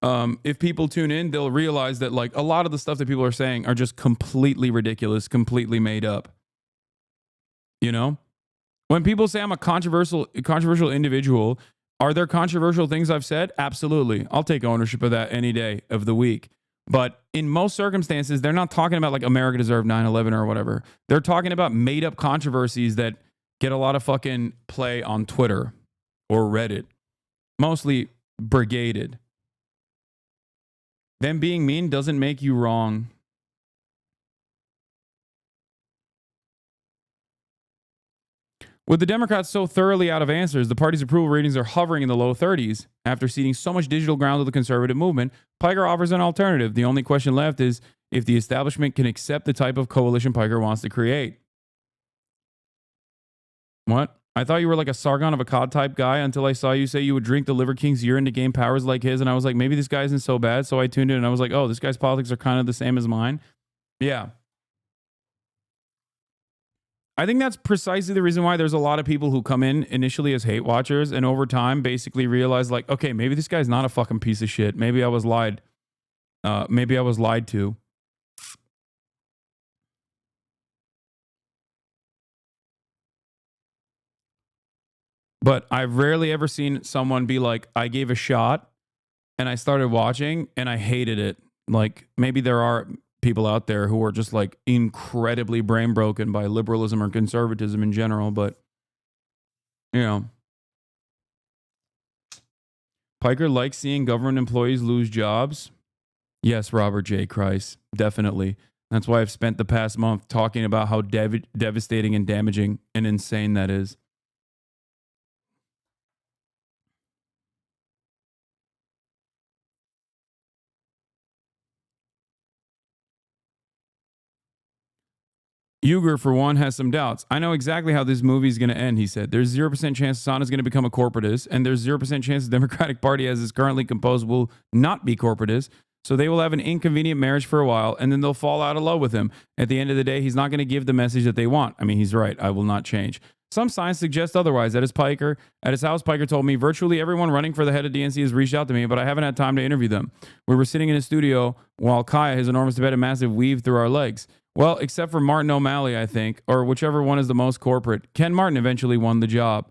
if people tune in, they'll realize that like a lot of the stuff that people are saying are just completely ridiculous, completely made up. You know, when people say I'm a controversial individual, are there controversial things I've said? Absolutely. I'll take ownership of that any day of the week. But in most circumstances, they're not talking about like America deserved 9/11 or whatever. They're talking about made up controversies that get a lot of fucking play on Twitter or Reddit, mostly brigaded. Them being mean doesn't make you wrong. With the Democrats so thoroughly out of answers, the party's approval ratings are hovering in the low 30s. After ceding so much digital ground to the conservative movement, Piker offers an alternative. The only question left is if the establishment can accept the type of coalition Piker wants to create. What? I thought you were like a Sargon of Akkad type guy until I saw you say you would drink the Liver King's urine to gain powers like his, and I was like, maybe this guy isn't so bad. So I tuned in and I was like, oh, this guy's politics are kind of the same as mine. Yeah. I think that's precisely the reason why there's a lot of people who come in initially as hate watchers and over time basically realize like, okay, maybe this guy's not a fucking piece of shit. Maybe I was lied. Maybe I was lied to. But I've rarely ever seen someone be like, I gave a shot and I started watching and I hated it. Like maybe there are people out there who are just like incredibly brain broken by liberalism or conservatism in general, but you know, Piker likes seeing government employees lose jobs. Yes, Robert J. Christ, definitely. That's why I've spent the past month talking about how devastating and damaging and insane that is. Uyghur, for one, has some doubts. I know exactly how this movie is going to end, he said. There's 0% chance Hasan is going to become a corporatist, and there's 0% chance the Democratic Party, as is currently composed, will not be corporatist. So they will have an inconvenient marriage for a while, and then they'll fall out of love with him. At the end of the day, he's not going to give the message that they want. I mean, he's right. I will not change. Some signs suggest otherwise. At his house, Piker told me virtually everyone running for the head of DNC has reached out to me, but I haven't had time to interview them. We were sitting in a studio while Kaya, his enormous bed, a massive weave through our legs. Well, except for Martin O'Malley, I think, or whichever one is the most corporate. Ken Martin eventually won the job.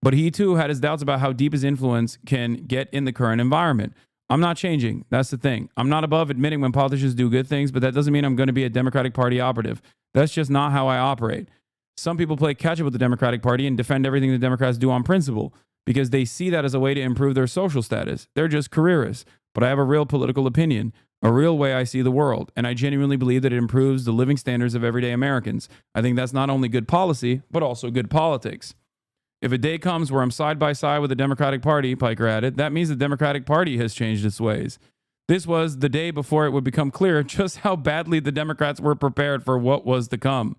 But he too had his doubts about how deep his influence can get in the current environment. I'm not changing. That's the thing. I'm not above admitting when politicians do good things, but that doesn't mean I'm going to be a Democratic Party operative. That's just not how I operate. Some people play catch up with the Democratic Party and defend everything the Democrats do on principle because they see that as a way to improve their social status. They're just careerists. But I have a real political opinion, a real way I see the world, and I genuinely believe that it improves the living standards of everyday Americans. I think that's not only good policy, but also good politics. If a day comes where I'm side by side with the Democratic Party, Piker added, that means the Democratic Party has changed its ways. This was the day before it would become clear just how badly the Democrats were prepared for what was to come.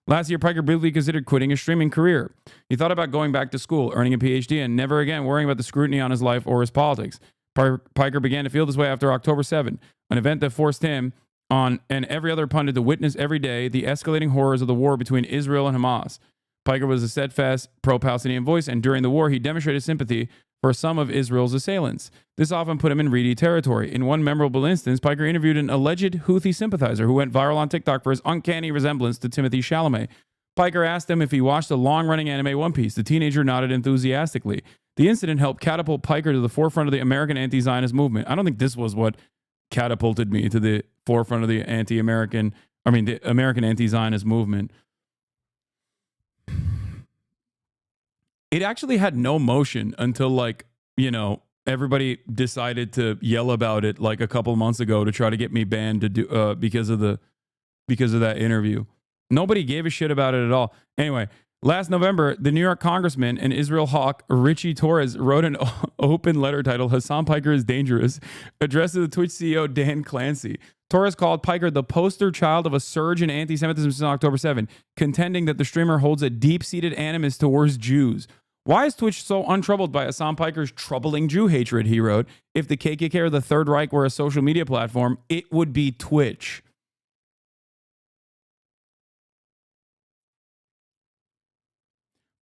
Last year, Piker briefly considered quitting his streaming career. He thought about going back to school, earning a PhD, and never again worrying about the scrutiny on his life or his politics. Piker began to feel this way after October 7, an event that forced him on and every other pundit to witness every day the escalating horrors of the war between Israel and Hamas. Piker was a steadfast pro-Palestinian voice, and during the war, he demonstrated sympathy for some of Israel's assailants. This often put him in reedy territory. In one memorable instance, Piker interviewed an alleged Houthi sympathizer who went viral on TikTok for his uncanny resemblance to Timothée Chalamet. Piker asked him if he watched the long-running anime One Piece. The teenager nodded enthusiastically. The incident helped catapult Piker to the forefront of the American anti-Zionist movement. I don't think this was what catapulted me to the forefront of the American anti-Zionist movement. It actually had no motion until everybody decided to yell about it like a couple months ago to try to get me banned to do because of that interview. Nobody gave a shit about it at all. Anyway, last November, the New York congressman and Israel hawk Richie Torres wrote an open letter titled "Hasan Piker is Dangerous," addressed to the Twitch CEO Dan Clancy. Torres called Piker the poster child of a surge in anti-Semitism since October 7, contending that the streamer holds a deep-seated animus towards Jews. Why is Twitch so untroubled by Hasan Piker's troubling Jew hatred, he wrote. If the KKK or the Third Reich were a social media platform, it would be Twitch.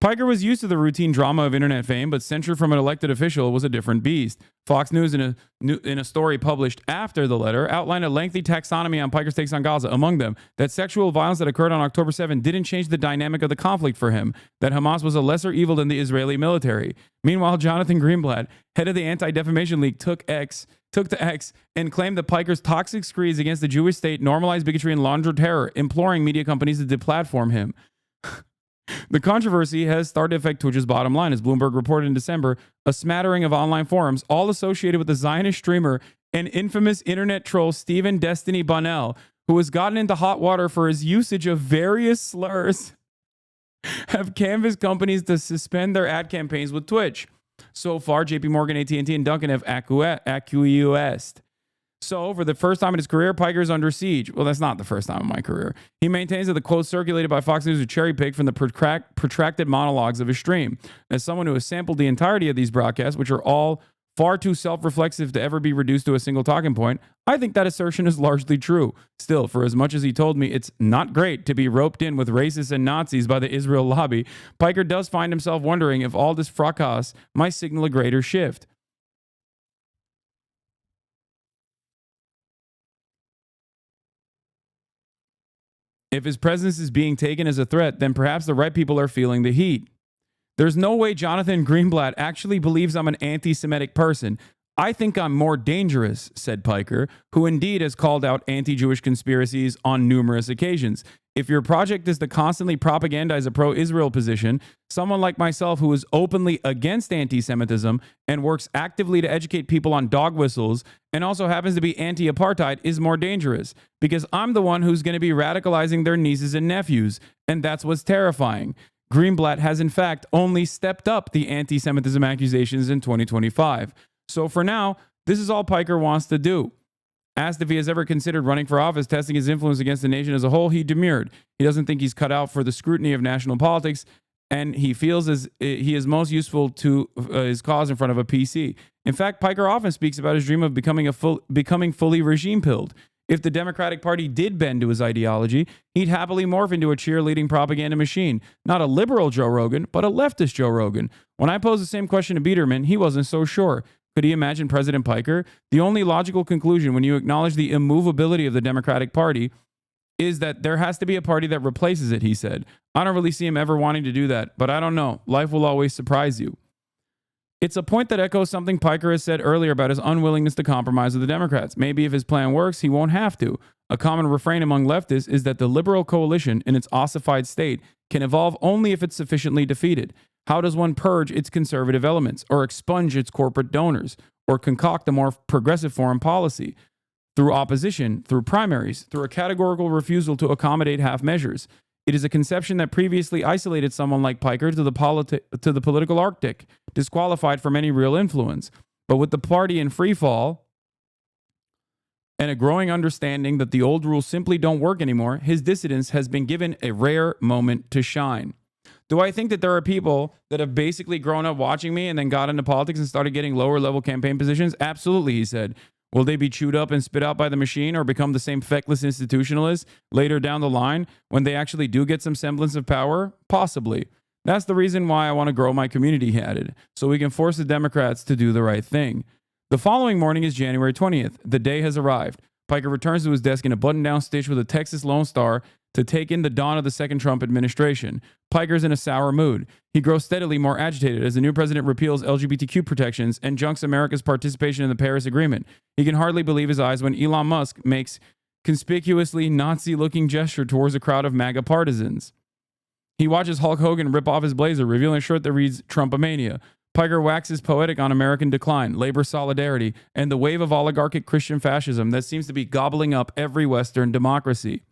Piker was used to the routine drama of internet fame, but censure from an elected official was a different beast. Fox News, in a story published after the letter, outlined a lengthy taxonomy on Piker's takes on Gaza. Among them, that sexual violence that occurred on October 7 didn't change the dynamic of the conflict for him, that Hamas was a lesser evil than the Israeli military. Meanwhile, Jonathan Greenblatt, head of the Anti-Defamation League, took to X and claimed that Piker's toxic screeds against the Jewish state normalized bigotry and laundered terror, imploring media companies to deplatform him. The controversy has started to affect Twitch's bottom line. As Bloomberg reported in December, a smattering of online forums, all associated with the Zionist streamer and infamous internet troll Stephen Destiny Bunnell, who has gotten into hot water for his usage of various slurs, have canvassed companies to suspend their ad campaigns with Twitch. So far, JP Morgan, AT&T, and Dunkin' have acquiesced. So, for the first time in his career, Piker is under siege. Well, that's not the first time in my career. He maintains that the quotes circulated by Fox News are cherry-picked from the protracted monologues of his stream. As someone who has sampled the entirety of these broadcasts, which are all far too self-reflexive to ever be reduced to a single talking point, I think that assertion is largely true. Still, for as much as he told me it's not great to be roped in with racists and Nazis by the Israel lobby, Piker does find himself wondering if all this fracas might signal a greater shift. If his presence is being taken as a threat, then perhaps the right people are feeling the heat. There's no way Jonathan Greenblatt actually believes I'm an anti-Semitic person. I think I'm more dangerous, said Piker, who indeed has called out anti-Jewish conspiracies on numerous occasions. If your project is to constantly propagandize a pro-Israel position, someone like myself who is openly against anti-Semitism and works actively to educate people on dog whistles and also happens to be anti-apartheid is more dangerous because I'm the one who's going to be radicalizing their nieces and nephews, and that's what's terrifying. Greenblatt has in fact only stepped up the anti-Semitism accusations in 2025. So for now, this is all Piker wants to do. Asked if he has ever considered running for office, testing his influence against the nation as a whole, he demurred. He doesn't think he's cut out for the scrutiny of national politics, and he feels as he is most useful to his cause in front of a PC. In fact, Piker often speaks about his dream of becoming fully regime-pilled. If the Democratic Party did bend to his ideology, he'd happily morph into a cheerleading propaganda machine. Not a liberal Joe Rogan, but a leftist Joe Rogan. When I posed the same question to Biederman, he wasn't so sure. Could he imagine President Piker? The only logical conclusion when you acknowledge the immovability of the Democratic Party is that there has to be a party that replaces it, he said. I don't really see him ever wanting to do that, but I don't know. Life will always surprise you. It's a point that echoes something Piker has said earlier about his unwillingness to compromise with the Democrats. Maybe if his plan works, he won't have to. A common refrain among leftists is that the liberal coalition in its ossified state can evolve only if it's sufficiently defeated. How does one purge its conservative elements, or expunge its corporate donors, or concoct a more progressive foreign policy? Through opposition, through primaries, through a categorical refusal to accommodate half measures. It is a conception that previously isolated someone like Piker to the political Arctic, disqualified from any real influence. But with the party in free fall and a growing understanding that the old rules simply don't work anymore, his dissidence has been given a rare moment to shine. Do I think that there are people that have basically grown up watching me and then got into politics and started getting lower level campaign positions? Absolutely, he said. Will they be chewed up and spit out by the machine or become the same feckless institutionalists later down the line when they actually do get some semblance of power? Possibly. That's the reason why I want to grow my community, he added, so we can force the Democrats to do the right thing. The following morning is January 20th. The day has arrived. Piker returns to his desk in a button-down stitch with a Texas Lone Star to take in the dawn of the second Trump administration. Piker's in a sour mood. He grows steadily more agitated as the new president repeals LGBTQ protections and junks America's participation in the Paris Agreement. He can hardly believe his eyes when Elon Musk makes conspicuously Nazi-looking gesture towards a crowd of MAGA partisans. He watches Hulk Hogan rip off his blazer, revealing a shirt that reads Trumpomania. Piker waxes poetic on American decline, labor solidarity, and the wave of oligarchic Christian fascism that seems to be gobbling up every Western democracy.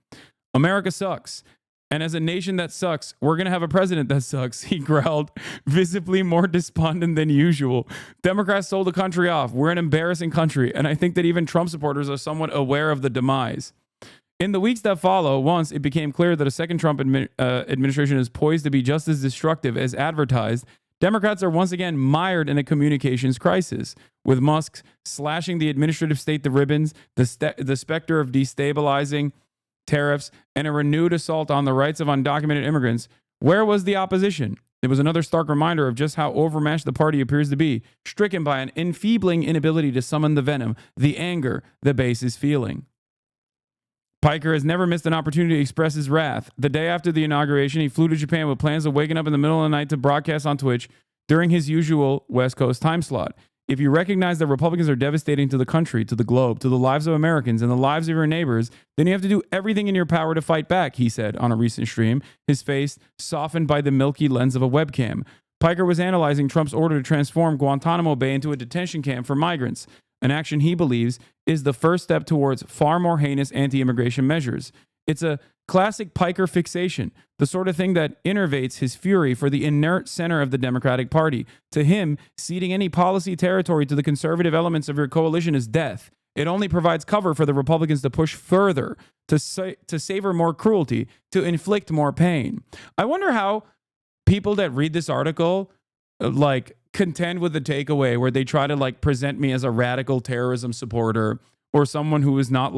America sucks. And as a nation that sucks, we're going to have a president that sucks, he growled, visibly more despondent than usual. Democrats sold the country off. We're an embarrassing country, and I think that even Trump supporters are somewhat aware of the demise. In the weeks that follow, once it became clear that a second Trump administration is poised to be just as destructive as advertised, Democrats are once again mired in a communications crisis, with Musk slashing the administrative state to ribbons, the specter of destabilizing tariffs, and a renewed assault on the rights of undocumented immigrants. Where was the opposition? It was another stark reminder of just how overmatched the party appears to be, stricken by an enfeebling inability to summon the venom, the anger the base is feeling. Piker has never missed an opportunity to express his wrath. The day after the inauguration, he flew to Japan with plans of waking up in the middle of the night to broadcast on Twitch during his usual West Coast time slot. If you recognize that Republicans are devastating to the country, to the globe, to the lives of Americans, and the lives of your neighbors, then you have to do everything in your power to fight back, he said on a recent stream, his face softened by the milky lens of a webcam. Piker was analyzing Trump's order to transform Guantanamo Bay into a detention camp for migrants, an action he believes is the first step towards far more heinous anti-immigration measures. It's a classic Piker fixation, the sort of thing that innervates his fury for the inert center of the Democratic Party. To him, ceding any policy territory to the conservative elements of your coalition is death. It only provides cover for the Republicans to push further, to savor more cruelty, to inflict more pain. I wonder how people that read this article, contend with the takeaway where they try to present me as a radical terrorism supporter or someone who is not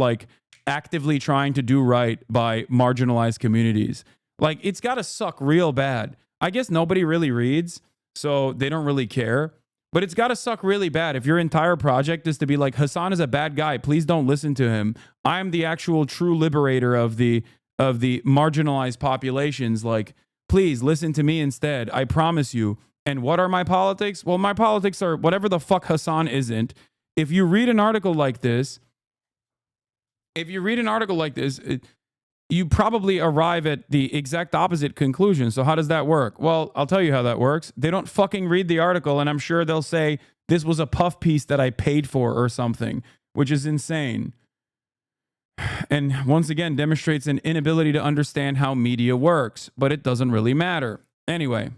actively trying to do right by marginalized communities. It's got to suck real bad. I guess nobody really reads, so they don't really care. But it's got to suck really bad if your entire project is to be like, Hasan is a bad guy. Please don't listen to him. I'm the actual true liberator of the marginalized populations. Please listen to me instead. I promise you. And what are my politics? Well, my politics are whatever the fuck Hasan isn't. If you read an article like this, you probably arrive at the exact opposite conclusion. So how does that work? Well, I'll tell you how that works. They don't fucking read the article, and I'm sure they'll say this was a puff piece that I paid for or something, which is insane. And once again, demonstrates an inability to understand how media works, but it doesn't really matter. Anyway.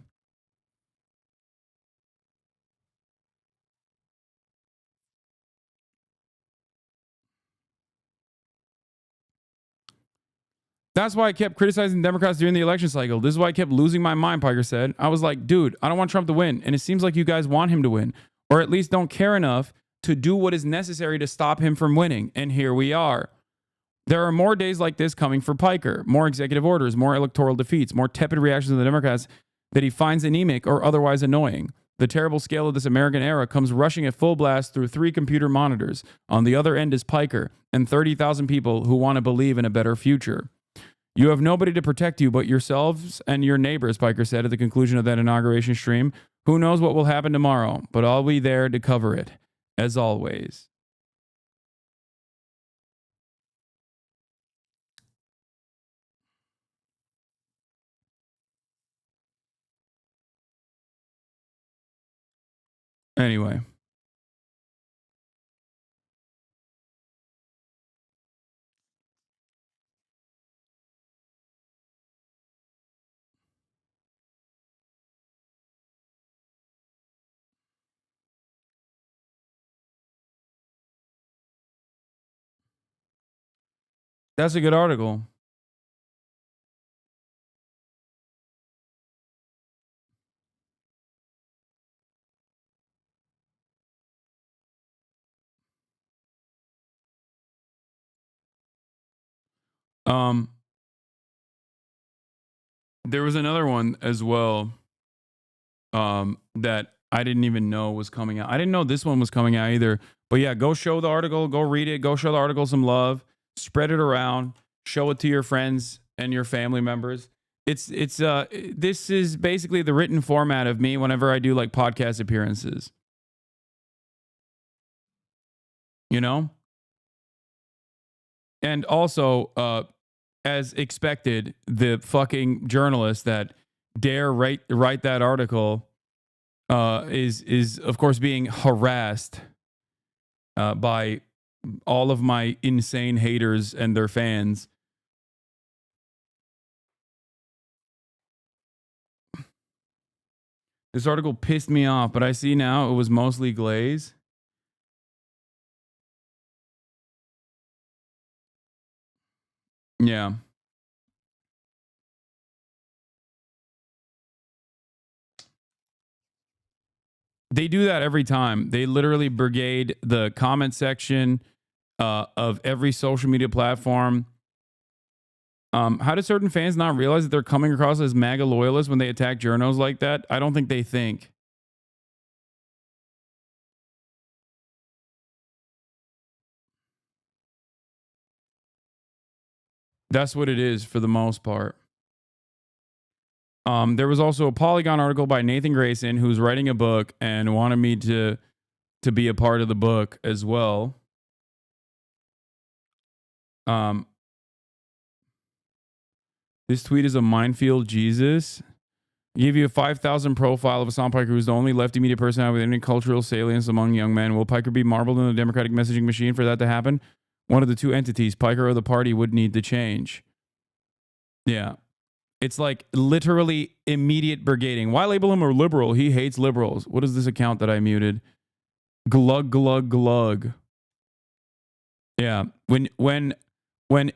That's why I kept criticizing Democrats during the election cycle. This is why I kept losing my mind, Piker said. I was like, dude, I don't want Trump to win. And it seems like you guys want him to win, or at least don't care enough to do what is necessary to stop him from winning. And here we are. There are more days like this coming for Piker. More executive orders, more electoral defeats, more tepid reactions of the Democrats that he finds anemic or otherwise annoying. The terrible scale of this American era comes rushing at full blast through 3 computer monitors. On the other end is Piker and 30,000 people who want to believe in a better future. You have nobody to protect you but yourselves and your neighbors, Piker said at the conclusion of that inauguration stream. Who knows what will happen tomorrow, but I'll be there to cover it, as always. Anyway. That's a good article. There was another one as well that I didn't even know was coming out. I didn't know this one was coming out either. But yeah, go show the article, go read it, go show the article some love, spread it around, show it to your friends and your family members. This is basically the written format of me whenever I do like podcast appearances. You know? And also, as expected, the fucking journalist that dare write that article is of course being harassed by all of my insane haters and their fans. This article pissed me off, but I see now it was mostly glaze. Yeah. They do that every time. They literally brigade the comment section of every social media platform. How do certain fans not realize that they're coming across as MAGA loyalists when they attack journos like that? I don't think they think. That's what it is for the most part. There was also a Polygon article by Nathan Grayson, who's writing a book and wanted me to be a part of the book as well. This tweet is a minefield, Jesus. Give you a 5,000 profile of Hassan Piker, who's the only lefty media personality with any cultural salience among young men. Will Piker be marbled in the Democratic messaging machine for that to happen? One of the two entities, Piker or the party, would need to change. Yeah. It's like literally immediate brigading. Why label him a liberal? He hates liberals. What is this account that I muted? Glug, glug, glug. Yeah. When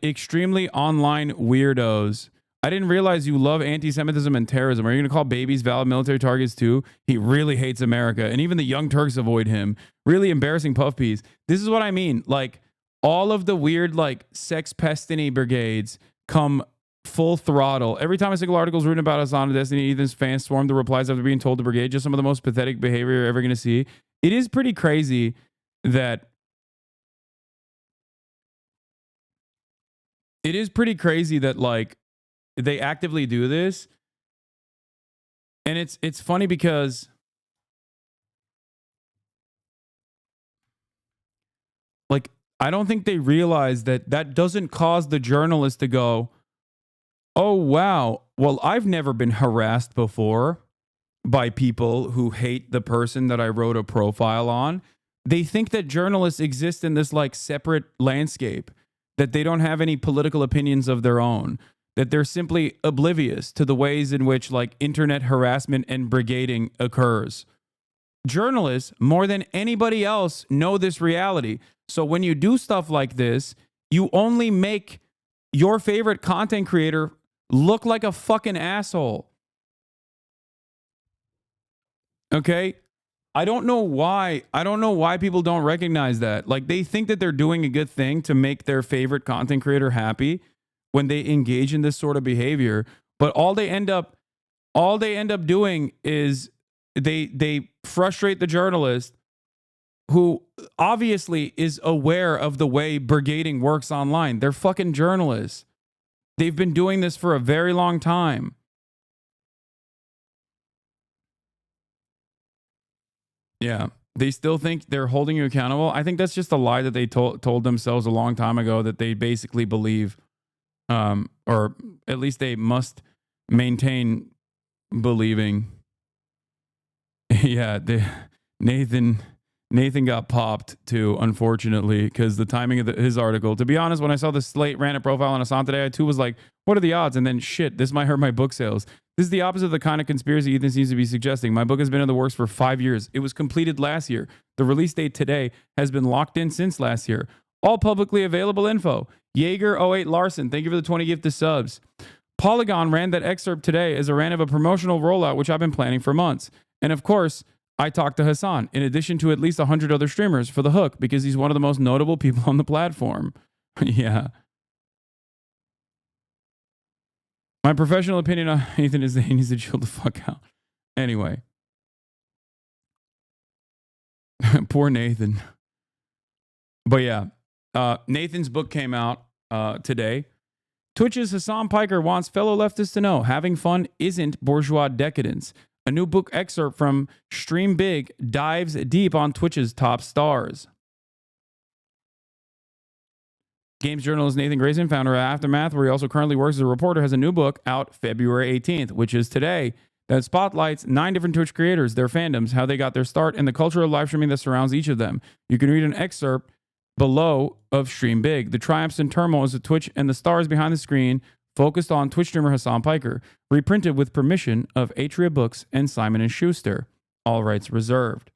extremely online weirdos... I didn't realize you love anti-Semitism and terrorism. Are you going to call babies valid military targets too? He really hates America. And even the Young Turks avoid him. Really embarrassing puff piece. This is what I mean. Like, all of the weird, like, sex pestiny brigades come full throttle. Every time a single article is written about Hassan and Destiny, Ethan's fans swarm the replies after being told to brigade. Just some of the most pathetic behavior you're ever going to see. It is pretty crazy that... like, they actively do this. And it's funny because like I don't think they realize that doesn't cause the journalist to go, Oh, wow. Well, I've never been harassed before by people who hate the person that I wrote a profile on. They think that journalists exist in this like separate landscape, that they don't have any political opinions of their own, that they're simply oblivious to the ways in which like internet harassment and brigading occurs. Journalists, more than anybody else, know this reality. So when you do stuff like this, you only make your favorite content creator look like a fucking asshole. Okay? I don't know why people don't recognize that. Like, they think that they're doing a good thing to make their favorite content creator happy when they engage in this sort of behavior, but all they end up doing is they frustrate the journalist who obviously is aware of the way brigading works online. They're fucking journalists. They've been doing this for a very long time. Yeah. They still think they're holding you accountable. I think that's just a lie that they told themselves a long time ago, that they basically believe, or at least they must maintain believing. Yeah, Nathan got popped too, unfortunately, because the timing of his article. To be honest, when I saw the Slate ran a profile on Hasan today, I too was like, what are the odds? And then shit, this might hurt my book sales. This is the opposite of the kind of conspiracy Ethan seems to be suggesting. My book has been in the works for 5 years. It was completed last year. The release date today has been locked in since last year. All publicly available info. Jaeger08 Larson, thank you for the 20 gifted subs. Polygon ran that excerpt today as a rant of a promotional rollout, which I've been planning for months. And of course, I talked to Hasan, in addition to at least 100 other streamers, for the hook, because he's one of the most notable people on the platform. Yeah. My professional opinion on Nathan is that he needs to chill the fuck out. Anyway. Poor Nathan. But yeah, Nathan's book came out today. Twitch's Hasan Piker wants fellow leftists to know having fun isn't bourgeois decadence. A new book excerpt from Stream Big dives deep on Twitch's top stars. Games journalist Nathan Grayson, founder of Aftermath, where he also currently works as a reporter, has a new book out February 18th, which is today, that spotlights 9 different Twitch creators, their fandoms, how they got their start, and the culture of live streaming that surrounds each of them. You can read an excerpt below of Stream Big, the triumphs and turmoils of Twitch and the stars behind the screen, focused on Twitch streamer Hasan Piker, reprinted with permission of Atria Books and Simon & Schuster. All rights reserved.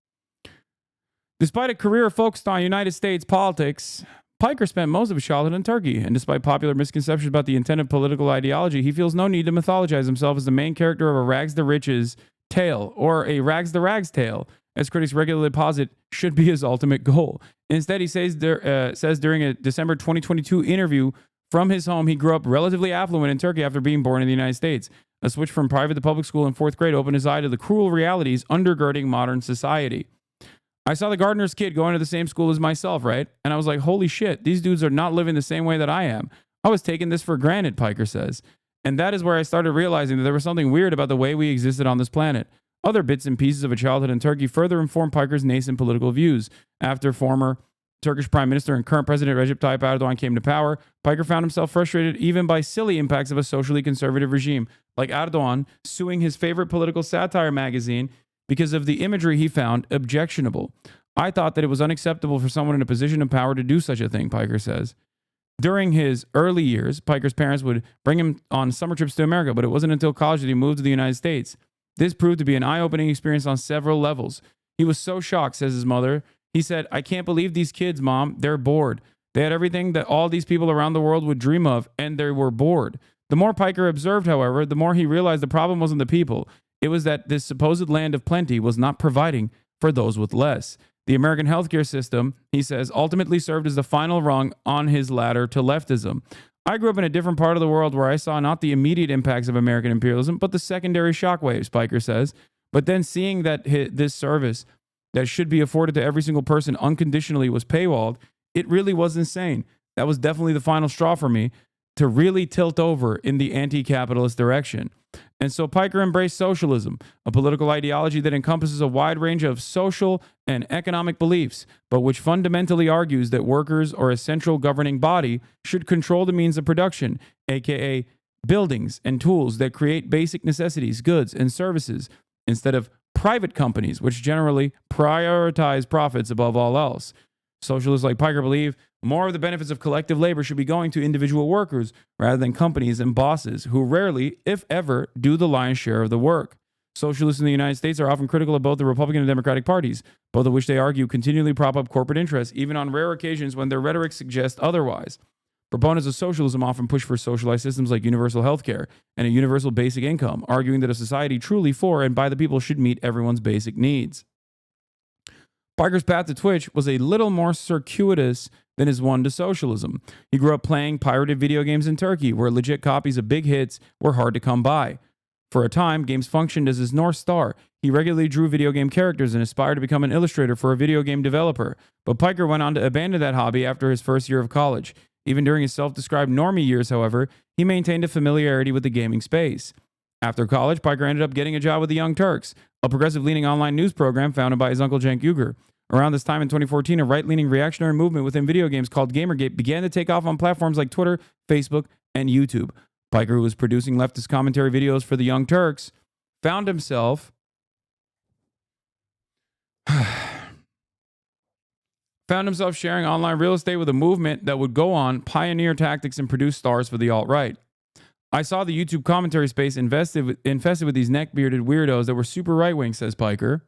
Despite a career focused on United States politics, Piker spent most of his childhood in Turkey, and despite popular misconceptions about the intent of political ideology, he feels no need to mythologize himself as the main character of a rags-to-riches tale, or a rags-to-rags tale, as critics regularly posit should be his ultimate goal. Instead, he says during a December 2022 interview from his home, he grew up relatively affluent in Turkey after being born in the United States. A switch from private to public school in 4th grade opened his eye to the cruel realities undergirding modern society. I saw the gardener's kid going to the same school as myself, right? And I was like, holy shit, these dudes are not living the same way that I am. I was taking this for granted, Piker says. And that is where I started realizing that there was something weird about the way we existed on this planet. Other bits and pieces of a childhood in Turkey further informed Piker's nascent political views. After former Turkish Prime Minister and current President Recep Tayyip Erdogan came to power, Piker found himself frustrated even by silly impacts of a socially conservative regime, like Erdogan suing his favorite political satire magazine because of the imagery he found objectionable. I thought that it was unacceptable for someone in a position of power to do such a thing, Piker says. During his early years, Piker's parents would bring him on summer trips to America, but it wasn't until college that he moved to the United States. This proved to be an eye-opening experience on several levels. He was so shocked, says his mother. He said, I can't believe these kids, Mom. They're bored. They had everything that all these people around the world would dream of, and they were bored. The more Piker observed, however, the more he realized the problem wasn't the people. It was that this supposed land of plenty was not providing for those with less. The American healthcare system, he says, ultimately served as the final rung on his ladder to leftism. I grew up in a different part of the world where I saw not the immediate impacts of American imperialism, but the secondary shockwaves, Piker says. But then seeing that this service that should be afforded to every single person unconditionally was paywalled, it really was insane. That was definitely the final straw for me to really tilt over in the anti-capitalist direction. And so Piker embraced socialism, a political ideology that encompasses a wide range of social and economic beliefs, but which fundamentally argues that workers or a central governing body should control the means of production, aka buildings and tools that create basic necessities, goods, and services instead of private companies, which generally prioritize profits above all else. Socialists like Piker believe more of the benefits of collective labor should be going to individual workers rather than companies and bosses who rarely, if ever, do the lion's share of the work. Socialists in the United States are often critical of both the Republican and Democratic parties, both of which they argue continually prop up corporate interests, even on rare occasions when their rhetoric suggests otherwise. Proponents of socialism often push for socialized systems like universal health care and a universal basic income, arguing that a society truly for and by the people should meet everyone's basic needs. Piker's path to Twitch was a little more circuitous than his one to socialism. He grew up playing pirated video games in Turkey, where legit copies of big hits were hard to come by. For a time, games functioned as his North Star. He regularly drew video game characters and aspired to become an illustrator for a video game developer. But Piker went on to abandon that hobby after his first year of college. Even during his self-described normie years, however, he maintained a familiarity with the gaming space. After college, Piker ended up getting a job with the Young Turks, a progressive-leaning online news program founded by his uncle Cenk Uygur. Around this time in 2014, a right-leaning reactionary movement within video games called Gamergate began to take off on platforms like Twitter, Facebook, and YouTube. Piker, who was producing leftist commentary videos for the Young Turks, found himself sharing online real estate with a movement that would go on, pioneer tactics, and produce stars for the alt-right. I saw the YouTube commentary space infested with these neck-bearded weirdos that were super right-wing, says Piker.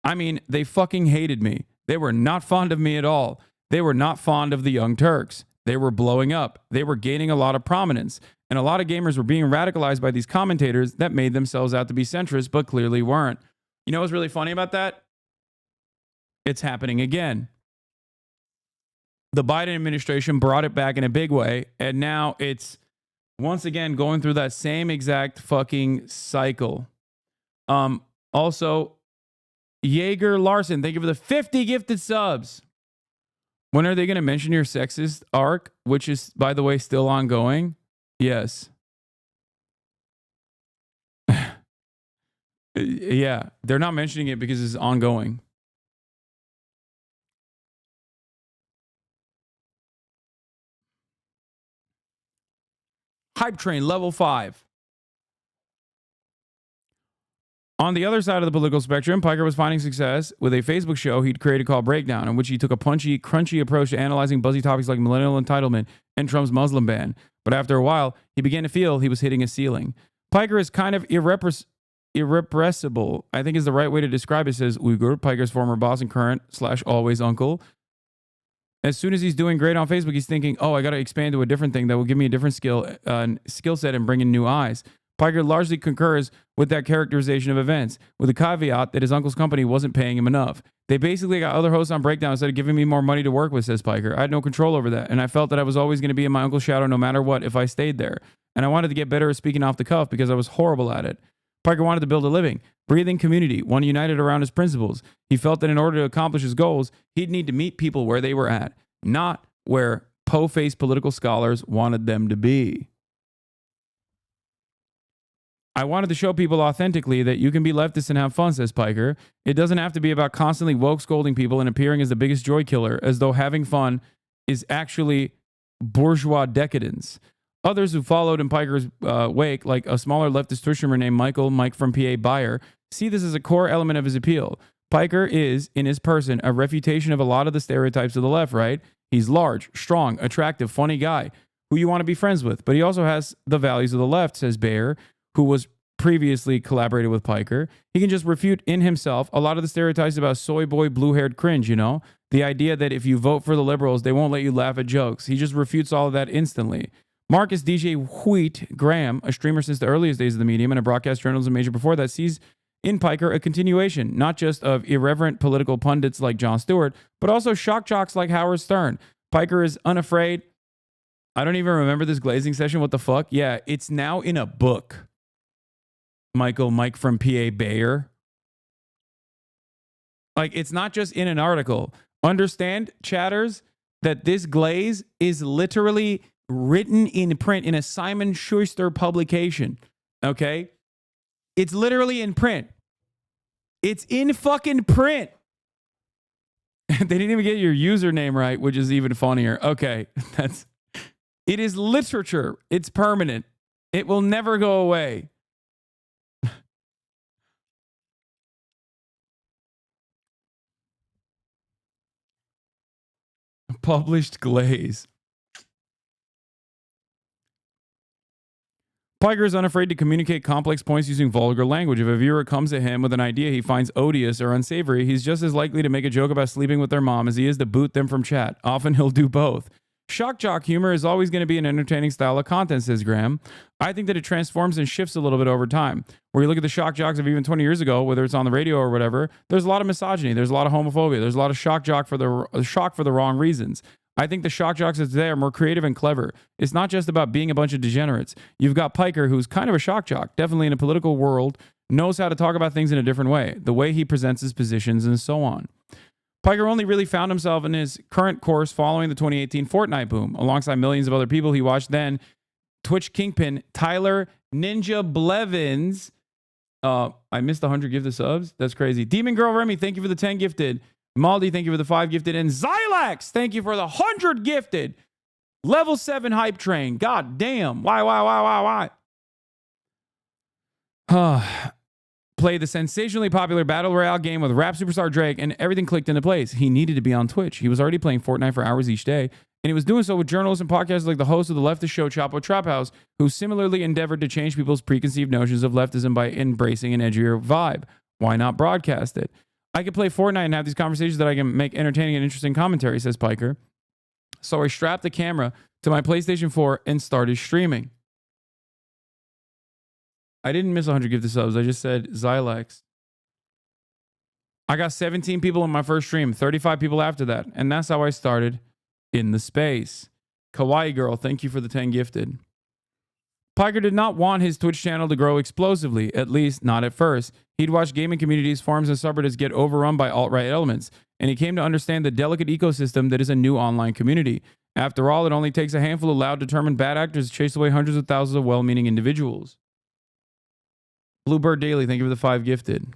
I mean, they fucking hated me. They were not fond of me at all. They were not fond of the Young Turks. They were blowing up. They were gaining a lot of prominence. And a lot of gamers were being radicalized by these commentators that made themselves out to be centrist, but clearly weren't. You know what's really funny about that? It's happening again. The Biden administration brought it back in a big way, and now it's once again going through that same exact fucking cycle. Also, Jaeger Larson, thank you for the 50 gifted subs. When are they going to mention your sexist arc, which is, by the way, still ongoing? Yes. Yeah, they're not mentioning it because it's ongoing. Hype Train, level 5. On the other side of the political spectrum, Piker was finding success with a Facebook show he'd created called Breakdown, in which he took a punchy, crunchy approach to analyzing buzzy topics like millennial entitlement and Trump's Muslim ban. But after a while, he began to feel he was hitting a ceiling. Piker is kind of irrepressible, I think is the right way to describe it, says Uygur, Piker's former boss and current / always uncle. As soon as he's doing great on Facebook, he's thinking, oh, I got to expand to a different thing that will give me a different skill set and bring in new eyes. Piker largely concurs with that characterization of events, with the caveat that his uncle's company wasn't paying him enough. They basically got other hosts on Breakdown instead of giving me more money to work with, says Piker. I had no control over that, and I felt that I was always going to be in my uncle's shadow no matter what if I stayed there. And I wanted to get better at speaking off the cuff because I was horrible at it. Piker wanted to build a living, breathing community, one united around his principles. He felt that in order to accomplish his goals, he'd need to meet people where they were at, not where po-faced political scholars wanted them to be. I wanted to show people authentically that you can be leftist and have fun, says Piker. It doesn't have to be about constantly woke scolding people and appearing as the biggest joy killer, as though having fun is actually bourgeois decadence. Others who followed in Piker's wake, like a smaller leftist Twitch streamer named Mike from PA Bayer, see this as a core element of his appeal. Piker is, in his person, a refutation of a lot of the stereotypes of the left, right? He's large, strong, attractive, funny guy who you want to be friends with, but he also has the values of the left, says Bayer, who was previously collaborated with Piker. He can just refute in himself a lot of the stereotypes about soy boy, blue-haired cringe, you know? The idea that if you vote for the liberals, they won't let you laugh at jokes. He just refutes all of that instantly. Marcus DJ Wheat Graham, a streamer since the earliest days of the medium and a broadcast journalism major before that, sees in Piker a continuation, not just of irreverent political pundits like Jon Stewart, but also shock jocks like Howard Stern. Piker is unafraid. I don't even remember this glazing session. What the fuck? Yeah, it's now in a book. Mike from PA Bayer. Like, it's not just in an article. Understand, chatters, that this glaze is literally written in print in a Simon Schuster publication. Okay? It's literally in print. It's in fucking print. They didn't even get your username right, which is even funnier. Okay, it is literature. It's permanent. It will never go away. Published glaze. Piker is unafraid to communicate complex points using vulgar language. If a viewer comes at him with an idea he finds odious or unsavory, he's just as likely to make a joke about sleeping with their mom as he is to boot them from chat. Often he'll do both. Shock jock humor is always going to be an entertaining style of content, says Graham. I think that it transforms and shifts a little bit over time. Where you look at the shock jocks of even 20 years ago, whether it's on the radio or whatever, there's a lot of misogyny, there's a lot of homophobia, there's a lot of shock for the wrong reasons. I think the shock jocks of today are more creative and clever. It's not just about being a bunch of degenerates. You've got Piker, who's kind of a shock jock, definitely in a political world, knows how to talk about things in a different way, the way he presents his positions and so on. Piker only really found himself in his current course following the 2018 Fortnite boom. Alongside millions of other people he watched then, Twitch kingpin Tyler Ninja Blevins. I missed 100 gifted subs. That's crazy. Demon Girl Remy, thank you for the 10 gifted. Maldi, thank you for the 5 gifted. And Zylax, thank you for the 100 gifted. Level 7 hype train. God damn. Why? Played the sensationally popular Battle Royale game with rap superstar Drake, and everything clicked into place. He needed to be on Twitch. He was already playing Fortnite for hours each day, and he was doing so with journalists and podcasters like the host of the leftist show Chapo Trap House, who similarly endeavored to change people's preconceived notions of leftism by embracing an edgier vibe. Why not broadcast it? I could play Fortnite and have these conversations that I can make entertaining and interesting commentary, says Piker. So I strapped the camera to my PlayStation 4 and started streaming. I didn't miss 100 gifted subs. I just said Zylax. I got 17 people in my first stream, 35 people after that. And that's how I started in the space. Kawaii Girl, thank you for the 10 gifted. Piker did not want his Twitch channel to grow explosively, at least not at first. He'd watched gaming communities, forums, and subreddits get overrun by alt-right elements, and he came to understand the delicate ecosystem that is a new online community. After all, it only takes a handful of loud, determined bad actors to chase away hundreds of thousands of well-meaning individuals. Bluebird Daily, thank you for the 5 gifted.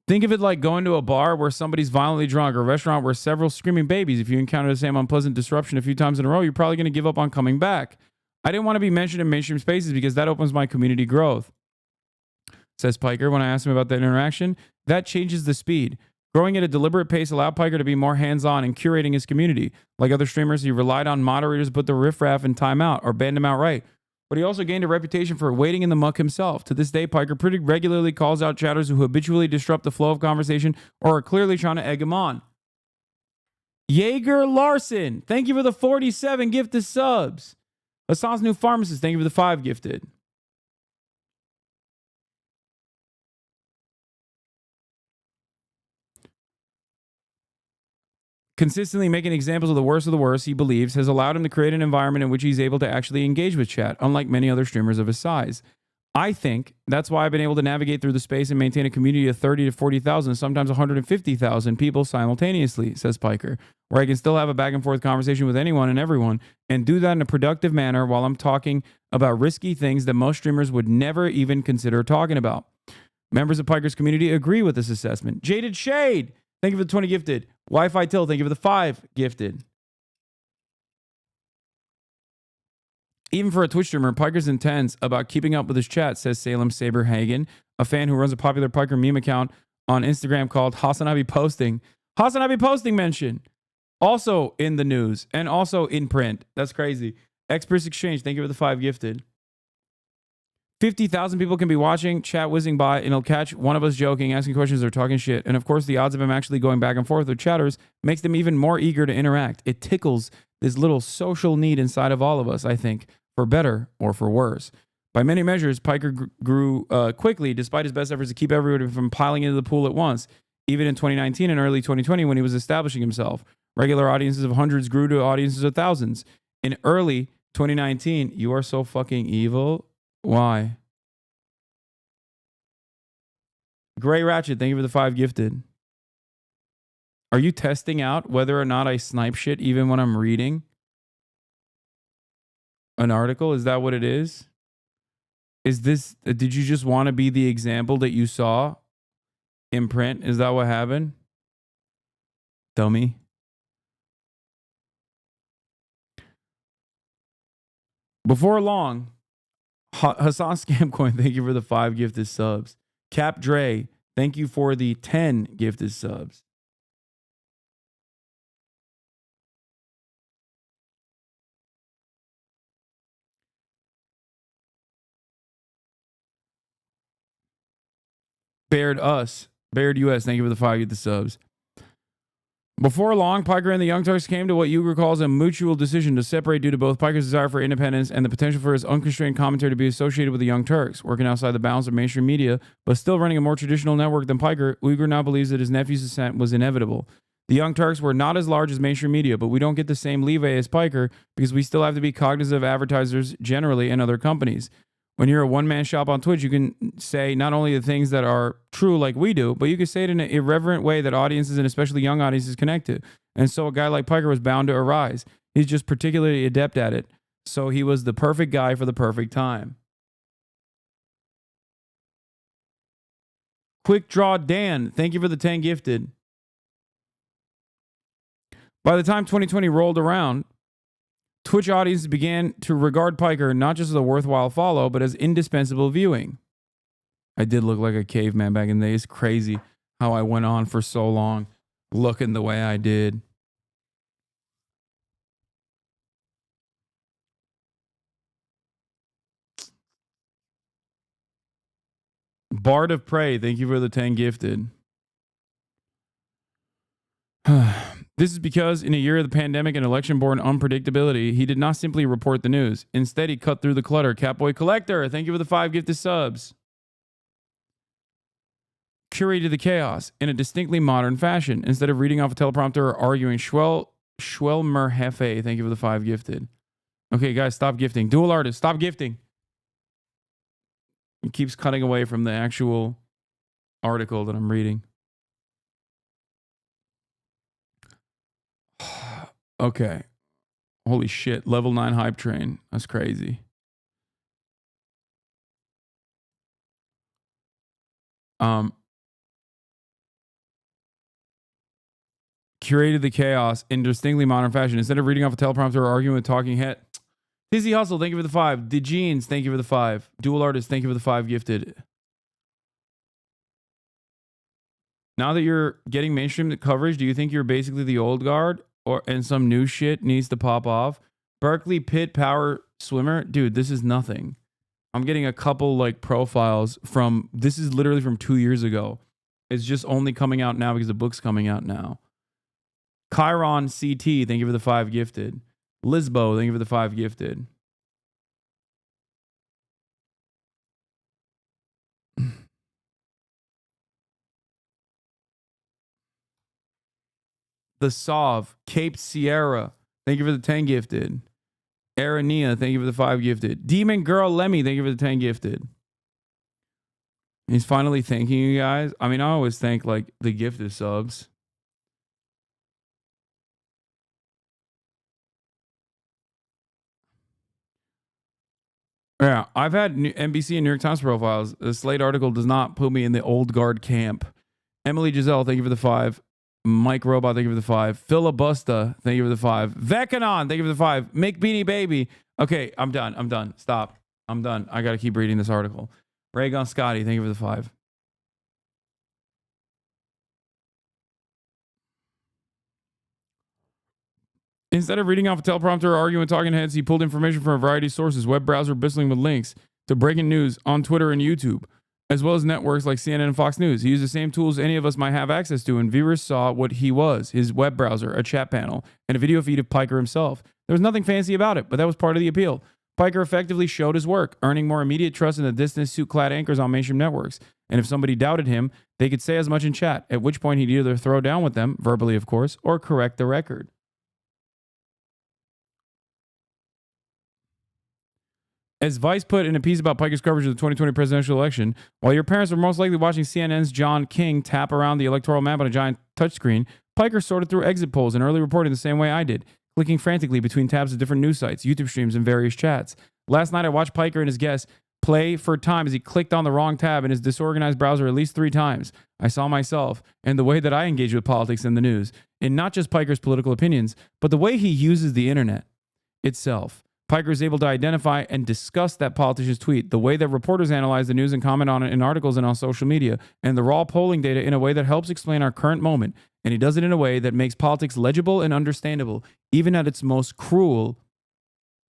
Think of it like going to a bar where somebody's violently drunk or a restaurant where several screaming babies. If you encounter the same unpleasant disruption a few times in a row, you're probably going to give up on coming back. I didn't want to be mentioned in mainstream spaces because that opens my community growth, says Piker. When I asked him about that interaction, that changes the speed. Growing at a deliberate pace allowed Piker to be more hands-on in curating his community. Like other streamers, he relied on moderators to put the riffraff in timeout or banned him outright. But he also gained a reputation for wading in the muck himself. To this day, Piker pretty regularly calls out chatters who habitually disrupt the flow of conversation or are clearly trying to egg him on. Jaeger Larson, thank you for the 47 gifted subs. Hasan's new pharmacist, thank you for the 5 gifted. Consistently making examples of the worst, he believes, has allowed him to create an environment in which he's able to actually engage with chat, unlike many other streamers of his size. I think that's why I've been able to navigate through the space and maintain a community of 30 to 40,000, sometimes 150,000 people simultaneously, says Piker, where I can still have a back and forth conversation with anyone and everyone and do that in a productive manner while I'm talking about risky things that most streamers would never even consider talking about. Members of Piker's community agree with this assessment. Jaded Shade, thank you for the 20 gifted. Wi-Fi Till, thank you for the 5 gifted. Even for a Twitch streamer, Piker's intense about keeping up with his chat, says Salem Saberhagen, a fan who runs a popular Piker meme account on Instagram called Hasanabi Posting. Hasanabi Posting mention. Also in the news and also in print. That's crazy. Express Exchange, thank you for the 5 gifted. 50,000 people can be watching, chat whizzing by, and it'll catch one of us joking, asking questions, or talking shit. And of course, the odds of him actually going back and forth with chatters makes them even more eager to interact. It tickles this little social need inside of all of us, I think, for better or for worse. By many measures, Piker grew quickly, despite his best efforts to keep everyone from piling into the pool at once. Even in 2019 and early 2020, when he was establishing himself, regular audiences of hundreds grew to audiences of thousands. In early 2019, you are so fucking evil. Why? Gray Ratchet, thank you for the 5 gifted. Are you testing out whether or not I snipe shit even when I'm reading an article? Is that what it is? Is this, did you just want to be the example that you saw in print? Is that what happened? Dummy. Before long, Hasan Scamcoin, thank you for the 5 gifted subs. Cap Dre, thank you for the 10 gifted subs. Baird US, thank you for the 5 gifted subs. Before long, Piker and the Young Turks came to what Uyghur calls a mutual decision to separate due to both Piker's desire for independence and the potential for his unconstrained commentary to be associated with the Young Turks. Working outside the bounds of mainstream media, but still running a more traditional network than Piker, Uyghur now believes that his nephew's ascent was inevitable. The Young Turks were not as large as mainstream media, but we don't get the same leeway as Piker because we still have to be cognizant of advertisers generally and other companies. When you're a one-man shop on Twitch, you can say not only the things that are true like we do, but you can say it in an irreverent way that audiences and especially young audiences connect to. And so a guy like Piker was bound to arise. He's just particularly adept at it. So he was the perfect guy for the perfect time. Quick Draw Dan, thank you for the 10 gifted. By the time 2020 rolled around, Twitch audiences began to regard Piker not just as a worthwhile follow, but as indispensable viewing. I did look like a caveman back in the day. It's crazy how I went on for so long looking the way I did. Bard of Prey, thank you for the 10 gifted. This is because in a year of the pandemic and election-born unpredictability, he did not simply report the news. Instead, he cut through the clutter. Catboy Collector, thank you for the 5 gifted subs. Curated the chaos in a distinctly modern fashion. Instead of reading off a teleprompter or arguing, Schwelmerhefe, thank you for the 5 gifted. Okay, guys, stop gifting. Dual artist, stop gifting. He keeps cutting away from the actual article that I'm reading. Okay. Holy shit. Level 9 hype train. That's crazy. Curated the chaos in distinctly modern fashion. Instead of reading off a teleprompter or arguing with talking head. Tizzy Hustle, thank you for the 5. The Jeans, thank you for the 5. Dual Artist, thank you for the 5 gifted. Now that you're getting mainstream coverage, do you think you're basically the old guard? And some new shit needs to pop off? Berkeley Pit Power Swimmer? Dude, this is nothing. I'm getting a couple like profiles from, this is literally from 2 years ago. It's just only coming out now because the book's coming out now. Chiron CT, thank you for the 5 gifted. Lisbo, thank you for the 5 gifted. The Sov, Cape Sierra, thank you for the 10 gifted. Arania, thank you for the 5 gifted. Demon Girl Lemmy, thank you for the 10 gifted. He's finally thanking you guys. I mean, I always thank like the gifted subs. Yeah, I've had NBC and New York Times profiles. The Slate article does not put me in the old guard camp. Emily Giselle, thank you for the 5. Mike Robot, thank you for the 5. Filibusta, thank you for the 5. Vekanon, thank you for the 5. Make Beanie Baby. Okay, I'm done. Stop. I'm done. I got to keep reading this article. Raygon Scotty, thank you for the 5. Instead of reading off a teleprompter or arguing with talking heads, he pulled information from a variety of sources, web browser bristling with links to breaking news on Twitter and YouTube, as well as networks like CNN and Fox News. He used the same tools any of us might have access to, and viewers saw what he was, his web browser, a chat panel, and a video feed of Piker himself. There was nothing fancy about it, but that was part of the appeal. Piker effectively showed his work, earning more immediate trust in the distant suit-clad anchors on mainstream networks. And if somebody doubted him, they could say as much in chat, at which point he'd either throw down with them, verbally of course, or correct the record. As Vice put in a piece about Piker's coverage of the 2020 presidential election, while your parents were most likely watching CNN's John King tap around the electoral map on a giant touchscreen, Piker sorted through exit polls and early reporting the same way I did, clicking frantically between tabs of different news sites, YouTube streams, and various chats. Last night, I watched Piker and his guests play for time as he clicked on the wrong tab in his disorganized browser at least 3 times. I saw myself and the way that I engage with politics and the news, in not just Piker's political opinions, but the way he uses the internet itself. Piker is able to identify and discuss that politician's tweet, the way that reporters analyze the news and comment on it in articles and on social media, and the raw polling data in a way that helps explain our current moment. And he does it in a way that makes politics legible and understandable, even at its most cruel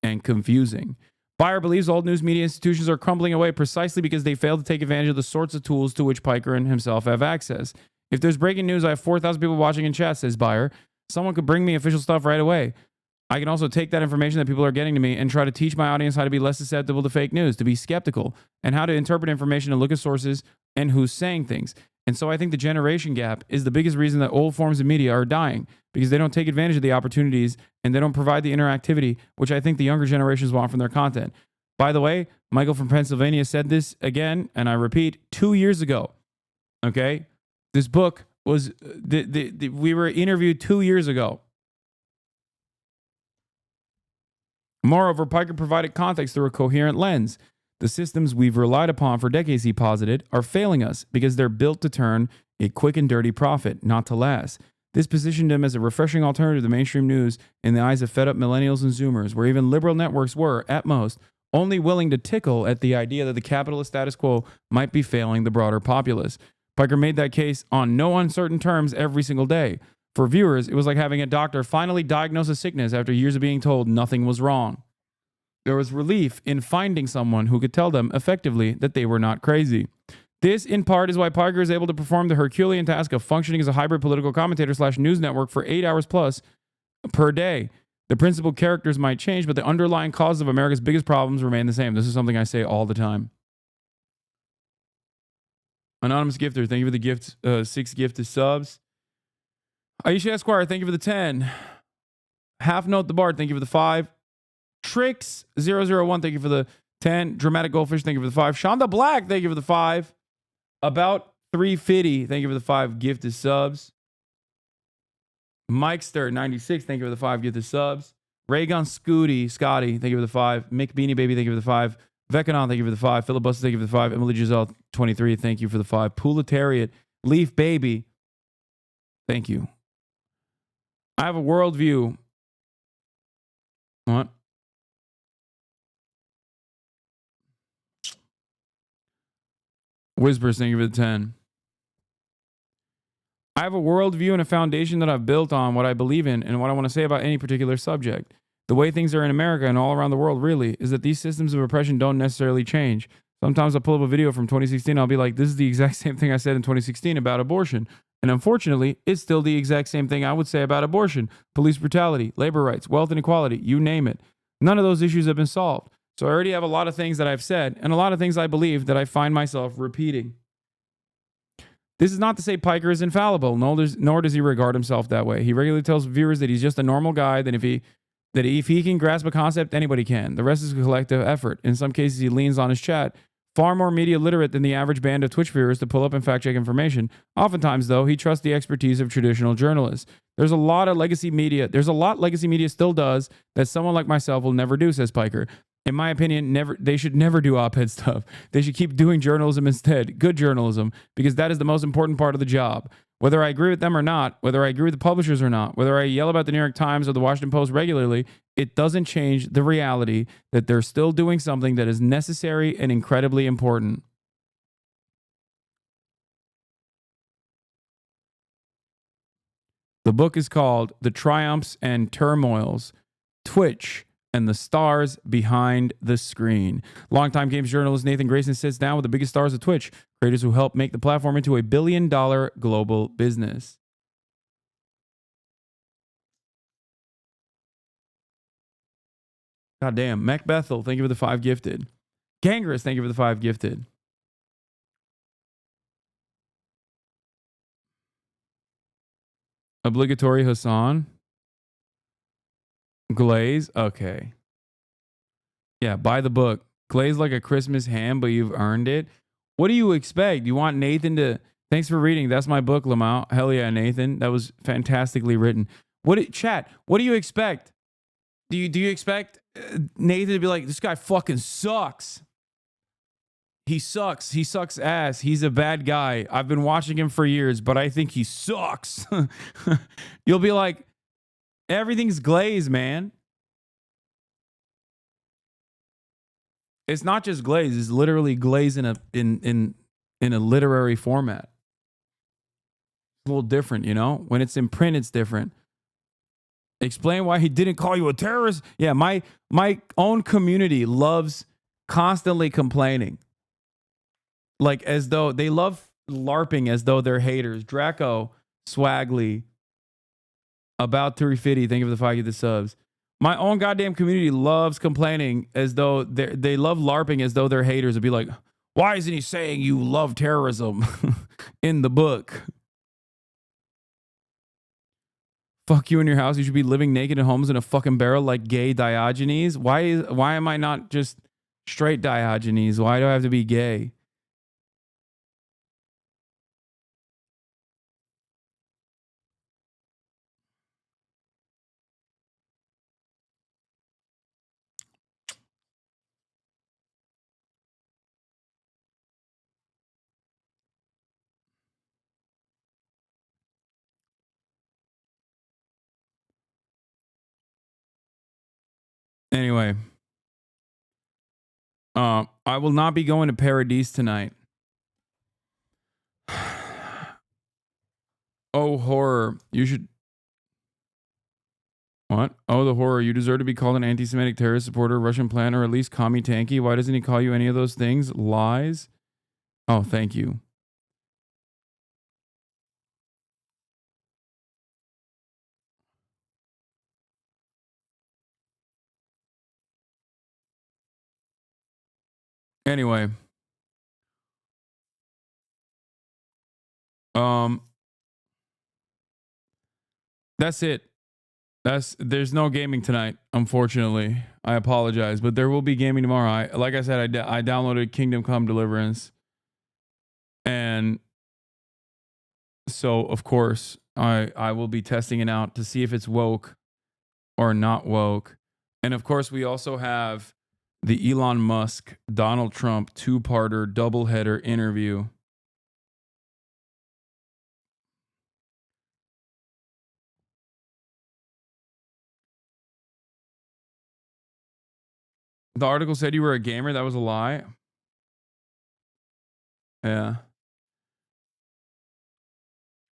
and confusing. Baier believes old news media institutions are crumbling away precisely because they fail to take advantage of the sorts of tools to which Piker and himself have access. If there's breaking news, I have 4,000 people watching in chat, says Baier. Someone could bring me official stuff right away. I can also take that information that people are getting to me and try to teach my audience how to be less susceptible to fake news, to be skeptical, and how to interpret information and look at sources and who's saying things. And so I think the generation gap is the biggest reason that old forms of media are dying, because they don't take advantage of the opportunities and they don't provide the interactivity, which I think the younger generations want from their content. By the way, Michael from Pennsylvania said this again, and I repeat, 2 years ago. Okay? This book was, we were interviewed 2 years ago. Moreover, Piker provided context through a coherent lens. The systems we've relied upon for decades, he posited, are failing us because they're built to turn a quick and dirty profit, not to last. This positioned him as a refreshing alternative to mainstream news in the eyes of fed-up millennials and Zoomers, where even liberal networks were, at most, only willing to tickle at the idea that the capitalist status quo might be failing the broader populace. Piker made that case on no uncertain terms every single day. For viewers, it was like having a doctor finally diagnose a sickness after years of being told nothing was wrong. There was relief in finding someone who could tell them effectively that they were not crazy. This, in part, is why Piker is able to perform the Herculean task of functioning as a hybrid political commentator / news network for 8 hours plus per day. The principal characters might change, but the underlying causes of America's biggest problems remain the same. This is something I say all the time. Anonymous Gifter, thank you for the gift, 6 gifted subs. Aisha Esquire, thank you for the 10. Half Note the Bard, thank you for the 5. Tricks001, thank you for the 10. Dramatic Goldfish, thank you for the 5. Shonda Black, thank you for the 5. About 350, thank you for the 5 gifted subs. Mikester 96, thank you for the 5 gifted subs. Raygun Scotty, thank you for the 5. Mick Beanie Baby, thank you for the 5. Vekanon, thank you for the 5. Filibuster, thank you for the 5. Emily Giselle 23, thank you for the 5. Pooletariat, Leaf Baby, thank you. I have a worldview. What? Whispers, thank you for the 10. I have a worldview and a foundation that I've built on what I believe in and what I want to say about any particular subject. The way things are in America and all around the world really is that these systems of oppression don't necessarily change. Sometimes I'll pull up a video from 2016 and I'll be like, this is the exact same thing I said in 2016 about abortion. And unfortunately, it's still the exact same thing I would say about abortion, police brutality, labor rights, wealth inequality, you name it. None of those issues have been solved. So I already have a lot of things that I've said and a lot of things I believe that I find myself repeating. This is not to say Piker is infallible, nor does he regard himself that way. He regularly tells viewers that he's just a normal guy, that if he can grasp a concept, anybody can. The rest is a collective effort. In some cases, he leans on his chat. Far more media literate than the average band of Twitch viewers to pull up and fact check information. Oftentimes, though, he trusts the expertise of traditional journalists. There's a lot legacy media still does that someone like myself will never do, says Piker. In my opinion, they should never do op-ed stuff. They should keep doing journalism instead, good journalism, because that is the most important part of the job. Whether I agree with them or not, whether I agree with the publishers or not, whether I yell about the New York Times or the Washington Post regularly, it doesn't change the reality that they're still doing something that is necessary and incredibly important. The book is called The Triumphs and Turmoils, Twitch, and the Stars Behind the Screen. Longtime games journalist Nathan Grayson sits down with the biggest stars of Twitch, creators who help make the platform into a billion-dollar global business. God damn. Mac Bethel, thank you for the 5 gifted. Gangrous, thank you for the 5 gifted. Obligatory Hasan. Glaze, okay. Yeah, buy the book. Glaze like a Christmas ham, but you've earned it. What do you expect? You want Nathan to... Thanks for reading. That's my book, Lamau. Hell yeah, Nathan. That was fantastically written. Chat, what do you expect? Do you expect Nathan to be like, this guy fucking sucks? He sucks. He sucks ass. He's a bad guy. I've been watching him for years, but I think he sucks. You'll be like, everything's glazed, man. It's not just glaze. It's literally glaze in a literary format. It's a little different, you know? When it's in print, it's different. Explain why he didn't call you a terrorist. Yeah, my own community loves constantly complaining. Like as though they love LARPing as though they're haters. Draco, Swagley, about 350, thank you for the 5 the subs. My own goddamn community loves complaining as though they love LARPing as though they're haters. It'd be like, why isn't he saying you love terrorism in the book? Fuck you in your house. You should be living naked in homes in a fucking barrel like gay Diogenes. Why am I not just straight Diogenes? Why do I have to be gay? Anyway, I will not be going to Paradise tonight. Oh, horror. You should... What? Oh, the horror. You deserve to be called an anti-Semitic terrorist supporter, Russian plan, or at least commie tanky. Why doesn't he call you any of those things? Lies? Oh, thank you. Anyway. That's it. There's no gaming tonight, unfortunately. I apologize, but there will be gaming tomorrow. Like I said, I downloaded Kingdom Come Deliverance, and so of course I will be testing it out to see if it's woke or not woke. And of course, we also have the Elon Musk Donald Trump 2-parter doubleheader interview. The article said you were a gamer. That was a lie. Yeah.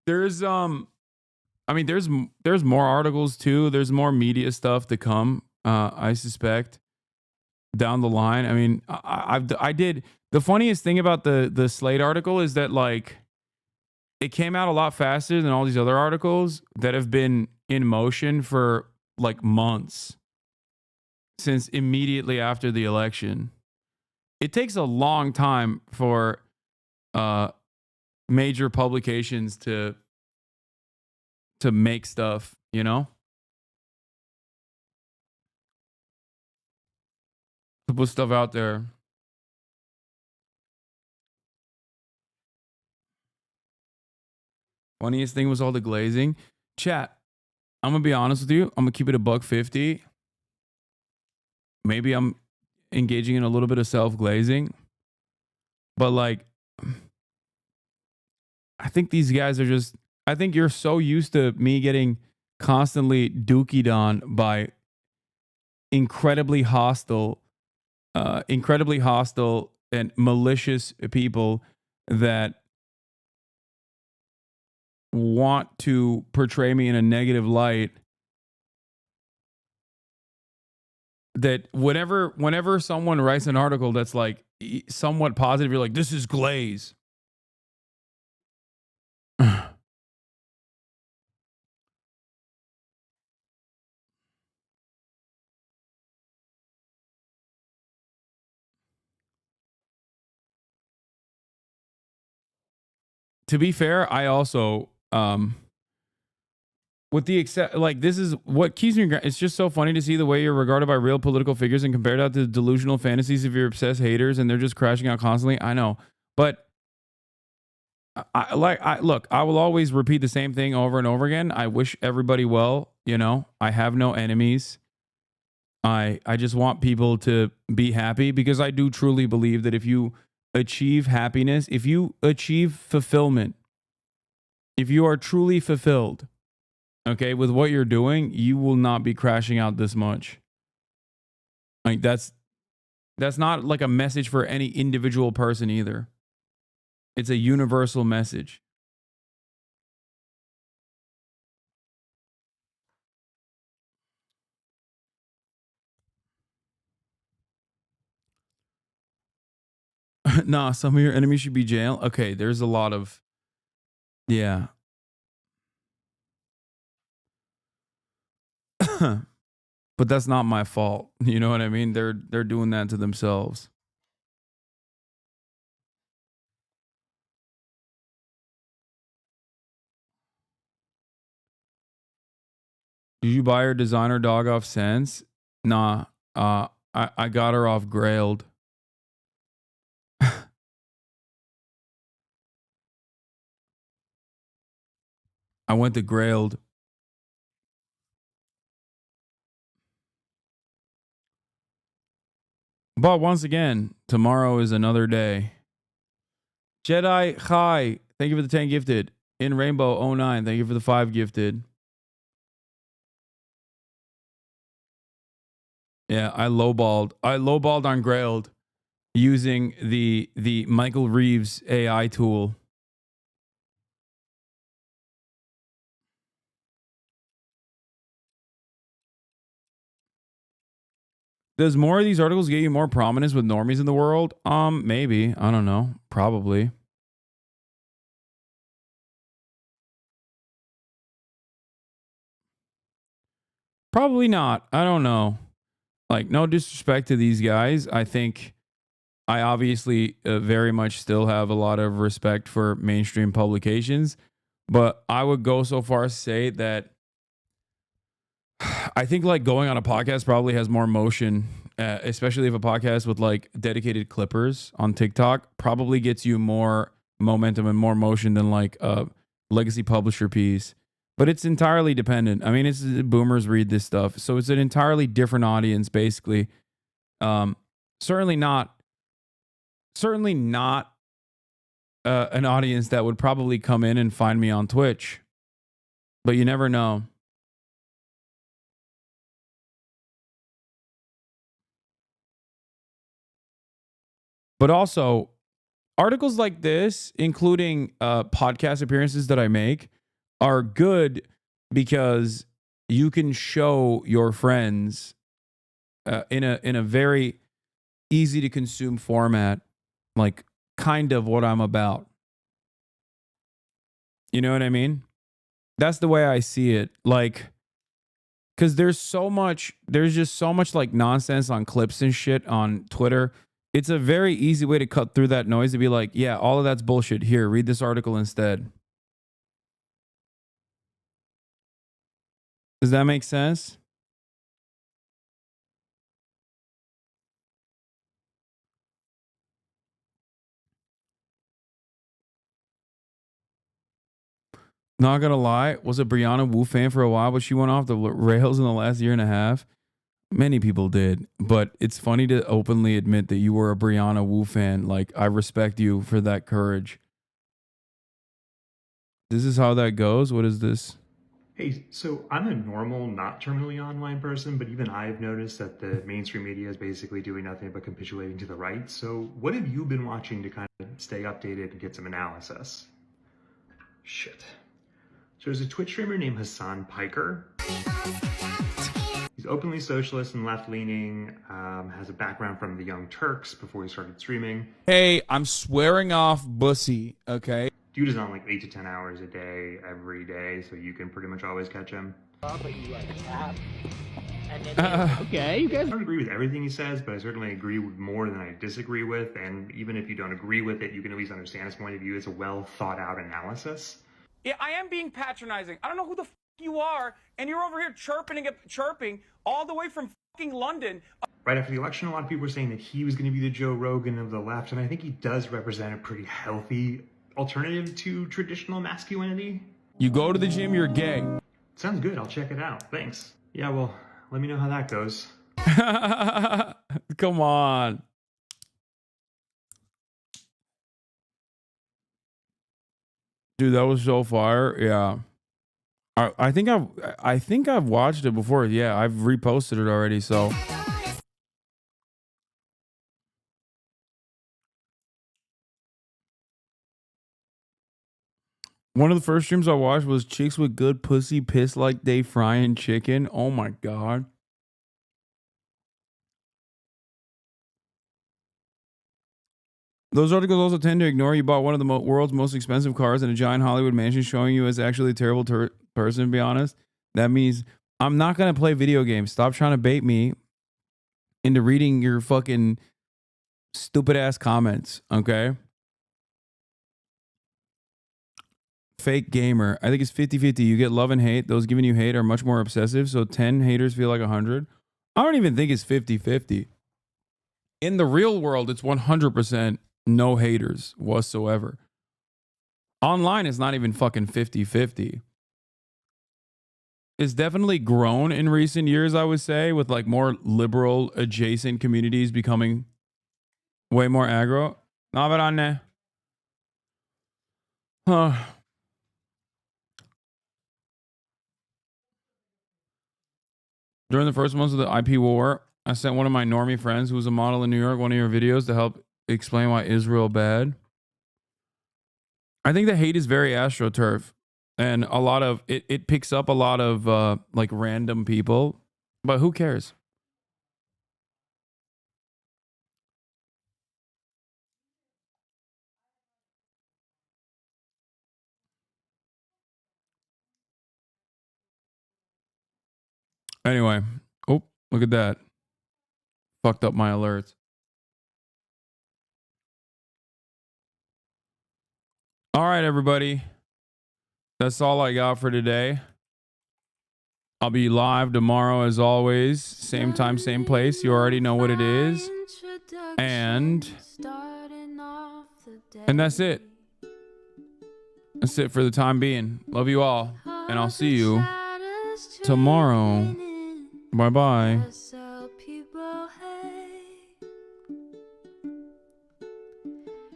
There's there's more articles too. There's more media stuff to come. I suspect down the line. I mean, I did the funniest thing about the Slate article is that like it came out a lot faster than all these other articles that have been in motion for like months. Since immediately after the election. It takes a long time for major publications to make stuff, you know? To put stuff out there. Funniest thing was all the glazing. Chat, I'm gonna be honest with you. I'm gonna keep it $1.50. Maybe I'm engaging in a little bit of self-glazing. But like, I think these guys are just, I think you're so used to me getting constantly dookied on by incredibly hostile and malicious people that want to portray me in a negative light. That whenever someone writes an article that's like somewhat positive, you're like, this is glaze. To be fair, I also with the except like this is what keeps me. It's just so funny to see the way you're regarded by real political figures and compared out to the delusional fantasies of your obsessed haters, and they're just crashing out constantly. I know, but I look. I will always repeat the same thing over and over again. I wish everybody well. You know, I have no enemies. I just want people to be happy because I do truly believe that if you achieve happiness, if you achieve fulfillment, if you are truly fulfilled, okay, with what you're doing, you will not be crashing out this much. Like that's That's not like a message for any individual person either. It's a universal message. Nah, some of your enemies should be jailed. Okay, there's a lot of, yeah. But that's not my fault. You know what I mean? They're doing that to themselves. Did you buy her designer dog off Sense? Nah. I got her off Grailed. I went to Grailed. But once again, tomorrow is another day. Jedi Hi, thank you for the 10 gifted. In Rainbow 09, thank you for the 5 gifted. Yeah, I lowballed on Grailed using the Michael Reeves AI tool. Does more of these articles get you more prominence with normies in the world? Maybe. I don't know. Probably. Probably not. I don't know. Like, no disrespect to these guys. I think I obviously very much still have a lot of respect for mainstream publications, but I would go so far as to say that I think like going on a podcast probably has more motion, especially if a podcast with like dedicated clippers on TikTok probably gets you more momentum and more motion than like a legacy publisher piece. But it's entirely dependent. I mean, it's boomers read this stuff, so it's an entirely different audience, basically. Certainly not an audience that would probably come in and find me on Twitch, but you never know. But also, articles like this, including podcast appearances that I make, are good because you can show your friends in a very easy to consume format, like kind of what I'm about. You know what I mean? That's the way I see it. Like, because there's just so much like nonsense on clips and shit on Twitter. It's a very easy way to cut through that noise to be like, yeah, all of that's bullshit. Here, read this article instead. Does that make sense? Not gonna lie, was a Brianna Wu fan for a while, but she went off the rails in the last year and a half. Many people did, but it's funny to openly admit that you were a Brianna Wu fan. Like, I respect you for that courage. This is how that goes? What is this? Hey, so I'm a normal, not terminally online person, but even I've noticed that the mainstream media is basically doing nothing but capitulating to the right. So what have you been watching to kind of stay updated and get some analysis? Shit. So there's a Twitch streamer named Hasan Piker. He's openly socialist and left-leaning, has a background from the Young Turks before he started streaming. Hey, I'm swearing off bussy, okay? Dude is on like 8 to 10 hours a day, every day, so you can pretty much always catch him. Okay, you guys. I don't agree with everything he says, but I certainly agree with more than I disagree with, and even if you don't agree with it, you can at least understand his point of view. It's a well-thought-out analysis. Yeah, I am being patronizing. I don't know who the f you are, and you're over here chirping all the way from fucking London. Right after the election, a lot of people were saying that he was going to be the Joe Rogan of the left, and I think he does represent a pretty healthy alternative to traditional masculinity. You go to the gym, you're gay. Sounds good. I'll check it out. Thanks. Yeah, well, let me know how that goes. Come on. Dude, that was so fire. Yeah. I think I've watched it before. Yeah, I've reposted it already, so One of the first streams I watched was chicks with good pussy piss like they frying chicken. Oh my God. Those articles also tend to ignore you bought one of the world's most expensive cars in a giant Hollywood mansion, showing you as actually a terrible person, to be honest. That means I'm not going to play video games. Stop trying to bait me into reading your fucking stupid ass comments, okay? Fake gamer. I think it's 50-50. You get love and hate. Those giving you hate are much more obsessive, so 10 haters feel like 100. I don't even think it's 50-50. In the real world, it's 100% no haters whatsoever. Online, it's not even fucking 50-50. It's definitely grown in recent years, I would say, with like more liberal adjacent communities becoming way more aggro. Huh. During the first months of the IP war, I sent one of my normie friends who was a model in New York one of your videos to help explain why Israel bad. I think the hate is very astroturf, and a lot of it picks up a lot of like random people, but who cares? Anyway, oh, look at that. Fucked up my alerts. All right, everybody. That's all I got for today. I'll be live tomorrow as always. Same time, same place. You already know what it is. And that's it. That's it for the time being. Love you all. And I'll see you tomorrow. Bye-bye.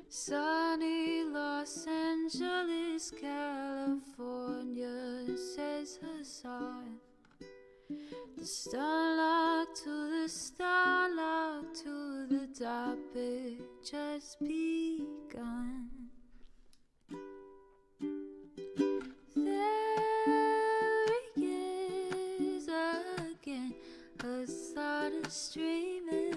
Sunny Los Angeles, California, says Hasan. The starlock to the starlock to the topic just begun. There he is again, Hasan is streaming.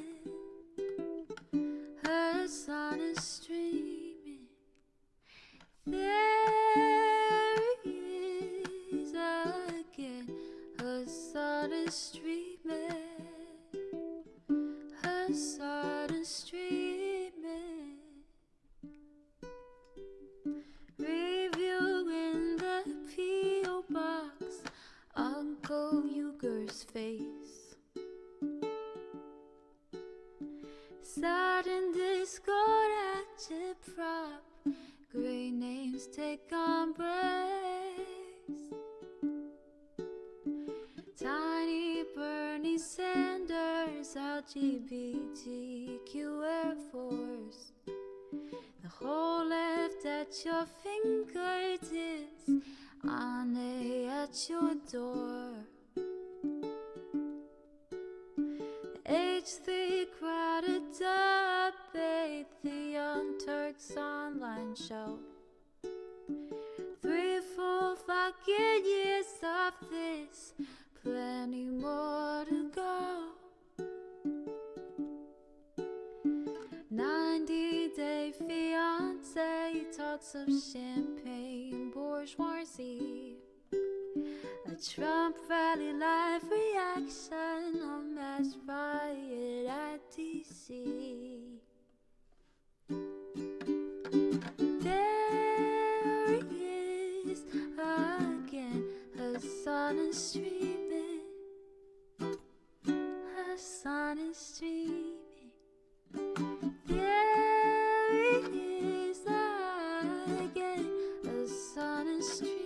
Hasan is streaming. There he is again. Hasan is streaming. Hasan is streaming. Review in the P.O. box. Uncle Uger's face. Sad in Discord at your prop. Great names take embrace. Tiny Bernie Sanders, LGBTQ Air Force. The whole left at your fingertips, Ane at your door. H3 crowded debate, the Young Turks online show. 3 full fucking years of this, plenty more to go. 90-day fiance talks of champagne bourgeoisie. A Trump rally live reaction, a mass riot at DC. There he is again, Hasan is streaming. Hasan is streaming. There he is again, Hasan is streaming.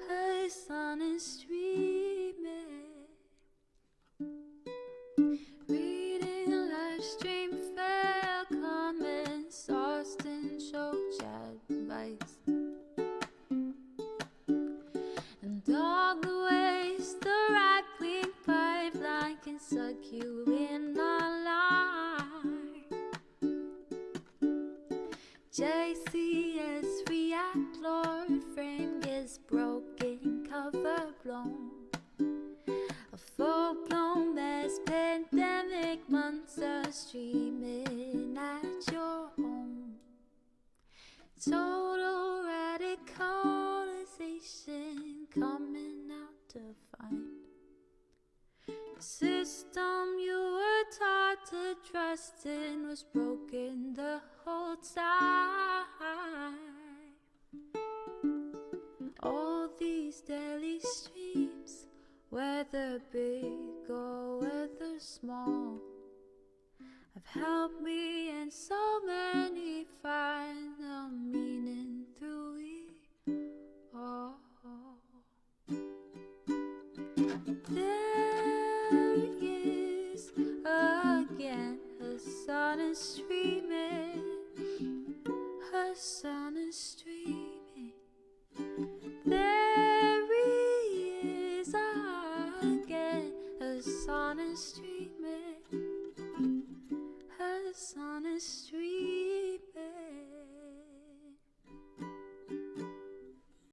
Hasan is streaming. Reading live stream fair comments, Austin show chat advice. And all the ways the right-wing pipeline can suck you in online. JCS system you were taught to trust in was broken the whole time. All these daily streams, whether big or whether small, have helped me and so many find the meaning through it all. There is again, Hasan is streaming, Hasan is streaming. There he is again, Hasan is streaming, Hasan is streaming.